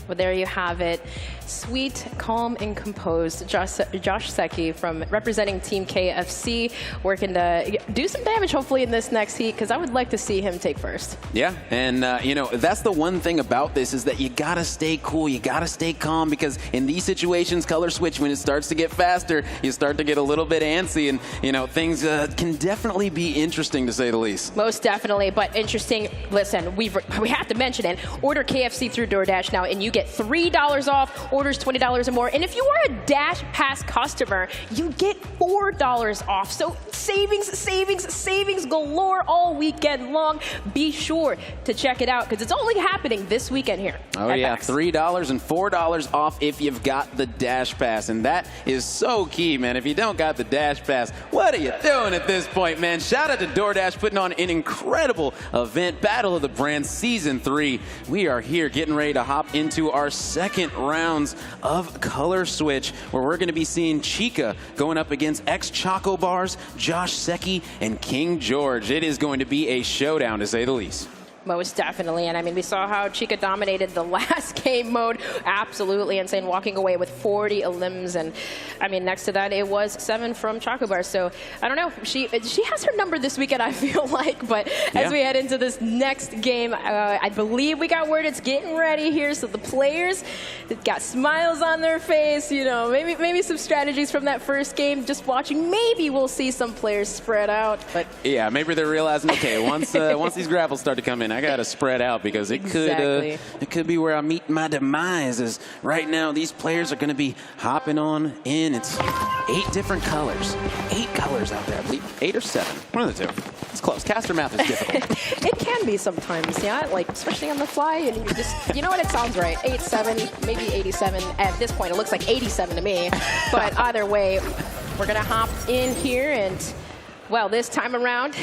Well, there you have it. Sweet, calm, and composed Josh Secchi from representing Team KFC, working to do some damage hopefully in this next heat, because I would like to see him take first. Yeah, and that's the one thing about this is that you gotta stay cool, you gotta stay calm, because in these situations, color switch, when it starts to get faster, you start to get a little bit antsy, and things can definitely be interesting to say the least. Most definitely, but interesting. Listen, we have to mention it. Order KFC through DoorDash now, and you get $3 off. Orders $20 or more. And if you are a Dash Pass customer, you get $4 off. So savings galore all weekend long. Be sure to check it out, because it's only happening this weekend here. Oh yeah, $3 and $4 off if you've got the Dash Pass. And that is so key, man. If you don't got the Dash Pass, what are you doing at this point, man? Shout out to DoorDash putting on an incredible event, Battle of the Brands Season 3. We are here getting ready to hop into our second rounds of Color Switch, where we're going to be seeing Chica going up against ex-Choco Bars, Josh Secchi, and King George. It is going to be a showdown, to say the least. Most definitely. And I mean, we saw how Chica dominated the last game mode. Absolutely insane, walking away with 40 elims. And I mean, next to that, it was 7 from Choco Bar. So I don't know. She has her number this weekend, I feel like. But as we head into this next game, I believe we got word it's getting ready here. So the players, they've got smiles on their face. You know, maybe some strategies from that first game. Just watching, maybe we'll see some players spread out. But yeah, maybe they're realizing, okay, once these grapples start to come in, I got to spread out because it could be where I meet my demise. Is right now these players are going to be hopping on in. It's 8 different colors. 8 colors out there, I believe. 8 or 7. One of the 2. It's close. Caster math is difficult. It can be sometimes, yeah, like especially on the fly, and you just, you know what, it sounds right. 87, maybe 87. At this point, it looks like 87 to me. But either way, we're gonna hop in here, and well, this time around,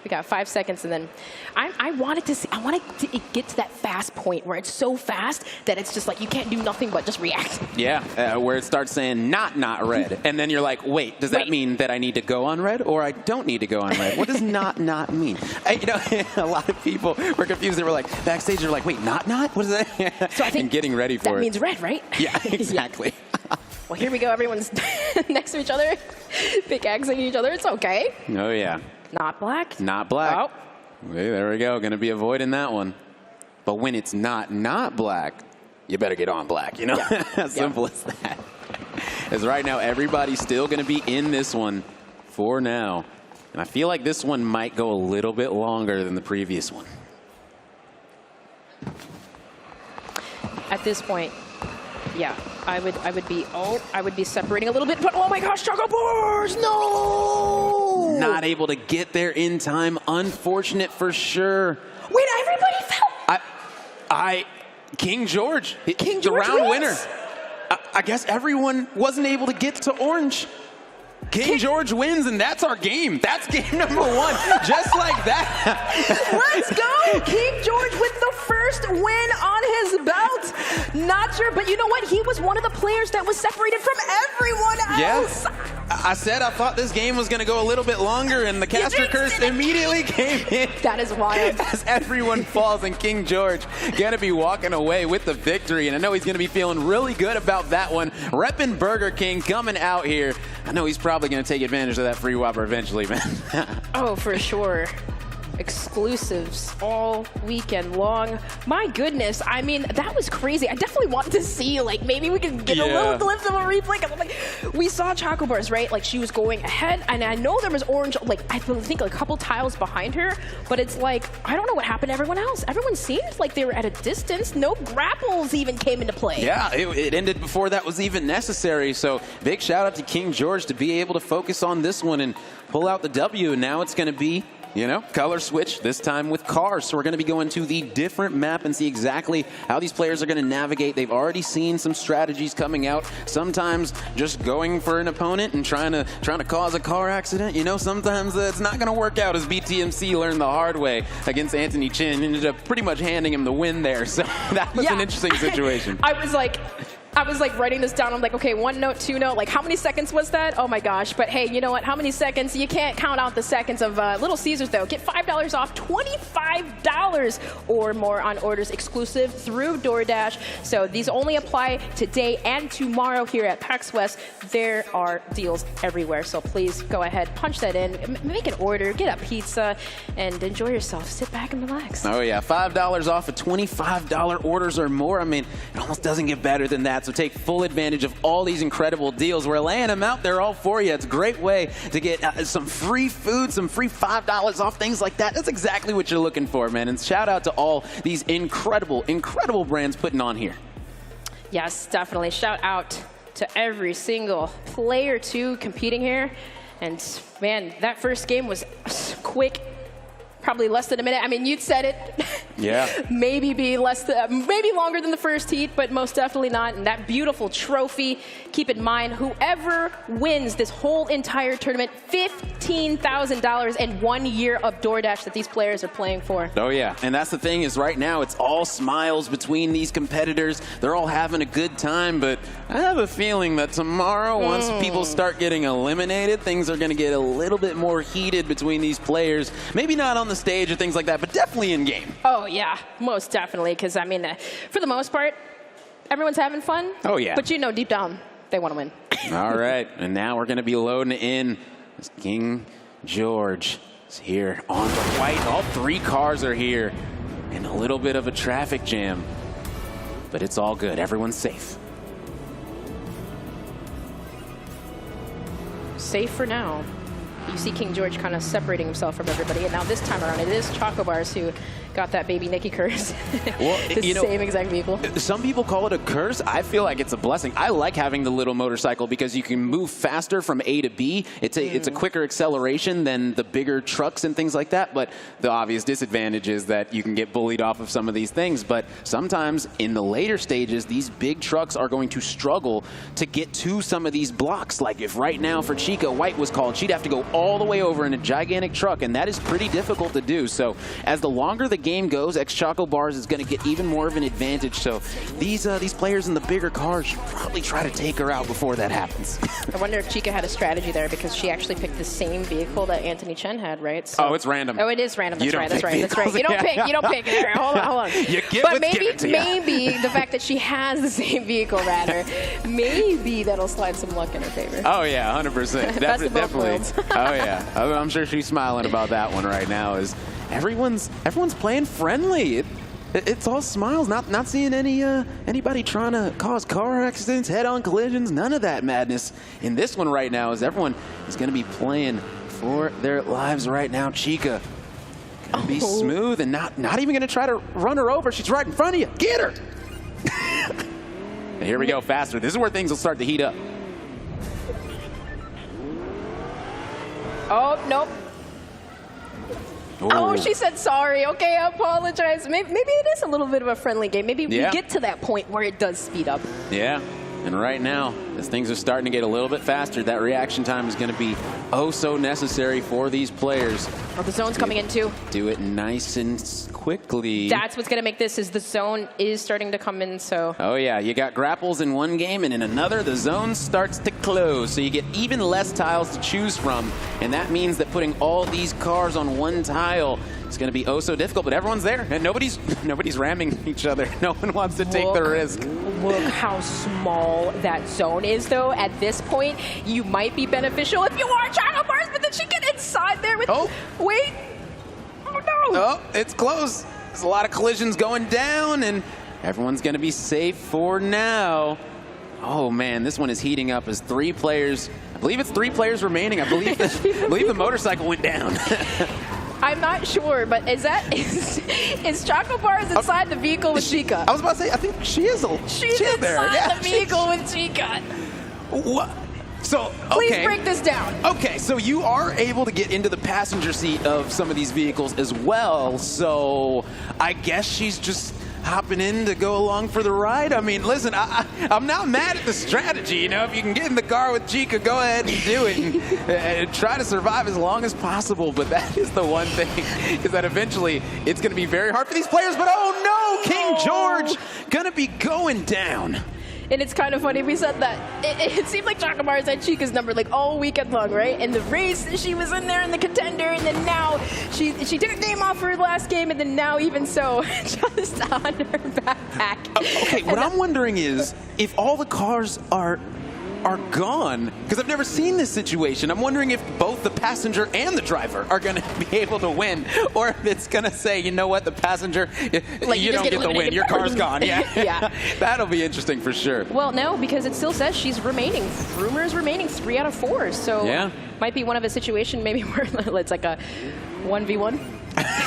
we got 5 seconds, and then I wanted to get to that fast point where it's so fast that it's just like you can't do nothing but just react. Yeah, where it starts saying not red, and then you're like, wait, does that mean that I need to go on red or I don't need to go on red? What does not mean? You know, a lot of people were confused. They were like, backstage, they're like, wait, not? What is that? So I think and getting ready for that means red, right? Yeah, exactly. Well, here we go. Everyone's next to each other, pickaxing each other. It's okay. Oh, yeah. Not black. Not black. Oh. Okay, there we go. Going to be avoiding that one. But when it's not black, you better get on black, you know? As simple as that. As right now, everybody's still going to be in this one for now. And I feel like this one might go a little bit longer than the previous one. At this point, yeah, I would be separating a little bit, but oh my gosh, Choco Bars, no! Not able to get there in time. Unfortunate for sure. Wait, everybody fell. King George, the round winner. I guess everyone wasn't able to get to orange. King George wins, and that's our game. That's game number 1, just like that. Let's go! King George with the first win on his belt. Not sure, but you know what? He was one of the players that was separated from everyone else. Yeah. I said I thought this game was going to go a little bit longer, and the caster curse immediately came in. That is wild. As everyone falls, and King George going to be walking away with the victory, and I know he's going to be feeling really good about that one. Reppin' Burger King coming out here. I know he's probably going to take advantage of that free Whopper eventually, man. Oh, for sure. Exclusives all weekend long. My goodness, I mean, that was crazy. I definitely want to see, like, maybe we can get a little glimpse of a replay. Like, we saw Choco Bars, right? Like, she was going ahead, and I know there was orange, like, I think a couple tiles behind her, but it's like, I don't know what happened to everyone else. Everyone seemed like they were at a distance. No grapples even came into play. Yeah, it ended before that was even necessary. So big shout out to King George to be able to focus on this one and pull out the W. And now it's going to be, you know, color switch, this time with cars. So we're going to be going to the different map and see exactly how these players are going to navigate. They've already seen some strategies coming out. Sometimes just going for an opponent and trying to cause a car accident. You know, sometimes it's not going to work out, as BTMC learned the hard way against Anthony Chin. Ended up pretty much handing him the win there. So that was an interesting situation. I was like writing this down. I'm like, okay, 1 note, 2 note. Like, how many seconds was that? Oh my gosh. But hey, you know what? How many seconds? You can't count out the seconds of Little Caesars, though. Get $5 off, $25 or more on orders exclusive through DoorDash. So these only apply today and tomorrow here at PAX West. There are deals everywhere. So please go ahead, punch that in, make an order, get a pizza, and enjoy yourself. Sit back and relax. Oh yeah, $5 off of $25 orders or more. I mean, it almost doesn't get better than that. So take full advantage of all these incredible deals. We're laying them out there all for you. It's a great way to get some free food, some free $5 off, things like that. That's exactly what you're looking for, man. And shout out to all these incredible brands putting on here. Yes, definitely. Shout out to every single player, too, competing here. And, man, that first game was quick. Probably less than a minute. I mean, you'd said it. Yeah. maybe longer than the first heat, but most definitely not. And that beautiful trophy. Keep in mind, whoever wins this whole entire tournament, $15,000 and 1 year of DoorDash that these players are playing for. Oh yeah, and that's the thing is right now it's all smiles between these competitors. They're all having a good time, but I have a feeling that tomorrow, once people start getting eliminated, things are going to get a little bit more heated between these players. Maybe not on the the stage or things like that, but definitely in game. Oh, yeah, most definitely. Because, I mean, for the most part, everyone's having fun. Oh, yeah. But you know, deep down, they want to win. All right. And now we're going to be loading in. King George is here on the white. All 3 cars are here. And a little bit of a traffic jam. But it's all good. Everyone's safe. Safe for now. You see King George kind of separating himself from everybody. And now this time around, it is Chocobars who got that baby Nikki curse. Well, the same exact vehicle. Some people call it a curse. I feel like it's a blessing. I like having the little motorcycle because you can move faster from A to B. It's a quicker acceleration than the bigger trucks and things like that. But the obvious disadvantage is that you can get bullied off of some of these things. But sometimes in the later stages, these big trucks are going to struggle to get to some of these blocks. Like if right now for Chica, white was called, she'd have to go all the way over in a gigantic truck, and that is pretty difficult to do. So as the longer the game goes, Chocobars is going to get even more of an advantage. So these players in the bigger cars should probably try to take her out before that happens. I wonder if Chica had a strategy there because she actually picked the same vehicle that Anthony Chen had, right? So, oh, it's random. Oh, it is random. That's right. That's right. Vehicles. That's right. You don't pick. You don't pick. All right, hold on. You get but what's given to you. maybe the fact that she has the same vehicle, rather, maybe that'll slide some luck in her favor. Oh yeah, 100%. Definitely. Oh yeah. I'm sure she's smiling about that one right now. Is everyone's playing friendly. It's all smiles. Not seeing anybody trying to cause car accidents, head-on collisions. None of that madness in this one right now. As everyone is going to be playing for their lives right now. Chica gonna be smooth and not even going to try to run her over. She's right in front of you. Get her. And here we go, faster. This is where things will start to heat up. Oh, nope. Ooh. Oh, she said sorry. Okay, I apologize. Maybe it is a little bit of a friendly game. Maybe we get to that point where it does speed up. Yeah, and right now, as things are starting to get a little bit faster, that reaction time is going to be oh so necessary for these players. Oh, the zone's coming in too. Do it nice and quickly. That's what's going to make this is the zone is starting to come in, so. Oh yeah, you got grapples in one game, and in another, the zone starts to close. So you get even less tiles to choose from, and that means that putting all these cars on one tile is going to be oh so difficult, but everyone's there, and nobody's ramming each other. No one wants to take the risk. Look how small that zone is, though. At this point, you might be beneficial if you are Chocobars, but then she get inside there with... Oh. Wait. Oh, no. Oh, it's close. There's a lot of collisions going down, and everyone's going to be safe for now. Oh, man, this one is heating up as 3 players. I believe it's 3 players remaining. I believe the motorcycle went down. I'm not sure, but is Chocobars inside the vehicle with Chica? I was about to say, I think she is. She's inside the vehicle with Chica. What? So, okay. Please break this down. Okay, so you are able to get into the passenger seat of some of these vehicles as well. So I guess she's just hopping in to go along for the ride. I mean, listen, I'm not mad at the strategy. You know, if you can get in the car with Chica, go ahead and do it and try to survive as long as possible. But that is the one thing, is that eventually it's going to be very hard for these players. But oh no, King George going to be going down. And it's kind of funny, we said that it seemed like Chocobars had Chica's number like all weekend long, right? In the race, she was in there in the contender, and then now she took a game off her last game, and then now even so, just on her backpack. Okay, what I'm wondering is, if all the cars are gone, because I've never seen this situation. I'm wondering if both the passenger and the driver are going to be able to win, or if it's going to say, you know what, the passenger, like you don't get the win, your car's gone. Yeah, yeah. That'll be interesting for sure. Well, no, because it still says she's remaining. Rumors remaining 3 out of 4, so yeah. Might be one of a situation maybe where it's like a 1v1.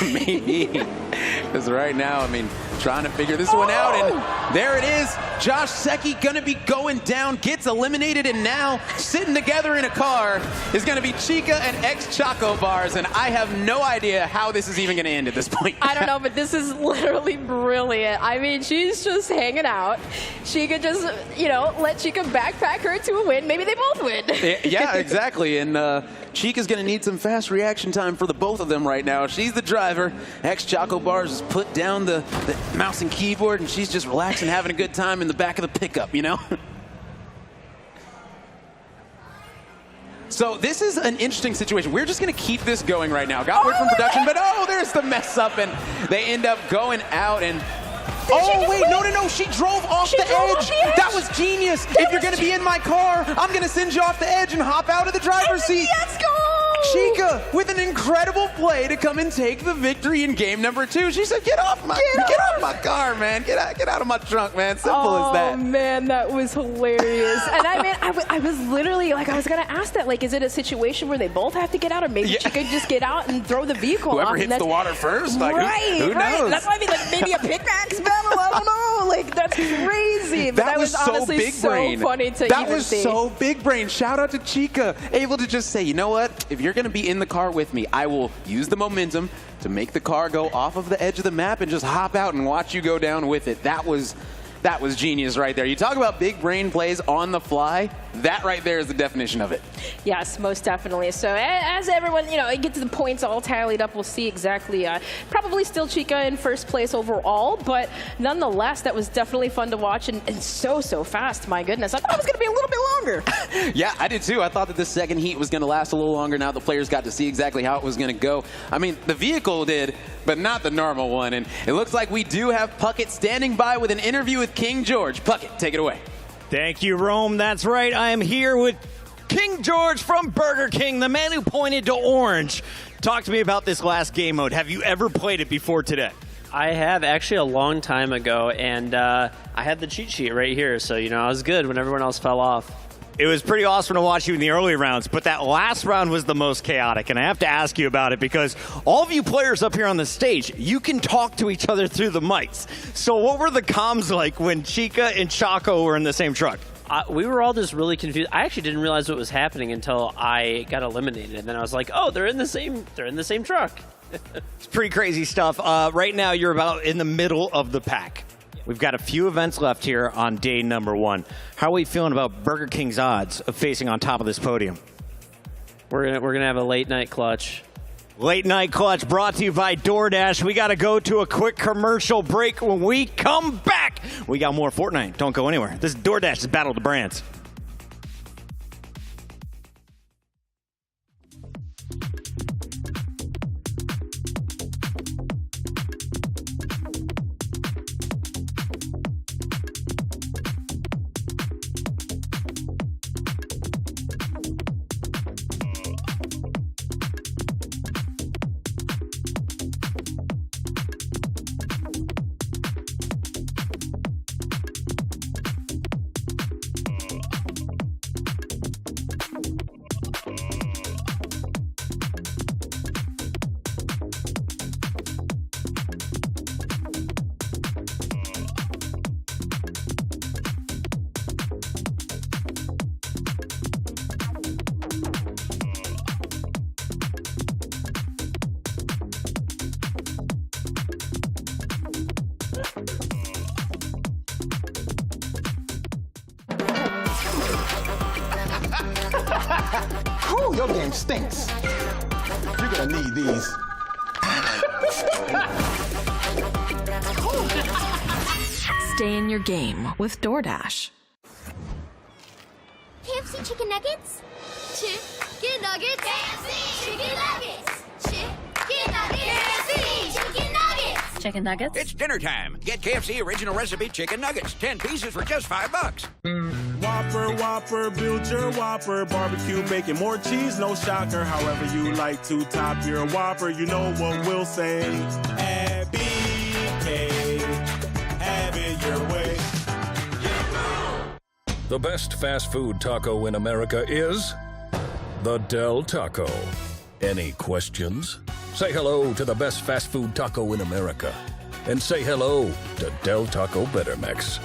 Maybe. Because right now, I mean, trying to figure this one out, and there it is. Josh Secchi gonna be going down, gets eliminated, and now sitting together in a car is gonna be Chica and Chocobars, and I have no idea how this is even gonna end at this point. I don't know, but this is literally brilliant. I mean, she's just hanging out. She could just, let Chica backpack her to a win. Maybe they both win. Yeah, exactly. And Chica's going to need some fast reaction time for the both of them right now. She's the driver. Chocobars has put down the mouse and keyboard, and she's just relaxing, having a good time in the back of the pickup, So this is an interesting situation. We're just going to keep this going right now. Got word from production, but there's the mess up, and they end up going out and... wait, no, she drove off the edge. That was genius. If you're going to be in my car, I'm going to send you off the edge and hop out of the driver's seat. Let's go! Chica with an incredible play to come and take the victory in game number 2. She said, get off my car, man. Get out of my trunk, man. Simple as that. Oh, man, that was hilarious. And I was literally, like, I was going to ask that, like, is it a situation where they both have to get out, or maybe Chica just get out and throw the vehicle Whoever off? hits the water first, like, who knows? That's why I mean, like, maybe a pickaxe battle, I don't know. Like, that's crazy. But that was honestly big brain. so funny to That even was see. so big brain. Shout out to Chica, able to just say, you know what? If you're going to be in the car with me, I will use the momentum to make the car go off of the edge of the map and just hop out and watch you go down with it. That was genius right there. You talk about big brain plays on the fly. That right there is the definition of it. Yes, most definitely. So as everyone, gets the points all tallied up, we'll see exactly. Probably still Chica in first place overall, but nonetheless, that was definitely fun to watch and so fast. My goodness, I thought it was going to be a little bit longer. Yeah, I did too. I thought that the second heat was going to last a little longer. Now the players got to see exactly how it was going to go. I mean, the vehicle did, but not the normal one. And it looks like we do have Puckett standing by with an interview with King George. Puckett, take it away. Thank you, Rome. That's right. I am here with King George from Burger King, the man who pointed to orange. Talk to me about this last game mode. Have you ever played it before today? I have, actually, a long time ago, and I had the cheat sheet right here, so, I was good when everyone else fell off. It was pretty awesome to watch you in the early rounds, but that last round was the most chaotic, and I have to ask you about it because all of you players up here on the stage, you can talk to each other through the mics. So what were the comms like when Chica and Choco were in the same truck? We were all just really confused. I actually didn't realize what was happening until I got eliminated, and then I was like, oh, they're in the same truck. It's pretty crazy stuff. Right now, you're about in the middle of the pack. We've got a few events left here on day number 1. How are we feeling about Burger King's odds of facing on top of this podium? We're gonna have a late night clutch. Late night clutch brought to you by DoorDash. We got to go to a quick commercial break. When we come back, we got more Fortnite. Don't go anywhere. This is DoorDash's Battle of the Brands. Whew, your game stinks. You're gonna need these. Stay in your game with DoorDash. KFC chicken nuggets? Chicken nuggets? KFC chicken nuggets! Chicken nuggets! KFC chicken nuggets! Chicken nuggets? It's dinner time. Get KFC original recipe chicken nuggets. 10 pieces for just $5. Whopper, build your Whopper. Barbecue, bacon, more cheese, no shocker. However you like to top your Whopper, you know what we'll say. Add BK, have it your way. The best fast food taco in America is the Del Taco. Any questions? Say hello to the best fast food taco in America. And say hello to Del Taco Better Mix.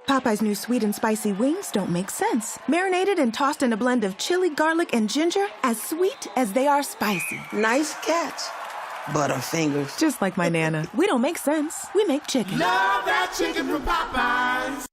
Popeye's new sweet and spicy wings don't make sense. Marinated and tossed in a blend of chili, garlic, and ginger, as sweet as they are spicy. Nice catch. Butterfingers. Just like my Nana. We don't make sense. We make chicken. Love that chicken from Popeyes.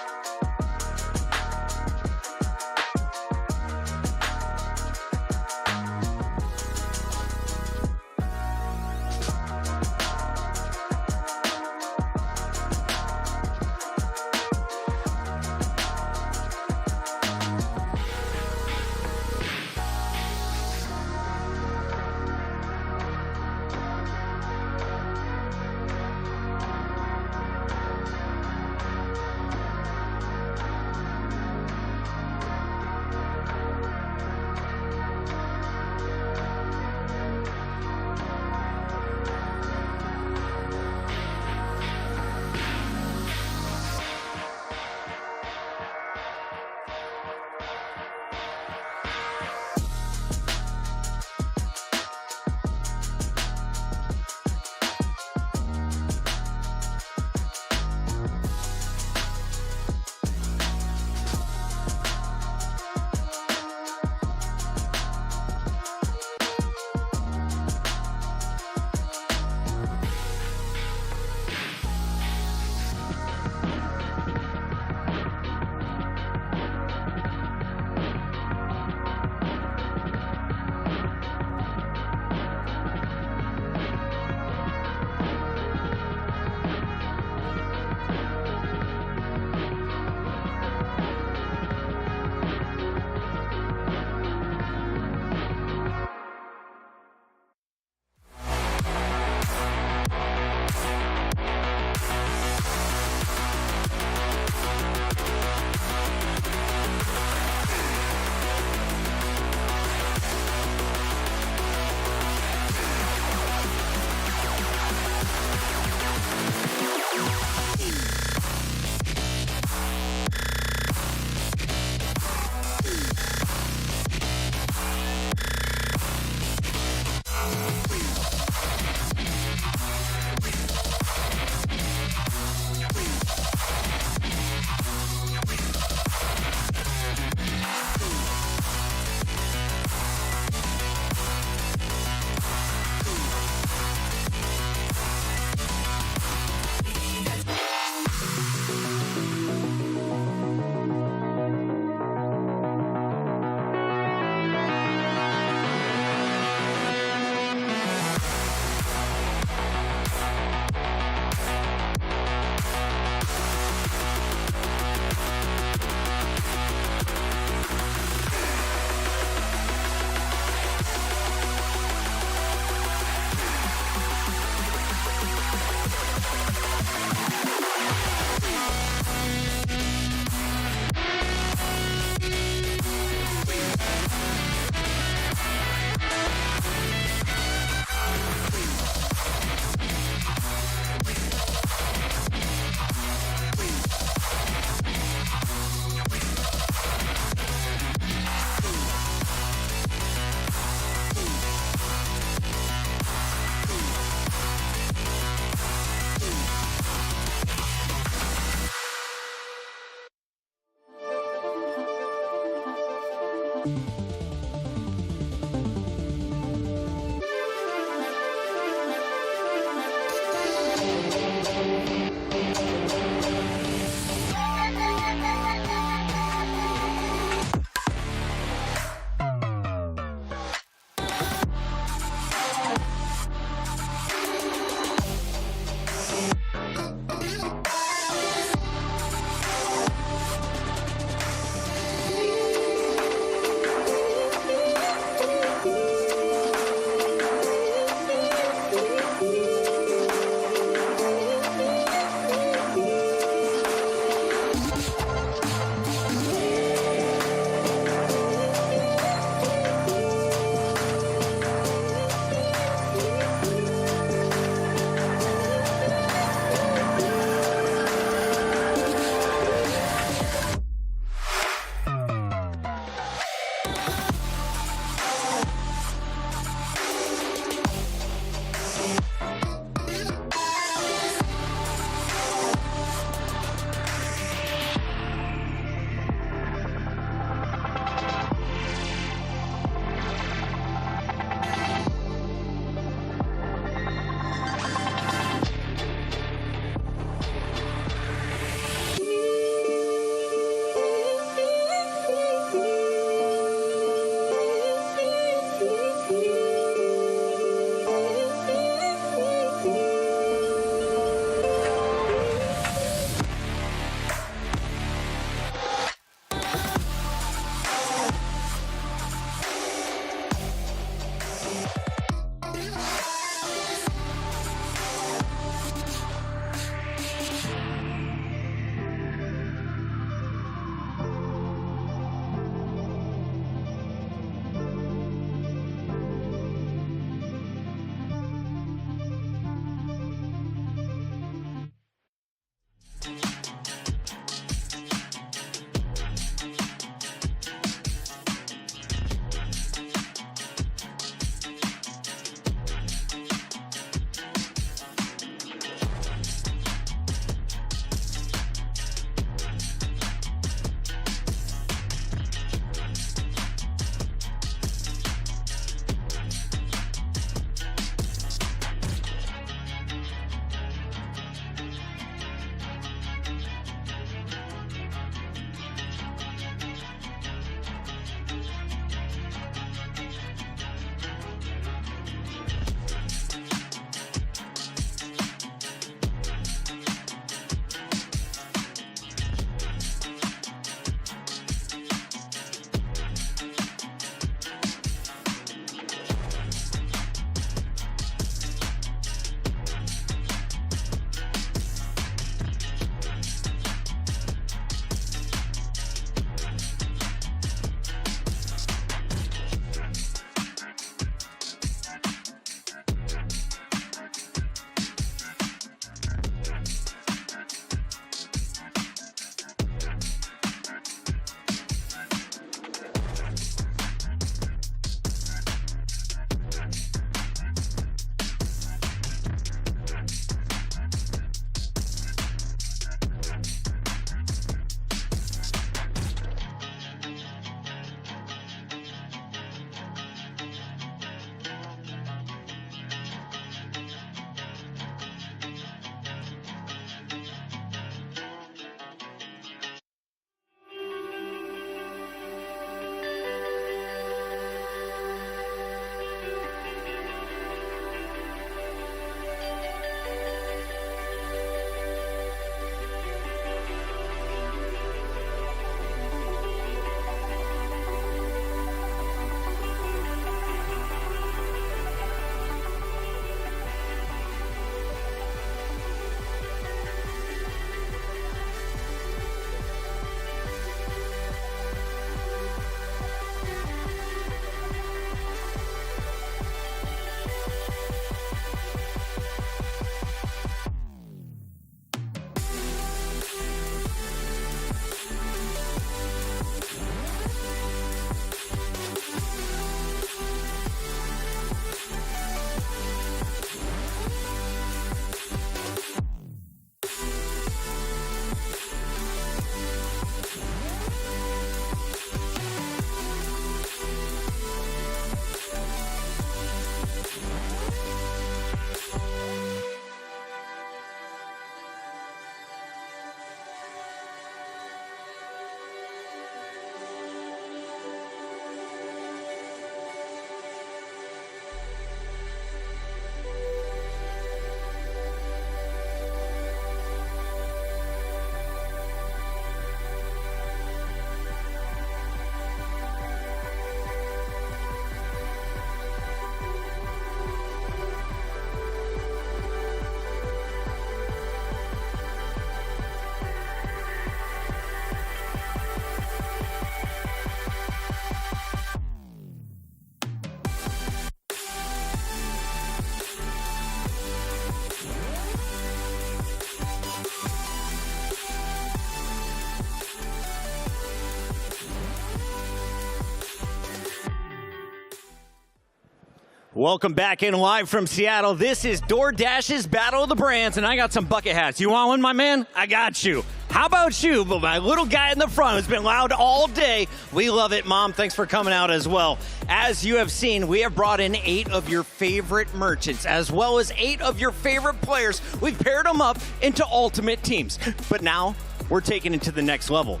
Welcome back in live from Seattle. This is DoorDash's Battle of the Brands, and I got some bucket hats. You want one, my man? I got you. How about you? But my little guy in the front has been loud all day. We love it, Mom. Thanks for coming out as well. As you have seen, we have brought in 8 of your favorite merchants, as well as 8 of your favorite players. We've paired them up into ultimate teams. But now we're taking it to the next level.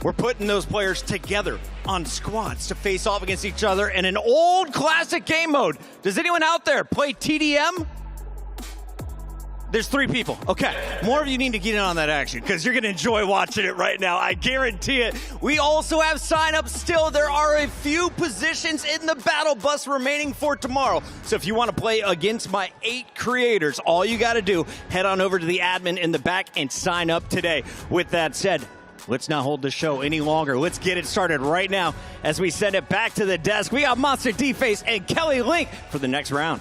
We're putting those players together on squads to face off against each other in an old classic game mode. Does anyone out there play TDM? There's 3 people. Okay, more of you need to get in on that action because you're going to enjoy watching it right now. I guarantee it. We also have sign-ups still. There are a few positions in the battle bus remaining for tomorrow. So if you want to play against my 8 creators, all you got to do, head on over to the admin in the back and sign up today. With that said, let's not hold the show any longer. Let's get it started right now as we send it back to the desk. We got Monster D-Face and Kelly Link for the next round.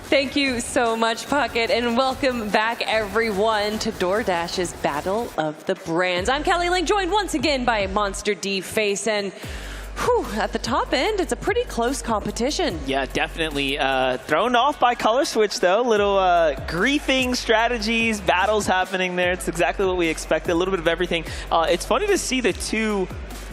Thank you so much, Pocket, and welcome back, everyone, to DoorDash's Battle of the Brands. I'm Kelly Link, joined once again by Monster D-Face, and at the top end, it's a pretty close competition. Yeah, definitely. Thrown off by Color Switch, though. Little griefing strategies, battles happening there. It's exactly what we expected, a little bit of everything. It's funny to see the 2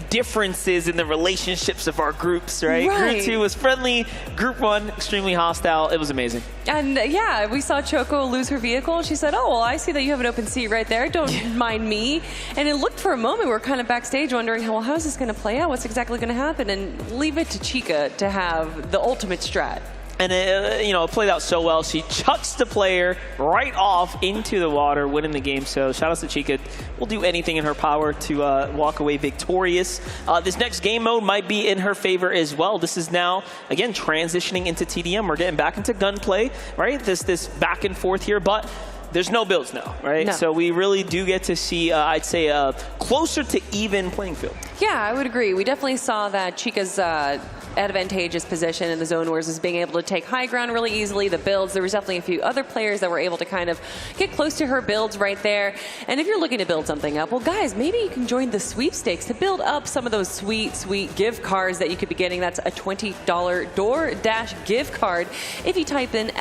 differences in the relationships of our groups, right? Group 2 was friendly, Group 1 extremely hostile. It was amazing. And yeah, we saw Choco lose her vehicle. She said, oh, well, I see that you have an open seat right there. Don't mind me. And it looked for a moment, we were kind of backstage wondering, well, how is this going to play out? What's exactly going to happen? And leave it to Chica to have the ultimate strat. And it played out so well. She chucks the player right off into the water, winning the game. So shout out to Chica. Will do anything in her power to walk away victorious. This next game mode might be in her favor as well. This is now, again, transitioning into TDM. We're getting back into gunplay, right? This back and forth here, but there's no builds now, right? No. So we really do get to see, I'd say, closer to even playing field. Yeah, I would agree. We definitely saw that Chica's advantageous position in the Zone Wars is being able to take high ground really easily. The builds, there was definitely a few other players that were able to kind of get close to her builds right there. And if you're looking to build something up, well, guys, maybe you can join the sweepstakes to build up some of those sweet, sweet gift cards that you could be getting. That's a $20 DoorDash gift card if you type in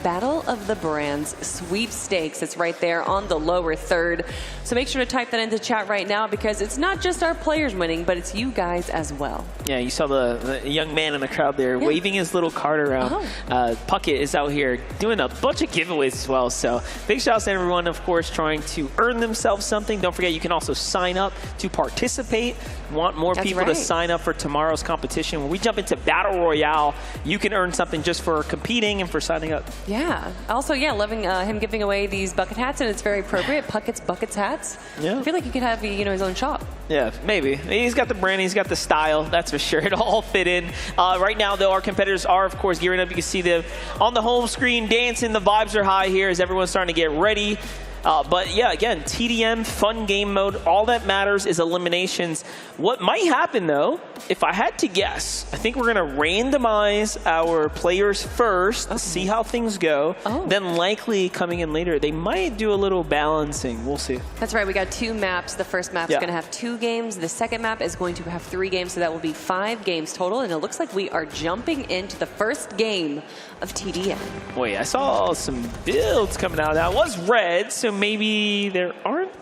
!Battle of the Brands sweepstakes. It's right there on the lower third. So make sure to type that into chat right now because it's not just our players winning, but it's you guys as well. Yeah, you saw the young man in the crowd there waving his little card around. Puckett is out here doing a bunch of giveaways as well. So big shout out to everyone, of course, trying to earn themselves something. Don't forget, you can also sign up to participate. Want more people to sign up for tomorrow's competition. When we jump into Battle Royale, you can earn something just for competing and for signing up. Yeah. Also, yeah, loving him giving away these bucket hats, and it's very appropriate. Puckett's Buckets hats. Yeah. I feel like he could have, his own shop. Yeah, maybe. He's got the brand, he's got the style, that's for sure. It all fit in. Right now, though, our competitors are, of course, gearing up. You can see them on the home screen dancing. The vibes are high here as everyone's starting to get ready. But yeah, again, TDM, fun game mode. All that matters is eliminations. What might happen, though, if I had to guess, I think we're going to randomize our players first, see how things go. Then likely coming in later, they might do a little balancing. We'll see. That's right. We got 2 maps. The first map is going to have 2 games. The second map is going to have 3 games, so that will be 5 games total. And it looks like we are jumping into the first game of TDM. Wait, I saw some builds coming out. That was red, so maybe there aren't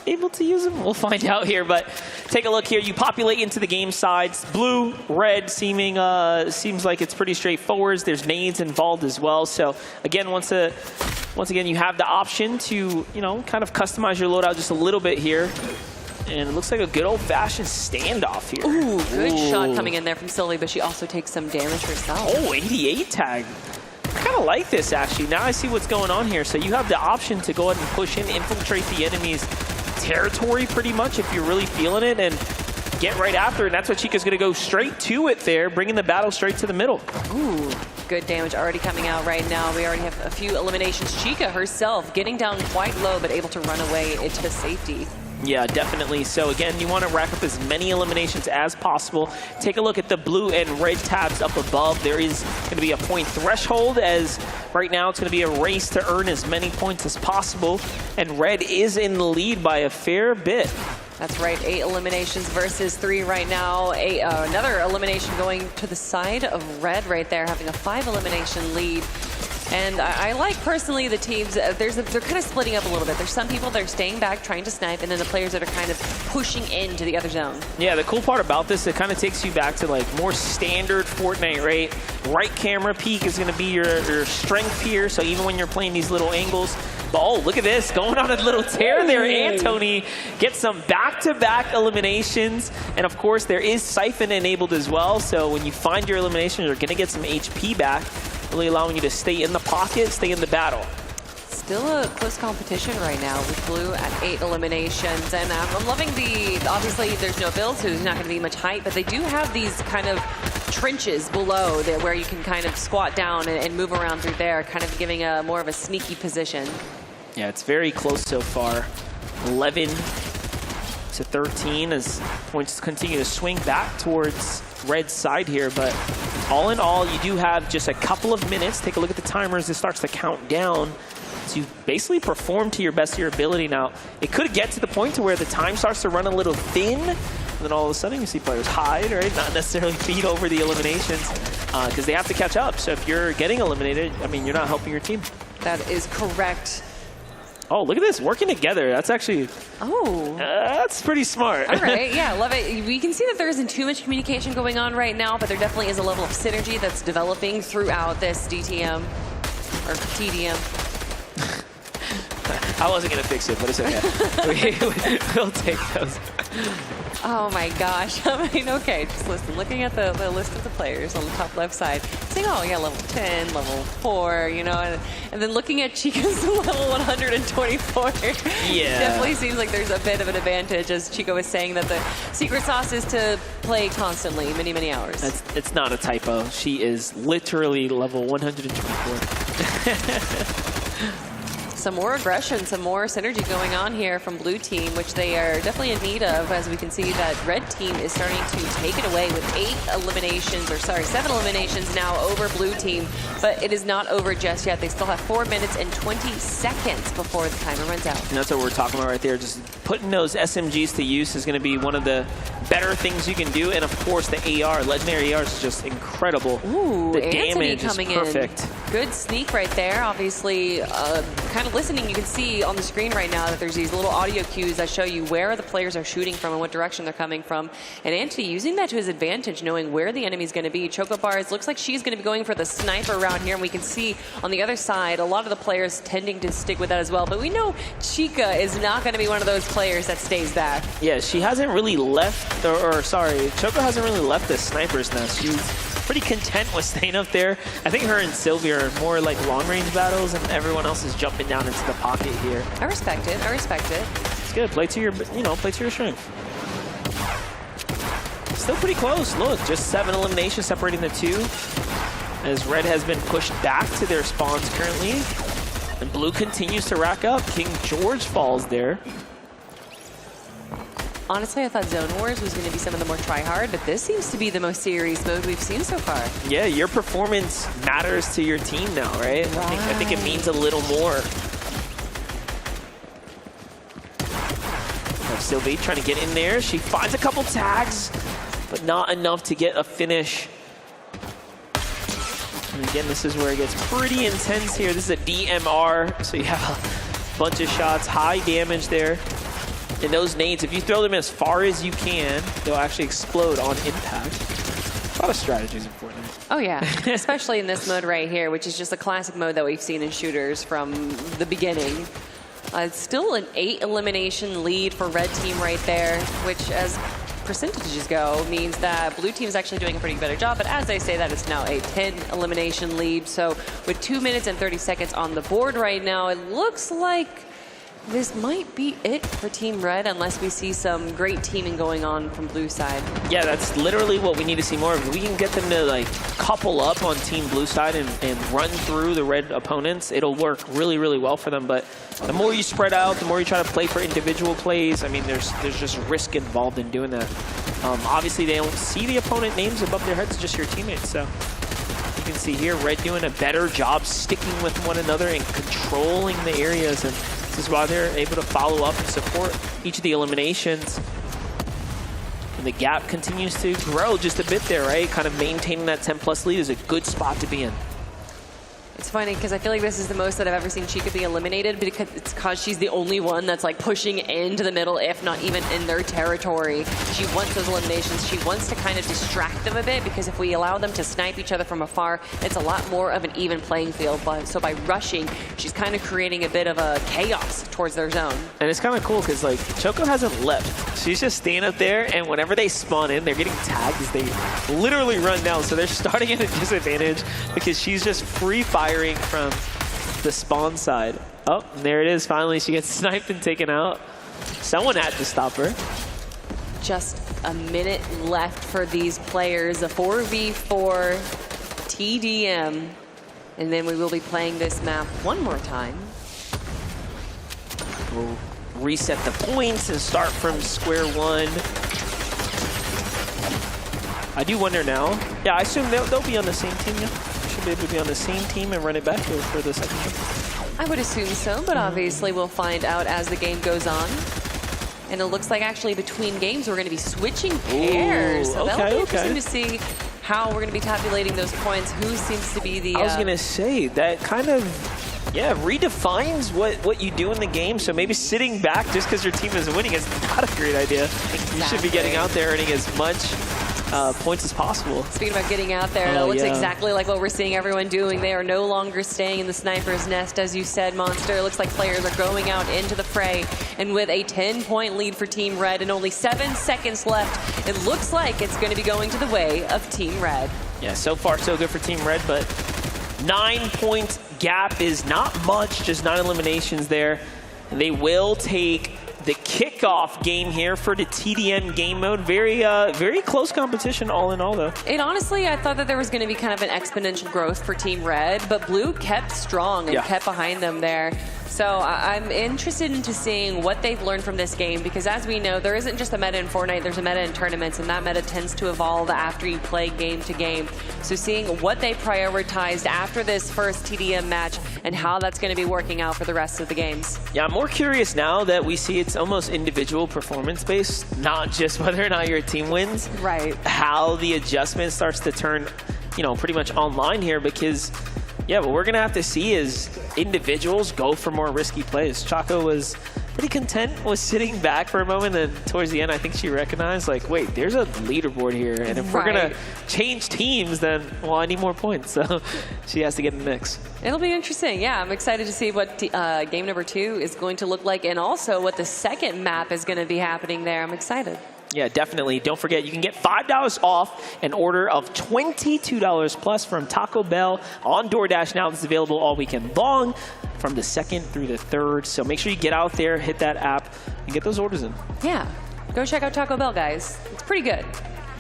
able to use them. We'll find out here, but take a look here. You populate into the game sides. Blue, red, seems like it's pretty straightforward. There's nades involved as well. So again, once again, you have the option to, kind of customize your loadout just a little bit here. And it looks like a good old-fashioned standoff here. Ooh, good shot coming in there from Sylvie, but she also takes some damage herself. Oh, 88 tag. I kind of like this, actually. Now I see what's going on here. So you have the option to go ahead and push in, infiltrate the enemy's territory pretty much if you're really feeling it, and get right after it. And that's what Chica's going to go straight to it there, bringing the battle straight to the middle. Ooh, good damage already coming out right now. We already have a few eliminations. Chica herself getting down quite low, but able to run away into safety. Yeah, definitely. So again, you want to rack up as many eliminations as possible. Take a look at the blue and red tabs up above. There is going to be a point threshold, as right now it's going to be a race to earn as many points as possible. And red is in the lead by a fair bit. That's right, 8 eliminations versus 3 right now. Another elimination going to the side of Red right there, having a 5 elimination lead. And I like personally the teams, they're kind of splitting up a little bit. There's some people that are staying back trying to snipe, and then the players that are kind of pushing into the other zone. Yeah, the cool part about this, it kind of takes you back to like more standard Fortnite, right? Right camera peek is going to be your strength here, so even when you're playing these little angles. But oh, look at this, going on a little tear there. Antony gets some back-to-back eliminations, and of course there is Siphon enabled as well, so when you find your elimination, you're going to get some HP back, really allowing you to stay in the pocket, stay in the battle. Still a close competition right now with Blue at 8 eliminations. And I'm loving obviously there's no build, so there's not going to be much height, but they do have these kind of trenches below there where you can kind of squat down and move around through there, kind of giving a more of a sneaky position. Yeah, it's very close so far. 11 to 13 as points continue to swing back towards Red's side here, but all in all, you do have just a couple of minutes. Take a look at the timer as it starts to count down. So you've basically performed to your best of your ability now. It could get to the point to where the time starts to run a little thin, and then all of a sudden you see players hide, right? Not necessarily feed over the eliminations because they have to catch up. So if you're getting eliminated, I mean, you're not helping your team. That is correct. Oh, look at this, working together. That's actually, oh, that's pretty smart. All right, yeah, love it. We can see that there isn't too much communication going on right now, but there definitely is a level of synergy that's developing throughout this DTM, or TDM. I wasn't going to fix it, but it's okay. We'll take those. Oh my gosh. I mean, okay, just listen. Looking at the list of the players on the top left side, saying, oh yeah, level 10, level 4, you know, and then looking at Chico's level 124. Yeah. Definitely seems like there's a bit of an advantage, as Chico was saying, that the secret sauce is to play constantly, many, many hours. It's not a typo. She is literally level 124. Some more aggression, some more synergy going on here from Blue Team, which they are definitely in need of, as we can see that Red Team is starting to take it away with 7 eliminations now over Blue Team, but it is not over just yet. They still have 4 minutes and 20 seconds before the timer runs out. And that's what we're talking about right there. Just putting those SMGs to use is going to be one of the better things you can do, and of course the AR, legendary AR is just incredible. Ooh, the Antony damage coming is perfect. In. Good sneak right there. Obviously, kind of listening, you can see on the screen right now that there's these little audio cues that show you where the players are shooting from and what direction they're coming from. And Antony using that to his advantage, knowing where the enemy's going to be. Choco Bars looks like she's going to be going for the sniper round here, and we can see on the other side a lot of the players tending to stick with that as well. But we know Chica is not going to be one of those players that stays back. Yeah, she hasn't really left, or sorry, Choco hasn't really left the sniper's nest. She's pretty content with staying up there. I think her and Sylvia are more like long-range battles, and everyone else is jumping down into the pocket here. I respect it. I respect it. It's good. Play to your, play to your strength. Still pretty close. Look, just 7 eliminations separating the two, as Red has been pushed back to their spawns currently, and Blue continues to rack up. King George falls there. Honestly, I thought Zone Wars was going to be some of the more try-hard, but this seems to be the most serious mode we've seen so far. Yeah, your performance matters to your team now, right? I think it means a little more. Sylvie trying to get in there. She finds a couple tags, but not enough to get a finish. And again, this is where it gets pretty intense here. This is a DMR, so you have a bunch of shots, high damage there. And those nades, if you throw them as far as you can, they'll actually explode on impact. A lot of strategies in Fortnite. Oh yeah, especially in this mode right here, which is just a classic mode that we've seen in shooters from the beginning. It's still an 8 elimination lead for Red Team right there, which as percentages go means that Blue Team is actually doing a pretty better job. But as I say that, it's now a 10 elimination lead. So with 2 minutes and 30 seconds on the board right now, it looks like this might be it for Team Red, unless we see some great teaming going on from Blue side. Yeah, that's literally what we need to see more of. If we can get them to like couple up on Team Blue side and run through the Red opponents, it'll work really, really well for them. But the more you spread out, the more you try to play for individual plays, I mean, there's just risk involved in doing that. Obviously, they don't see the opponent names above their heads, just your teammates. So you can see here, Red doing a better job sticking with one another and controlling the areas. And This is why they're able to follow up and support each of the eliminations. And the gap continues to grow just a bit there, right? Kind of maintaining that 10+ lead is a good spot to be in. It's funny because I feel like this is the most that I've ever seen Chica be eliminated, because it's because she's the only one that's like pushing into the middle, if not even in their territory. She wants those eliminations. She wants to kind of distract them a bit, because if we allow them to snipe each other from afar, it's a lot more of an even playing field. But so by rushing, she's kind of creating a bit of a chaos towards their zone. And it's kind of cool because like Choco hasn't left. She's just staying up there, and whenever they spawn in, they're getting tagged as they literally run down. So they're starting at a disadvantage because she's just free firing from the spawn side. Oh, there it is. Finally, she gets sniped and taken out. Someone had to stop her. Just a minute left for these players. A 4v4 TDM. And then we will be playing this map one more time. We'll reset the points and start from square one. I do wonder now. Yeah, I assume they'll be on the same team now. Should be able to be on the same team and run it back here for the second game. I would assume so, but obviously we'll find out as the game goes on. And it looks like actually between games we're going to be switching pairs. So that'll be interesting to see how we're going to be tabulating those points. Who seems to be the... I was going to say, that kind of, redefines what you do in the game. So maybe sitting back just because your team is winning is not a great idea. Exactly. You should be getting out there earning as much points as possible. Speaking about getting out there, that looks exactly like what we're seeing everyone doing. They are no longer staying in the sniper's nest, as you said, Monster. It looks like players are going out into the fray, and with a 10-point lead for Team Red and only 7 seconds left, it looks like it's going to be going to the way of Team Red. Yeah, so far so good for Team Red, but 9-point gap is not much, just 9 eliminations there. And they will take the kickoff game here for the TDM game mode. Very close competition all in all, though. It honestly, I thought that there was going to be kind of an exponential growth for Team Red, but Blue kept strong and kept behind them there. So I'm interested into seeing what they've learned from this game, because as we know, there isn't just a meta in Fortnite, there's a meta in tournaments, and that meta tends to evolve after you play game to game. So seeing what they prioritized after this first TDM match and how that's going to be working out for the rest of the games. Yeah, I'm more curious now that we see it's almost individual performance based, not just whether or not your team wins. Right. How the adjustment starts to turn, pretty much online here, because what we're going to have to see is individuals go for more risky plays. Choco was pretty content with sitting back for a moment, and towards the end, I think she recognized, like, wait, there's a leaderboard here, and if we're going to change teams, then, well, I need more points. So she has to get in the mix. It'll be interesting. Yeah, I'm excited to see what game number 2 is going to look like, and also what the second map is going to be happening there. I'm excited. Yeah, definitely. Don't forget, you can get $5 off an order of $22 plus from Taco Bell on DoorDash now. This is available all weekend long from the 2nd through the 3rd. So make sure you get out there, hit that app, and get those orders in. Yeah. Go check out Taco Bell, guys. It's pretty good.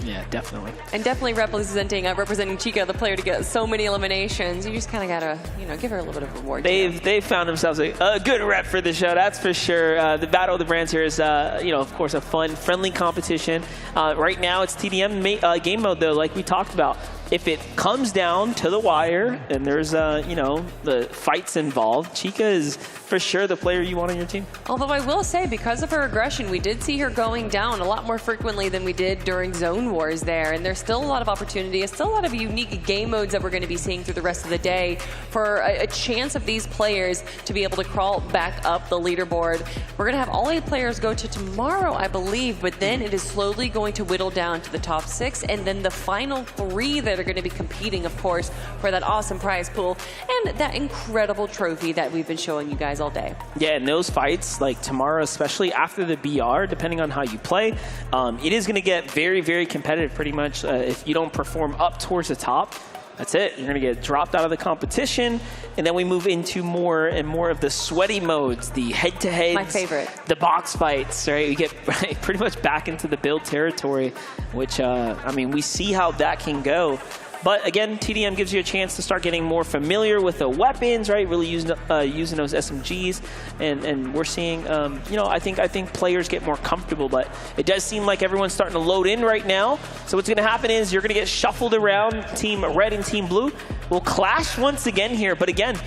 Yeah, definitely. And definitely representing Chica, the player, to get so many eliminations. You just kind of got to, give her a little bit of reward. They've found themselves a good rep for the show, that's for sure. The Battle of the Brands here is, of course, a fun, friendly competition. Right now, it's TDM game mode, though, like we talked about. If it comes down to the wire and there's, the fights involved, Chica is for sure the player you want on your team. Although I will say, because of her aggression, we did see her going down a lot more frequently than we did during Zone Wars there. And there's still a lot of opportunity. Still a lot of unique game modes that we're going to be seeing through the rest of the day for a chance of these players to be able to crawl back up the leaderboard. We're going to have all 8 players go to tomorrow, I believe, but then it is slowly going to whittle down to the top 6, and then the final 3 that are going to be competing, of course, for that awesome prize pool and that incredible trophy that we've been showing you guys all day. Yeah, and those fights, like tomorrow, especially after the BR, depending on how you play, it is going to get very, very competitive pretty much. If you don't perform up towards the top, that's it. You're going to get dropped out of the competition, and then we move into more and more of the sweaty modes, the head-to-heads. My favorite. The box fights, right? We get pretty much back into the build territory, which, we see how that can go. But again, TDM gives you a chance to start getting more familiar with the weapons, right? Really using those SMGs, and we're seeing, I think players get more comfortable. But it does seem like everyone's starting to load in right now. So what's going to happen is you're going to get shuffled around. Team Red and Team Blue will clash once again here. But again,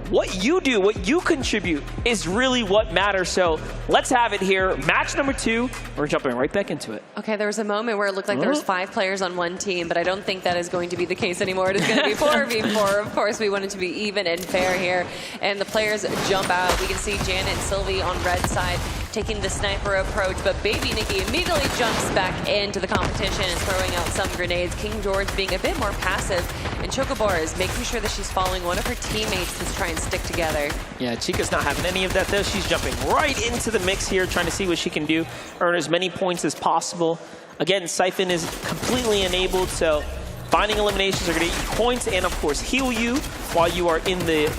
what you do, what you contribute is really what matters. So let's have it here. Match number 2. We're jumping right back into it. Okay, there was a moment where it looked like there was 5 players on one team, but I don't think that is going to be the case anymore. It is going to be 4v4. Of course, we want it to be even and fair here. And the players jump out. We can see Janet and Sylvie on red side taking the sniper approach, but Baby Nikki immediately jumps back into the competition and throwing out some grenades. King George being a bit more passive, and Chocobar is making sure that she's following one of her teammates to try and stick together. Yeah, Chica's not having any of that though. She's jumping right into the mix here, trying to see what she can do, earn as many points as possible. Again, Siphon is completely enabled, so finding eliminations are going to eat points and, of course, heal you while you are in the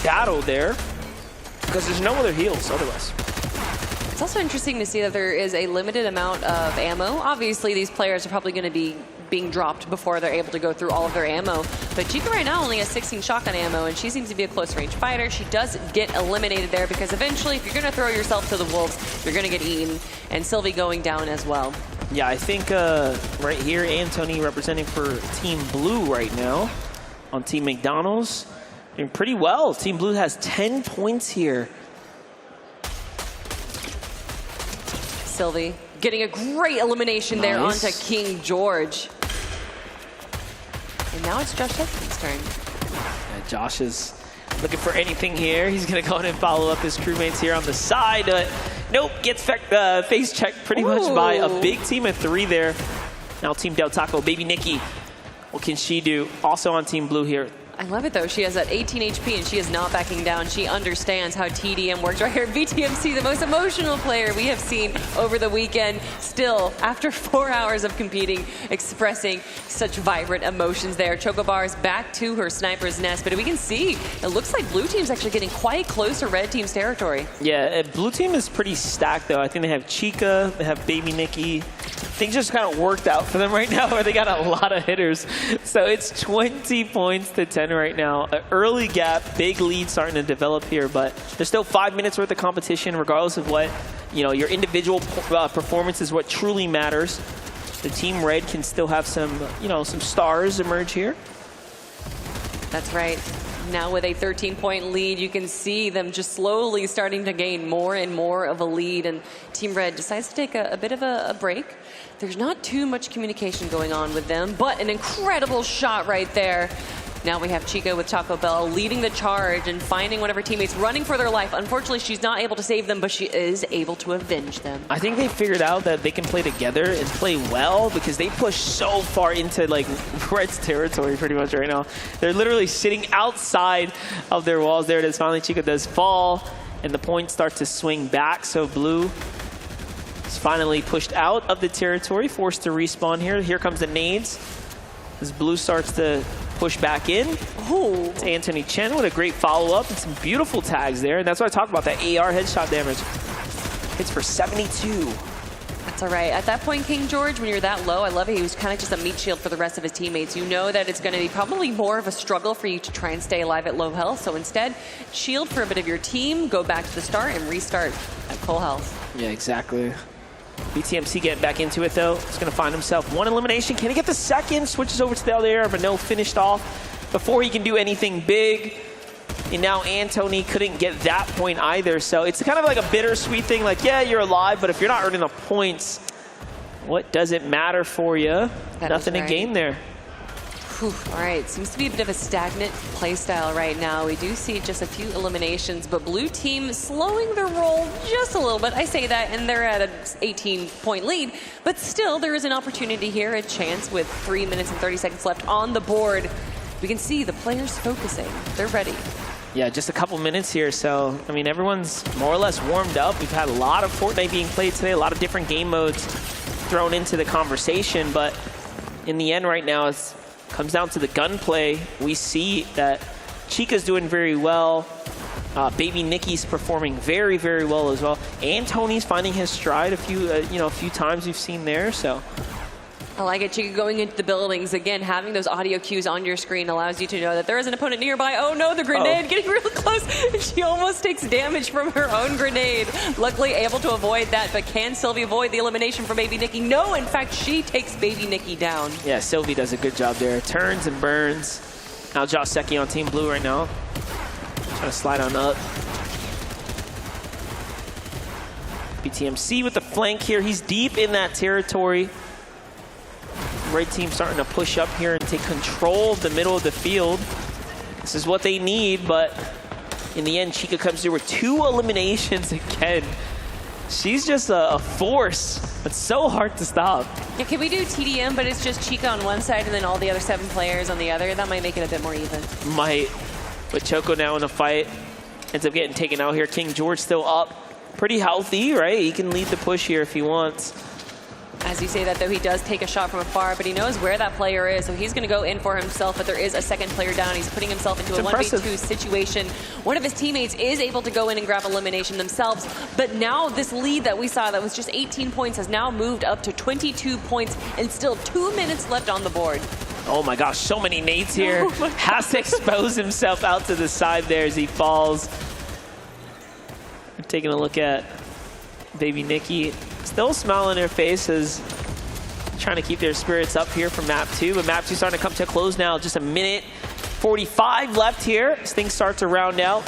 battle there, because there's no other heals otherwise. It's also interesting to see that there is a limited amount of ammo. Obviously, these players are probably going to be being dropped before they're able to go through all of their ammo. But Chica right now only has 16 shotgun ammo, and she seems to be a close-range fighter. She does get eliminated there because eventually, if you're going to throw yourself to the wolves, you're going to get eaten. And Sylvie going down as well. Yeah, I think right here, Antony representing for Team Blue right now on Team McDonald's. Doing pretty well. Team Blue has 10 points here. Sylvie getting a great elimination there onto King George. And now it's Josh Heston's turn. Yeah, Josh is looking for anything here. He's going to go in and follow up his crewmates here on the side. Nope, gets face checked pretty much by a big team of 3 there. Now Team Del Taco, Baby Nikki. What can she do? Also on Team Blue here. I love it, though. She has that 18 HP, and she is not backing down. She understands how TDM works right here. BTMC, the most emotional player we have seen over the weekend, still, after 4 hours of competing, expressing such vibrant emotions there. Chocobar is back to her sniper's nest, but we can see it looks like blue team's actually getting quite close to red team's territory. Yeah, blue team is pretty stacked, though. I think they have Chica, they have Baby Nikki. Things just kind of worked out for them right now, where they got a lot of hitters. So it's 20 points to 10 right now. An early gap, big lead starting to develop here, but there's still 5 minutes worth of competition, regardless of what, your individual performance is what truly matters. The Team Red can still have some, some stars emerge here. That's right. Now with a 13-point lead, you can see them just slowly starting to gain more and more of a lead, and Team Red decides to take a bit of a break. There's not too much communication going on with them, but an incredible shot right there. Now we have Chica with Taco Bell leading the charge and finding one of her teammates running for their life. Unfortunately, she's not able to save them, but she is able to avenge them. I think they figured out that they can play together and play well, because they push so far into Red's territory pretty much right now. They're literally sitting outside of their walls there. As finally Chica does fall, and the points start to swing back. So Blue is finally pushed out of the territory, forced to respawn here. Here comes the nades as Blue starts to push back in. Oh, it's Antony Chen with a great follow-up and some beautiful tags there. And that's what I talked about, that AR headshot damage. Hits for 72. That's all right. At that point, King George, when you're that low, I love it. He was kind of just a meat shield for the rest of his teammates. You know that it's going to be probably more of a struggle for you to try and stay alive at low health. So instead, shield for a bit of your team, go back to the start, and restart at full health. Yeah, exactly. BTMC getting back into it, though. He's going to find himself one elimination. Can he get the second? Switches over to the other air, but no, finished off before he can do anything big. And now Antony couldn't get that point either. So it's kind of like a bittersweet thing. Like, yeah, you're alive, but if you're not earning the points, what does it matter for you? Nothing to gain there. Whew. All right, seems to be a bit of a stagnant play style right now. We do see just a few eliminations, but blue team slowing their roll just a little bit. I say that, and they're at an 18-point lead, but still there is an opportunity here, a chance with 3 minutes and 30 seconds left on the board. We can see the players focusing. They're ready. Yeah, just a couple minutes here. So, I mean, everyone's more or less warmed up. We've had a lot of Fortnite being played today, a lot of different game modes thrown into the conversation, but in the end right now, it's comes down to the gunplay. We see that Chica's doing very well. Baby Nikki's performing very, very well as well. Antony's finding his stride a few times we've seen there. So I like it. Chica going into the buildings again. Having those audio cues on your screen allows you to know that there is an opponent nearby. Oh no, the grenade getting real close. She almost takes damage from her own grenade. Luckily able to avoid that, but can Sylvie avoid the elimination from Baby Nikki? No, in fact, she takes Baby Nikki down. Yeah, Sylvie does a good job there. Turns and burns. Now Josh Secchi on Team Blue right now. Trying to slide on up. BTMC with the flank here. He's deep in that territory. Red team starting to push up here and take control of the middle of the field. This is what they need, but in the end, Chica comes through with 2 eliminations again. She's just a force. It's so hard to stop. Yeah, can we do TDM, but it's just Chica on one side and then all the other 7 players on the other? That might make it a bit more even. Might. But Choco now in the fight ends up getting taken out here. King George still up. Pretty healthy, right? He can lead the push here if he wants. As you say that, though, he does take a shot from afar, but he knows where that player is, so he's going to go in for himself, but there is a second player down. He's putting himself into a 1v2 situation. One of his teammates is able to go in and grab elimination themselves, but now this lead that we saw that was just 18 points has now moved up to 22 points and still 2 minutes left on the board. Oh my gosh, so many nades here. Oh has to expose himself out to the side there as he falls. We're taking a look at baby Nikki. Still smiling her face as trying to keep their spirits up here from map 2. But map 2 starting to come to a close now. Just a minute 45 left here as things start to round out.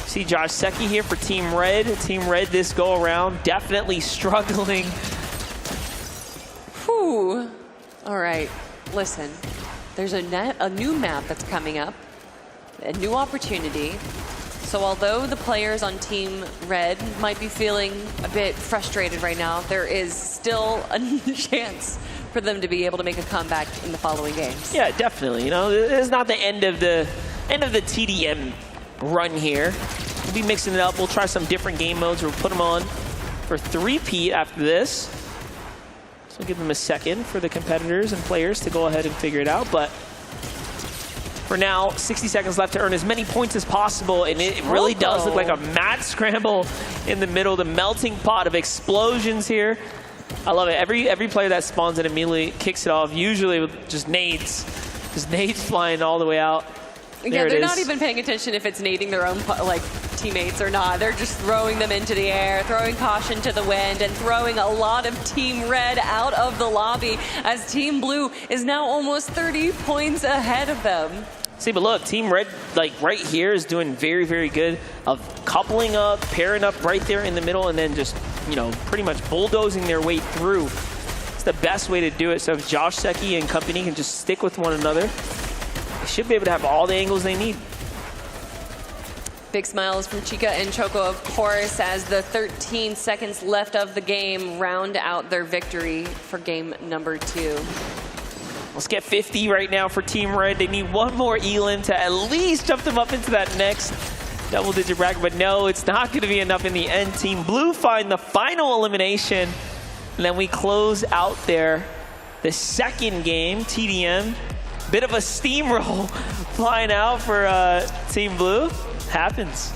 See Josh Secchi here for Team Red. Team Red this go around definitely struggling. Whew. All right, listen. There's a new map that's coming up. A new opportunity. So although the players on Team Red might be feeling a bit frustrated right now, there is still a chance for them to be able to make a comeback in the following games. Yeah, definitely. You know, it's not the end of the TDM run here. We'll be mixing it up. We'll try some different game modes. We'll put them on for 3-peat after this. So we'll give them a second for the competitors and players to go ahead and figure it out. But for now, 60 seconds left to earn as many points as possible, and it really does look like a mad scramble in the middle, the melting pot of explosions here. I love it. Every player that spawns in immediately kicks it off, usually with just nades. Just nades flying all the way out. Yeah, they're not even paying attention if it's nading their own teammates or not. They're just throwing them into the air, throwing caution to the wind, and throwing a lot of Team Red out of the lobby as Team Blue is now almost 30 points ahead of them. See, but look, Team Red, like right here, is doing very, very good of coupling up, pairing up right there in the middle, and then just, you know, pretty much bulldozing their way through. It's the best way to do it. So if Josh Secchi and company can just stick with one another, they should be able to have all the angles they need. Big smiles from Chica and Choco, of course, as the 13 seconds left of the game round out their victory for game number 2. Let's get 50 right now for Team Red. They need one more Elin to at least jump them up into that next double-digit bracket, but no, it's not going to be enough in the end. Team Blue find the final elimination, and then we close out there the second game, TDM. Bit of a steamroll flying out for Team Blue. Happens.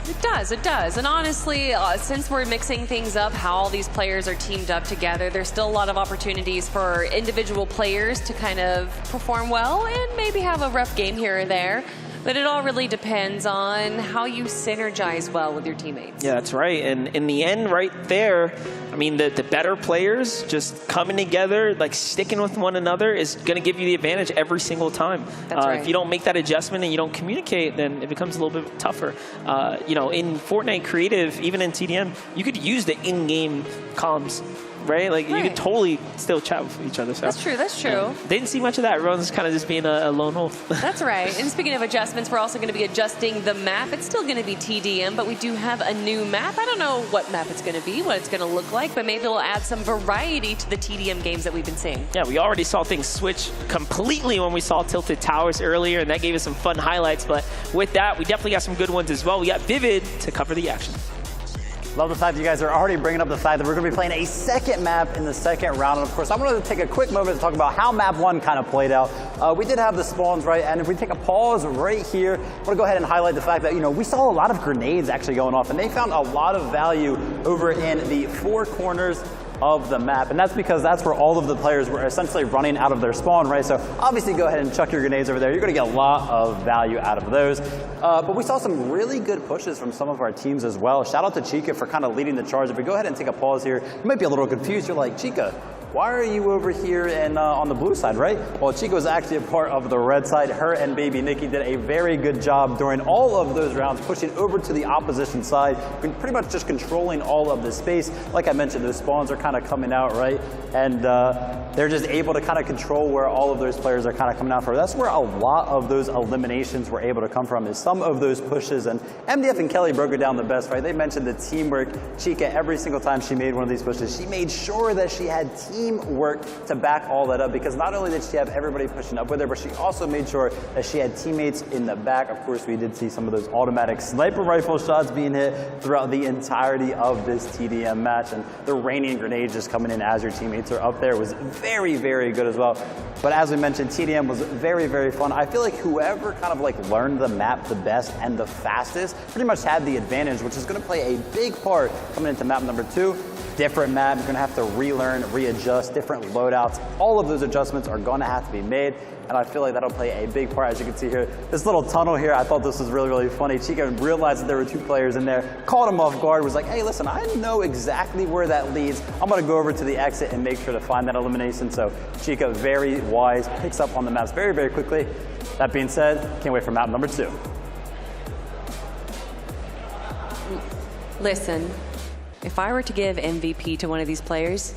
It does. And honestly, since we're mixing things up, how all these players are teamed up together, there's still a lot of opportunities for individual players to kind of perform well and maybe have a rough game here or there. But it all really depends on how you synergize well with your teammates. Yeah, that's right. And in the end, right there, I mean, the better players just coming together, like sticking with one another is going to give you the advantage every single time. That's right. If you don't make that adjustment and you don't communicate, then it becomes a little bit tougher. You know, in Fortnite Creative, even in TDM, you could use the in-game comms. Right? Like, you could totally still chat with each other. So, That's true. They didn't see much of that. Everyone's kind of just being a lone wolf. That's right. And speaking of adjustments, we're also going to be adjusting the map. It's still going to be TDM, but we do have a new map. I don't know what map it's going to be, what it's going to look like, but maybe we'll add some variety to the TDM games that we've been seeing. Yeah, we already saw things switch completely when we saw Tilted Towers earlier, and that gave us some fun highlights. But with that, we definitely got some good ones as well. We got Vivid to cover the action. Love the fact that you guys are already bringing up the fact that we're going to be playing a second map in the second round. And of course, I'm going to take a quick moment to talk about how map 1 kind of played out. We did have the spawns, right? And if we take a pause right here, I want to go ahead and highlight the fact that, you know, we saw a lot of grenades actually going off, and they found a lot of value over in the 4 corners of the map, and that's because that's where all of the players were essentially running out of their spawn, right? So obviously go ahead and chuck your grenades over there. You're going to get a lot of value out of those. But we saw some really good pushes from some of our teams as well. Shout out to Chica for kind of leading the charge. If we go ahead and take a pause here, you might be a little confused. You're like, Chica, why are you over here and on the blue side, right? Well, Chico's actually a part of the red side. Her and baby Nikki did a very good job during all of those rounds, pushing over to the opposition side, pretty much just controlling all of the space. Like I mentioned, those spawns are kind of coming out, right? And they're just able to kind of control where all of those players are kind of coming out from. That's where a lot of those eliminations were able to come from, is some of those pushes. And MDF and Kelly broke it down the best, right? They mentioned the teamwork. Chica, every single time she made one of these pushes, she made sure that she had teamwork to back all that up, because not only did she have everybody pushing up with her, but she also made sure that she had teammates in the back. Of course, we did see some of those automatic sniper rifle shots being hit throughout the entirety of this TDM match, and the raining grenades just coming in as your teammates are up there was very, very good as well. But as we mentioned, TDM was very, very fun. I feel like whoever kind of like learned the map the best and the fastest pretty much had the advantage, which is going to play a big part coming into map number 2. Different map, you're going to have to relearn, readjust, different loadouts. All of those adjustments are going to have to be made, and I feel like that'll play a big part. As you can see here, this little tunnel here, I thought this was really, really funny. Chica realized that there were 2 players in there, caught him off guard, was like, hey, listen, I know exactly where that leads. I'm going to go over to the exit and make sure to find that elimination. So Chica, very wise, picks up on the maps very, very quickly. That being said, can't wait for map number 2. Listen, if I were to give MVP to one of these players,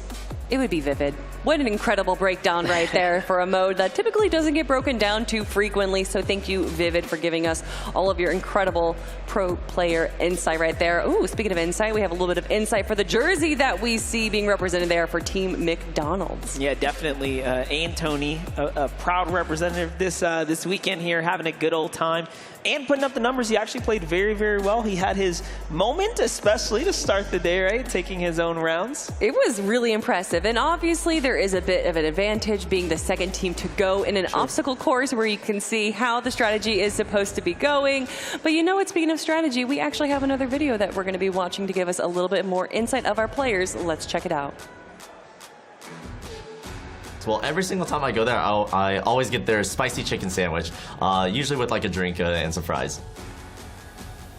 it would be Vivid. What an incredible breakdown right there for a mode that typically doesn't get broken down too frequently. So thank you, Vivid, for giving us all of your incredible pro player insight right there. Ooh, speaking of insight, we have a little bit of insight for the jersey that we see being represented there for Team McDonald's. Yeah, definitely. And Tony, a proud representative this weekend here, having a good old time and putting up the numbers. He actually played very, very well. He had his moment, especially to start the day, right? Taking his own rounds. It was really impressive. And obviously there is a bit of an advantage being the second team to go in an obstacle course where you can see how the strategy is supposed to be going. But you know what, speaking of strategy, we actually have another video that we're going to be watching to give us a little bit more insight of our players. Let's check it out. Well, every single time I go there, I always get their spicy chicken sandwich, usually with like a drink and some fries.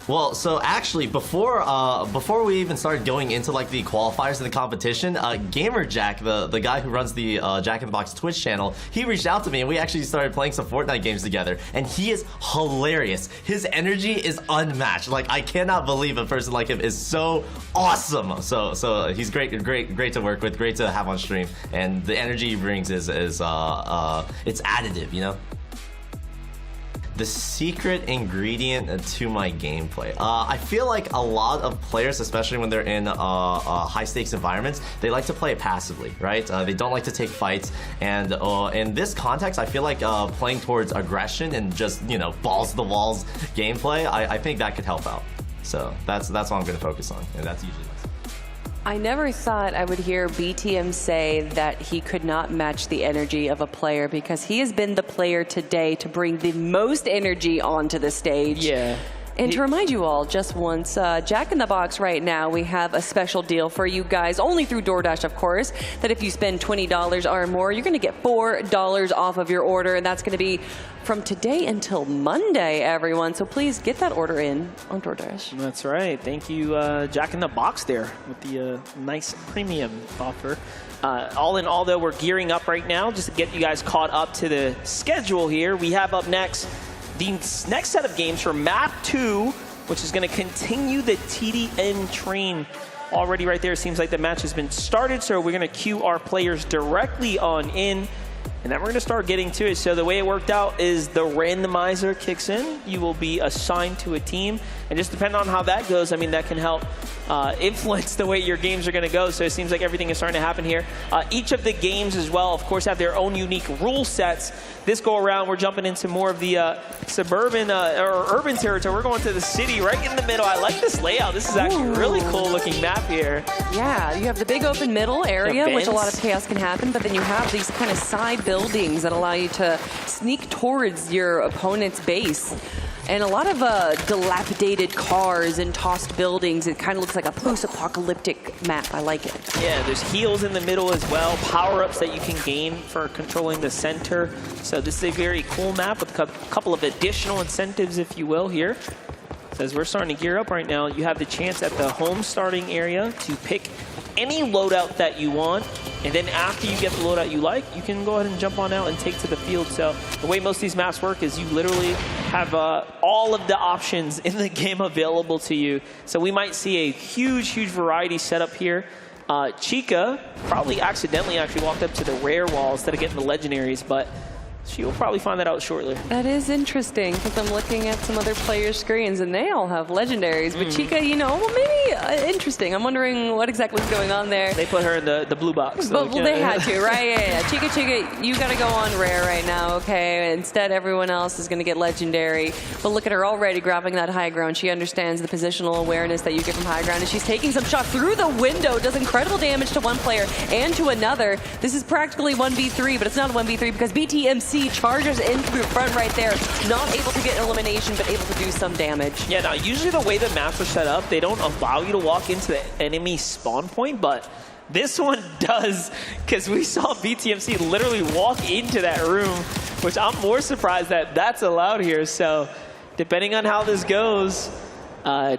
Well, so actually, before we even started going into like the qualifiers of the competition, Gamerjack, the guy who runs the Jack in the Box Twitch channel, he reached out to me and we actually started playing some Fortnite games together. And he is hilarious. His energy is unmatched. Like, I cannot believe a person like him is so awesome. So he's great to work with, great to have on stream, and the energy he brings is it's additive, you know. The secret ingredient to my gameplay. I feel like a lot of players, especially when they're in high stakes environments, they like to play it passively, right? They don't like to take fights. And in this context, I feel like playing towards aggression and just, you know, balls to the walls gameplay, I think that could help out. So that's what I'm gonna focus on, and that's usually I never thought I would hear BTM say that he could not match the energy of a player, because he has been the player today to bring the most energy onto the stage. Yeah. And to remind you all, just once, Jack in the Box right now, we have a special deal for you guys, only through DoorDash, of course, that if you spend $20 or more, you're going to get $4 off of your order, and that's going to be from today until Monday, everyone. So please get that order in on DoorDash. That's right. Thank you, Jack in the Box there with the nice premium offer. All in all, though, we're gearing up right now just to get you guys caught up to the schedule here. We have up next the next set of games for Map 2, which is going to continue the TDM train. Already right there, it seems like the match has been started, so we're going to cue our players directly on in, and then we're going to start getting to it. So the way it worked out is the randomizer kicks in. You will be assigned to a team, and just depending on how that goes, I mean, that can help influence the way your games are going to go. So it seems like everything is starting to happen here. Each of the games as well, of course, have their own unique rule sets. This go around, we're jumping into more of the suburban or urban territory. We're going to the city right in the middle. I like this layout. This is actually a really cool looking map here. Yeah, you have the big open middle area, which a lot of chaos can happen, but then you have these kind of side buildings that allow you to sneak towards your opponent's base. And a lot of dilapidated cars and tossed buildings. It kind of looks like a post-apocalyptic map. I like it. Yeah, there's heals in the middle as well, power-ups that you can gain for controlling the center. So this is a very cool map with a couple of additional incentives, if you will, here. So as we're starting to gear up right now, you have the chance at the home starting area to pick any loadout that you want. And then after you get the loadout you like, you can go ahead and jump on out and take to the field. So the way most of these maps work is you literally have all of the options in the game available to you. So we might see a huge, huge variety set up here. Chica probably accidentally actually walked up to the rare wall instead of getting the legendaries, but she will probably find that out shortly. That is interesting, because I'm looking at some other players' screens, and they all have legendaries. But Chica, you know, well, maybe interesting. I'm wondering what exactly is going on there. They put her in the blue box. But well, they had to, right? Yeah. Chica, you got to go on rare right now, okay? Instead, everyone else is going to get legendary. But look at her already grabbing that high ground. She understands the positional awareness that you get from high ground, and she's taking some shot through the window. Does incredible damage to one player and to another. This is practically 1v3, but it's not a 1v3 because BTMC charges into the front right there, not able to get elimination, but able to do some damage. Yeah, now usually the way the maps are set up, they don't allow you to walk into the enemy spawn point, but this one does, because we saw BTMC literally walk into that room, which I'm more surprised that that's allowed here. So depending on how this goes,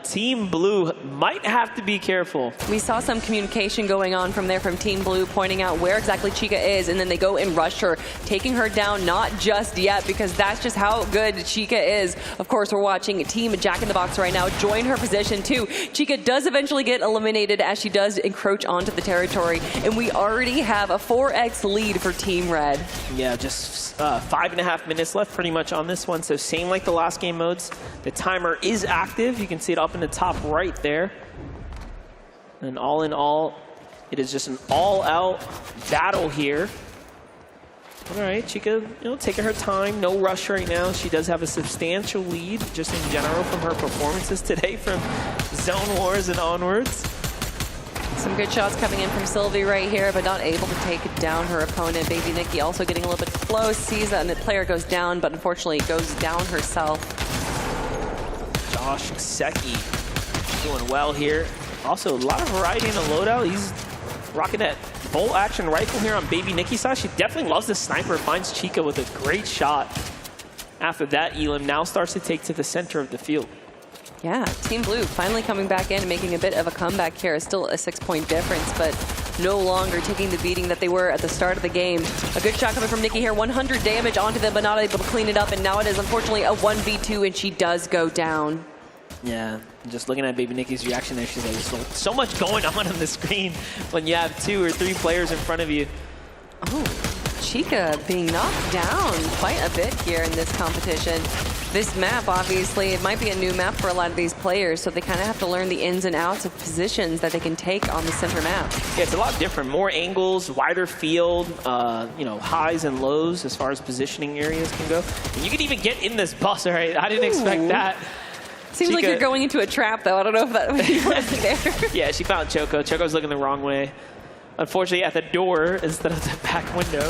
Team Blue might have to be careful. We saw some communication going on from there from Team Blue, pointing out where exactly Chica is, and then they go and rush her, taking her down, not just yet, because that's just how good Chica is. Of course, we're watching Team Jack in the Box right now join her position too. Chica does eventually get eliminated as she does encroach onto the territory, and we already have a 4x lead for Team Red. Yeah, just 5.5 minutes left pretty much on this one, so same like the last game modes. The timer is active. You can see it up in the top right there. And all in all, it is just an all-out battle here. All right, Chica, taking her time. No rush right now. She does have a substantial lead just in general from her performances today from Zone Wars and onwards. Some good shots coming in from Sylvie right here, but not able to take down her opponent. Baby Nikki also getting a little bit close, sees that, and the player goes down, but unfortunately goes down herself. Josh Secchi doing well here. Also, a lot of variety in the loadout. He's rocking that bolt action rifle here on Baby Nikki's side. She definitely loves the sniper. Finds Chica with a great shot. After that, Elam now starts to take to the center of the field. Yeah, Team Blue finally coming back in and making a bit of a comeback here. It's still a 6-point difference, but no longer taking the beating that they were at the start of the game. A good shot coming from Nikki here. 100 damage onto them, but not able to clean it up. And now it is unfortunately a 1v2, and she does go down. Yeah, just looking at Baby Nikki's reaction there, she's like, so much going on the screen when you have 2 or 3 players in front of you. Oh, Chica being knocked down quite a bit here in this competition. This map, obviously, it might be a new map for a lot of these players, so they kind of have to learn the ins and outs of positions that they can take on the center map. Yeah, it's a lot different. More angles, wider field, highs and lows as far as positioning areas can go. And you can even get in this bus, all right? I didn't expect that. Seems like you're going into a trap, though. I don't know if that was there. Yeah, she found Choco. Choco's looking the wrong way. Unfortunately, at the door instead of the back window.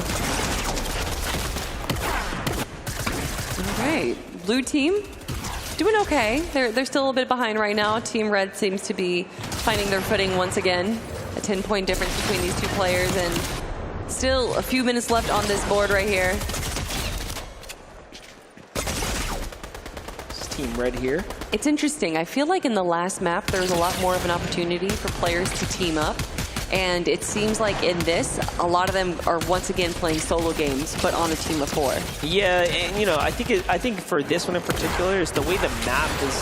All right, Blue team doing okay. They're still a bit behind right now. Team Red seems to be finding their footing once again. A 10-point difference between these two players, and still a few minutes left on this board right here. Team Red here. It's interesting. I feel like in the last map, there was a lot more of an opportunity for players to team up. And it seems like in this, a lot of them are once again playing solo games, but on a team of 4. Yeah, and I think for this one in particular is the way the map is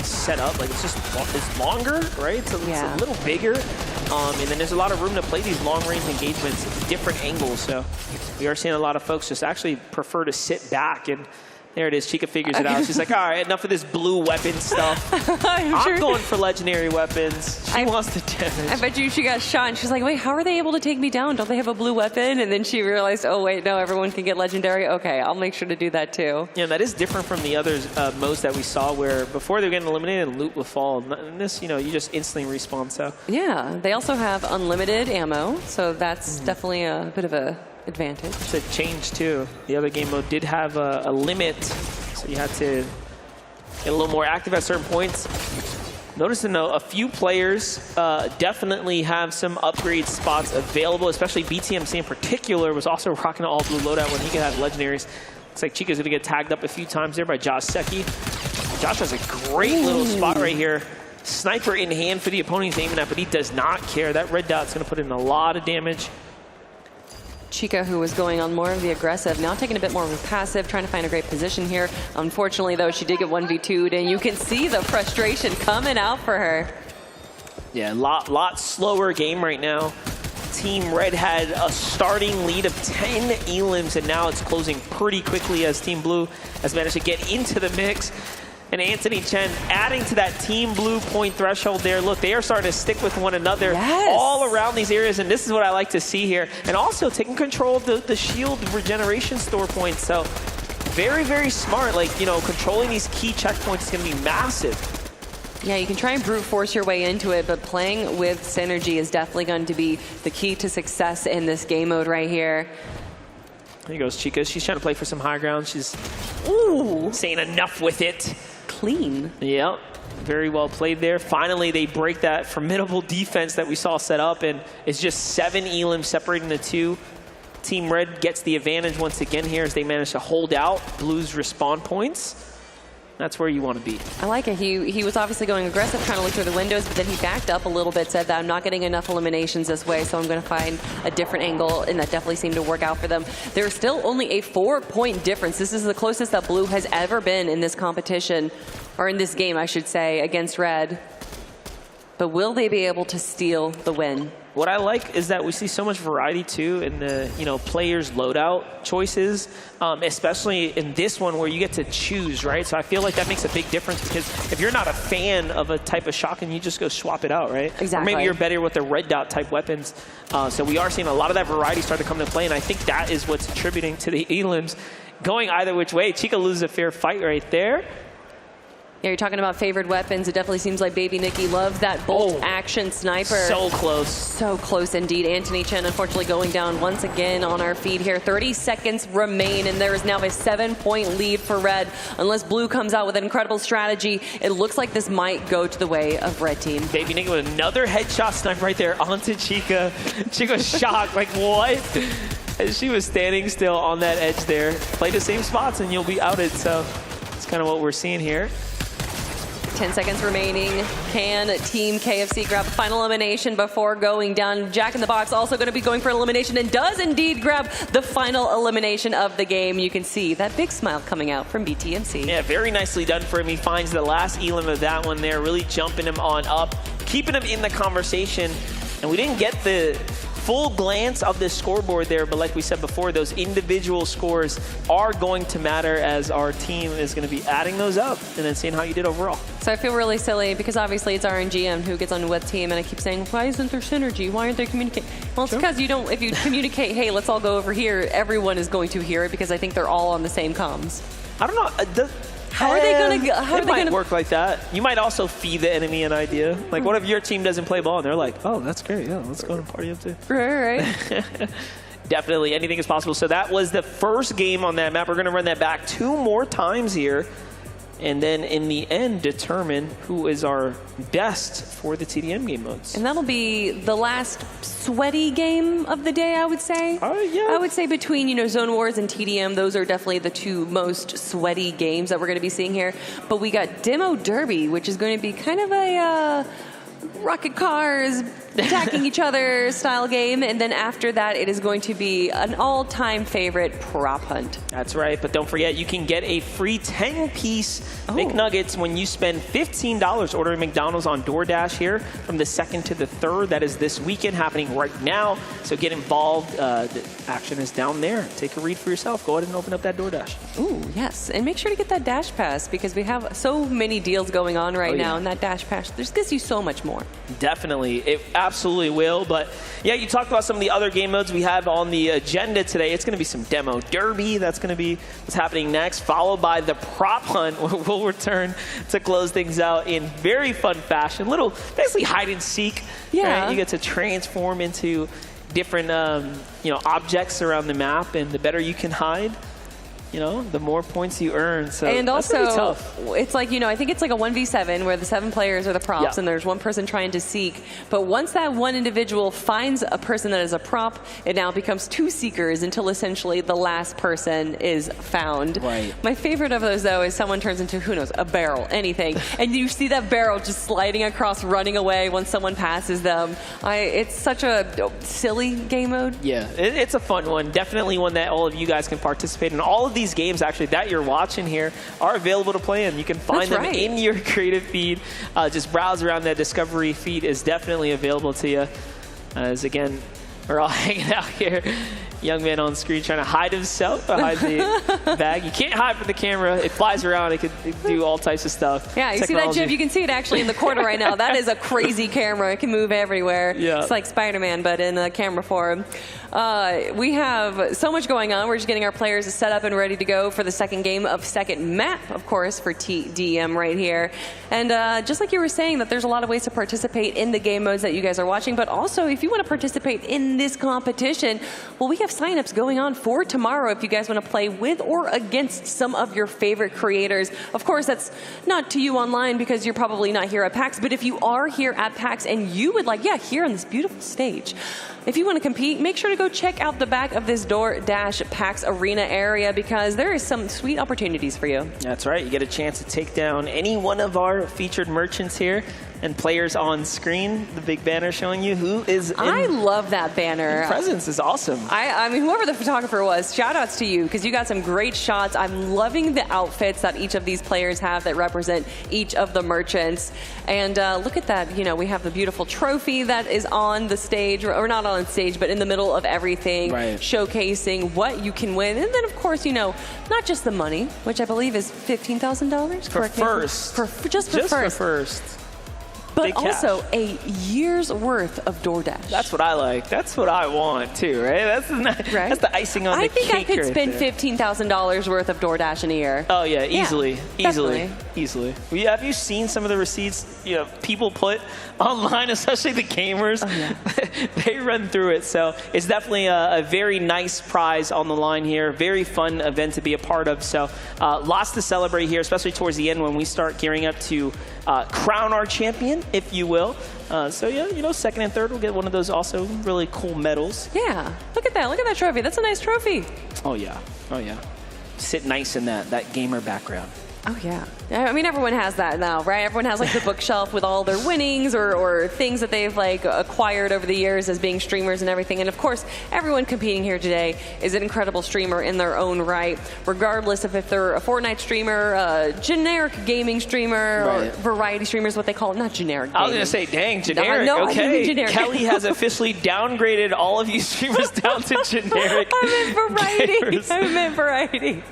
set up. Like it's longer, right? So it's a little bigger, and then there's a lot of room to play these long-range engagements at different angles. So we are seeing a lot of folks just actually prefer to sit back and. There it is. Chica figures it out. She's like, all right, enough of this blue weapon stuff. I'm going for legendary weapons. She wants the damage. I bet you she got shot, and she's like, wait, how are they able to take me down? Don't they have a blue weapon? And then she realized, oh, wait, no, everyone can get legendary. Okay, I'll make sure to do that too. Yeah, that is different from the other modes that we saw where before they were getting eliminated, loot would fall. In this, you just instantly respawn. So yeah, they also have unlimited ammo, so that's definitely a bit of a advantage. It's a change too. The other game mode did have a limit, so you had to get a little more active at certain points. Noticing though, a few players definitely have some upgrade spots available, especially BTMC in particular was also rocking an all blue loadout when he could have legendaries. Looks like Chica's gonna get tagged up a few times there by Josh Secchi. Josh has a great little spot right here Sniper in hand for the opponent he's aiming at, but he does not care. That red dot's going to put in a lot of damage. Chica, who was going on more of the aggressive, now taking a bit more of a passive, trying to find a great position here. Unfortunately, though, she did get 1v2'd, and you can see the frustration coming out for her. Yeah, lot slower game right now. Team Red had a starting lead of 10 elims, and now it's closing pretty quickly as Team Blue has managed to get into the mix. And Anthony Chen adding to that Team Blue point threshold there. Look, they are starting to stick with one another all around these areas, and this is what I like to see here. And also taking control of the shield regeneration store points. So very, very smart. Like, you know, controlling these key checkpoints is going to be massive. Yeah, you can try and brute force your way into it, but playing with synergy is definitely going to be the key to success in this game mode right here. There goes Chica. She's trying to play for some high ground. She's saying enough with it. Clean. Yep. Very well played there. Finally, they break that formidable defense that we saw set up, and it's just 7 elims separating the two. Team Red gets the advantage once again here as they manage to hold out Blue's respawn points. That's where you want to be. I like it. He was obviously going aggressive, trying to look through the windows, but then he backed up a little bit, said that I'm not getting enough eliminations this way, so I'm going to find a different angle, and that definitely seemed to work out for them. There's still only a 4-point difference. This is the closest that Blue has ever been in this competition, or in this game, I should say, against Red. But will they be able to steal the win? What I like is that we see so much variety too in the players' loadout choices, especially in this one where you get to choose, right? So I feel like that makes a big difference because if you're not a fan of a type of shotgun, you just go swap it out, right? Exactly. Or maybe you're better with the red dot type weapons. So we are seeing a lot of that variety start to come into play, and I think that is what's attributing to the elims going either which way. Chica loses a fair fight right there. Yeah, you're talking about favored weapons. It definitely seems like Baby Nikki loves that bolt action sniper. So close. So close indeed. Anthony Chen unfortunately going down once again on our feed here. 30 seconds remain, and there is now a 7-point lead for Red. Unless Blue comes out with an incredible strategy, it looks like this might go to the way of Red Team. Baby Nikki with another headshot snipe right there onto Chica. Chica's shocked, like what? As she was standing still on that edge there. Play the same spots and you'll be outed, so that's kind of what we're seeing here. 10 seconds remaining. Can Team KFC grab the final elimination before going down? Jack in the Box also going to be going for elimination and does indeed grab the final elimination of the game. You can see that big smile coming out from BTMC. Yeah, very nicely done for him. He finds the last elim of that one there, really jumping him on up, keeping him in the conversation. And we didn't get the full glance of the scoreboard there, but like we said before, those individual scores are going to matter as our team is going to be adding those up and then seeing how you did overall. So I feel really silly because obviously it's RNGM who gets on what team, and I keep saying, why isn't there synergy? Why aren't they communicating? Well, it's because you don't, if you communicate, hey, let's all go over here, everyone is going to hear it because I think they're all on the same comms. I don't know. How are they going to? How are they going to work like that? You might also feed the enemy an idea. Like, what if your team doesn't play ball and they're like, "Oh, that's great. Yeah, let's go and party up too." Right. Definitely, anything is possible. So that was the first game on that map. We're going to run that back 2 more times here, and then in the end, determine who is our best for the TDM game modes. And that'll be the last sweaty game of the day, I would say. Oh, yeah. I would say between, Zone Wars and TDM, those are definitely the 2 most sweaty games that we're going to be seeing here. But we got Demo Derby, which is going to be kind of a rocket cars attacking each other style game, and then after that it is going to be an all-time favorite prop hunt. That's right, but don't forget you can get a free 10-piece McNuggets when you spend $15 ordering McDonald's on DoorDash here from the 2nd to the 3rd. That is this weekend, happening right now, so get involved. The action is down there. Take a read for yourself. Go ahead and open up that DoorDash. Ooh, yes, and make sure to get that Dash Pass because we have so many deals going on right now, and that Dash Pass just gives you so much more. Definitely. It absolutely will. But yeah, you talked about some of the other game modes we have on the agenda today. It's going to be some Demo Derby. That's going to be what's happening next, followed by the Prop Hunt, where we'll return to close things out in very fun fashion. Little, basically hide and seek. Yeah. Right? You get to transform into different objects around the map, and the better you can hide, you know, the more points you earn. So and that's really also, tough. it's like, you know, I think it's like a 1v7 where the 7 players are the props and there's one person trying to seek. But once that one individual finds a person that is a prop, it now becomes 2 seekers until essentially the last person is found. Right. My favorite of those, though, is someone turns into, who knows, a barrel, anything. And you see that barrel just sliding across, running away when someone passes them. It's such a silly game mode. Yeah, it's a fun one. Definitely one that all of you guys can participate in. All of these games, actually, that you're watching here are available to play in. You can find them in your creative feed. Just browse around. That Discovery feed is definitely available to you. As, again, we're all hanging out here. Young man on screen trying to hide himself behind the bag. You can't hide from the camera. It flies around. It can do all types of stuff. Yeah, you see that, Jib? You can see it actually in the corner right now. That is a crazy camera. It can move everywhere. Yeah. It's like Spider-Man, but in a camera form. We have so much going on. We're just getting our players set up and ready to go for the second game of second map, of course, for TDM right here. And just like you were saying, that there's a lot of ways to participate in the game modes that you guys are watching. But also, if you want to participate in this competition, well, we have signups going on for tomorrow if you guys want to play with or against some of your favorite creators. Of course, that's not to you online because you're probably not here at PAX, but if you are here at PAX and you would like, here on this beautiful stage, if you want to compete, make sure to go check out the back of this DoorDash PAX Arena area because there is some sweet opportunities for you. That's right. You get a chance to take down any one of our featured merchants here and players on screen. The big banner showing you who is in. I love that banner. Presence is awesome. I mean, whoever the photographer was, shout outs to you because you got some great shots. I'm loving the outfits that each of these players have that represent each of the merchants. And look at that. You know, we have the beautiful trophy that is on the stage, or not on stage, but in the middle of everything, showcasing what you can win. And then, of course, you know, not just the money, which I believe is $15,000 for first. Just for first. But also a year's worth of DoorDash. That's what I like. That's what I want too, right? That's the icing on the cake. I think I could spend $15,000 worth of DoorDash in a year. Oh yeah, easily. Definitely. Have you seen some of the receipts people put online, especially the gamers? Oh, yeah. They run through it. So it's definitely a very nice prize on the line here. Very fun event to be a part of. So lots to celebrate here, especially towards the end when we start gearing up to crown our champion, if you will. So yeah, second and third will get one of those also really cool medals. Yeah, look at that trophy. That's a nice trophy. Oh yeah. Sit nice in that gamer background. Oh yeah. I mean, everyone has that now, right? Everyone has like the bookshelf with all their winnings or things that they've like acquired over the years as being streamers and everything. And of course, everyone competing here today is an incredible streamer in their own right, regardless of if they're a Fortnite streamer, generic gaming streamer, or variety streamer is what they call it. Not generic gaming. I was going to say, dang, generic. No, okay. I mean generic. Kelly has officially downgraded all of you streamers down to generic. I meant variety.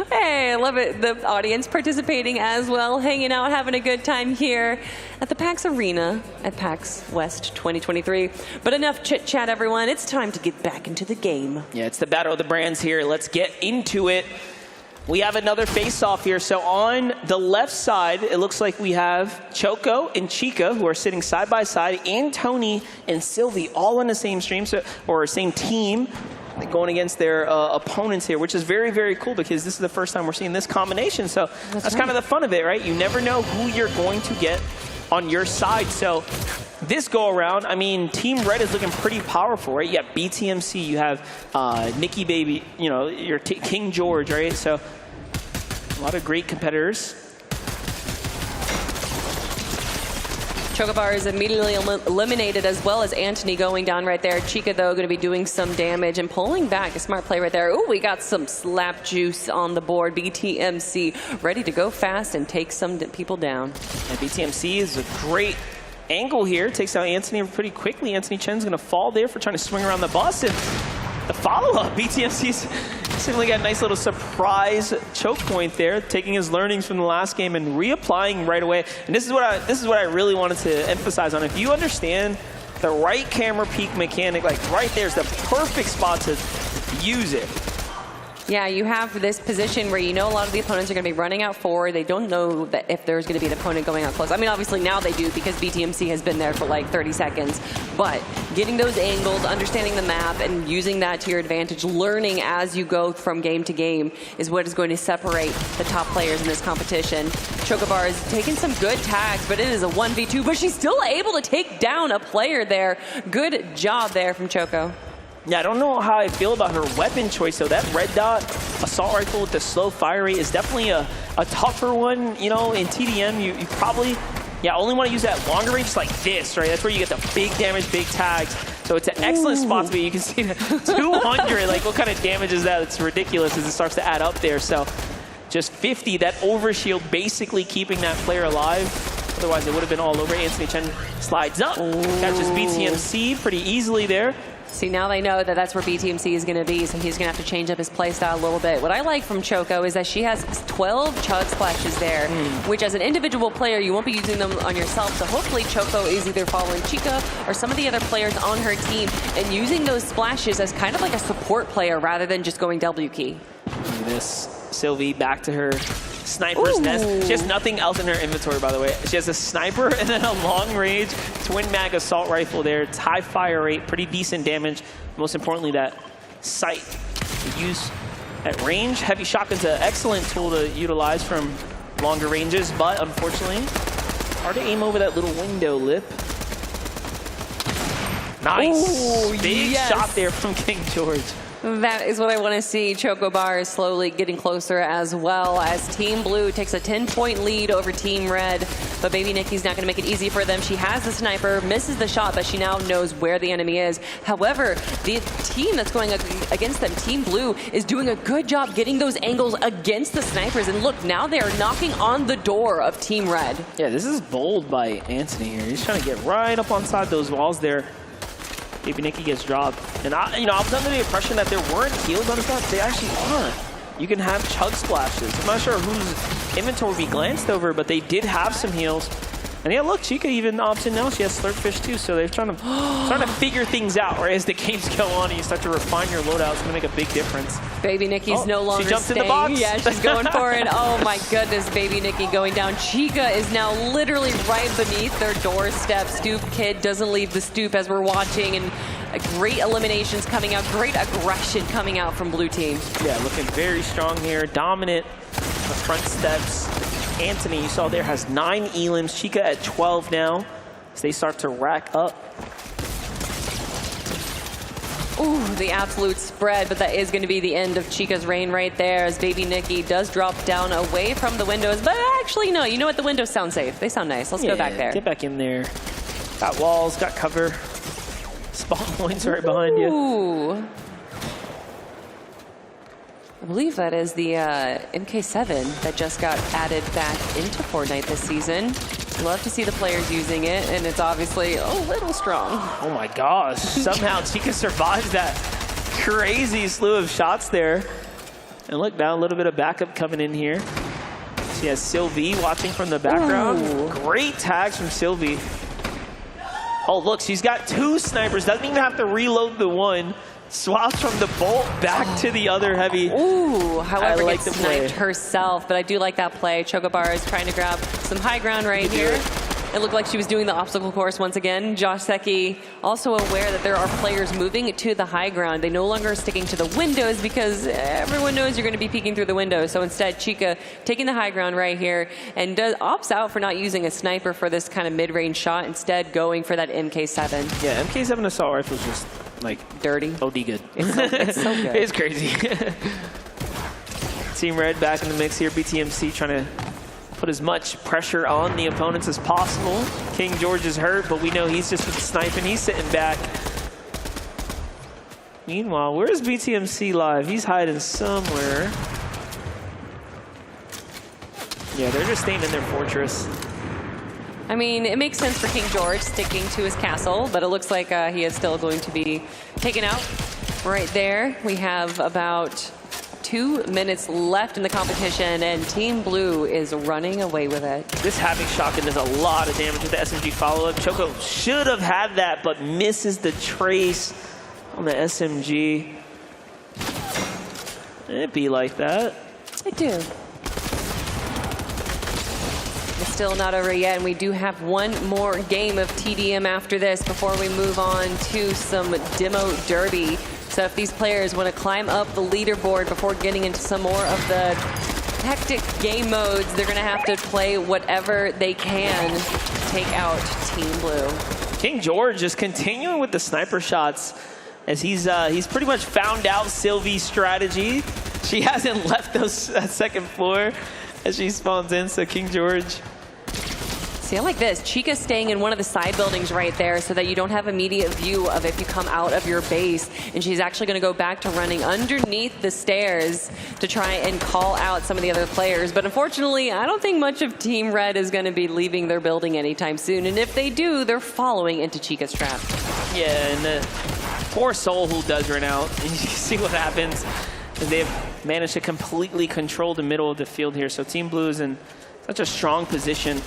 Hey, I love it. The audience participating as well, hanging out, having a good time here at the PAX Arena at PAX West 2023. But enough chit-chat, everyone. It's time to get back into the game. Yeah, it's the Battle of the Brands here. Let's get into it. We have another face-off here. So on the left side, it looks like we have Choco and Chica, who are sitting side by side, and Tony and Sylvie, all on the same stream, or same team, going against their opponents here, which is very, very cool because this is the first time we're seeing this combination. So that's kind of the fun of it, right? You never know who you're going to get on your side. So this go around, I mean, Team Red is looking pretty powerful, right? You have BTMC, you have Nikki Baby, your King George, right? So a lot of great competitors. Chocobar is immediately eliminated, as well as Anthony going down right there. Chica, though, going to be doing some damage and pulling back. A smart play right there. Ooh, we got some slap juice on the board. BTMC ready to go fast and take some people down. And BTMC is a great angle here. Takes out Anthony pretty quickly. Anthony Chen's going to fall there for trying to swing around the bus. And the follow-up, BTMC's simply got a nice little surprise choke point there, taking his learnings from the last game and reapplying right away. And this is what I really wanted to emphasize on. If you understand the right camera peak mechanic, like right there's the perfect spot to use it. Yeah, you have this position where you know a lot of the opponents are going to be running out forward. They don't know that if there's going to be an opponent going out close. I mean, obviously now they do because BTMC has been there for like 30 seconds. But getting those angles, understanding the map, and using that to your advantage, learning as you go from game to game is what is going to separate the top players in this competition. Chocobar is taking some good tags, but it is a 1v2. But she's still able to take down a player there. Good job there from Choco. Yeah, I don't know how I feel about her weapon choice, though. That red dot assault rifle with the slow fire rate is definitely a tougher one. You know, in TDM, you probably, only want to use that longer range like this, right? That's where you get the big damage, big tags. So it's an excellent spot to be. You can see that 200, like what kind of damage is that? It's ridiculous as it starts to add up there. So just 50, that overshield basically keeping that player alive. Otherwise, it would have been all over. Anthony Chen slides up, catches BTMC pretty easily there. See, now they know that that's where BTMC is going to be, so he's going to have to change up his play style a little bit. What I like from Choco is that she has 12 chug splashes there, which as an individual player, you won't be using them on yourself. So hopefully Choco is either following Chica or some of the other players on her team and using those splashes as kind of like a support player rather than just going W key. Look at this. Sylvie back to her sniper's nest. She has nothing else in her inventory, by the way. She has a sniper and then a long-range twin-mag assault rifle there. It's high fire rate, pretty decent damage. Most importantly, that sight to use at range. Heavy shotgun's an excellent tool to utilize from longer ranges, but unfortunately, hard to aim over that little window lip. Nice. Ooh, big shot there from King George. That is what I want to see. Chocobar is slowly getting closer as well as Team Blue takes a 10-point lead over Team Red. But Baby Nikki's not going to make it easy for them. She has the sniper, misses the shot, but she now knows where the enemy is. However, the team that's going against them, Team Blue, is doing a good job getting those angles against the snipers. And look, now they are knocking on the door of Team Red. Yeah, this is bold by Anthony here. He's trying to get right up on side those walls there. Baby Nikki gets dropped. And I was under the impression that there weren't heals on this map. They actually aren't. You can have chug splashes. I'm not sure whose inventory we glanced over, but they did have some heals. And yeah, look, Chica even opts in now. She has Slurpfish too, so they're trying to figure things out. Right as the games go on, and you start to refine your loadout, it's gonna make a big difference. Baby Nikki's no longer she jumped staying. In the box. Yeah, she's going for it. Oh my goodness, Baby Nikki going down. Chica is now literally right beneath their doorstep. Stoop Kid doesn't leave the stoop as we're watching, and great eliminations coming out, great aggression coming out from Blue Team. Yeah, looking very strong here, dominant the front steps. Anthony, you saw there, has 9 elims. Chica at 12 now as they start to rack up. Ooh, the absolute spread, but that is going to be the end of Chica's reign right there as Baby Nikki does drop down away from the windows. But actually, no, you know what? The windows sound safe. They sound nice. Let's go back there. Get back in there. Got walls, got cover. Spawn points right behind you. Ooh. I believe that is the MK7 that just got added back into Fortnite this season. Love to see the players using it, and it's obviously a little strong. Oh my gosh. Somehow Chica survives that crazy slew of shots there. And look, now a little bit of backup coming in here. She has Sylvie watching from the background. Ooh. Great tags from Sylvie. Oh, look, she's got 2 snipers. Doesn't even have to reload the one. Swaps from the bolt back to the other heavy. Ooh, however, gets sniped herself, but I do like that play. Chocobar is trying to grab some high ground right here. It looked like she was doing the obstacle course once again. Josh Secchi also aware that there are players moving to the high ground. They no longer are sticking to the windows because everyone knows you're going to be peeking through the windows. So instead, Chica taking the high ground right here and opts out for not using a sniper for this kind of mid-range shot, instead going for that MK7. Yeah, MK7 assault rifle is just like dirty. OD good. It's so good. It's crazy. Team Red back in the mix here. BTMC trying to put as much pressure on the opponents as possible. King George is hurt, but we know he's just sniping. He's sitting back. Meanwhile, where's BTMC live? He's hiding somewhere. Yeah, they're just staying in their fortress. I mean, it makes sense for King George sticking to his castle, but it looks like he is still going to be taken out right there. We have about 2 minutes left in the competition, and Team Blue is running away with it. This Havoc shotgun does a lot of damage with the SMG follow-up. Choco should have had that, but misses the trace on the SMG. It'd be like that. I do. It's still not over yet, and we do have one more game of TDM after this before we move on to some Demo Derby. So if these players want to climb up the leaderboard before getting into some more of the hectic game modes, they're going to have to play whatever they can to take out Team Blue. King George just continuing with the sniper shots as he's pretty much found out Sylvie's strategy. She hasn't left those second floor as she spawns in, so King George. See, I like this. Chica staying in one of the side buildings right there so that you don't have immediate view of if you come out of your base. And she's actually going to go back to running underneath the stairs to try and call out some of the other players. But unfortunately, I don't think much of Team Red is going to be leaving their building anytime soon. And if they do, they're following into Chica's trap. Yeah, and the poor Soul who does run out. And you see what happens. They've managed to completely control the middle of the field here. So Team Blue is in such a strong position.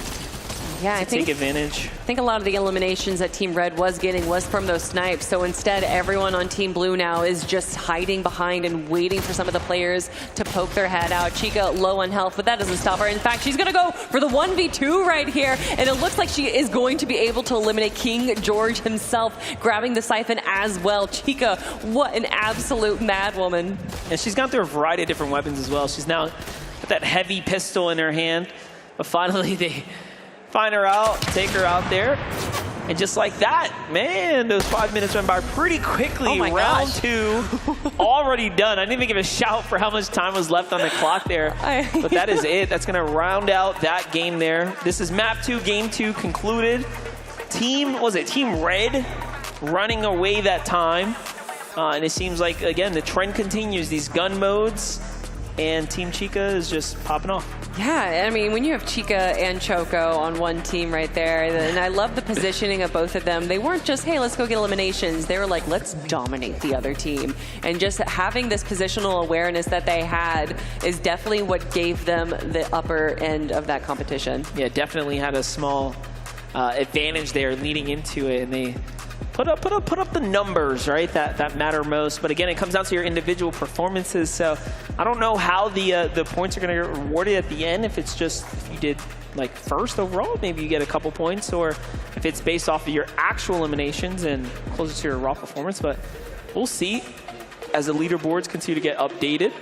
Yeah, I think, take advantage. I think a lot of the eliminations that Team Red was getting was from those snipes. So instead, everyone on Team Blue now is just hiding behind and waiting for some of the players to poke their head out. Chica low on health, but that doesn't stop her. In fact, she's going to go for the 1v2 right here. And it looks like she is going to be able to eliminate King George himself, grabbing the siphon as well. Chica, what an absolute mad woman. And she's gone through a variety of different weapons as well. She's now got that heavy pistol in her hand. But finally, they find her out, take her out there. And just like that, man, those 5 minutes went by pretty quickly. Oh my Round gosh. 2 already done. I didn't even give a shout for how much time was left on the clock there. But that is it. That's going to round out that game there. This is map 2, game 2 concluded. Team Red running away that time. And it seems like, again, the trend continues. These gun modes. And Team Chica is just popping off. Yeah, I mean, when you have Chica and Choco on one team right there, and I love the positioning of both of them. They weren't just, hey, let's go get eliminations. They were like, let's dominate the other team. And just having this positional awareness that they had is definitely what gave them the upper end of that competition. Yeah, definitely had a small advantage there leading into it, and they put up the numbers, right? That matter most. But again, it comes down to your individual performances. So I don't know how the points are going to get rewarded at the end. If it's just if you did like first overall, maybe you get a couple points, or if it's based off of your actual eliminations and closer to your raw performance. But we'll see as the leaderboards continue to get updated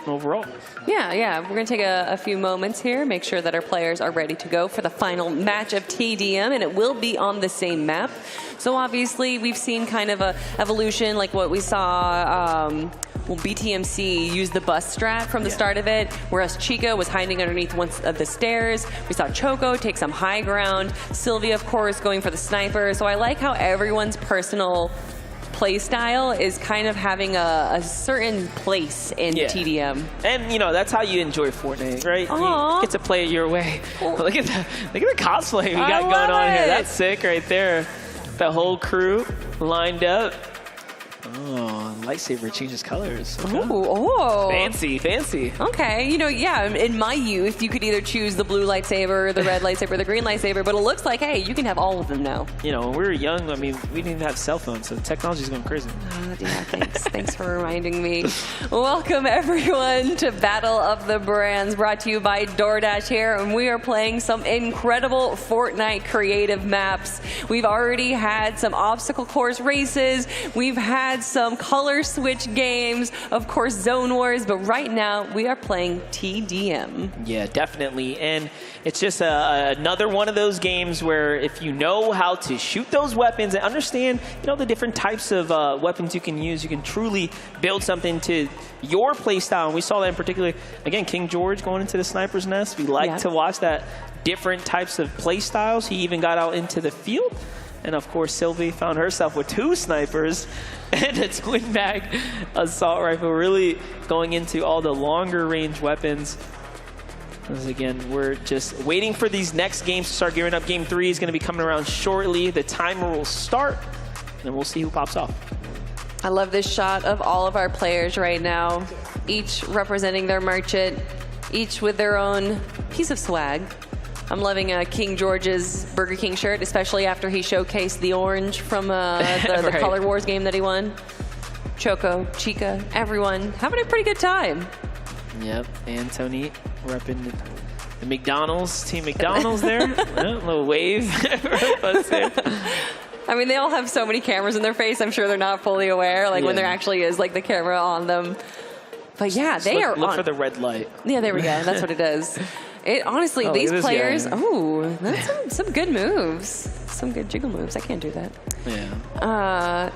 overall. Yeah, we're going to take a few moments here, make sure that our players are ready to go for the final match of TDM, and it will be on the same map. So obviously, we've seen kind of a evolution like what we saw. BTMC used the bus strat from the start of it, whereas Chica was hiding underneath one of the stairs. We saw Choco take some high ground. Sylvia, of course, going for the sniper. So I like how everyone's personal play style is kind of having a certain place in TDM. And you know, that's how you enjoy Fortnite, right? You get to play it your way. Look at the cosplay we got going on here. That's sick right there. The whole crew lined up. Oh, lightsaber changes colors. Okay. Oh. Fancy. Okay, you know, yeah, in my youth, you could either choose the blue lightsaber, the red lightsaber, the green lightsaber, but it looks like, hey, you can have all of them now. You know, when we were young, I mean, we didn't even have cell phones, so technology's going crazy. Yeah, thanks. Thanks for reminding me. Welcome, everyone, to Battle of the Brands, brought to you by DoorDash here, and we are playing some incredible Fortnite creative maps. We've already had some obstacle course races. We've had some color switch games, of course, Zone Wars, but right now we are playing TDM. Yeah, definitely. And it's just another one of those games where if you know how to shoot those weapons and understand, you know, the different types of weapons you can use, you can truly build something to your play style. And we saw that in particular, again, King George going into the sniper's nest. We like to watch that different types of play styles. He even got out into the field. And of course, Sylvie found herself with 2 snipers and a twin mag assault rifle, really going into all the longer range weapons. As again, we're just waiting for these next games to start gearing up. Game 3 is going to be coming around shortly. The timer will start, and we'll see who pops off. I love this shot of all of our players right now, each representing their merchant, each with their own piece of swag. I'm loving King George's Burger King shirt, especially after he showcased the orange from the Color Wars game that he won. Choco, Chica, everyone having a pretty good time. Yep, and Tony repping the McDonald's, Team McDonald's there. A little wave. I mean, they all have so many cameras in their face. I'm sure they're not fully aware, like when there actually is like the camera on them. But yeah, they are look on. for the red light. Yeah, there we go. That's what it is. Honestly, these players, that's some good moves. Some good jiggle moves. I can't do that. Yeah.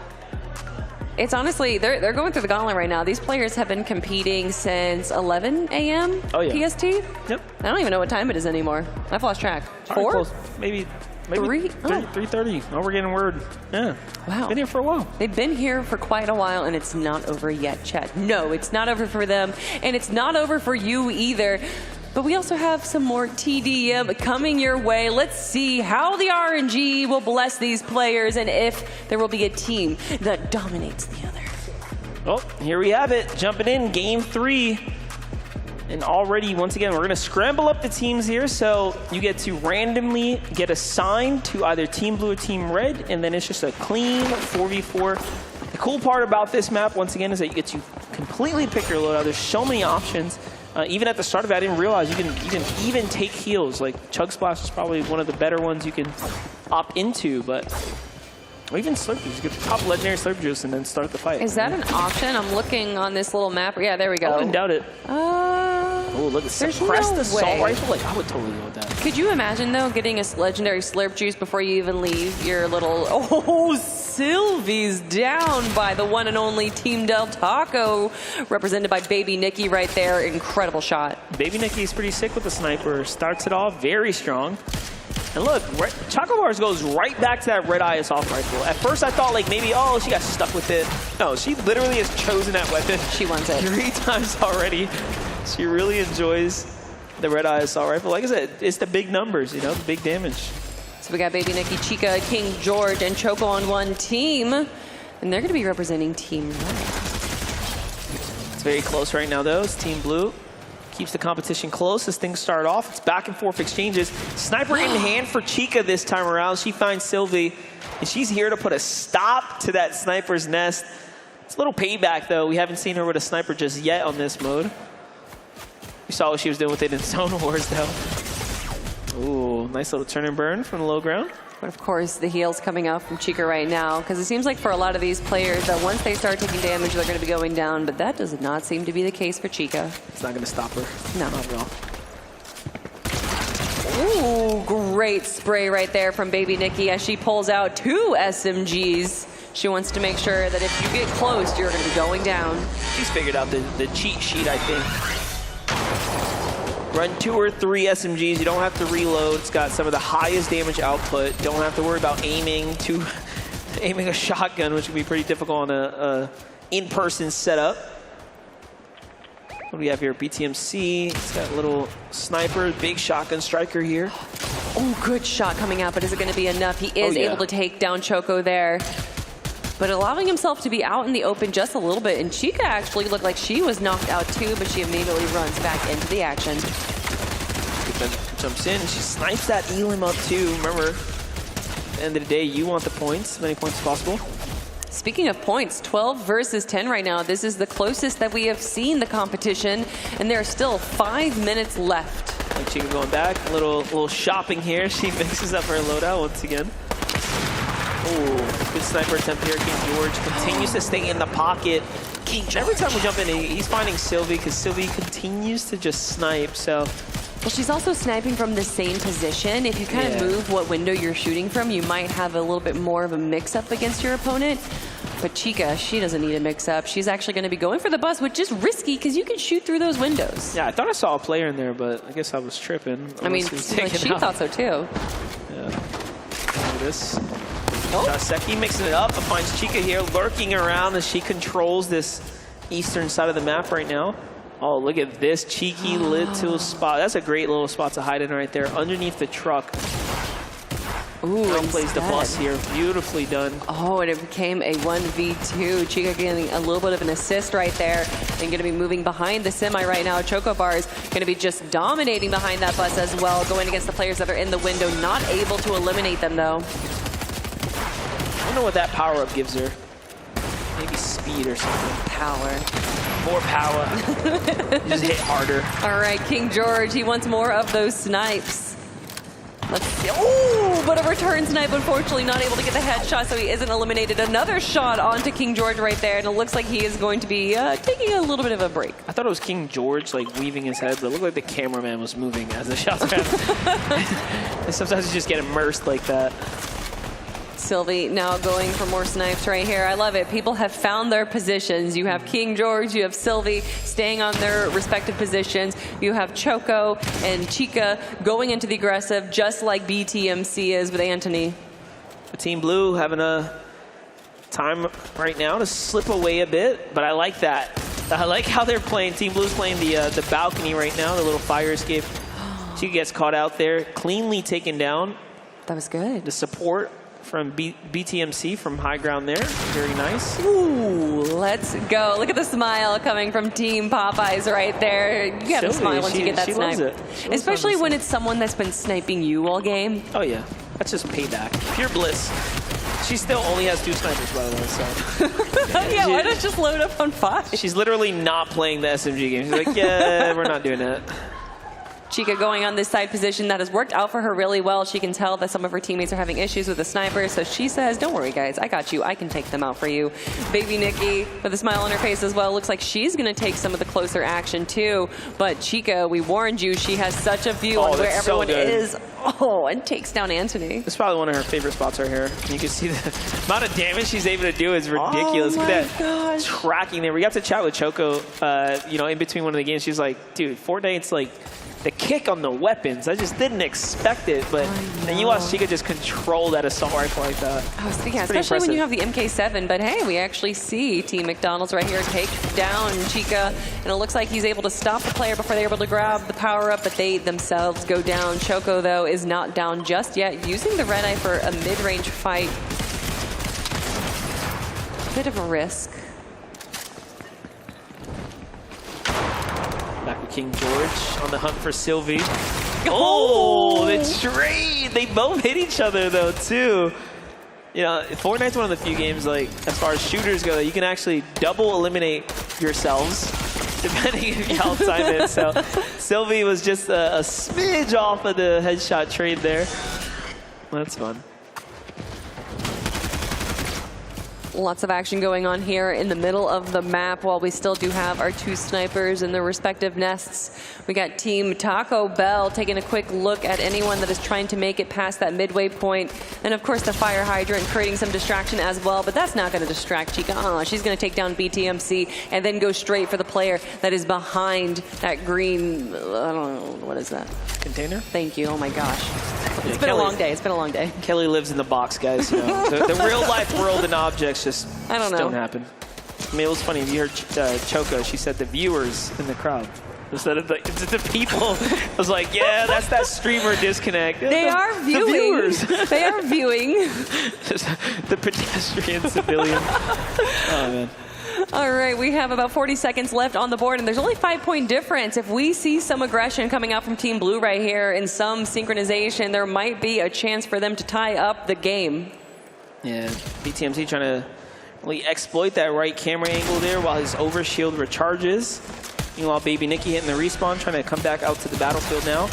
It's honestly, they're going through the gauntlet right now. These players have been competing since 11 a.m. PST. Yep. I don't even know what time it is anymore. I've lost track. 4? Maybe 3:30. Oh, we're getting word. Yeah. Wow. Been here for a while. They've been here for quite a while, and it's not over yet, Chet. No, it's not over for them, and it's not over for you either. But we also have some more TDM coming your way. Let's see how the RNG will bless these players and if there will be a team that dominates the other. Oh, here we have it. Jumping in, game 3. And already, once again, we're going to scramble up the teams here. So you get to randomly get assigned to either Team Blue or Team Red. And then it's just a clean 4v4. The cool part about this map, once again, is that you get to completely pick your loadout. There's so many options. Even at the start of it, I didn't realize you can even take heals. Like Chug Splash is probably one of the better ones you can opt into, but or even Slurp Juice. You get the top legendary Slurp Juice and then start the fight. Is that an option? I'm looking on this little map. Yeah, there we go. I wouldn't doubt it. Oh, look at suppressed assault rifle. Like I would totally go with that. Could you imagine though getting a legendary Slurp Juice before you even leave your little? Oh, Sylvie's down by the one and only Team Del Taco, represented by Baby Nikki right there. Incredible shot. Baby Nikki is pretty sick with the sniper. Starts it off very strong. And look, Choco Bars goes right back to that red eye assault rifle. At first I thought like maybe, oh, she got stuck with it. No, she literally has chosen that weapon. She wants it 3 times already. She really enjoys the red eye assault rifle. Like I said, it's the big numbers, you know, the big damage. So we got Baby Nikki, Chica, King George, and Choco on one team. And they're going to be representing Team Red. It's very close right now, though. It's Team Blue. Keeps the competition close as things start off. It's back and forth exchanges. Sniper in hand for Chica this time around. She finds Sylvie, and she's here to put a stop to that sniper's nest. It's a little payback, though. We haven't seen her with a sniper just yet on this mode. We saw what she was doing with it in Zone Wars, though. Ooh, nice little turn and burn from the low ground. But of course, the heal's coming out from Chica right now, because it seems like for a lot of these players that once they start taking damage, they're going to be going down, but that does not seem to be the case for Chica. It's not going to stop her. No. Not at Ooh, all. great spray right there from Baby Nikki as she pulls out 2 SMGs. She wants to make sure that if you get close, you're going to be going down. She's figured out the cheat sheet, I think. Run 2 or 3 SMGs. You don't have to reload. It's got some of the highest damage output. Don't have to worry about aiming a shotgun, which can be pretty difficult on a in-person setup. What do we have here? BTMC. It's got a little sniper, big shotgun striker here. Oh, good shot coming out, but is it going to be enough? He is able to take down Choco there, but allowing himself to be out in the open just a little bit. And Chica actually looked like she was knocked out too, but she immediately runs back into the action. Jumps in, and she snipes that Elim up too. Remember, at the end of the day, you want the points, as many points as possible. Speaking of points, 12 versus 10 right now. This is the closest that we have seen the competition, and there are still 5 minutes left. Like Chica going back, a little shopping here. She mixes up her loadout once again. Ooh, good sniper attempt here. King George continues to stay in the pocket. Every time we jump in, he's finding Sylvie because Sylvie continues to just snipe. So, well, she's also sniping from the same position. If you kind of move what window you're shooting from, you might have a little bit more of a mix-up against your opponent. But Chica, she doesn't need a mix-up. She's actually going to be going for the bus, which is risky because you can shoot through those windows. Yeah, I thought I saw a player in there, but I guess I was tripping. I mean, she thought so too. Yeah. Look at this. Joseki mixing it up, but finds Chica here lurking around as she controls this eastern side of the map right now. Oh, look at this cheeky little spot. That's a great little spot to hide in right there, underneath the truck. Ooh, plays the bus here. Beautifully done. Oh, and it became a 1v2. Chica getting a little bit of an assist right there and going to be moving behind the semi right now. Choco Bars going to be just dominating behind that bus as well, going against the players that are in the window. Not able to eliminate them, though. I don't know what that power-up gives her. Maybe speed. speed or something. Power. More power. Just hit harder. All right, King George, he wants more of those snipes. Let's see. Oh, but a return snipe, unfortunately, not able to get the headshot, so he isn't eliminated. Another shot onto King George right there, and it looks like he is going to be taking a little bit of a break. I thought it was King George, like, weaving his head, but it looked like the cameraman was moving as the shots were happening. Sometimes you just get immersed like that. Sylvie now going for more snipes right here. I love it. People have found their positions. You have King George, you have Sylvie staying on their respective positions. You have Choco and Chica going into the aggressive, just like BTMC is with Anthony. Team Blue having a time right now to slip away a bit, but I like that. I like how they're playing. Team Blue's playing the balcony right now, the little fire escape. Chica gets caught out there, cleanly taken down. That was good. The support from BTMC from high ground there. Very nice. Ooh, let's go. Look at the smile coming from Team Popeyes right there. You have a smile once you get that snipe. Especially when it's someone that's been sniping you all game. Oh, yeah. That's just payback. Pure bliss. She still only has 2 snipers, by the way, so. Yeah, why not just load up on 5? She's literally not playing the SMG game. She's like, yeah, we're not doing that. Chica going on this side position. That has worked out for her really well. She can tell that some of her teammates are having issues with the sniper, so she says, don't worry, guys. I got you. I can take them out for you. Baby Nikki with a smile on her face as well. Looks like she's going to take some of the closer action, too. But Chica, we warned you. She has such a view on where everyone is. Oh, and takes down Anthony. It's probably one of her favorite spots right here. You can see the amount of damage she's able to do is ridiculous. Oh, Look at that tracking there. We got to chat with Choco, you know, in between one of the games. She's like, dude, Fortnite's like the kick on the weapons. I just didn't expect it, but then you watch Chica just control that assault rifle like that. Yeah, especially when you have the MK7. But hey, we actually see Team McDonald's right here take down Chica, and it looks like he's able to stop the player before they're able to grab the power up, but they themselves go down. Choco, though, is not down just yet, using the red eye for a mid-range fight. Bit of a risk. Back with King George on the hunt for Sylvie. Oh, the trade! They both hit each other, though, too. You know, Fortnite's one of the few games, like, as far as shooters go, that you can actually double eliminate yourselves, depending on how time it is. So Sylvie was just a smidge off of the headshot trade there. That's fun. Lots of action going on here in the middle of the map while we still do have our 2 snipers in their respective nests. We got Team Taco Bell taking a quick look at anyone that is trying to make it past that midway point. And of course the fire hydrant creating some distraction as well, but that's not going to distract Chica. She's going to take down BTMC and then go straight for the player that is behind that green, I don't know, what is that? Container? Thank you, oh my gosh. It's been a long day, it's been a long day. Kelly lives in the box, guys. You know, the real life world and objects just don't happen. I mean, it was funny. You heard Choco. She said the viewers in the crowd instead of the people. I was like, yeah, that's that streamer disconnect. They are viewing. The viewers. They are viewing. Just the pedestrian civilian. Oh, man. All right, we have about 40 seconds left on the board, and there's only 5-point difference. If we see some aggression coming out from Team Blue right here and some synchronization, there might be a chance for them to tie up the game. Yeah, BTMC trying to really exploit that right camera angle there while his overshield recharges. Meanwhile, Baby Nikki hitting the respawn, trying to come back out to the battlefield now.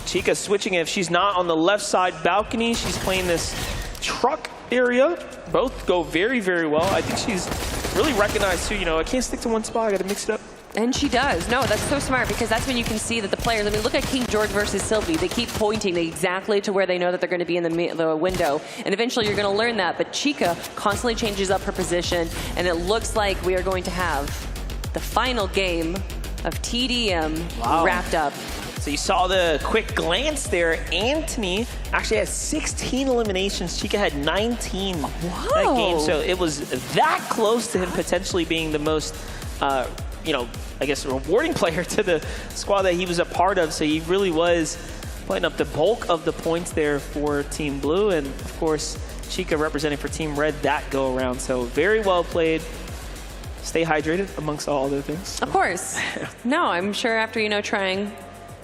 Chica switching it. If she's not on the left side balcony, she's playing this truck area. Both go very, very well. I think she's really recognized too, you know, I can't stick to one spot, I gotta mix it up. And she does. No, that's so smart, because that's when you can see that the players, I mean, look at King George versus Sylvie. They keep pointing exactly to where they know that they're going to be in the window. And eventually you're going to learn that. But Chica constantly changes up her position. And it looks like we are going to have the final game of TDM wrapped up. So you saw the quick glance there. Anthony actually had 16 eliminations. Chica had 19 that game. So it was that close to him potentially being the most, you know, I guess rewarding player to the squad that he was a part of. So he really was putting up the bulk of the points there for Team Blue. And of course, Chica representing for Team Red that go around. So very well played. Stay hydrated amongst all other things. Of course. No, I'm sure after, you know, trying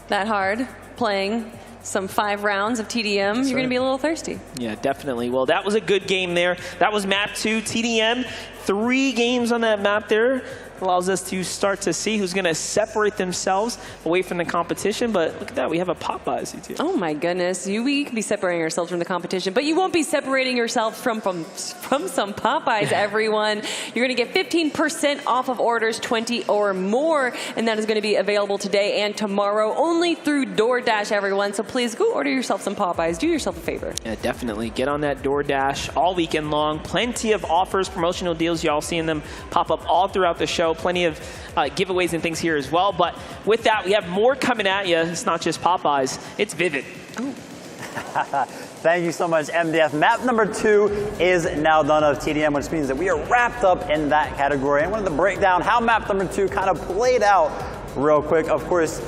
that hard, playing some 5 rounds of TDM, you're going to be a little thirsty. Yeah, definitely. Well, that was a good game there. That was map 2, TDM. 3 games on that map there. Allows us to start to see who's going to separate themselves away from the competition. But look at that, we have a Popeyes too. Oh my goodness, we could be separating ourselves from the competition, but you won't be separating yourself from some Popeyes, everyone. You're going to get 15% off of orders 20 or more, and that is going to be available today and tomorrow only through DoorDash, everyone. So please go order yourself some Popeyes. Do yourself a favor. Yeah, definitely. Get on that DoorDash all weekend long. Plenty of offers, promotional deals. Y'all seeing them pop up all throughout the show. Plenty of giveaways and things here as well. But with that, we have more coming at you. It's not just Popeyes. It's Vivid. Thank you so much, MDF. Map number 2 is now done of TDM, which means that we are wrapped up in that category. I wanted to break down how map number 2 kind of played out real quick. Of course,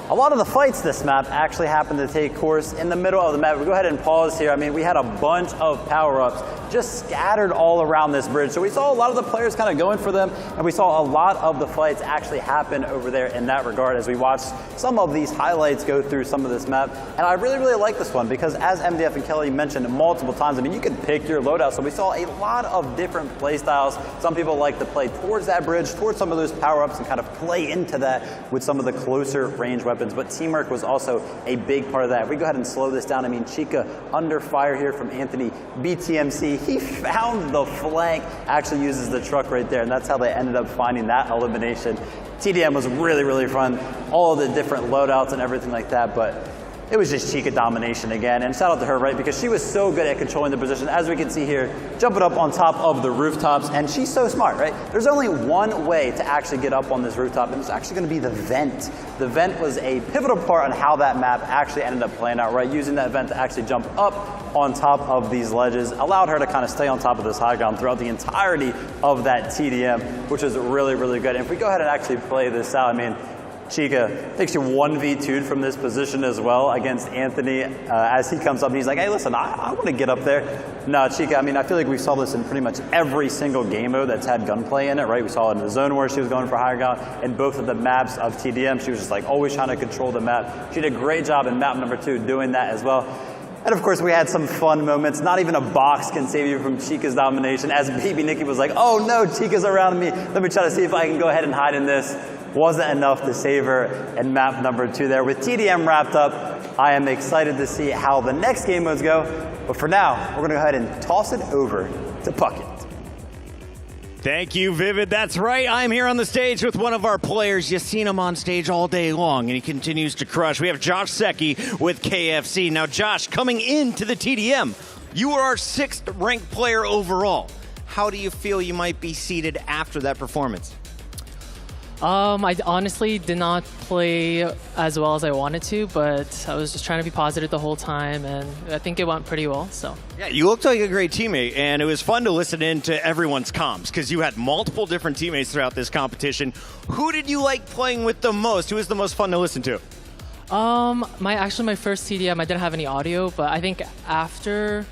a lot of the fights this map actually happened to take course in the middle of the map. We'll go ahead and pause here. I mean, we had a bunch of power-ups just scattered all around this bridge. So we saw a lot of the players kind of going for them, and we saw a lot of the fights actually happen over there in that regard as we watched some of these highlights go through some of this map. And I really, really like this one because as MDF and Kelly mentioned multiple times, I mean, you can pick your loadout. So we saw a lot of different play styles. Some people like to play towards that bridge, towards some of those power-ups, and kind of play into that with some of the closer range weapons. But teamwork was also a big part of that. If we go ahead and slow this down, I mean, Chica under fire here from Anthony BTMC. He found the flank, actually uses the truck right there, and that's how they ended up finding that elimination. TDM was really, really fun, all the different loadouts and everything like that, but it was just Chica domination again, and shout out to her, right, because she was so good at controlling the position, as we can see here, jumping up on top of the rooftops, and she's so smart, right? There's only one way to actually get up on this rooftop, and it's actually going to be the vent. The vent was a pivotal part on how that map actually ended up playing out, right? Using that vent to actually jump up on top of these ledges allowed her to kind of stay on top of this high ground throughout the entirety of that TDM, which is really, really good. And if we go ahead and actually play this out, I mean, Chica takes you 1v2'd from this position as well against Anthony as he comes up and he's like, hey, listen, I want to get up there. No, Chica, I mean, I feel like we saw this in pretty much every single game mode that's had gunplay in it, right? We saw it in the zone where she was going for higher ground. In both of the maps of TDM, she was just like always trying to control the map. She did a great job in map number 2 doing that as well. And of course, we had some fun moments. Not even a box can save you from Chica's domination. As Baby Nikki was like, oh no, Chica's around me. Let me try to see if I can go ahead and hide in this. Wasn't enough to save her in map number 2 there. With TDM wrapped up, I am excited to see how the next game modes go. But for now, we're gonna go ahead and toss it over to Puckett. Thank you, Vivid. That's right. I'm here on the stage with one of our players. You've seen him on stage all day long, and he continues to crush. We have Josh Secchi with KFC. Now, Josh, coming into the TDM, you are our 6th ranked player overall. How do you feel you might be seated after that performance? I honestly did not play as well as I wanted to, but I was just trying to be positive the whole time, and I think it went pretty well. So yeah, you looked like a great teammate, and it was fun to listen in to everyone's comms because you had multiple different teammates throughout this competition. Who did you like playing with the most? Who was the most fun to listen to? My first TDM, I didn't have any audio, but I think after,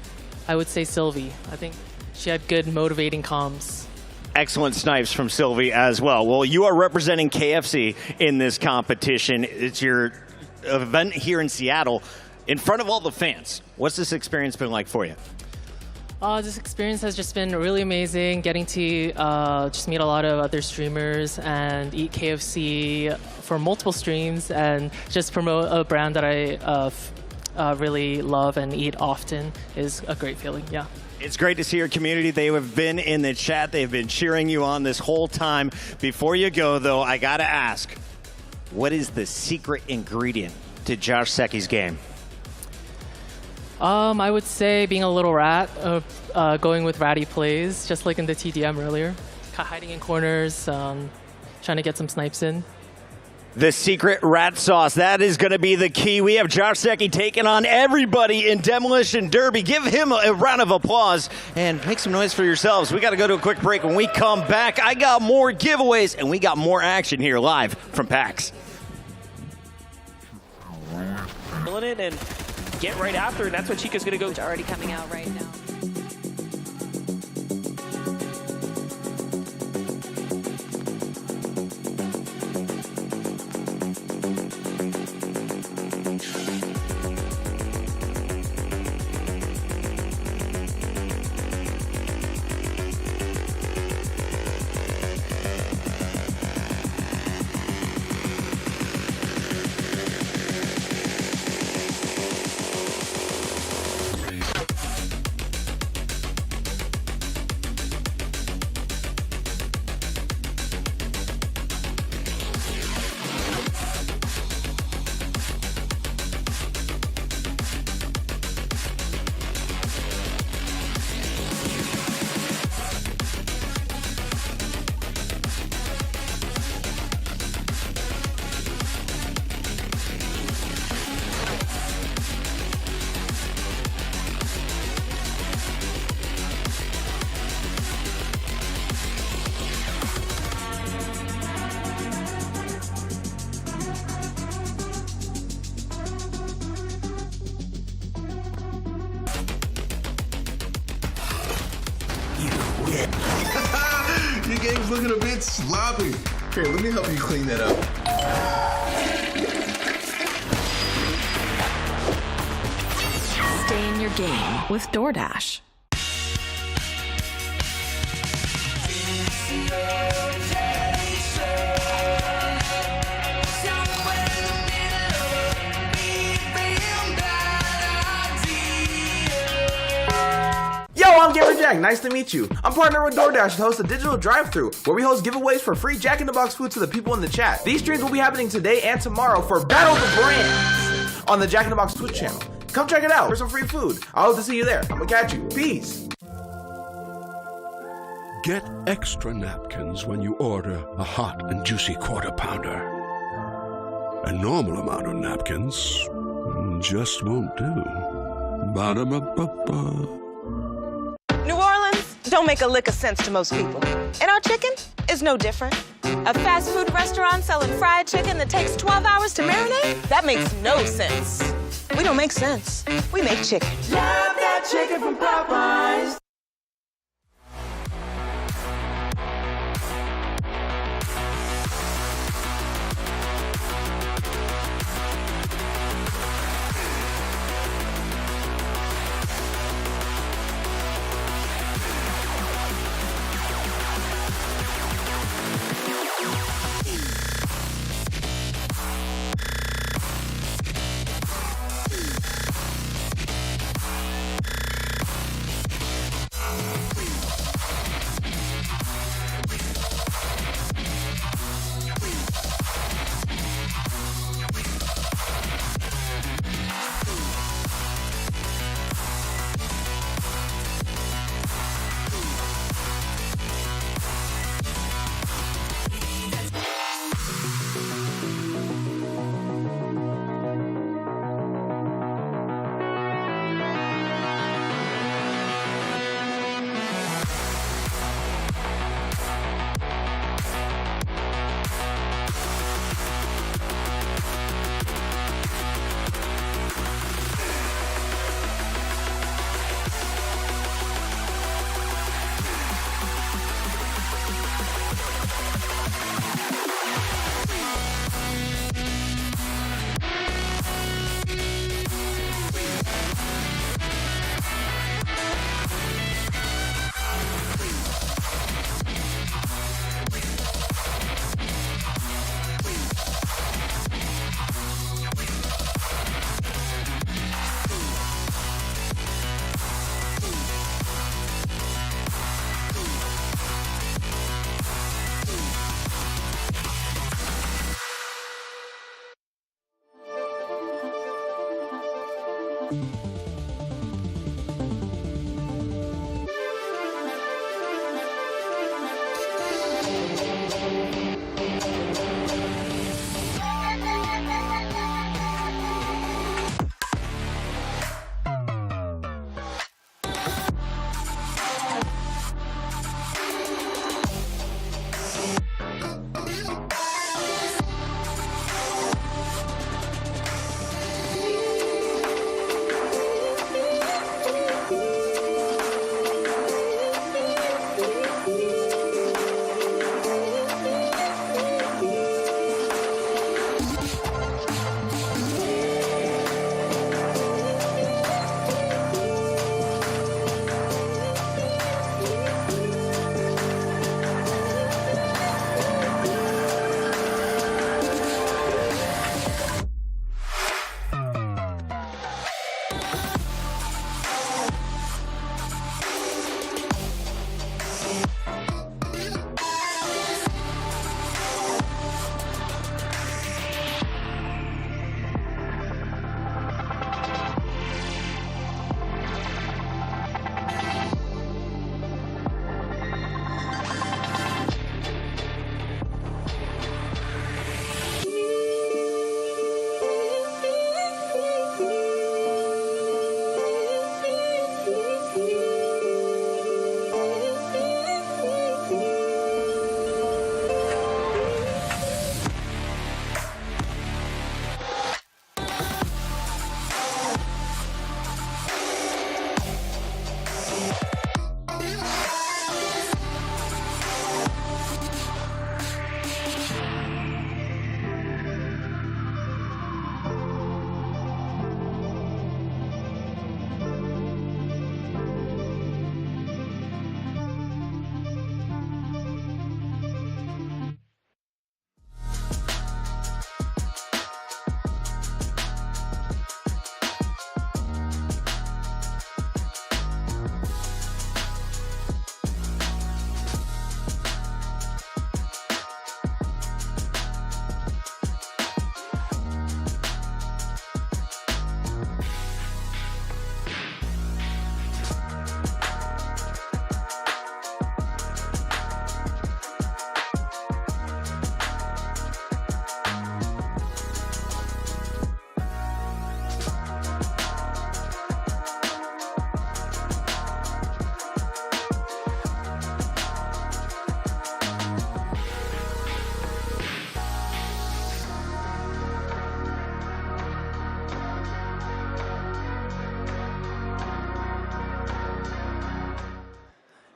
I would say Sylvie. I think she had good motivating comms. Excellent snipes from Sylvie as well. Well, you are representing KFC in this competition. It's your event here in Seattle in front of all the fans. What's this experience been like for you? This experience has just been really amazing, getting to just meet a lot of other streamers and eat KFC for multiple streams and just promote a brand that I really love and eat often is a great feeling, yeah. It's great to see your community. They have been in the chat. They've been cheering you on this whole time. Before you go, though, I got to ask, what is the secret ingredient to Josh Secchi's game? I would say being a little rat, going with ratty plays, just like in the TDM earlier. Hiding in corners, trying to get some snipes in. The secret rat sauce, that is going to be the key. We have Josh Secchi taking on everybody in Demolition Derby. Give him a round of applause and make some noise for yourselves. We got to go to a quick break. When we come back, I got more giveaways and we got more action here live from PAX. Killing it and get right after, and that's what Chica's going to go. It's already coming out right now. game's looking a bit sloppy. Here, let me help you clean that up. Stay in your game with DoorDash. Yo, I'm Gamer Jack. Nice to meet you. I'm partnered with DoorDash to host a digital drive-thru where we host giveaways for free Jack in the Box food to the people in the chat. These streams will be happening today and tomorrow for Battle of the Brands on the Jack in the Box Twitch channel. Come check it out for some free food. I hope to see you there. I'm gonna catch you. Peace. Get extra napkins when you order a hot and juicy quarter pounder. A normal amount of napkins just won't do. Ba-da-ba-ba-ba. New Orleans don't make a lick of sense to most people. And our chicken is no different. A fast food restaurant selling fried chicken that takes 12 hours to marinate? That makes no sense. We don't make sense. We make chicken. Love that chicken from Popeyes.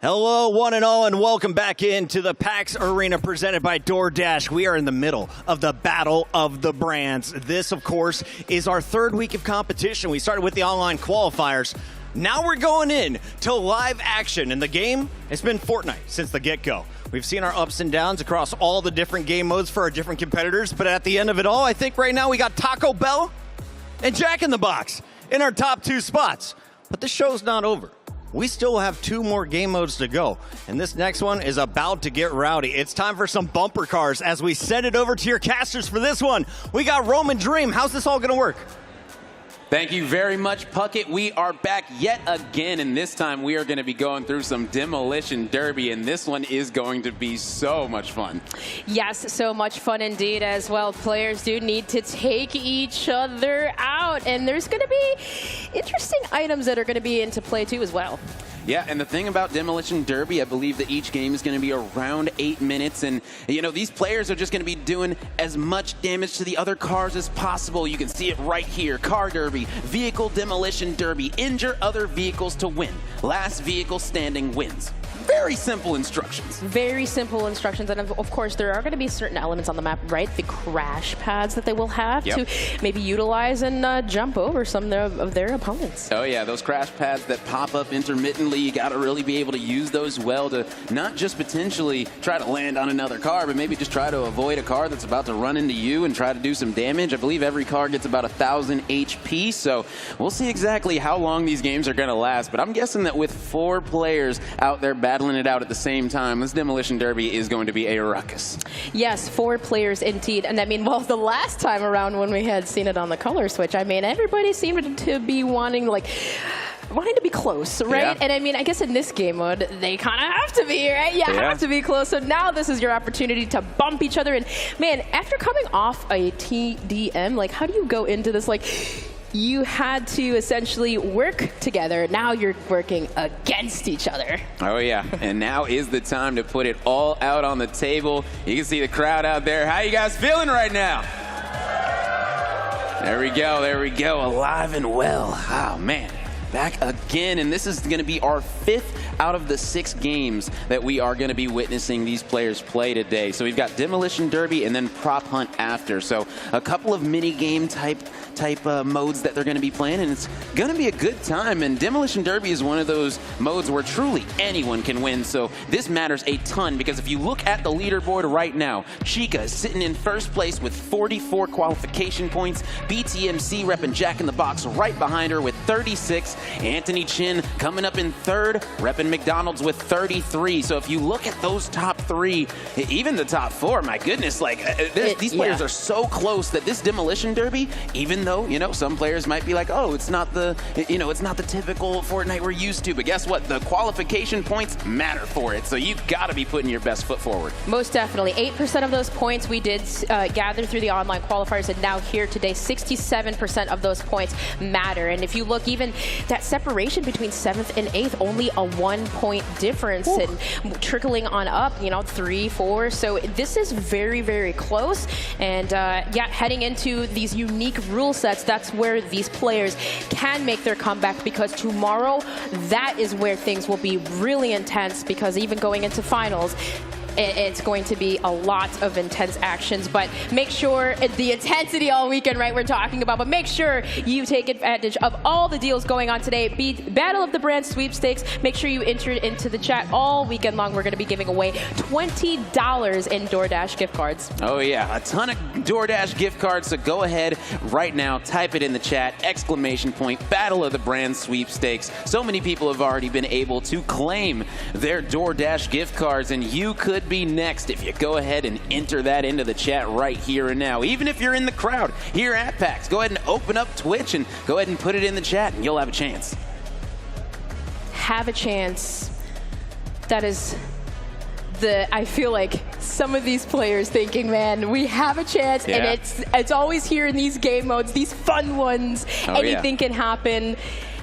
Hello, one and all, and welcome back into the PAX Arena presented by DoorDash. We are in the middle of the Battle of the Brands. This, of course, is our third week of competition. We started with the online qualifiers. Now we're going in to live action. In the game, it's been Fortnite since the get-go. We've seen our ups and downs across all the different game modes for our different competitors, but at the end of it all, I think right now we got Taco Bell and Jack in the Box in our top 2 spots. But the show's not over. We still have 2 more game modes to go, and this next one is about to get rowdy. It's time for some bumper cars as we send it over to your casters for this one. We got Roman Dream. How's this all going to work? Thank you very much, Puckett. We are back yet again, and this time we are going to be going through some Demolition Derby, and this one is going to be so much fun. Yes, so much fun indeed as well. Players do need to take each other out, and there's going to be interesting items that are going to be into play too as well. Yeah, and the thing about Demolition Derby, I believe that each game is going to be around 8 minutes, and you know, these players are just going to be doing as much damage to the other cars as possible. You can see it right here. Car Derby, Vehicle Demolition Derby, injure other vehicles to win. Last vehicle standing wins. Very simple instructions. Very simple instructions, and of course there are going to be certain elements on the map, right? The crash pads that they will have to maybe utilize and jump over some of their opponents. Oh yeah, those crash pads that pop up intermittently, you got to really be able to use those well to not just potentially try to land on another car, but maybe just try to avoid a car that's about to run into you and try to do some damage. I believe every car gets about 1,000 HP, so we'll see exactly how long these games are going to last, but I'm guessing that with 4 players out there battling it out at the same time, this Demolition Derby is going to be a ruckus. Yes, 4 players indeed. And I mean, well, the last time around when we had seen it on the color switch, I mean, everybody seemed to be wanting to be close, right? Yeah. And I mean, I guess in this game mode, they kind of have to be, right? You have to be close. So now this is your opportunity to bump each other. And man, after coming off a TDM, like, how do you go into this, like, you had to essentially work together. Now you're working against each other. Oh yeah, and now is the time to put it all out on the table. You can see the crowd out there. How you guys feeling right now? There we go, alive and well. Oh man, back again, and this is going to be our 5th out of the 6 games that we are going to be witnessing these players play today. So we've got Demolition Derby and then Prop Hunt after. So a couple of mini game type modes that they're going to be playing, and it's going to be a good time. And Demolition Derby is one of those modes where truly anyone can win. So this matters a ton, because if you look at the leaderboard right now, Chica is sitting in first place with 44 qualification points. BTMC repping Jack in the Box right behind her with 36. Anthony Chin coming up in 3rd, repping McDonald's with 33. So if you look at those top 3, even the top 4, my goodness, like these players are so close that this Demolition Derby, even though, you know, some players might be like, oh, it's not the typical Fortnite we're used to, but guess what? The qualification points matter for it, so you've got to be putting your best foot forward. Most definitely. 8% of those points we did gather through the online qualifiers, and now here today, 67% of those points matter. And if you look, even that separation between 7th and 8th, only a 1-point difference. Ooh. And trickling on up, 3, 4. So this is very, very close. And yeah, heading into these unique rule sets, that's where these players can make their comeback, because tomorrow, that is where things will be really intense, because even going into finals, it's going to be a lot of intense actions. But make sure the intensity all weekend, right, we're talking about, but make sure you take advantage of all the deals going on today. Battle of the Brand sweepstakes. Make sure you enter it into the chat all weekend long. We're going to be giving away $20 in DoorDash gift cards. Oh yeah, a ton of DoorDash gift cards. So go ahead right now, type it in the chat, ! Battle of the Brand sweepstakes. So many people have already been able to claim their DoorDash gift cards, and you could be next if you go ahead and enter that into the chat right here and now. Even if you're in the crowd here at PAX, go ahead and open up Twitch and go ahead and put it in the chat, and you'll have a chance. Have a chance. That is I feel like some of these players thinking, man, we have a chance, and it's always here in these game modes, these fun ones. Anything can happen.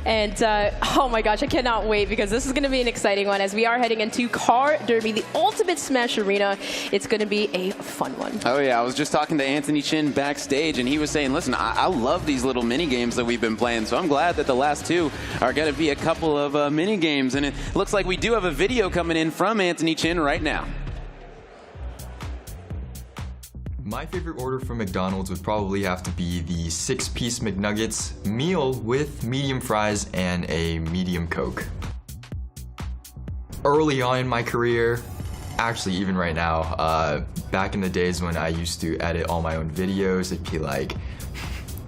And oh my gosh, I cannot wait because this is going to be an exciting one as we are heading into Car Derby, the ultimate Smash Arena. It's going to be a fun one. Oh yeah, I was just talking to Anthony Chin backstage and he was saying, listen, I love these little mini games that we've been playing, so I'm glad that the last two are going to be a couple of mini games. And it looks like we do have a video coming in from Anthony Chin right now. My favorite order from McDonald's would probably have to be the 6-piece McNuggets meal with medium fries and a medium Coke. Early on in my career, actually even right now, back in the days when I used to edit all my own videos, it'd be like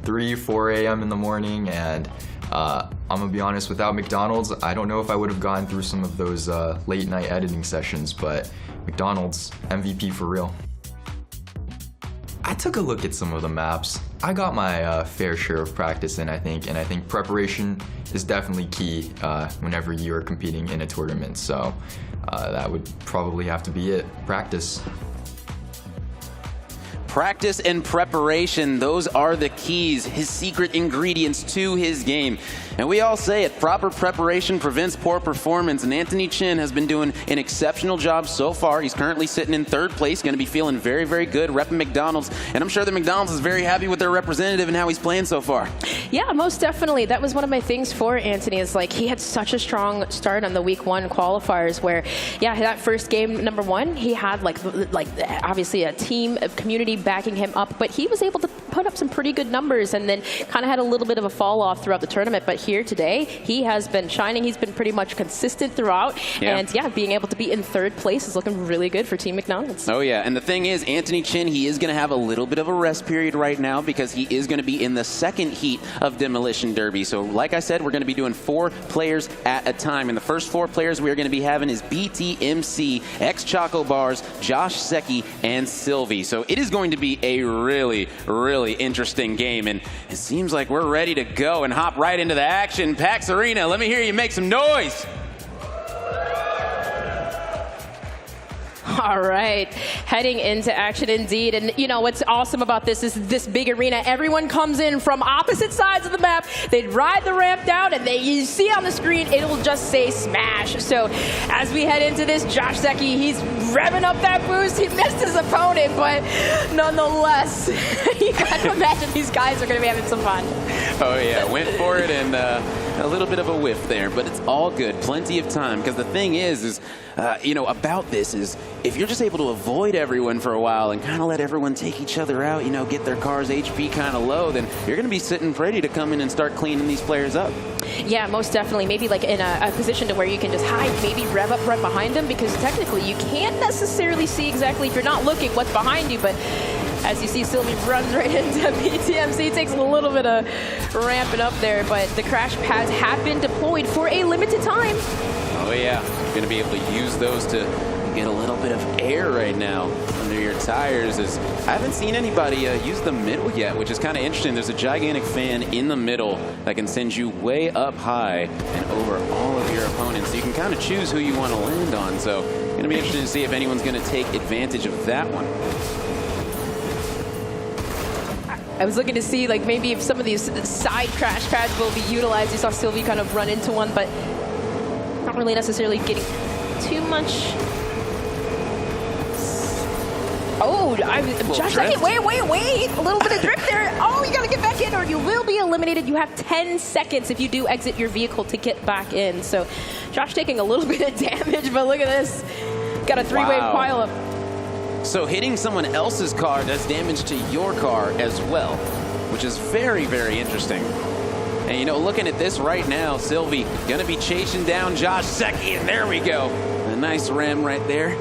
3, 4 a.m. in the morning, and I'm gonna be honest, without McDonald's, I don't know if I would have gone through some of those late night editing sessions, but McDonald's, MVP for real. I took a look at some of the maps. I got my fair share of practice in, I think, and I think preparation is definitely key whenever you are competing in a tournament. So that would probably have to be it, practice. Practice and preparation, those are the keys, his secret ingredients to his game. And we all say it, proper preparation prevents poor performance, and Anthony Chin has been doing an exceptional job so far. He's currently sitting in 3rd place, going to be feeling very, very good, repping McDonald's, and I'm sure that McDonald's is very happy with their representative and how he's playing so far. Yeah, most definitely. That was one of my things for Anthony, is like he had such a strong start on the week 1 qualifiers where, yeah, that first game, number 1, he had like obviously a team of community backing him up, but he was able to put up some pretty good numbers and then kind of had a little bit of a fall off throughout the tournament. But here today, he has been shining. He's been pretty much consistent throughout. Yeah. And yeah, being able to be in 3rd place is looking really good for Team McDonald's. Oh yeah, and the thing is, Anthony Chin, he is going to have a little bit of a rest period right now because he is going to be in the 2nd heat of Demolition Derby. So like I said, we're going to be doing 4 players at a time. And the first 4 players we are going to be having is BTMC, Choco Bars, Josh Secchi, and Sylvie. So it is going to be a really, really interesting game. And it seems like we're ready to go and hop right into the action. PAX Arena, let me hear you make some noise. All right, heading into action indeed. And you know what's awesome about this is this big arena. Everyone comes in from opposite sides of the map. They ride the ramp down, and you see on the screen, it'll just say Smash. So as we head into this, Josh Secchi, he's revving up that boost. He missed his opponent, but nonetheless, you gotta imagine these guys are gonna be having some fun. Oh yeah, went for it and a little bit of a whiff there, but it's all good. Plenty of time, because the thing is you know, about this is if you're just able to avoid everyone for a while and kind of let everyone take each other out, you know, get their car's HP kind of low, then you're going to be sitting ready to come in and start cleaning these players up. Yeah, most definitely. Maybe like in a position to where you can just hide, maybe rev up right behind them, because technically you can't necessarily see exactly, if you're not looking, what's behind you. But as you see, Sylvie runs right into BTMC, takes a little bit of ramping up there, but the crash pads have been deployed for a limited time. Oh yeah, you're going to be able to use those to get a little bit of air right now under your tires. As I haven't seen anybody use the middle yet, which is kind of interesting. There's a gigantic fan in the middle that can send you way up high and over all of your opponents. So you can kind of choose who you want to land on. So it's going to be interesting to see if anyone's going to take advantage of that one. I was looking to see like maybe if some of these side crash pads will be utilized. You saw Sylvie kind of run into one, but not really necessarily getting too much. Oh, Josh, wait. A little bit of drift there. Oh, you got to get back in or you will be eliminated. You have 10 seconds if you do exit your vehicle to get back in. So Josh taking a little bit of damage, but look at this. Got a 3-wave pileup. So hitting someone else's car does damage to your car as well, which is very, very interesting. And, you know, looking at this right now, Sylvie going to be chasing down Josh Secchi, and there we go. A nice ram right there.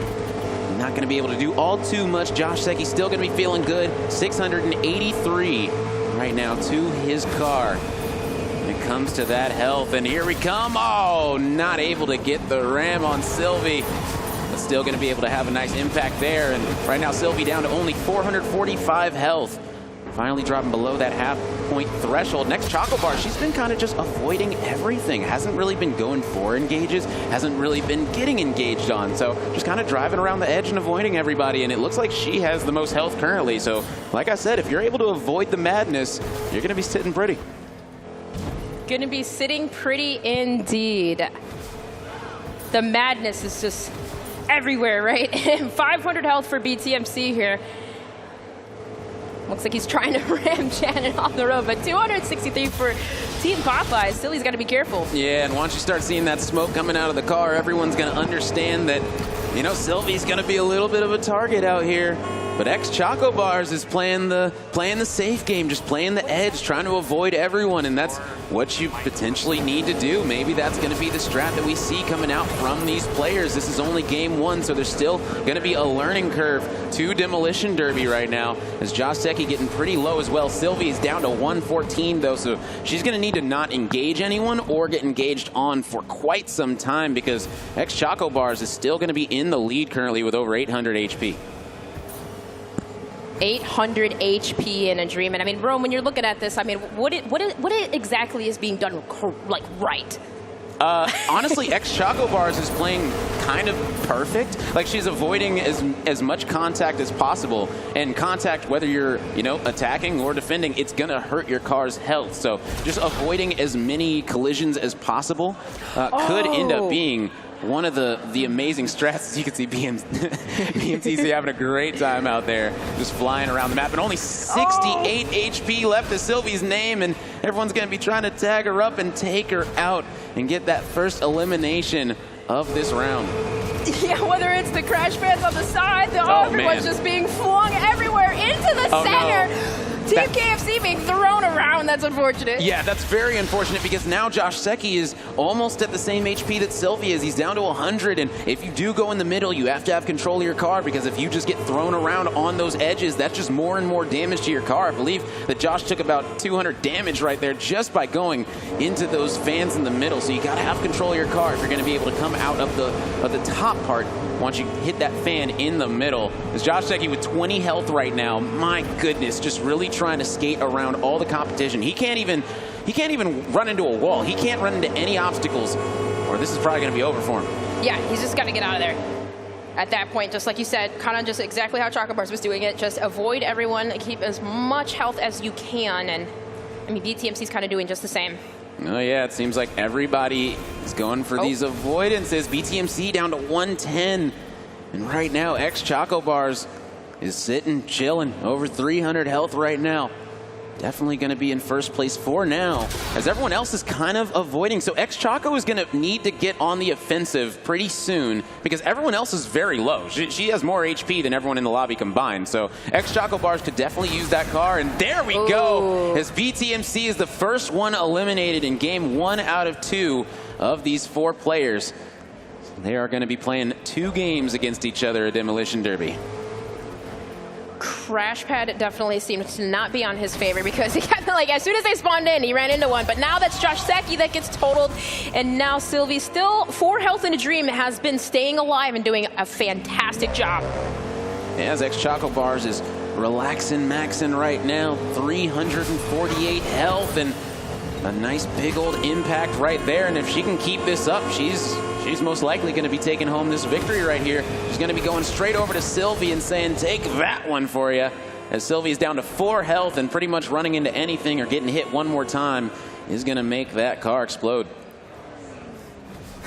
Not going to be able to do all too much. Josh Secchi still going to be feeling good. 683 right now to his car. When it comes to that health, and here we come. Oh, not able to get the ram on Sylvie. But still going to be able to have a nice impact there. And right now, Sylvie down to only 445 health. Finally dropping below that half-point threshold. Next, Choco Bar, she's been kind of just avoiding everything. Hasn't really been going for engages. Hasn't really been getting engaged on. So just kind of driving around the edge and avoiding everybody. And it looks like she has the most health currently. So like I said, if you're able to avoid the madness, you're going to be sitting pretty. going to be sitting pretty indeed. The madness is just everywhere, right? 500 health for BTMC here. Looks like he's trying to ram Janet off the road, but 263 for Team Popeyes. Still, he's got to be careful. Yeah, and once you start seeing that smoke coming out of the car, everyone's going to understand that, you know, Sylvie's going to be a little bit of a target out here. But Choco Bars is playing the safe game, just playing the edge, trying to avoid everyone, and that's what you potentially need to do. Maybe that's going to be the strat that we see coming out from these players. This is only game one, so there's still going to be a learning curve to Demolition Derby right now, as Josh Secchi getting pretty low as well. Sylvie is down to 114, though, so she's going to need to not engage anyone or get engaged on for quite some time, because Choco Bars is still going to be in the lead currently with over 800 HP. 800 HP in a dream. And I mean, Rome, when you're looking at this, I mean, what exactly is being done like right? Honestly, Choco Bars is playing kind of perfect. Like, she's avoiding as much contact as possible, and contact, whether you're, you know, attacking or defending, it's gonna hurt your car's health. So just avoiding as many collisions as possible could end up being one of the amazing strats. As you can see, BMTC having a great time out there, just flying around the map. And only 68 HP left to Sylvie's name, and everyone's going to be trying to tag her up and take her out and get that first elimination of this round. Yeah, whether it's the crash pads on the side, everyone's just being flung everywhere into the center. No. Team KFC being thrown around, that's unfortunate. Yeah, that's very unfortunate, because now Josh Secchi is almost at the same HP that Sylvie is. He's down to 100, and if you do go in the middle, you have to have control of your car, because if you just get thrown around on those edges, that's just more and more damage to your car. I believe that Josh took about 200 damage right there just by going into those fans in the middle, so you got to have control of your car if you're going to be able to come out of the top part once you hit that fan in the middle. As Josh Secchi with 20 health right now, my goodness, just really trying to skate around all the competition. He can't even run into a wall. He can't run into any obstacles, or this is probably going to be over for him. Yeah, he's just got to get out of there. At that point, just like you said, kind of just exactly how Choco Bars was doing it. Just avoid everyone, keep as much health as you can, and I mean, BTMC's kind of doing just the same. Oh yeah, it seems like everybody is going for these avoidances. BTMC down to 110. And right now, Choco Bars is sitting, chilling, over 300 health right now. Definitely going to be in first place for now, as everyone else is kind of avoiding. So Choco is going to need to get on the offensive pretty soon, because everyone else is very low. She has more HP than everyone in the lobby combined. So Choco Bars could definitely use that car, and there we go, as BTMC is the first one eliminated in game 1 out of 2 of these 4 players. They are going to be playing 2 games against each other at Demolition Derby. Crash pad definitely seems to not be on his favor, because he kind of like, as soon as they spawned in, he ran into one. But now that's Josh Secchi that gets totaled, and now Sylvie, still 4 health in a dream, has been staying alive and doing a fantastic job. As Choco Bars is relaxing, maxing right now, 348 health, and a nice big old impact right there. And if she can keep this up, she's most likely going to be taking home this victory right here. She's going to be going straight over to Sylvie and saying, take that one for you. As Sylvie is down to 4 health, and pretty much running into anything or getting hit one more time is going to make that car explode.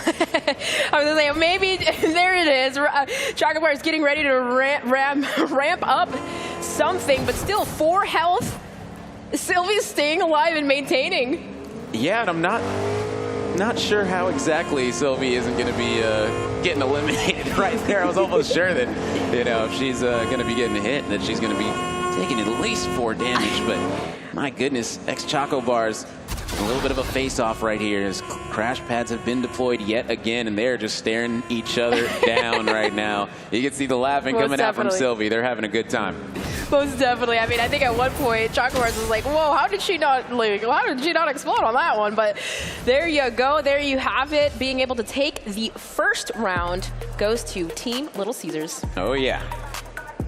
I was going to say, maybe there it is. Choco Bar is getting ready to ramp up something, but still 4 health. Sylvie's staying alive and maintaining. Yeah, and I'm not sure how exactly Sylvie isn't going to be getting eliminated right there. I was almost sure that, you know, if she's going to be getting hit, that she's going to be taking at least 4 damage. But my goodness, Choco Bars, a little bit of a face-off right here, as crash pads have been deployed yet again, and they're just staring each other down right now. You can see the laughing coming out from Sylvie. They're having a good time. Most definitely. I mean, I think at one point, Choco Bars was like, whoa, how did she not explode on that one? But there you go. There you have it. Being able to take the first round goes to Team Little Caesars. Oh, yeah.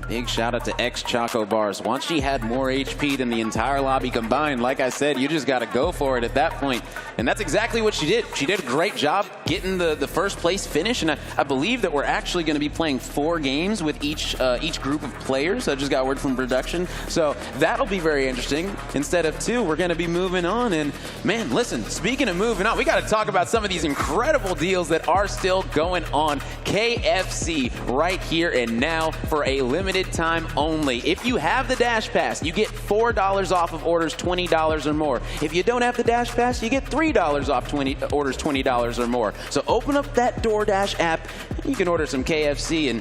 Big shout out to X Choco Bars. Once she had more HP than the entire lobby combined, like I said, you just got to go for it at that point. And that's exactly what she did. She did a great job getting the first place finish. And I believe that we're actually going to be playing 4 games with each group of players. I just got word from production. So that'll be very interesting. Instead of 2, we're going to be moving on. And man, listen, speaking of moving on, we got to talk about some of these incredible deals that are still going on. KFC right here and now for a limited time only. If you have the Dash Pass, you get $4 off of orders $20 or more. If you don't have the Dash Pass, you get $3 off orders $20 or more. So open up that DoorDash app. You can order some KFC and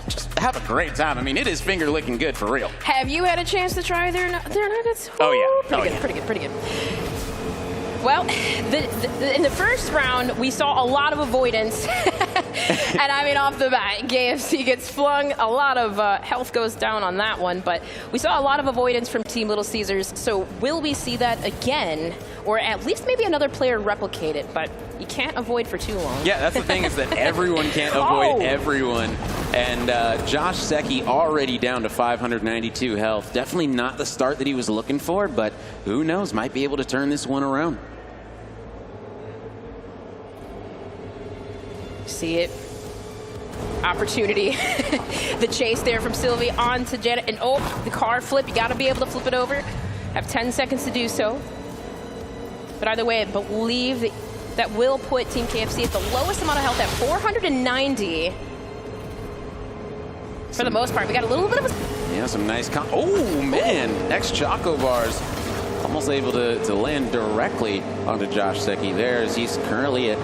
just have a great time. I mean, it is finger licking good for real. Have you had a chance to try their nuggets? Oh, yeah. Pretty good. Well, in the first round, we saw a lot of avoidance. And I mean, off the bat, KFC gets flung. A lot of health goes down on that one. But we saw a lot of avoidance from Team Little Caesars. So will we see that again? Or at least maybe another player replicate it. But you can't avoid for too long. Yeah, that's the thing is that everyone can't avoid everyone. And Josh Secchi already down to 592 health. Definitely not the start that he was looking for. But who knows? Might be able to turn this one around. See it. Opportunity. The chase there from Sylvie on to Janet. And oh, the car flip. You got to be able to flip it over. Have 10 seconds to do so. But either way, I believe that will put Team KFC at the lowest amount of health at 490. For the most part, we got a little bit of a... Yeah, some nice... Oh, man. X Choco Bars. Almost able to land directly onto Josh Secchi there as he's currently at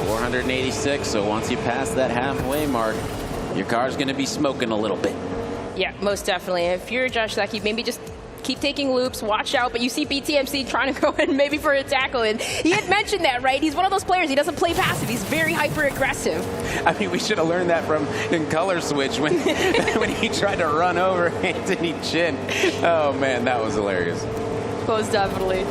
486. So once you pass that halfway mark, your car's going to be smoking a little bit. Yeah, most definitely. If you're Josh Secchi, maybe just keep taking loops, watch out. But you see BTMC trying to go in maybe for a tackle. And he had mentioned that, right? He's one of those players. He doesn't play passive. He's very hyper-aggressive. I mean, we should have learned that from in Color Switch when, when he tried to run over Anthony Chin. Oh, man, that was hilarious. Most definitely.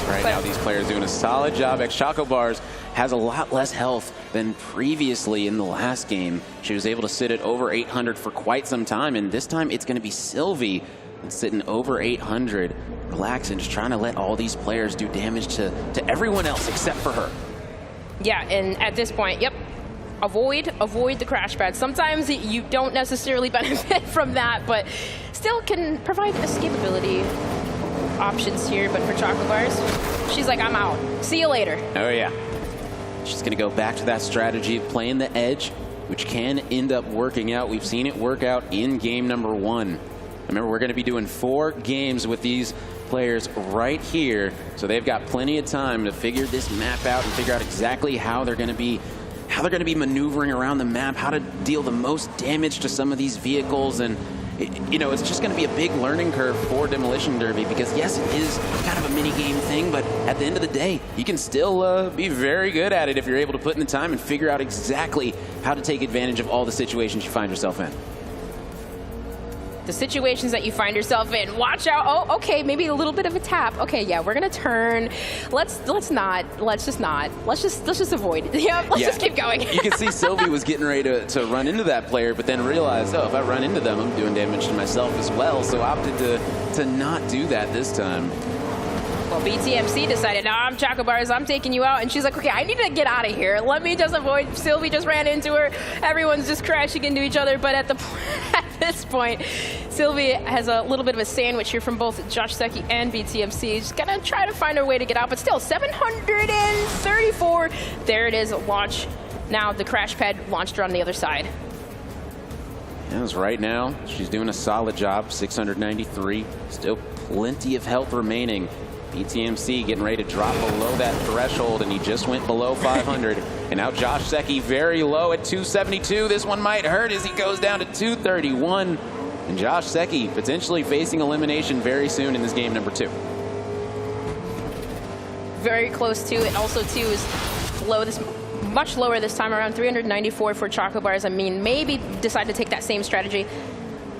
Right now, these players doing a solid job. X Choco Bars has a lot less health than previously in the last game. She was able to sit at over 800 for quite some time, and this time it's going to be Sylvie that's sitting over 800. Relaxing, just trying to let all these players do damage to everyone else except for her. Yeah, and at this point, yep. Avoid the crash pad. Sometimes you don't necessarily benefit from that, but still can provide escapability options here. But for Choco Bars, she's like, I'm out. See you later. Oh, yeah. She's going to go back to that strategy of playing the edge, which can end up working out. We've seen it work out in game number 1. Remember, we're going to be doing 4 games with these players right here, so they've got plenty of time to figure this map out and figure out exactly how they're going to be maneuvering around the map, how to deal the most damage to some of these vehicles. And you know, it's just going to be a big learning curve for Demolition Derby because, yes, it is kind of a mini-game thing, but at the end of the day, you can still be very good at it if you're able to put in the time and figure out exactly how to take advantage of all the situations you find yourself in. The situations that you find yourself in. Watch out. Oh, okay, maybe a little bit of a tap. Okay, yeah, we're gonna turn. Let's just avoid. Yeah, let's just keep going. You can see Sylvie was getting ready to run into that player, but then realized, oh, if I run into them, I'm doing damage to myself as well. So opted to not do that this time. Well, BTMC decided, no, I'm Choco Bars, I'm taking you out. And she's like, okay, I need to get out of here. Let me just avoid. Sylvie just ran into her. Everyone's just crashing into each other. But at this point, Sylvie has a little bit of a sandwich here from both Josh Secchi and BTMC. She's going to try to find her way to get out. But still, 734. There it is, launch. Now the crash pad launched her on the other side. As right now, she's doing a solid job, 693. Still plenty of health remaining. BTMC getting ready to drop below that threshold, and he just went below 500. And now Josh Secchi very low at 272. This one might hurt as he goes down to 231. And Josh Secchi potentially facing elimination very soon in this game number 2. Very close to it. Also, too, is low this much lower this time around, 394 for Choco Bars. I mean, maybe decide to take that same strategy.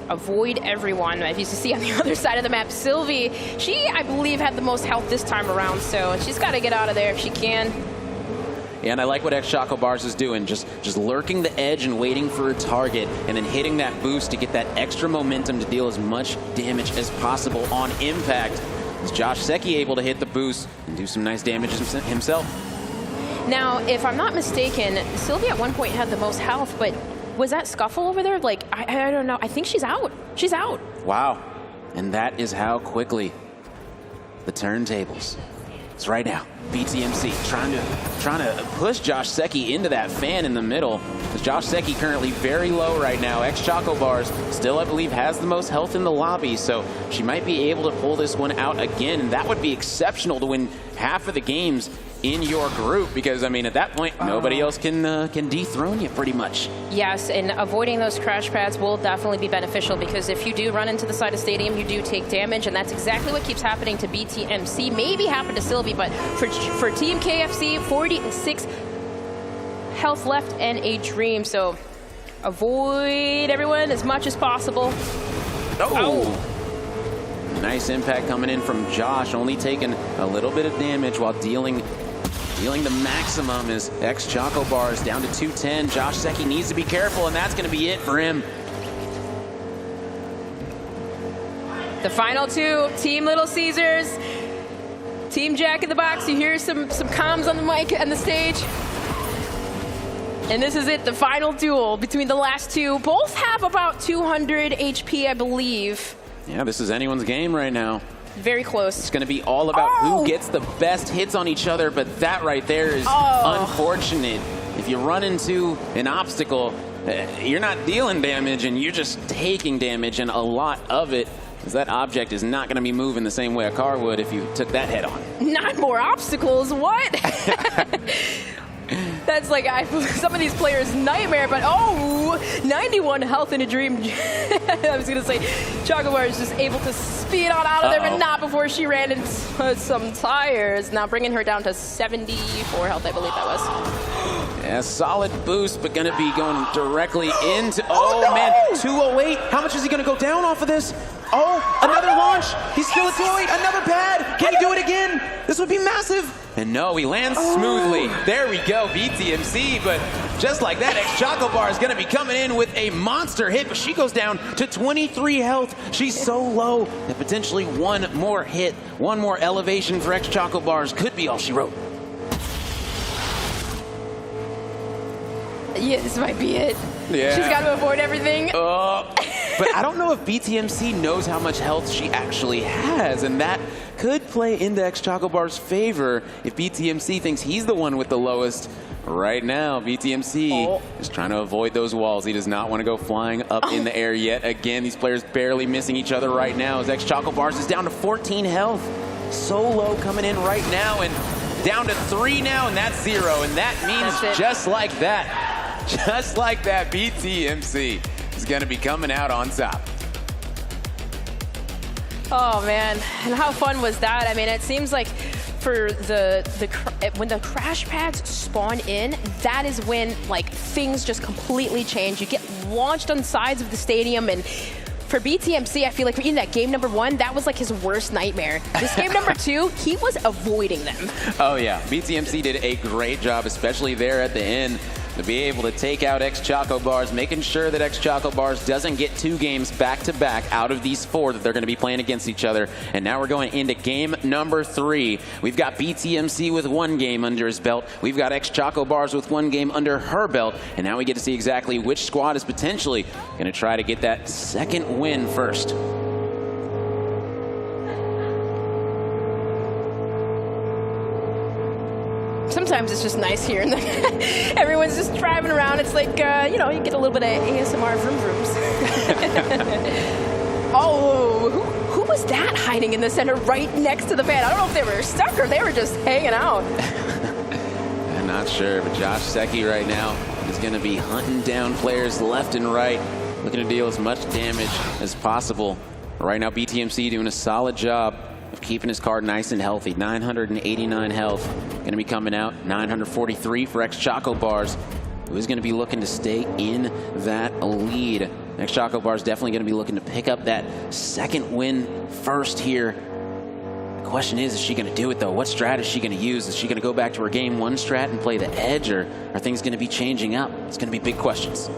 Avoid everyone. As you see on the other side of the map, Sylvie, she, I believe, had the most health this time around, so she's got to get out of there if she can. And I like what X Choco Bars is doing, just lurking the edge and waiting for a target, and then hitting that boost to get that extra momentum to deal as much damage as possible on impact. Is Josh Secchi able to hit the boost and do some nice damage himself? Now, if I'm not mistaken, Sylvia at one point had the most health, but was that Scuffle over there? Like, I don't know. I think she's out. She's out. Wow. And that is how quickly the turntables. It's right now. BTMC trying to push Josh Secchi into that fan in the middle. Because Josh Secchi currently very low right now. X Choco Bars still, I believe, has the most health in the lobby, so she might be able to pull this one out again. And that would be exceptional to win half of the games in your group, because I mean, at that point, nobody else can dethrone you pretty much. Yes, and avoiding those crash pads will definitely be beneficial, because if you do run into the side of stadium, you do take damage, and that's exactly what keeps happening to BTMC. Maybe happened to Sylvie, but for Team KFC, 46 health left and a dream. So avoid everyone as much as possible. Nice impact coming in from Josh, only taking a little bit of damage while dealing the maximum. Is X Choco Bars down to 210. Josh Secchi needs to be careful, and that's going to be it for him. The final two, Team Little Caesars, Team Jack in the Box. You hear some comms on the mic and the stage. And this is it, the final duel between the last two. Both have about 200 HP, I believe. Yeah, this is anyone's game right now. Very close. It's going to be all about who gets the best hits on each other, but that right there is unfortunate. If you run into an obstacle, you're not dealing damage, and you're just taking damage, and a lot of it, because that object is not going to be moving the same way a car would if you took that head on. Not more obstacles, what? That's like some of these players' nightmare, but 91 health in a dream. I was going to say, Choco Bar is just able to speed on out of there, but not before she ran into some tires. Now bringing her down to 74 health, I believe that was. Yeah, solid boost, but going to be going directly into, man, 208. How much is he going to go down off of this? Another launch. He's still at 208. Another pad. Can he do it again? This would be massive. And no, he lands smoothly. There we go, BTMC. But just like that, X Choco Bar is going to be coming in with a monster hit, but she goes down to 23 health. She's so low that potentially one more hit, one more elevation for X Choco Bars could be all she wrote. Yeah, this might be it. Yeah. She's got to avoid everything. But I don't know if BTMC knows how much health she actually has, and that could play into X Choco Bar's favor if BTMC thinks he's the one with the lowest. Right now, BTMC is trying to avoid those walls. He does not want to go flying up in the air yet again. These players barely missing each other right now as X Choco Bars is down to 14 health. Solo coming in right now and down to 3 now, and that's 0. And that means just like that, BTMC is going to be coming out on top. Oh man, and how fun was that? I mean, it seems like for when the crash pads spawn in, that is when like things just completely change. You get launched on sides of the stadium, and for BTMC, I feel like in that game number 1, that was like his worst nightmare. This game number 2, he was avoiding them. Oh yeah, BTMC did a great job, especially there at the end, to be able to take out X Choco Bars, making sure that X Choco Bars doesn't get 2 games back-to-back out of these 4 that they're going to be playing against each other. And now we're going into game number 3. We've got BTMC with 1 game under his belt. We've got X Choco Bars with 1 game under her belt. And now we get to see exactly which squad is potentially going to try to get that second win first. Sometimes it's just nice here, and everyone's just driving around. It's like, you know, you get a little bit of ASMR vroom vrooms. Who was that hiding in the center right next to the fan? I don't know if they were stuck or they were just hanging out. I'm not sure, but Josh Secchi right now is going to be hunting down players left and right, looking to deal as much damage as possible. Right now, BTMC doing a solid job of keeping his card nice and healthy. 989 health. Going to be coming out. 943 for X Choco Bars, who is going to be looking to stay in that lead. X Choco Bars definitely going to be looking to pick up that second win first here. Question is she going to do it, though? What strat is she going to use? Is she going to go back to her game 1 strat and play the edge, or are things going to be changing up? It's going to be big questions.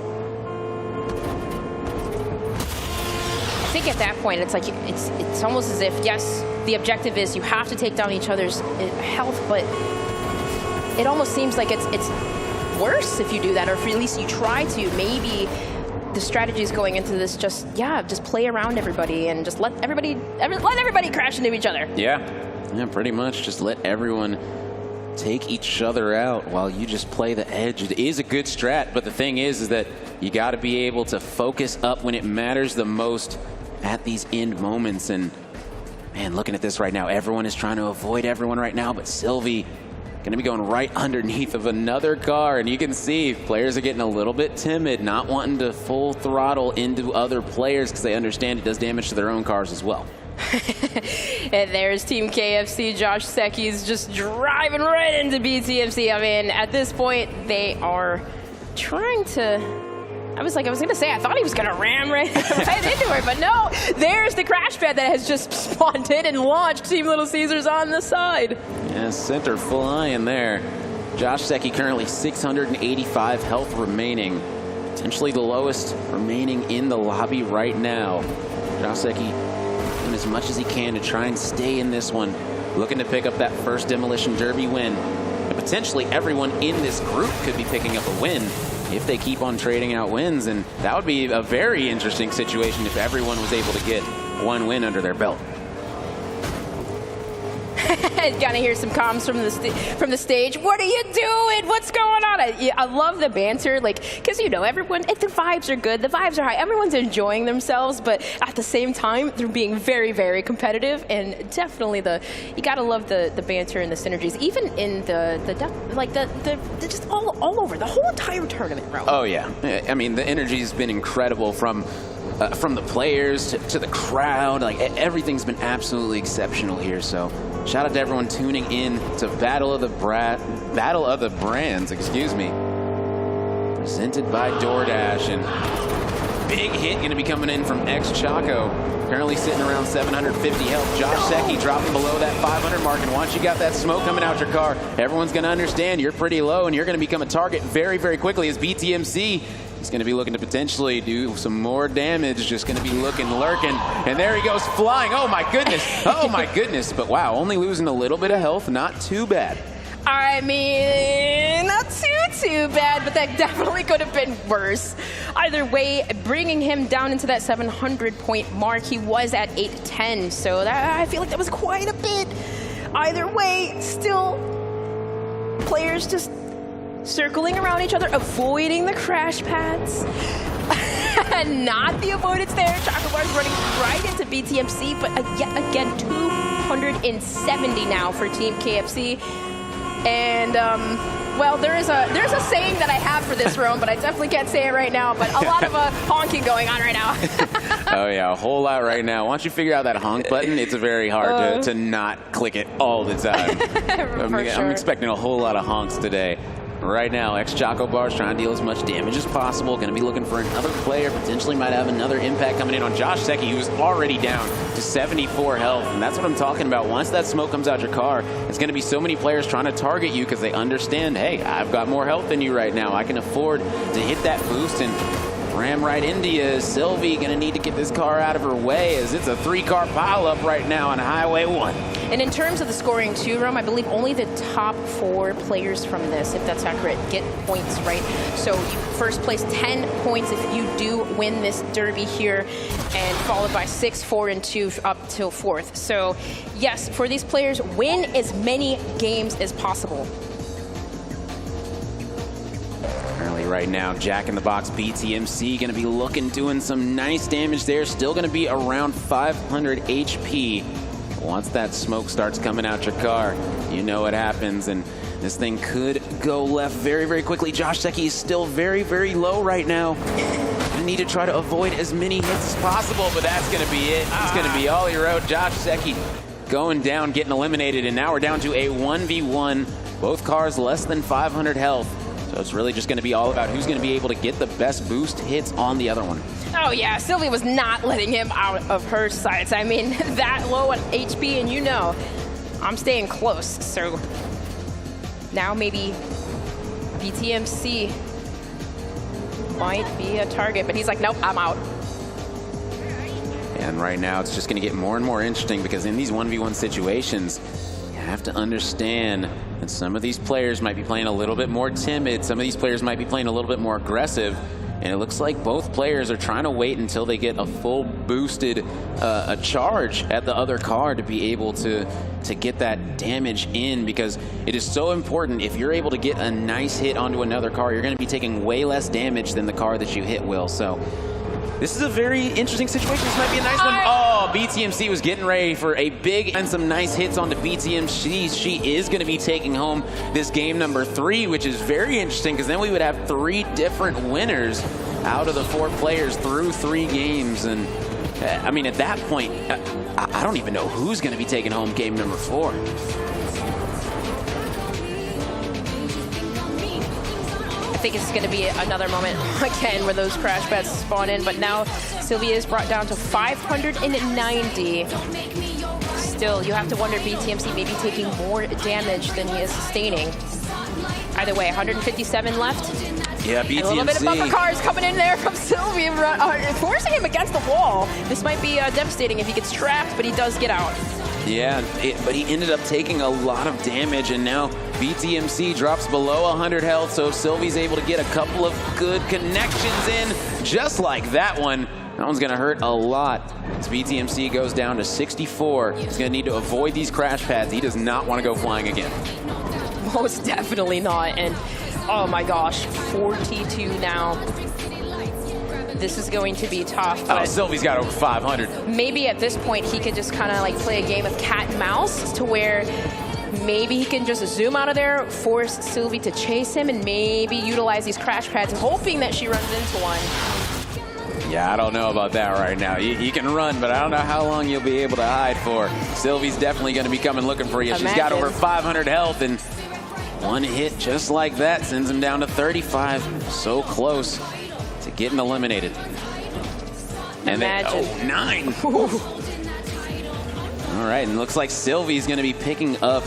I think at that point, it's like it's almost as if, yes, the objective is you have to take down each other's health, but it almost seems like it's worse if you do that, or if at least you try to. Maybe the strategy is going into this just play around everybody and just let everybody crash into each other. Yeah, pretty much just let everyone take each other out while you just play the edge. It is a good strat, but the thing is that you got to be able to focus up when it matters the most at these end moments. And man, looking at this right now, everyone is trying to avoid everyone right now, but Sylvie going to be going right underneath of another car, and you can see players are getting a little bit timid, not wanting to full throttle into other players because they understand it does damage to their own cars as well. And there's Team KFC. Josh Secchi's just driving right into BTMC. I mean, at this point, they are trying to... I was going to say, I thought he was going to ram right into her, but no, there's the crash pad that has just spawned in and launched Team Little Caesars on the side. Yeah, center flying there. Josh Secchi currently 685 health remaining. Potentially the lowest remaining in the lobby right now. Josh Secchi doing as much as he can to try and stay in this one. Looking to pick up that first Demolition Derby win. And potentially everyone in this group could be picking up a win if they keep on trading out wins, and that would be a very interesting situation if everyone was able to get 1 win under their belt. Gotta hear some comms from the stage. What are you doing? What's going on? I love the banter, because the vibes are good, the vibes are high, everyone's enjoying themselves, but at the same time, they're being very, very competitive, and definitely you gotta love the banter and the synergies, even in the just all over the whole entire tournament, bro. Oh yeah, I mean the energy has been incredible from the players to the crowd. Everything's been absolutely exceptional here. So shout out to everyone tuning in to Battle of the Brands, presented by DoorDash. And big hit going to be coming in from X Chaco, currently sitting around 750 health. Josh Secchi dropping below that 500 mark, and once you got that smoke coming out your car, everyone's going to understand you're pretty low and you're going to become a target very, very quickly, as BTMC is going to be looking to potentially do some more damage, just going to be lurking. And there he goes flying. Oh my goodness. But wow, only losing a little bit of health, not too bad. I mean, not too bad, but that definitely could have been worse. Either way, bringing him down into that 700-point mark, he was at 810, so I feel like that was quite a bit. Either way, still, players just circling around each other, avoiding the crash pads. Not the avoidance there. Chocolate Bar's running right into BTMC, but yet again, 270 now for Team KFC. And, well, there's a saying that I have for this room, but I definitely can't say it right now, but a lot of honking going on right now. Oh, yeah, a whole lot right now. Once you figure out that honk button, it's very hard to not click it all the time. I'm expecting a whole lot of honks today. Right now, X-Chaco Bar's trying to deal as much damage as possible. Going to be looking for another player. Potentially might have another impact coming in on Josh Secchi, who's already down to 74 health. And that's what I'm talking about. Once that smoke comes out your car, it's going to be so many players trying to target you because they understand, hey, I've got more health than you right now. I can afford to hit that boost and ram right into you. Sylvie going to need to get this car out of her way, as it's a 3-car pileup right now on Highway 1. And in terms of the scoring too, Rome, I believe only the top 4 players from this, if that's accurate, get points, right? So you first place 10 points if you do win this derby here, and followed by 6, 4, and 2 up till 4th. So yes, for these players, win as many games as possible. Currently right now, Jack in the Box BTMC going to be doing some nice damage there. Still going to be around 500 HP. Once that smoke starts coming out your car, you know what happens, and this thing could go left very, very quickly. Josh Secchi is still very, very low right now. You need to try to avoid as many hits as possible, but that's going to be it. It's going to be all he wrote. Josh Secchi going down, getting eliminated, and now we're down to a 1v1. Both cars less than 500 health. So it's really just going to be all about who's going to be able to get the best boost hits on the other one. Oh yeah, Sylvie was not letting him out of her sights. I mean, that low on HP, and you know, I'm staying close. So now maybe BTMC might be a target, but he's like, nope, I'm out. And right now, it's just going to get more and more interesting because in these 1v1 situations, you have to understand that some of these players might be playing a little bit more timid. Some of these players might be playing a little bit more aggressive. And it looks like both players are trying to wait until they get a full boosted a charge at the other car to be able to get that damage in, because it is so important. If you're able to get a nice hit onto another car, you're going to be taking way less damage than the car that you hit will. So this is a very interesting situation. This might be a nice one. Oh, BTMC was getting ready for a big and some nice hits onto BTMC. She is going to be taking home this game number 3, which is very interesting because then we would have 3 different winners out of the 4 players through 3 games. And I mean, at that point, I don't even know who's going to be taking home game number 4. I think it's going to be another moment again where those crash pads spawn in, but now Sylvia is brought down to 590. Still, you have to wonder, BTMC maybe taking more damage than he is sustaining. Either way, 157 left. Yeah, BTMC. And a little bit of bumper cars coming in there from Sylvia, forcing him against the wall. This might be devastating if he gets trapped, but he does get out. Yeah, but he ended up taking a lot of damage, and now BTMC drops below 100 health, so if Sylvie's able to get a couple of good connections in, just like that one, that one's going to hurt a lot. As BTMC goes down to 64, he's going to need to avoid these crash pads. He does not want to go flying again. Most definitely not, and oh my gosh, 42 now. This is going to be tough. Oh, Sylvie's got over 500. Maybe at this point he could just kind of like play a game of cat and mouse to where maybe he can just zoom out of there, force Sylvie to chase him, and maybe utilize these crash pads, hoping that she runs into one. Yeah, I don't know about that right now. You can run, but I don't know how long you'll be able to hide for. Sylvie's definitely going to be coming looking for you. She's got over 500 health, and one hit just like that sends him down to 35. So close to getting eliminated. And then, oh, 9. All right, and it looks like Sylvie's going to be picking up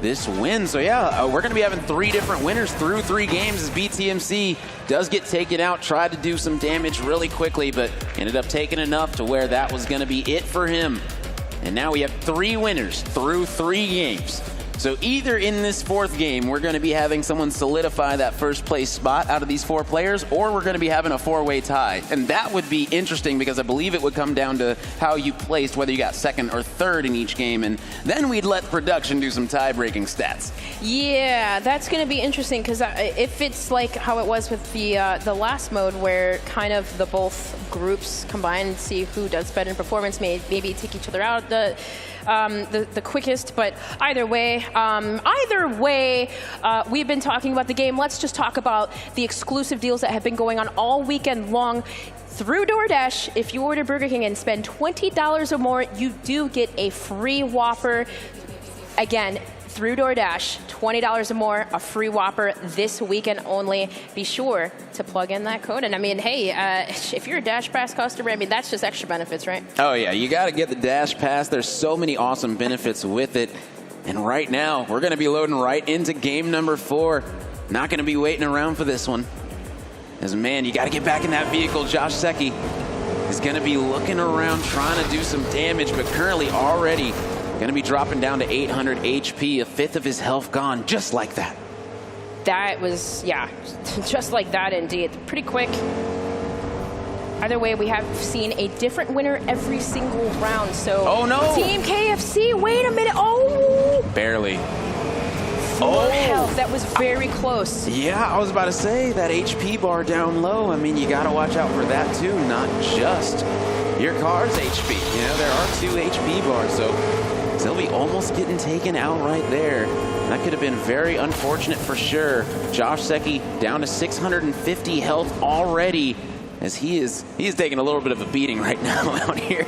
this win. So yeah, we're going to be having 3 different winners through 3 games as BTMC does get taken out, tried to do some damage really quickly, but ended up taking enough to where that was going to be it for him. And now we have 3 winners through 3 games. So either in this 4th game, we're going to be having someone solidify that first place spot out of these 4 players, or we're going to be having a 4-way tie. And that would be interesting because I believe it would come down to how you placed, whether you got 2nd or 3rd in each game. And then we'd let production do some tie-breaking stats. Yeah, that's going to be interesting because if it's like how it was with the last mode where kind of the both groups combine and see who does better in performance, maybe take each other out the quickest, but either way, we've been talking about the game. Let's just talk about the exclusive deals that have been going on all weekend long through DoorDash. If you order Burger King and spend $20 or more, you do get a free Whopper. Again, through DoorDash, $20 or more, a free Whopper this weekend only. Be sure to plug in that code. And I mean, hey, if you're a Dash Pass customer, I mean, that's just extra benefits, right? Oh yeah, you got to get the Dash Pass. There's so many awesome benefits with it. And right now, we're going to be loading right into game number 4. Not going to be waiting around for this one. As man, you got to get back in that vehicle. Josh Secchi is going to be looking around, trying to do some damage, but currently already going to be dropping down to 800 HP, a 5th of his health gone, just like that. That was, yeah, just like that indeed. Pretty quick. Either way, we have seen a different winner every single round. So, oh no! Team KFC, wait a minute. Oh! Barely. 4 health, that was very close. Yeah, I was about to say, that HP bar down low, I mean, you got to watch out for that too, not just your car's HP. You know, there are 2 HP bars, so Sylvie almost getting taken out right there. That could have been very unfortunate for sure. Josh Secchi down to 650 health already, as he is taking a little bit of a beating right now out here.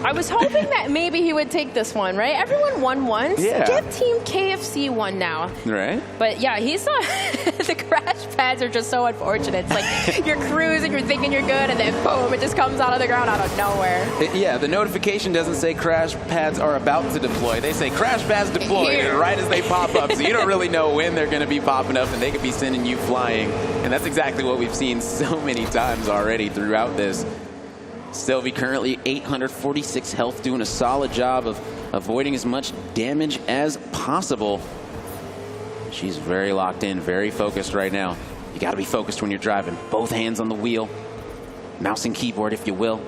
I was hoping that maybe he would take this one, right? Everyone won once. Yeah. Give Team KFC one now. Right. But yeah, he's the crash pads are just so unfortunate. It's like you're cruising, you're thinking you're good, and then boom, it just comes out of the ground out of nowhere. Yeah, the notification doesn't say crash pads are about to deploy. They say crash pads deployed right as they pop up. So you don't really know when they're going to be popping up, and they could be sending you flying. And that's exactly what we've seen so many times already throughout this. Sylvie currently 846 health, doing a solid job of avoiding as much damage as possible. She's very locked in, very focused right now. You got to be focused when you're driving. Both hands on the wheel, mouse and keyboard if you will.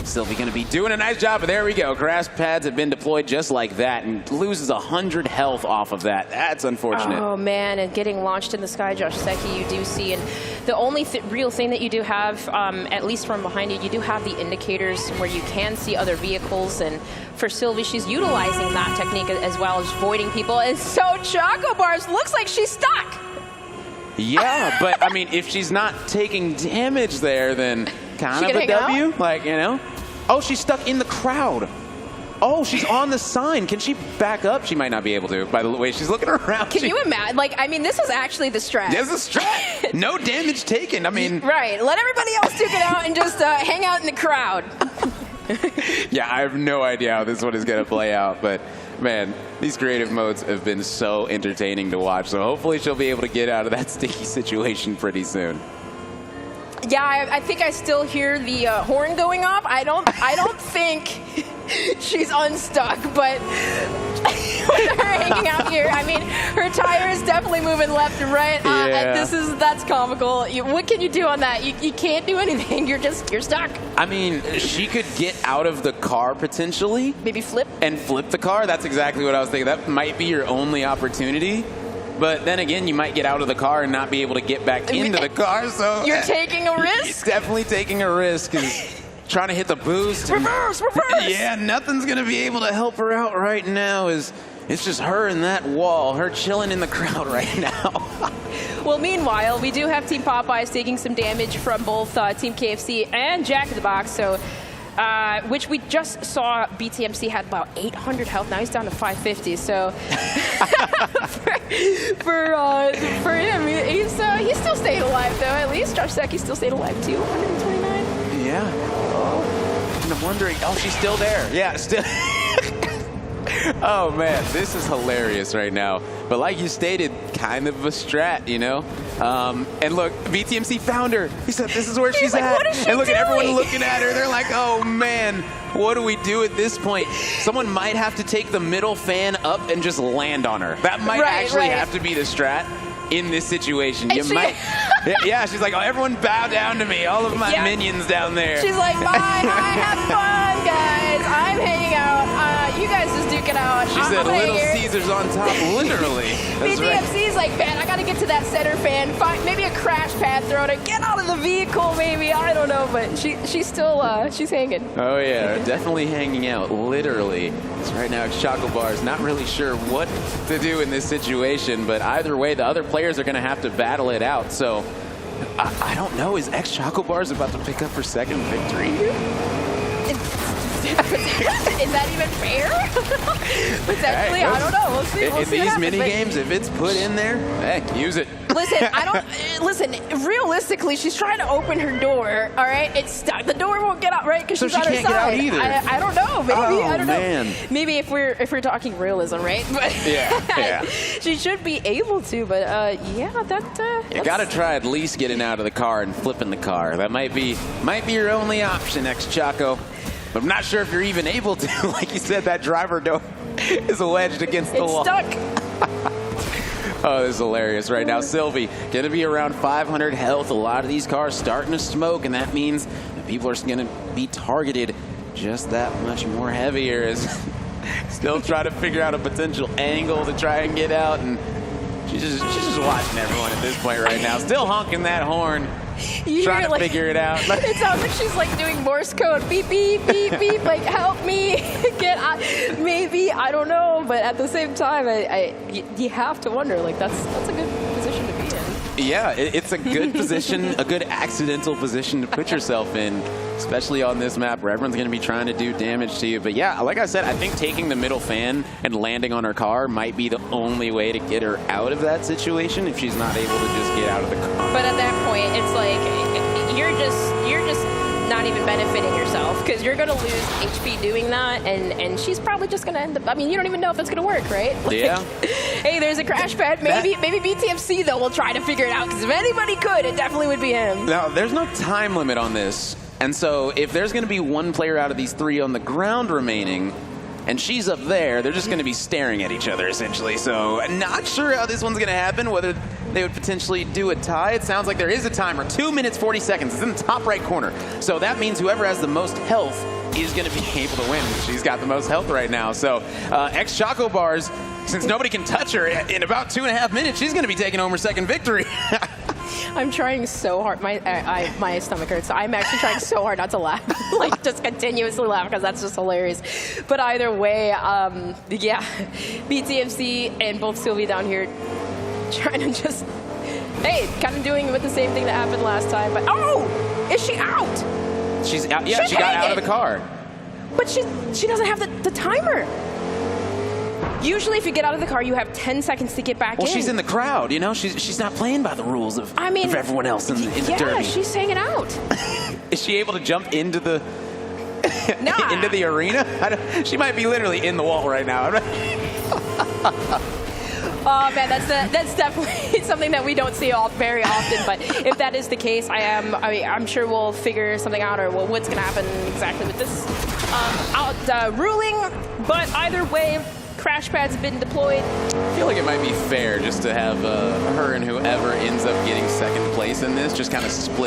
Sylvie going to be doing a nice job, but there we go. Crash pads have been deployed just like that and loses 100 health off of that. That's unfortunate. Oh, man, and getting launched in the sky, Josh Secchi, you do see. And the only real thing that you do have, at least from behind you, you do have the indicators where you can see other vehicles. And for Sylvie, she's utilizing that technique as well as avoiding people. And so Choco Bars looks like she's stuck. Yeah, but I mean, if she's not taking damage there, then kind of a W. Like, you know. Oh, she's stuck in the crowd. Oh, she's on the sign. Can she back up? She might not be able to, by the way she's looking around. Can you imagine? Like, I mean, this is actually the strat. This is the strat. No damage taken. I mean. Right. Let everybody else duke it out and just hang out in the crowd. Yeah, I have no idea how this one is going to play out, but man, these creative modes have been so entertaining to watch. So hopefully she'll be able to get out of that sticky situation pretty soon. Yeah, I think I still hear the horn going off. I don't think she's unstuck, but with her hanging out here, I mean, her tire is definitely moving left and right. That's comical. What can you do on that? You can't do anything. You're stuck. I mean, she could get out of the car potentially. Maybe flip. And flip the car. That's exactly what I was thinking. That might be your only opportunity. But then again, you might get out of the car and not be able to get back into the car. So you're taking a risk? Definitely taking a risk. Trying to hit the boost. Reverse! Yeah, nothing's going to be able to help her out right now. It's just her and that wall, her chilling in the crowd right now. Well, meanwhile, we do have Team Popeyes taking some damage from both Team KFC and Jack in the Box. So, which we just saw BTMC had about 800 health. Now he's down to 550. So for him, he's still staying alive though. At least Josh Secchi still stayed alive too. 129. Yeah. Oh. And I'm wondering. Oh, she's still there. Yeah, still. Oh man, this is hilarious right now. But like you stated, kind of a strat, you know? And look, BTMC found her. He said, this is where she's like, at. what is she and look doing? at everyone looking at her. They're like, oh man, what do we do at this point? Someone might have to take the middle fan up and just land on her. That might actually have to be the strat in this situation. You might. Yeah, she's like, oh, everyone bow down to me. All of my minions down there. She's like, I have fun, guys. I'm hanging out. You guys just duke it out. She said, Little Caesars on top, literally. That's BTMC's like, man, I got to get to that center fan. Maybe a crash pad throw to get out of the vehicle, maybe. I don't know, but she's still, she's hanging. Oh, yeah, definitely hanging out, literally. So right now, Choco Bar's not really sure what to do in this situation, but either way, the other players are going to have to battle it out. So I don't know. Is Choco Bar's about to pick up her second victory? Is that even fair? Potentially, I don't know. We'll see. In these mini games, if it's put in there, heck, use it. Listen, realistically, she's trying to open her door, all right? It's stuck. The door won't get out, right? Because she's on her side. Get out either. I don't know. Maybe. I don't know. Maybe if we're talking realism, right? But yeah. She should be able to, but you got to try at least getting out of the car and flipping the car. That might be your only option, Choco. But I'm not sure if you're even able to. Like you said, that driver door is wedged against the wall. It's stuck. Oh, this is hilarious right now. Sylvie, going to be around 500 health. A lot of these cars starting to smoke, and that means that people are going to be targeted just that much more heavier. As still trying to figure out a potential angle to try and get out, and she's just watching everyone at this point right now. Still honking that horn. Trying to figure it out. It sounds like she's like doing Morse code. Beep, beep, beep, beep. Like, help me get out. Maybe, I don't know. But at the same time, you have to wonder, like, that's a good position to be in. Yeah, it's a good position, a good accidental position to put yourself in, especially on this map where everyone's going to be trying to do damage to you. But yeah, like I said, I think taking the middle fan and landing on her car might be the only way to get her out of that situation if she's not able to just get out of the car. But at that point, it's like you're just not even benefiting yourself because you're going to lose HP doing that, and she's probably just going to end up, I mean, you don't even know if it's going to work, right? Like, yeah. Hey, there's a crash pad. Maybe BTFC, though, will try to figure it out because if anybody could, it definitely would be him. Now, there's no time limit on this, and so if there's going to be one player out of these 3 on the ground remaining, and she's up there, they're just going to be staring at each other, essentially. So not sure how this one's going to happen, whether they would potentially do a tie. It sounds like there is a timer. 2 minutes, 40 seconds. It's in the top right corner. So that means whoever has the most health is going to be able to win. She's got the most health right now. So ex-Choco Bars, since nobody can touch her, in about 2.5 minutes, she's going to be taking home her second victory. I'm trying so hard. My stomach hurts. I'm actually trying so hard not to laugh. Like, just continuously laugh because that's just hilarious. But either way, yeah, BTFC and both Sylvie down here trying to just, hey, kind of doing with the same thing that happened last time. But, oh, is she out? She's out. Yeah, she got out of the car. But she doesn't have the timer. Usually, if you get out of the car, you have 10 seconds to get back in. Well, she's in the crowd, you know? She's not playing by the rules of everyone else in the derby. Yeah, she's hanging out. Is she able to jump into the into the arena? She might be literally in the wall right now. Oh man, that's definitely something that we don't see very often. But if that is the case, I'm sure we'll figure something out, or what's going to happen exactly with this ruling. But either way, crash pads have been deployed. I feel like it might be fair just to have her and whoever ends up getting second place in this just kind of split